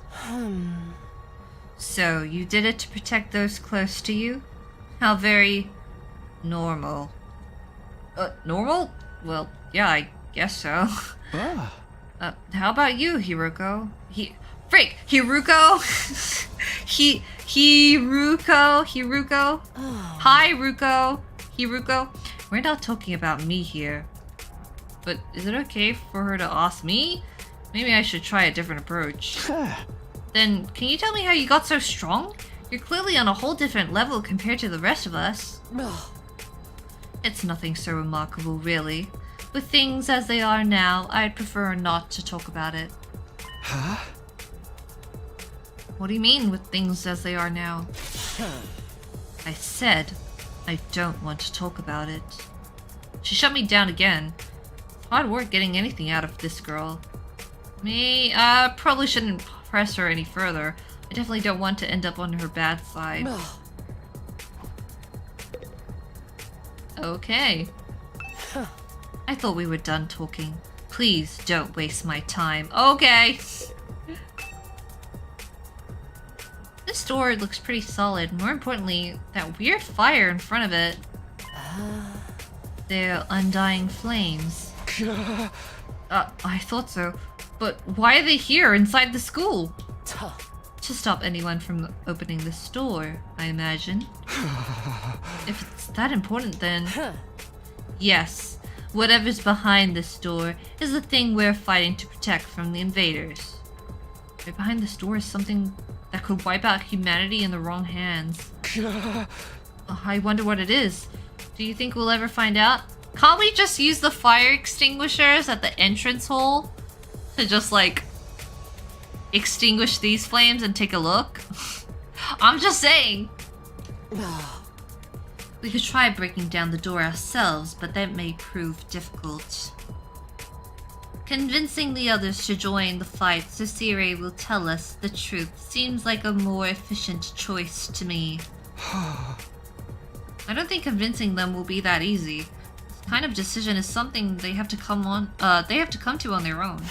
So, you did it to protect those close to you? How very... normal. Normal? Well, yeah, I guess so. How about you, Hiruko? Hiruko? Hiruko? Hi, Ruko. Hiruko. We're not talking about me here. But is it okay for her to ask me? Maybe I should try a different approach. Then, can you tell me how you got so strong? You're clearly on a whole different level compared to the rest of us. It's nothing so remarkable, really. With things as they are now, I'd prefer not to talk about it. Huh? What do you mean, with things as they are now? I said I don't want to talk about it. She shut me down again. It's hard work getting anything out of this girl. Probably shouldn't press her any further. I definitely don't want to end up on her bad side. Okay. I thought we were done talking. Please don't waste my time. Okay. This door looks pretty solid. More importantly, that weird fire in front of it. They're undying flames. I thought so. But why are they here inside the school? To stop anyone from opening this door, I imagine. If it's that important, then... Yes, whatever's behind this door is the thing we're fighting to protect from the invaders. Right behind this door is something that could wipe out humanity in the wrong hands. I wonder what it is. Do you think we'll ever find out? Can't we just use the fire extinguishers at the entrance hole to just, like, extinguish these flames and take a look? I'm just saying. We could try breaking down the door ourselves, but that may prove difficult. Convincing the others to join the fight so Siri will tell us the truth seems like a more efficient choice to me. I don't think convincing them will be that easy. This kind of decision is something they have to come to on their own.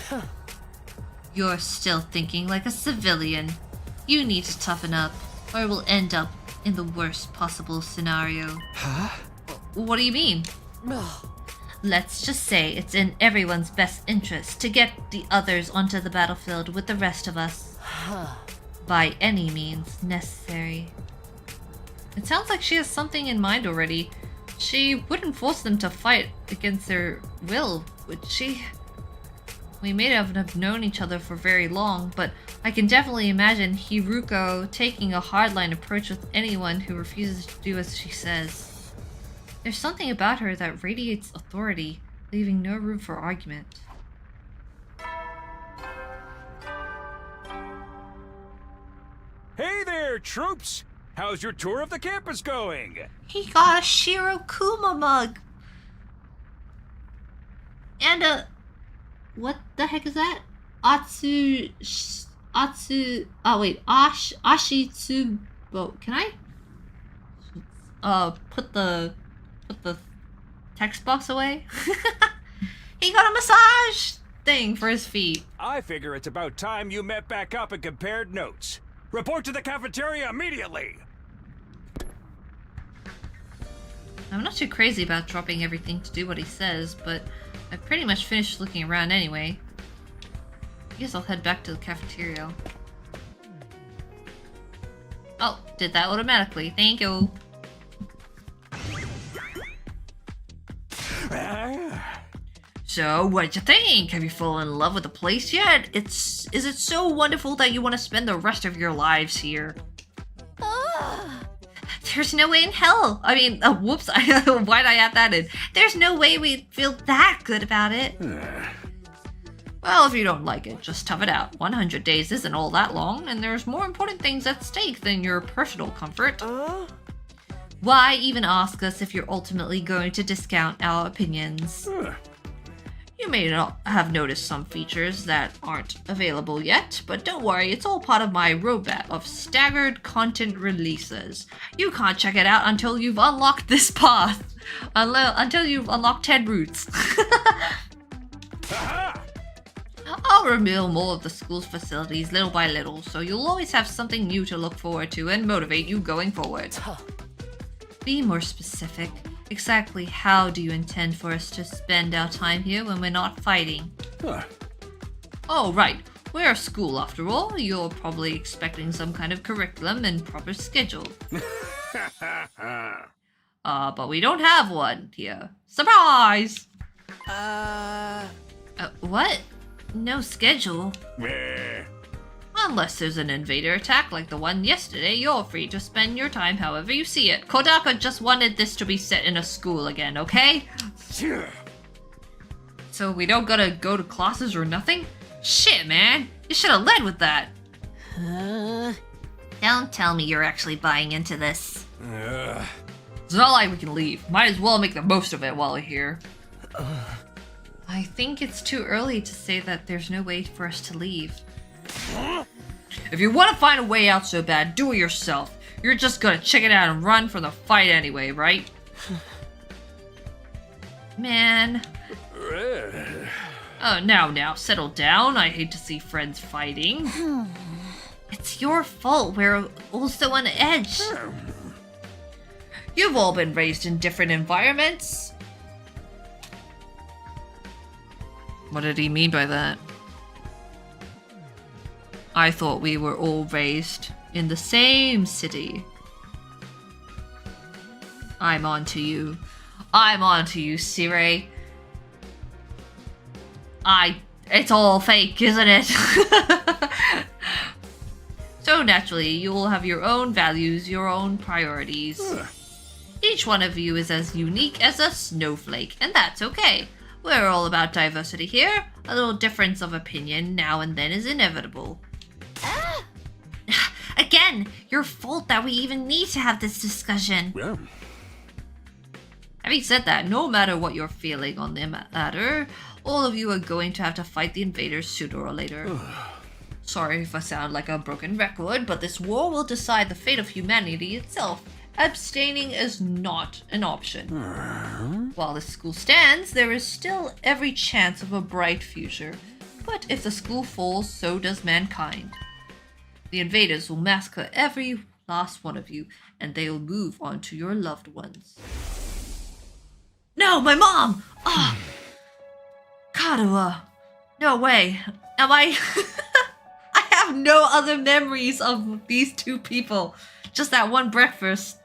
You're still thinking like a civilian. You need to toughen up, or we'll end up in the worst possible scenario. Huh? What do you mean? Let's just say it's in everyone's best interest to get the others onto the battlefield with the rest of us. By any means necessary. It sounds like she has something in mind already. She wouldn't force them to fight against their will, would she? We may not have known each other for very long, but I can definitely imagine Hiruko taking a hardline approach with anyone who refuses to do as she says. There's something about her that radiates authority, leaving no room for argument. Hey there, troops! How's your tour of the campus going? He got a Shirokuma mug. And what the heck is that? Ashitsubo. Can I put the text box away? He got a massage thing for his feet. I figure it's about time you met back up and compared notes. Report to the cafeteria immediately! I'm not too crazy about dropping everything to do what he says, but I've pretty much finished looking around anyway. I guess I'll head back to the cafeteria. Oh, did that automatically. Thank you. So, what'd you think? Have you fallen in love with the place yet? Is it so wonderful that you want to spend the rest of your lives here? There's no way in hell. I mean, whoops, why'd I add that in? There's no way we'd feel that good about it. Well, if you don't like it, just tough it out. 100 days isn't all that long, and there's more important things at stake than your personal comfort. Why even ask us if you're ultimately going to discount our opinions? You may not have noticed some features that aren't available yet, but don't worry, it's all part of my roadmap of staggered content releases. You can't check it out until you've unlocked this path. Until you've unlocked 10 routes. I'll reveal more of the school's facilities little by little, so you'll always have something new to look forward to and motivate you going forward. Be more specific. Exactly how do you intend for us to spend our time here when we're not fighting? Oh, right. We're a school after all. You're probably expecting some kind of curriculum and proper schedule. But we don't have one here. Surprise! What? No schedule? Unless there's an invader attack like the one yesterday, you're free to spend your time however you see it. Kodaka just wanted this to be set in a school again, okay? So we don't gotta go to classes or nothing? Shit, man! You should've led with that! Don't tell me you're actually buying into this. It's not like we can leave. Might as well make the most of it while we're here. I think it's too early to say that there's no way for us to leave. If you want to find a way out so bad, do it yourself. You're just gonna check it out and run from the fight anyway, right? Man. Oh, now, settle down. I hate to see friends fighting. It's your fault. We're also on edge. You've all been raised in different environments. What did he mean by that? I thought we were all raised in the same city. I'm on to you. I'm on to you, Sire. It's all fake, isn't it? So naturally, you will have your own values, your own priorities. Each one of you is as unique as a snowflake, and that's okay. We're all about diversity here. A little difference of opinion now and then is inevitable. Again, your fault that we even need to have this discussion. Yeah. Having said that, no matter what you're feeling on the matter, all of you are going to have to fight the invaders sooner or later. Sorry if I sound like a broken record, but this war will decide the fate of humanity itself. Abstaining is not an option. While this school stands, there is still every chance of a bright future. But if the school falls, so does mankind. The invaders will massacre every last one of you, and they'll move on to your loved ones. No, my mom! Ah! Kadoa! No way. Am I... I have no other memories of these two people. Just that one breakfast.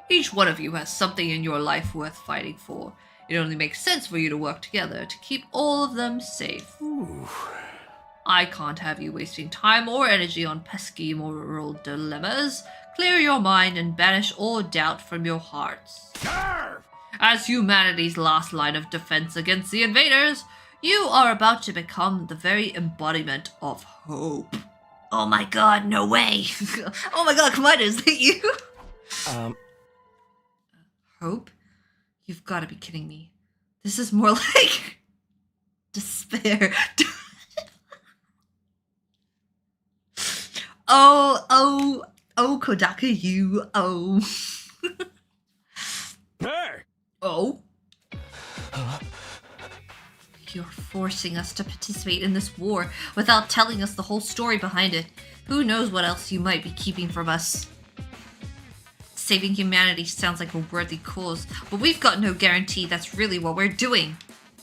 Each one of you has something in your life worth fighting for. It only makes sense for you to work together to keep all of them safe. Ooh. I can't have you wasting time or energy on pesky moral dilemmas. Clear your mind and banish all doubt from your hearts. As humanity's last line of defense against the invaders, you are about to become the very embodiment of hope. Oh my god, no way. Oh my god, Commander, is that you? Hope? You've got to be kidding me. This is more like despair. Oh, Kodaka, you, oh. Hey! Oh? You're forcing us to participate in this war without telling us the whole story behind it. Who knows what else you might be keeping from us? Saving humanity sounds like a worthy cause, but we've got no guarantee that's really what we're doing.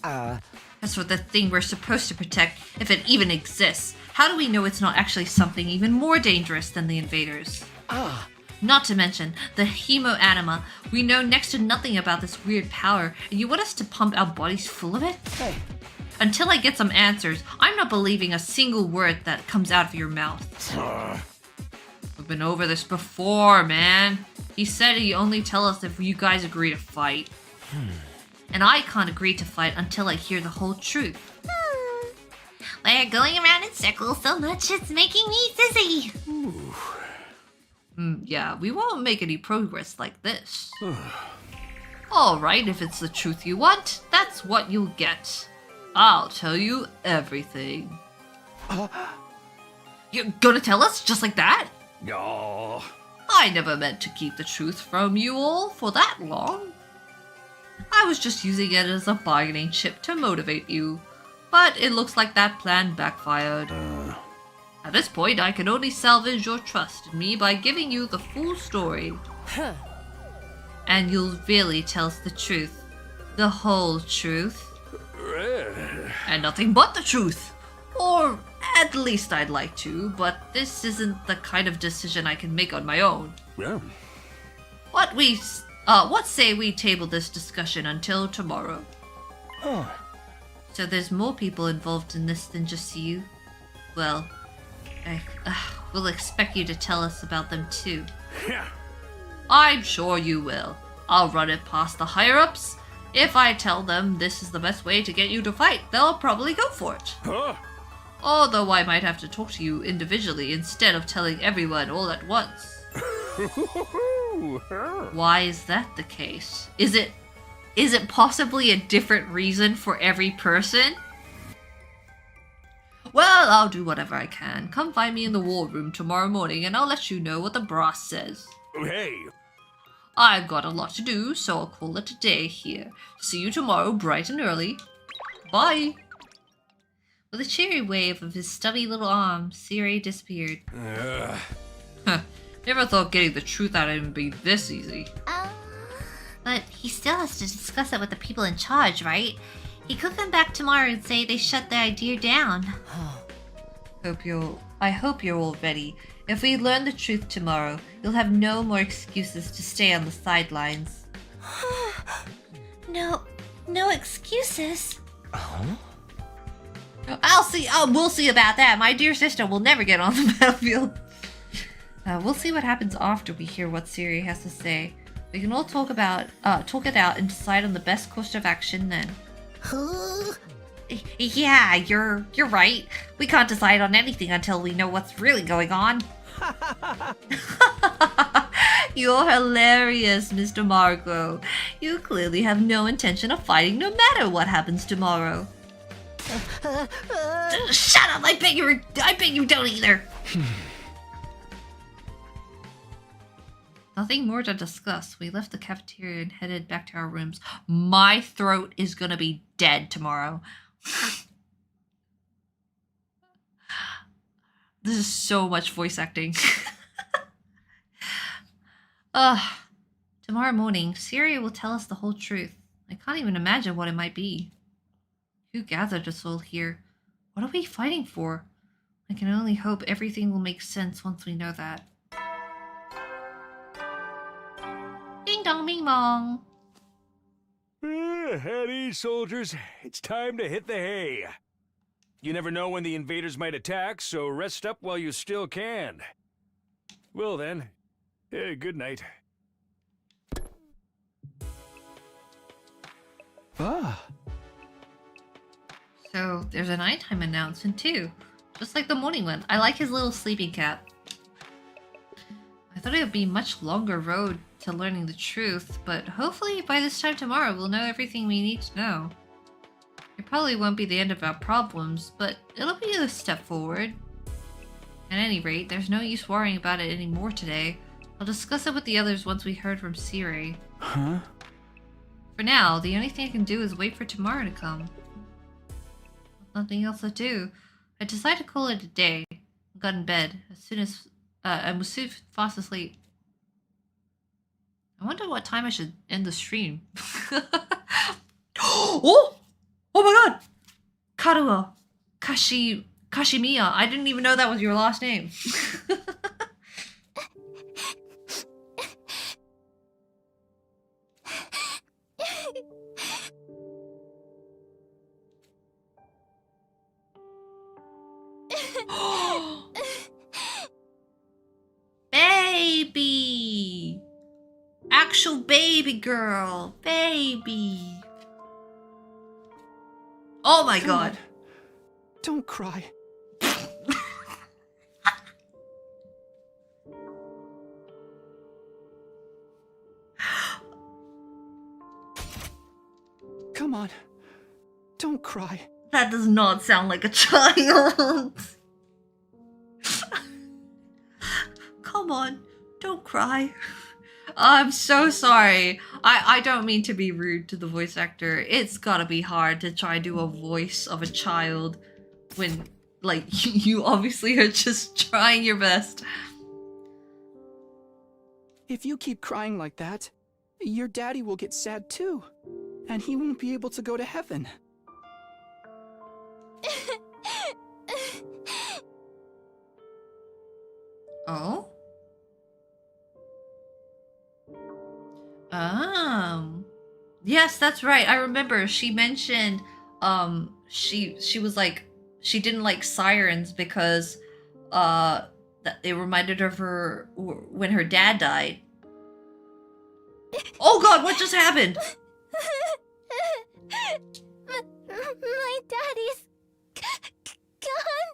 As for the thing we're supposed to protect, if it even exists, how do we know it's not actually something even more dangerous than the invaders? Not to mention, the hemo-anima. We know next to nothing about this weird power, and you want us to pump our bodies full of it? Hey. Until I get some answers, I'm not believing a single word that comes out of your mouth. We've been over this before, man. He said he'd only tell us if you guys agree to fight. And I can't agree to fight until I hear the whole truth. We're going around in circles so much it's making me dizzy. Yeah, we won't make any progress like this. Alright, if it's the truth you want, that's what you'll get. I'll tell you everything. You're gonna tell us just like that? No. I never meant to keep the truth from you all for that long. I was just using it as a bargaining chip to motivate you. But it looks like that plan backfired. At this point, I can only salvage your trust in me by giving you the full story. And you'll really tell us the truth. The whole truth. And nothing but the truth. Or at least I'd like to, but this isn't the kind of decision I can make on my own. Yeah. What say we table this discussion until tomorrow? So there's more people involved in this than just you? Well, we'll expect you to tell us about them too. Yeah. I'm sure you will. I'll run it past the higher-ups. If I tell them this is the best way to get you to fight, they'll probably go for it. Although I might have to talk to you individually instead of telling everyone all at once. Why is that the case? Is it possibly a different reason for every person? Well, I'll do whatever I can. Come find me in the war room tomorrow morning and I'll let you know what the brass says. Hey! I've got a lot to do, so I'll call it a day here. See you tomorrow bright and early. Bye! With a cheery wave of his stubby little arm, Siri disappeared. Never thought getting the truth out of him would be this easy. But he still has to discuss it with the people in charge, right? He could come back tomorrow and say they shut the idea down. I hope you're all ready. If we learn the truth tomorrow, you'll have no more excuses to stay on the sidelines. No excuses. We'll see about that. My dear sister will never get on the battlefield. We'll see what happens after we hear what Siri has to say. We can all talk it out and decide on the best course of action then. Yeah, you're right. We can't decide on anything until we know what's really going on. You're hilarious, Mr. Marco. You clearly have no intention of fighting no matter what happens tomorrow. Shut up! I bet you don't either. Nothing more to discuss. We left the cafeteria and headed back to our rooms. My throat is gonna be dead tomorrow. This is so much voice acting. Tomorrow morning, Siri will tell us the whole truth. I can't even imagine what it might be. Who gathered us all here? What are we fighting for? I can only hope everything will make sense once we know that. Ding dong, bing bong. At ease, soldiers. It's time to hit the hay. You never know when the invaders might attack, so rest up while you still can. Well then, good night. Ah. So there's a nighttime announcement too, just like the morning one. I like his little sleeping cap. I thought it would be a much longer road to learning the truth, but hopefully by this time tomorrow we'll know everything we need to know. It probably won't be the end of our problems, but it'll be a step forward. At any rate, there's no use worrying about it anymore today. I'll discuss it with the others once we heard from Siri. Huh? For now, the only thing I can do is wait for tomorrow to come. Nothing else to do. I decided to call it a day. I got in bed as soon as I was soon fast asleep. I wonder what time I should end the stream. Oh! Oh my god! Karuo Kashimiya. I didn't even know that was your last name. Baby! Actual baby girl! Baby! Oh my god! Don't cry. Come on. Don't cry. That does not sound like a child. Come on, don't cry. I'm so sorry. I don't mean to be rude to the voice actor. It's gotta be hard to try to do a voice of a child when, like, you obviously are just trying your best. If you keep crying like that, your daddy will get sad too. And he won't be able to go to heaven. Oh? Yes, that's right. I remember she mentioned she was like she didn't like sirens because that it reminded her of her when her dad died. Oh god, what just happened? My daddy's gone.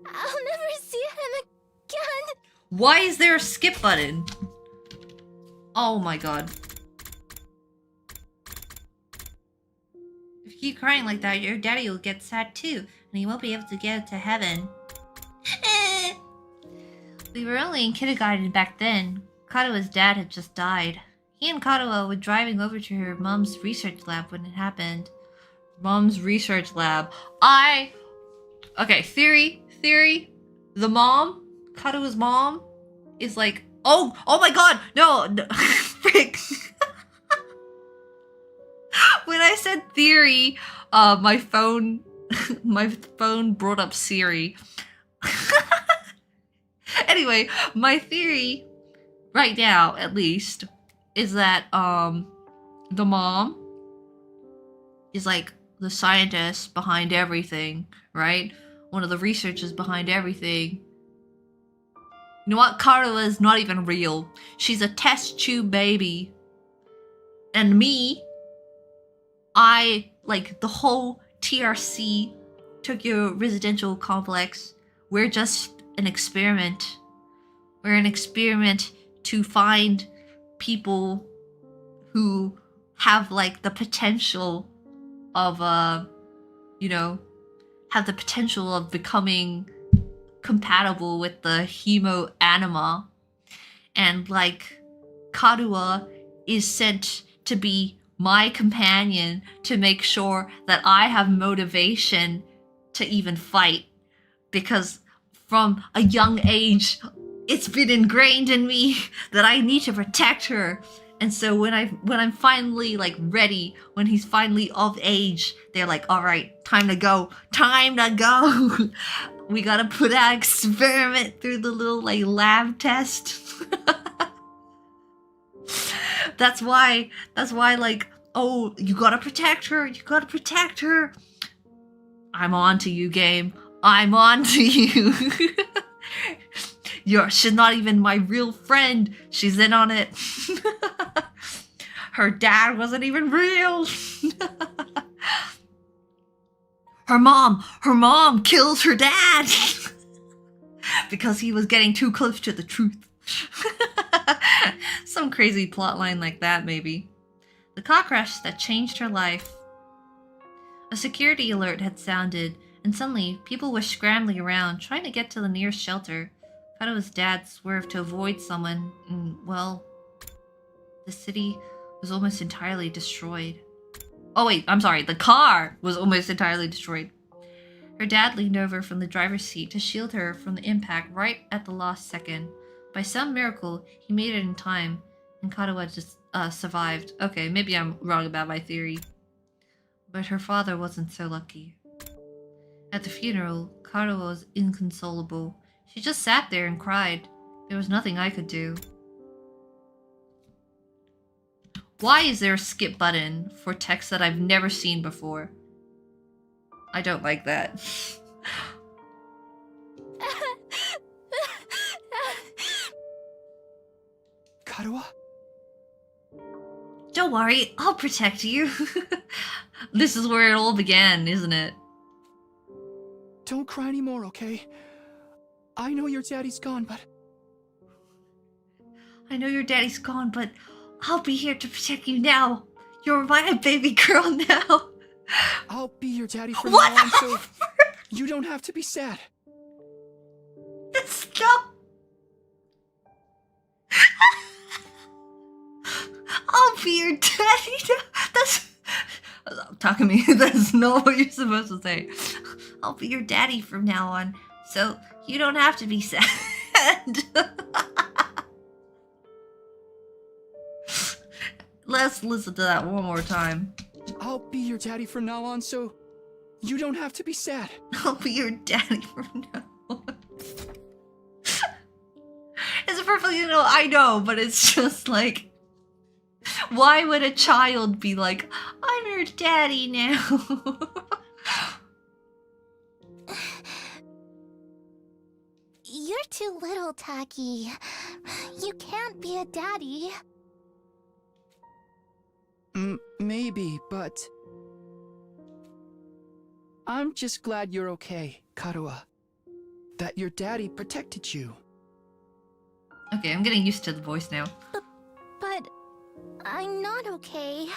I'll never see him again. Why is there a skip button? Oh my god. If you keep crying like that, your daddy will get sad too, and he won't be able to get to heaven. We were only in kindergarten back then. Karua's dad had just died. He and Karua were driving over to her mom's research lab when it happened. Mom's research lab. Okay, theory. The mom, Karua's mom, is like, oh my god, no, frick. When I said theory, my phone brought up Siri. Anyway, my theory, right now at least, is that the mom is like the scientist behind everything, right? One of the researchers behind everything. You know what? Karua is not even real. She's a test tube baby. And me, I, like the whole TRC, Tokyo Residential Complex, we're just an experiment. We're an experiment to find people who have like the potential of have the potential of becoming compatible with the hemo anima. and like Karuha is sent to be my companion to make sure that I have motivation to even fight, because from a young age it's been ingrained in me that I need to protect her. And so when I'm finally like ready, when he's finally of age, they're like, all right, time to go. We gotta put our experiment through the little like lab test. That's why like, oh, you gotta protect her. I'm on to you, game. I'm on to you. She's not even my real friend. She's in on it. Her dad wasn't even real. Her mom killed her dad because he was getting too close to the truth. Some crazy plotline like that, maybe. The car crash that changed her life. A security alert had sounded, and suddenly people were scrambling around, trying to get to the nearest shelter. Karuha's dad swerved to avoid someone, and, well, the city was almost entirely destroyed. Oh wait, I'm sorry, the car was almost entirely destroyed. Her dad leaned over from the driver's seat to shield her from the impact right at the last second. By some miracle, he made it in time, and Karuha just survived. Okay, maybe I'm wrong about my theory. But her father wasn't so lucky. At the funeral, Karuha was inconsolable. She just sat there and cried. There was nothing I could do. Why is there a skip button for text that I've never seen before? I don't like that. Karuha? Don't worry, I'll protect you. This is where it all began, isn't it? Don't cry anymore, okay? I know your daddy's gone, but I'll be here to protect you now. You're my baby girl now. I'll be your daddy from now on, so you don't have to be sad. Stop. I'll be your daddy now. That's... Takumi, that's not what you're supposed to say. I'll be your daddy from now on, so you don't have to be sad. Let's listen to that one more time. I'll be your daddy from now on, so you don't have to be sad. I'll be your daddy from now on. It's perfectly, I know, but it's just like, why would a child be like, I'm your daddy now? You're too little, Taki. You can't be a daddy. Maybe, but I'm just glad you're okay, Karuha. That your daddy protected you. Okay, I'm getting used to the voice now. But I'm not okay.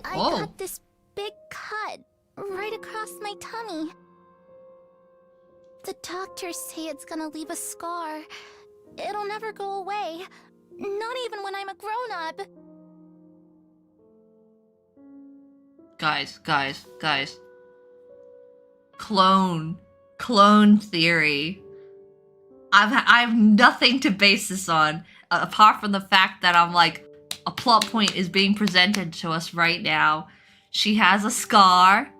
I Oh. got this big cut right across my tummy. The doctors say it's gonna leave a scar. It'll never go away. Not even when I'm a grown-up. Guys. Clone theory. I have nothing to base this on, apart from the fact that I'm like, a plot point is being presented to us right now. She has a scar.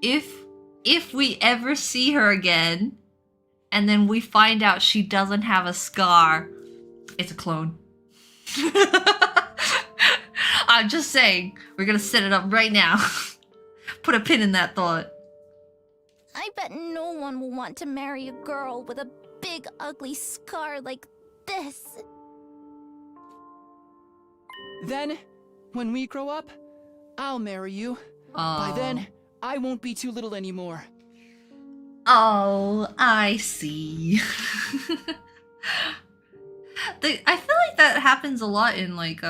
If we ever see her again, and then we find out she doesn't have a scar, it's a clone. I'm just saying, we're gonna set it up right now. Put a pin in that thought. I bet no one will want to marry a girl with a big ugly scar like this. Then, when we grow up, I'll marry you. By then, I won't be too little anymore. Oh, I see. I feel like that happens a lot in like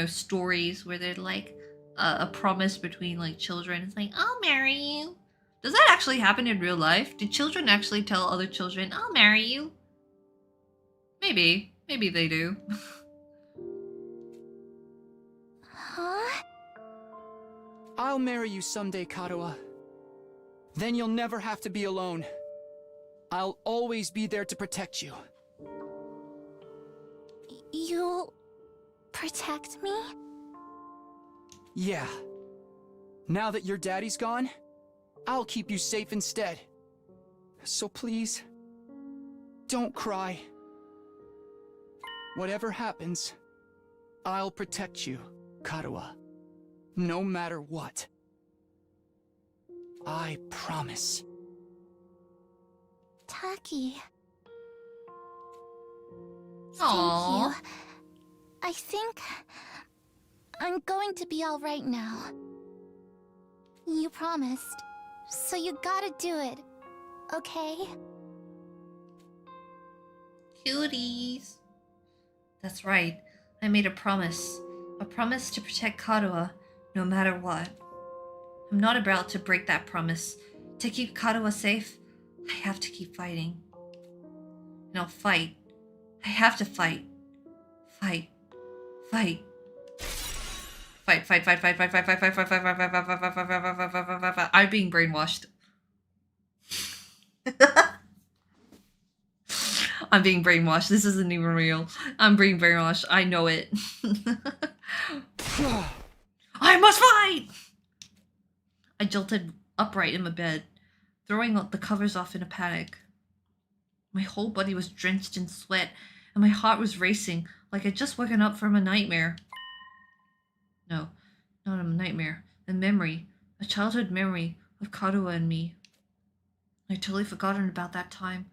stories where there's like a promise between like children. It's like, I'll marry you. Does that actually happen in real life? Do children actually tell other children, I'll marry you? Maybe they do. Huh? I'll marry you someday, Kadoa. Then you'll never have to be alone. I'll always be there to protect you. You'll protect me? Yeah. Now that your daddy's gone, I'll keep you safe instead. So please, don't cry. Whatever happens, I'll protect you, Kadoa. No matter what. I promise. Taki. Aww. Thank you. I think I'm going to be all right now. You promised, so you gotta do it, okay? Cuties. That's right. I made a promise. A promise to protect Kadoa, no matter what. I'm not about to break that promise. To keep Kadoa safe, I have to keep fighting. And I'll fight. I have to fight. Fight. Fight. Fight. I'm being brainwashed. I'm being brainwashed. This isn't even real. I'm being brainwashed. I know it. I must fight! I jolted upright in my bed, throwing the covers off in a panic. My whole body was drenched in sweat, and my heart was racing like I'd just woken up from a nightmare. No, not a nightmare. A memory. A childhood memory of Kadoa and me. I'd totally forgotten about that time.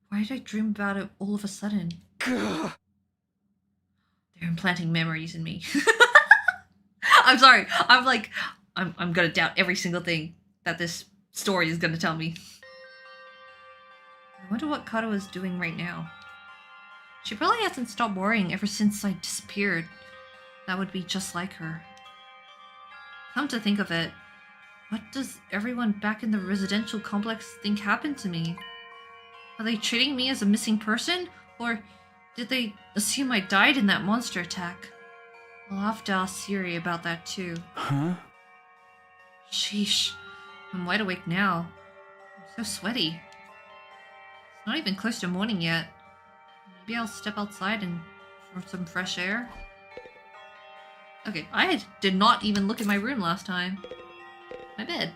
Why did I dream about it all of a sudden? They're implanting memories in me. I'm sorry. I'm gonna doubt every single thing that this story is gonna tell me. I wonder what Kadoa is doing right now. She probably hasn't stopped worrying ever since I disappeared. That would be just like her. Come to think of it, what does everyone back in the residential complex think happened to me? Are they treating me as a missing person? Or did they assume I died in that monster attack? I'll have to ask Siri about that too. Huh? Sheesh. I'm wide awake now. I'm so sweaty. It's not even close to morning yet. Maybe I'll step outside and for some fresh air. Okay, I did not even look at my room last time. My bed.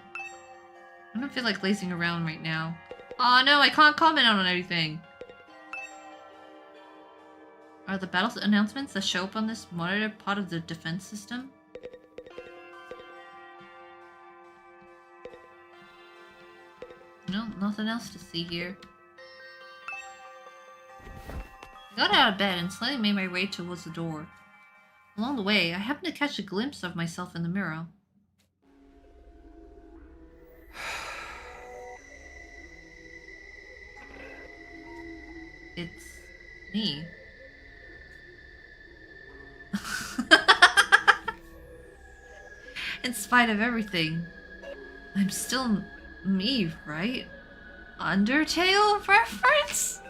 I don't feel like lazing around right now. Aw, no, I can't comment on anything. Are the battle announcements that show up on this monitor part of the defense system? No, nothing else to see here. I got out of bed and slowly made my way towards the door. Along the way, I happened to catch a glimpse of myself in the mirror. It's me. In spite of everything, I'm still me, right? Undertale reference?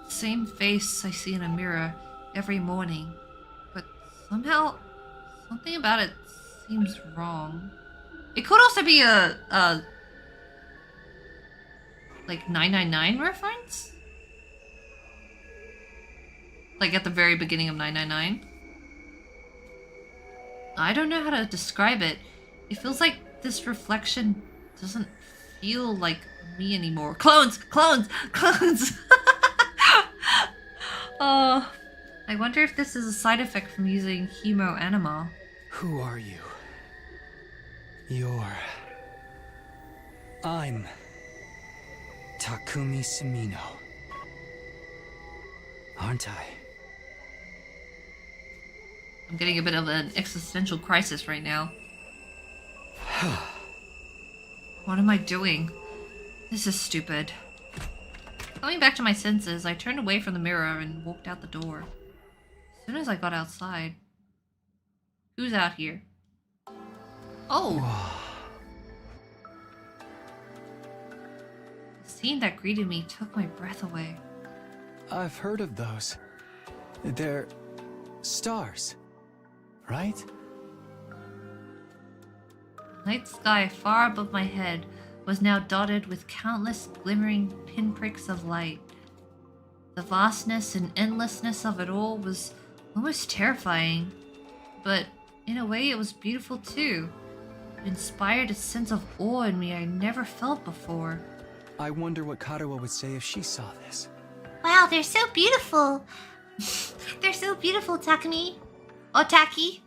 Same face I see in a mirror every morning, but somehow something about it seems wrong. It could also be a like 999 reference? Like at the very beginning of 999? I don't know how to describe it. It feels like this reflection doesn't feel like me anymore. Clones! Clones! Clones! I wonder if this is a side effect from using Hemo Anima. Who are you? I'm Takumi Sumino. Aren't I? I'm getting a bit of an existential crisis right now. What am I doing? This is stupid. Coming back to my senses, I turned away from the mirror and walked out the door. As soon as I got outside... Who's out here? Oh! scene that greeted me took my breath away. I've heard of those. They're stars, right? Night sky far above my head was now dotted with countless glimmering pinpricks of light. The vastness and endlessness of it all was almost terrifying, but in a way it was beautiful too. It inspired a sense of awe in me I never felt before. I wonder what Karuo would say if she saw this. Wow, they're so beautiful. They're so beautiful, Takumi. Otaki.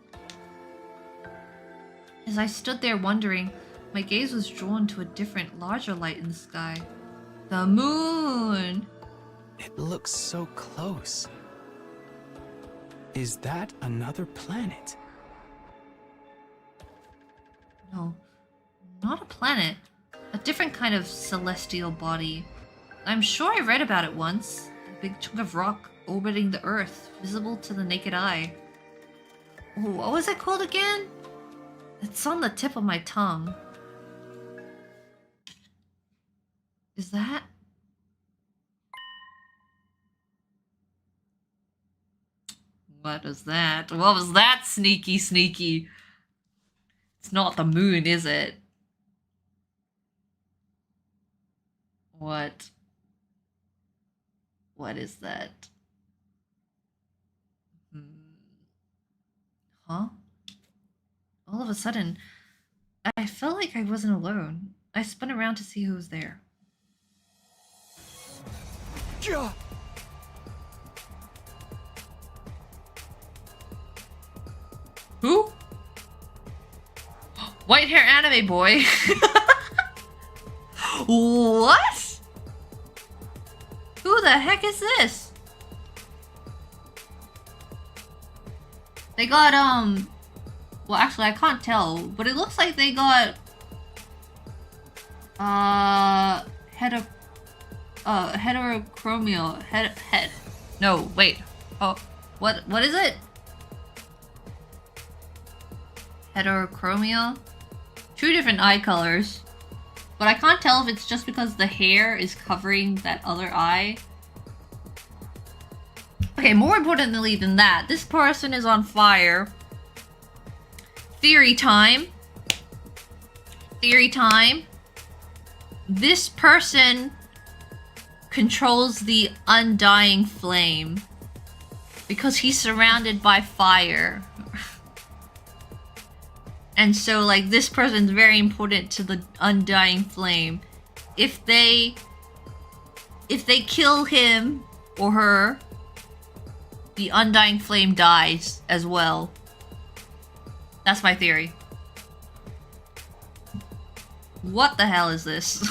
As I stood there wondering, my gaze was drawn to a different, larger light in the sky. The moon! It looks so close. Is that another planet? No, not a planet. A different kind of celestial body. I'm sure I read about it once. A big chunk of rock orbiting the Earth, visible to the naked eye. What was it called again? It's on the tip of my tongue. Is that? What is that? What was that, sneaky sneaky? It's not the moon, is it? What? What is that? Huh? All of a sudden, I felt like I wasn't alone. I spun around to see who was there. Who? White hair anime boy. What? Who the heck is this? They got, well, actually, I can't tell, but it looks like they got, heterochromia, no, wait, oh, what is it? Heterochromia? 2 different eye colors, but I can't tell if it's just because the hair is covering that other eye. Okay, more importantly than that, this person is on fire. Theory time. Theory time. This person controls the undying flame because he's surrounded by fire. And so, like, this person's very important to the undying flame. If they kill him or her, the undying flame dies as well. That's my theory. What the hell is this?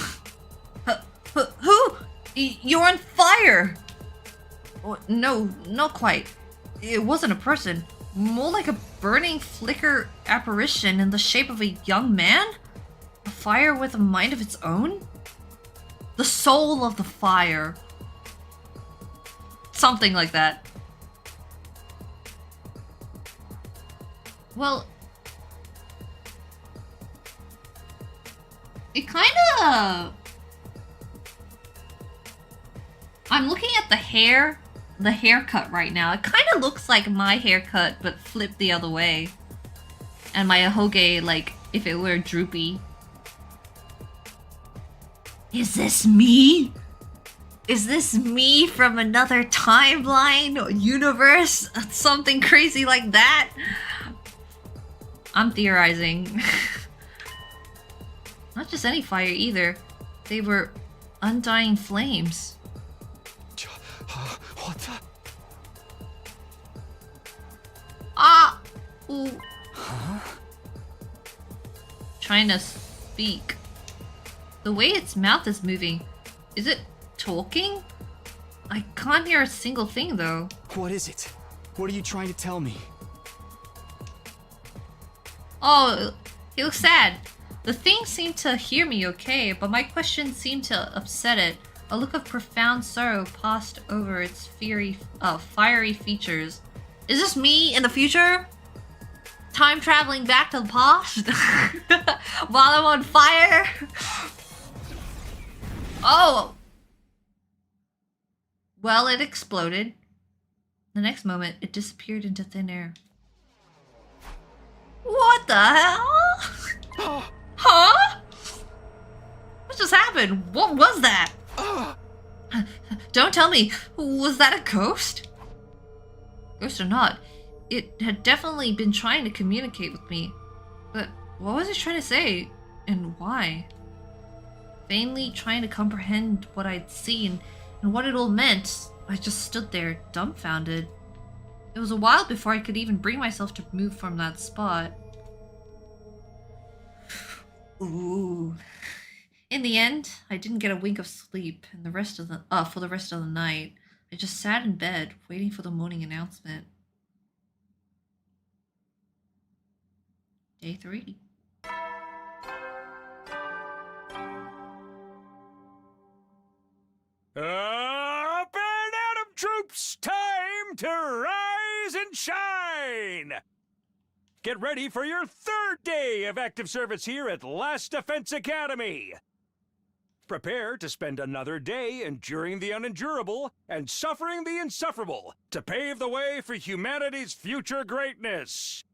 Who? You're on fire! Oh, no, not quite. It wasn't a person. More like a burning flicker apparition in the shape of a young man? A fire with a mind of its own? The soul of the fire. Something like that. Well, it kinda... I'm looking at the haircut right now. It kinda looks like my haircut, but flipped the other way. And my ahoge, like, if it were droopy. Is this me? Is this me from another timeline or universe? Something crazy like that? I'm theorizing. Not just any fire either. They were undying flames. What the? Ah! Ooh. Huh? Trying to speak. The way its mouth is moving. Is it talking? I can't hear a single thing though. What is it? What are you trying to tell me? Oh, he looks sad. The thing seemed to hear me okay, but my question seemed to upset it. A look of profound sorrow passed over its fiery features. Is this me in the future? Time traveling back to the past? While I'm on fire? Oh! Well, it exploded. The next moment, it disappeared into thin air. What the hell? Huh? What just happened? What was that? Don't tell me. Was that a ghost? Ghost or not, it had definitely been trying to communicate with me. But what was it trying to say? And why? Vainly trying to comprehend what I'd seen and what it all meant, I just stood there, dumbfounded. It was a while before I could even bring myself to move from that spot. Ooh. In the end, I didn't get a wink of sleep and for the rest of the night. I just sat in bed, waiting for the morning announcement. Day 3. Up and at 'em, troops! Time to rise and shine! Get ready for your 3rd day of active service here at Last Defense Academy! Prepare to spend another day enduring the unendurable and suffering the insufferable to pave the way for humanity's future greatness.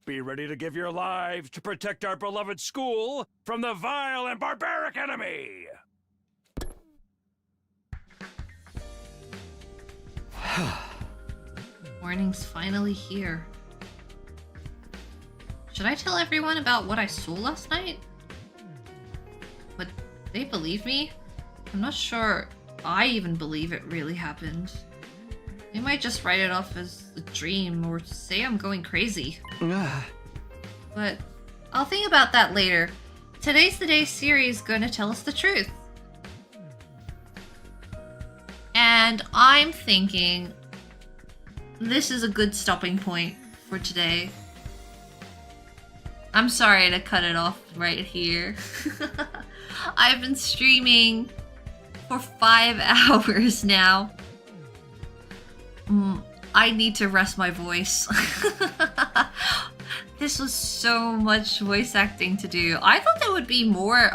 Be ready to give your lives to protect our beloved school from the vile and barbaric enemy! Morning's finally here. Should I tell everyone about what I saw last night? Would they believe me? I'm not sure I even believe it really happened. They might just write it off as a dream or say I'm going crazy. But I'll think about that later. Today's the Day series is going to tell us the truth. And I'm thinking this is a good stopping point for today. I'm sorry to cut it off right here. I've been streaming for 5 hours now. I need to rest my voice. This was so much voice acting to do. I thought there would be more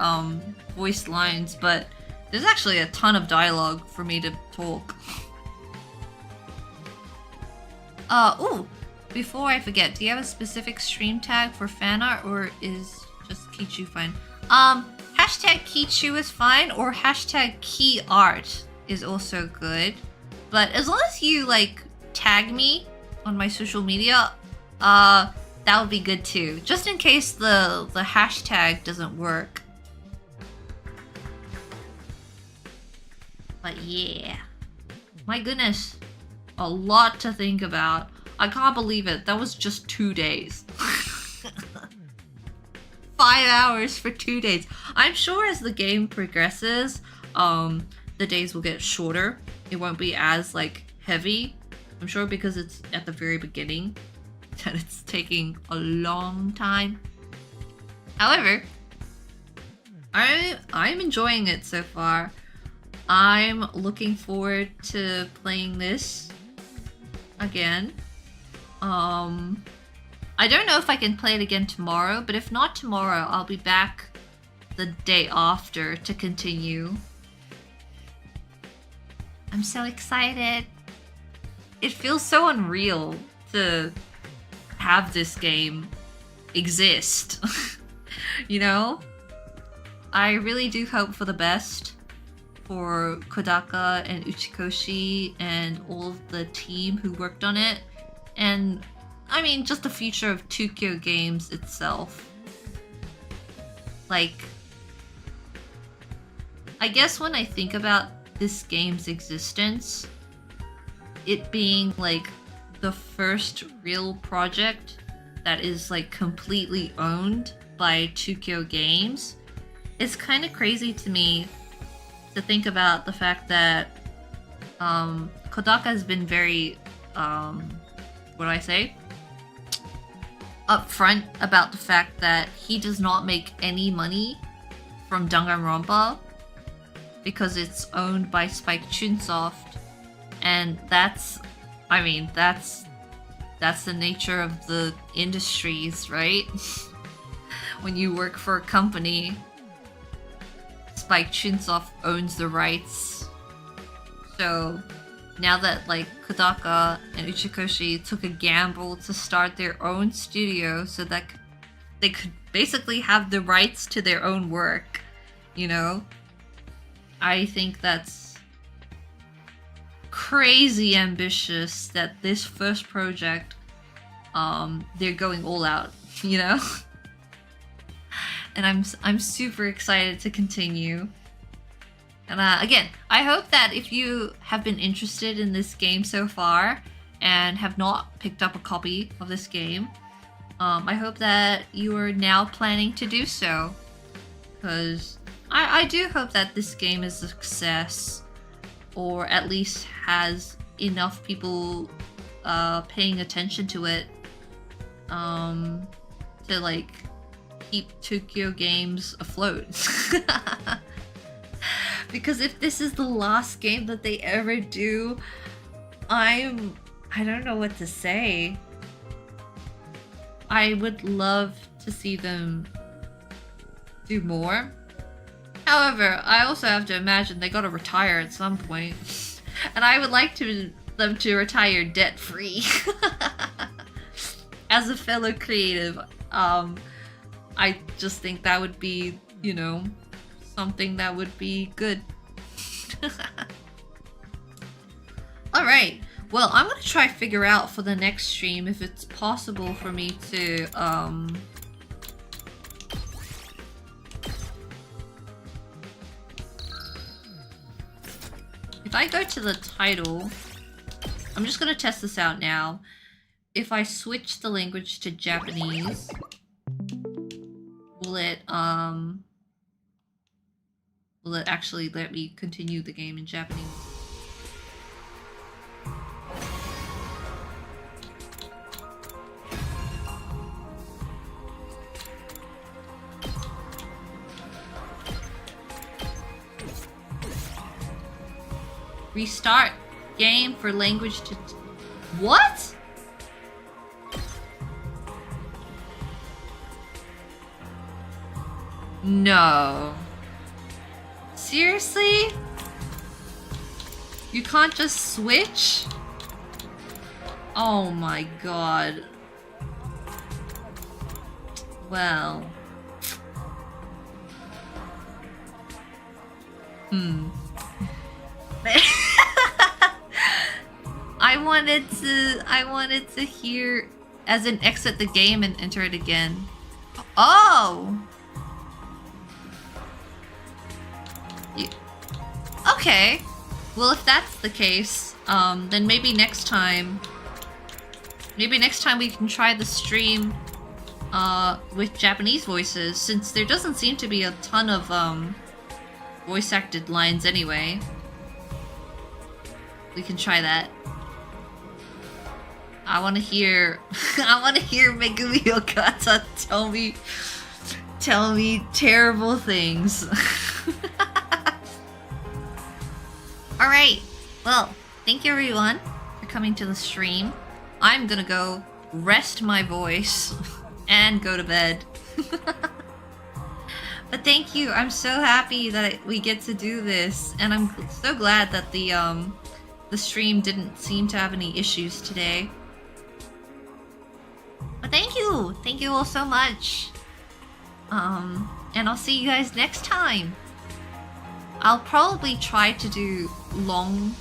voice lines, but there's actually a ton of dialogue for me to talk. Ooh, before I forget, do you have a specific stream tag for fan art, or is just Kichu fine? Hashtag Kichu is fine, or hashtag key art is also good. But as long as you, like, tag me on my social media, that would be good too. Just in case the hashtag doesn't work. But yeah. My goodness. A lot to think about. I can't believe it. That was just 2 days. 5 hours for 2 days. I'm sure as the game progresses, the days will get shorter. It won't be as, like, heavy. I'm sure because it's at the very beginning that it's taking a long time. However, I'm enjoying it so far. I'm looking forward to playing this again. I don't know if I can play it again tomorrow, but if not tomorrow, I'll be back the day after to continue. I'm so excited. It feels so unreal to have this game exist. You know? I really do hope for the best for Kodaka and Uchikoshi and all of the team who worked on it. And, I mean, just the future of Tokyo Games itself. Like, I guess when I think about this game's existence, it being like the first real project that is like completely owned by Tokyo Games, it's kind of crazy to me to think about the fact that Kodaka has been very what do I say, upfront about the fact that he does not make any money from Danganronpa because it's owned by Spike Chunsoft, and that's, I mean, that's the nature of the industries, right? When you work for a company, like Chunsoft owns the rights. So now that like Kodaka and Uchikoshi took a gamble to start their own studio so that they could basically have the rights to their own work, you know? I think that's crazy ambitious that this first project, they're going all out, you know? And I'm super excited to continue. And again, I hope that if you have been interested in this game so far and have not picked up a copy of this game, I hope that you are now planning to do so. Because I do hope that this game is a success, or at least has enough people paying attention to it to like keep Tokyo Games afloat. Because if this is the last game that they ever do, I don't know what to say. I would love to see them do more. However, I also have to imagine they gotta retire at some point. And I would like them to retire debt-free. As a fellow creative, I just think that would be, you know, something that would be good. Alright, well, I'm gonna try figure out for the next stream if it's possible for me to, if I go to the title, I'm just gonna test this out now. If I switch the language to Japanese, will it actually let me continue the game in Japanese? Restart game for language to... What? No. Seriously? You can't just switch? Oh my god. Well. I wanted to hear as in exit the game and enter it again. Oh! Okay. Well, if that's the case, then maybe next time we can try the stream with Japanese voices, since there doesn't seem to be a ton of voice acted lines anyway. We can try that. I want to hear Megumi Okata tell me terrible things. Alright, well, thank you everyone for coming to the stream. I'm gonna go rest my voice and go to bed. But thank you, I'm so happy that we get to do this, and I'm so glad that the stream didn't seem to have any issues today. But thank you all so much. And I'll see you guys next time. I'll probably try to do long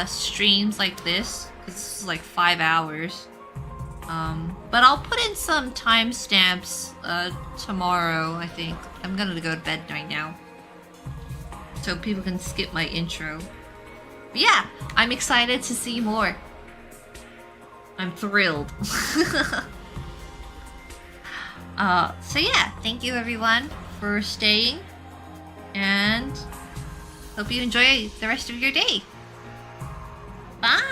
streams like this, because this is like 5 hours. But I'll put in some timestamps tomorrow, I think. I'm gonna go to bed right now, so people can skip my intro. But yeah, I'm excited to see more. I'm thrilled. So yeah, thank you everyone for staying, and hope you enjoy the rest of your day. Bye!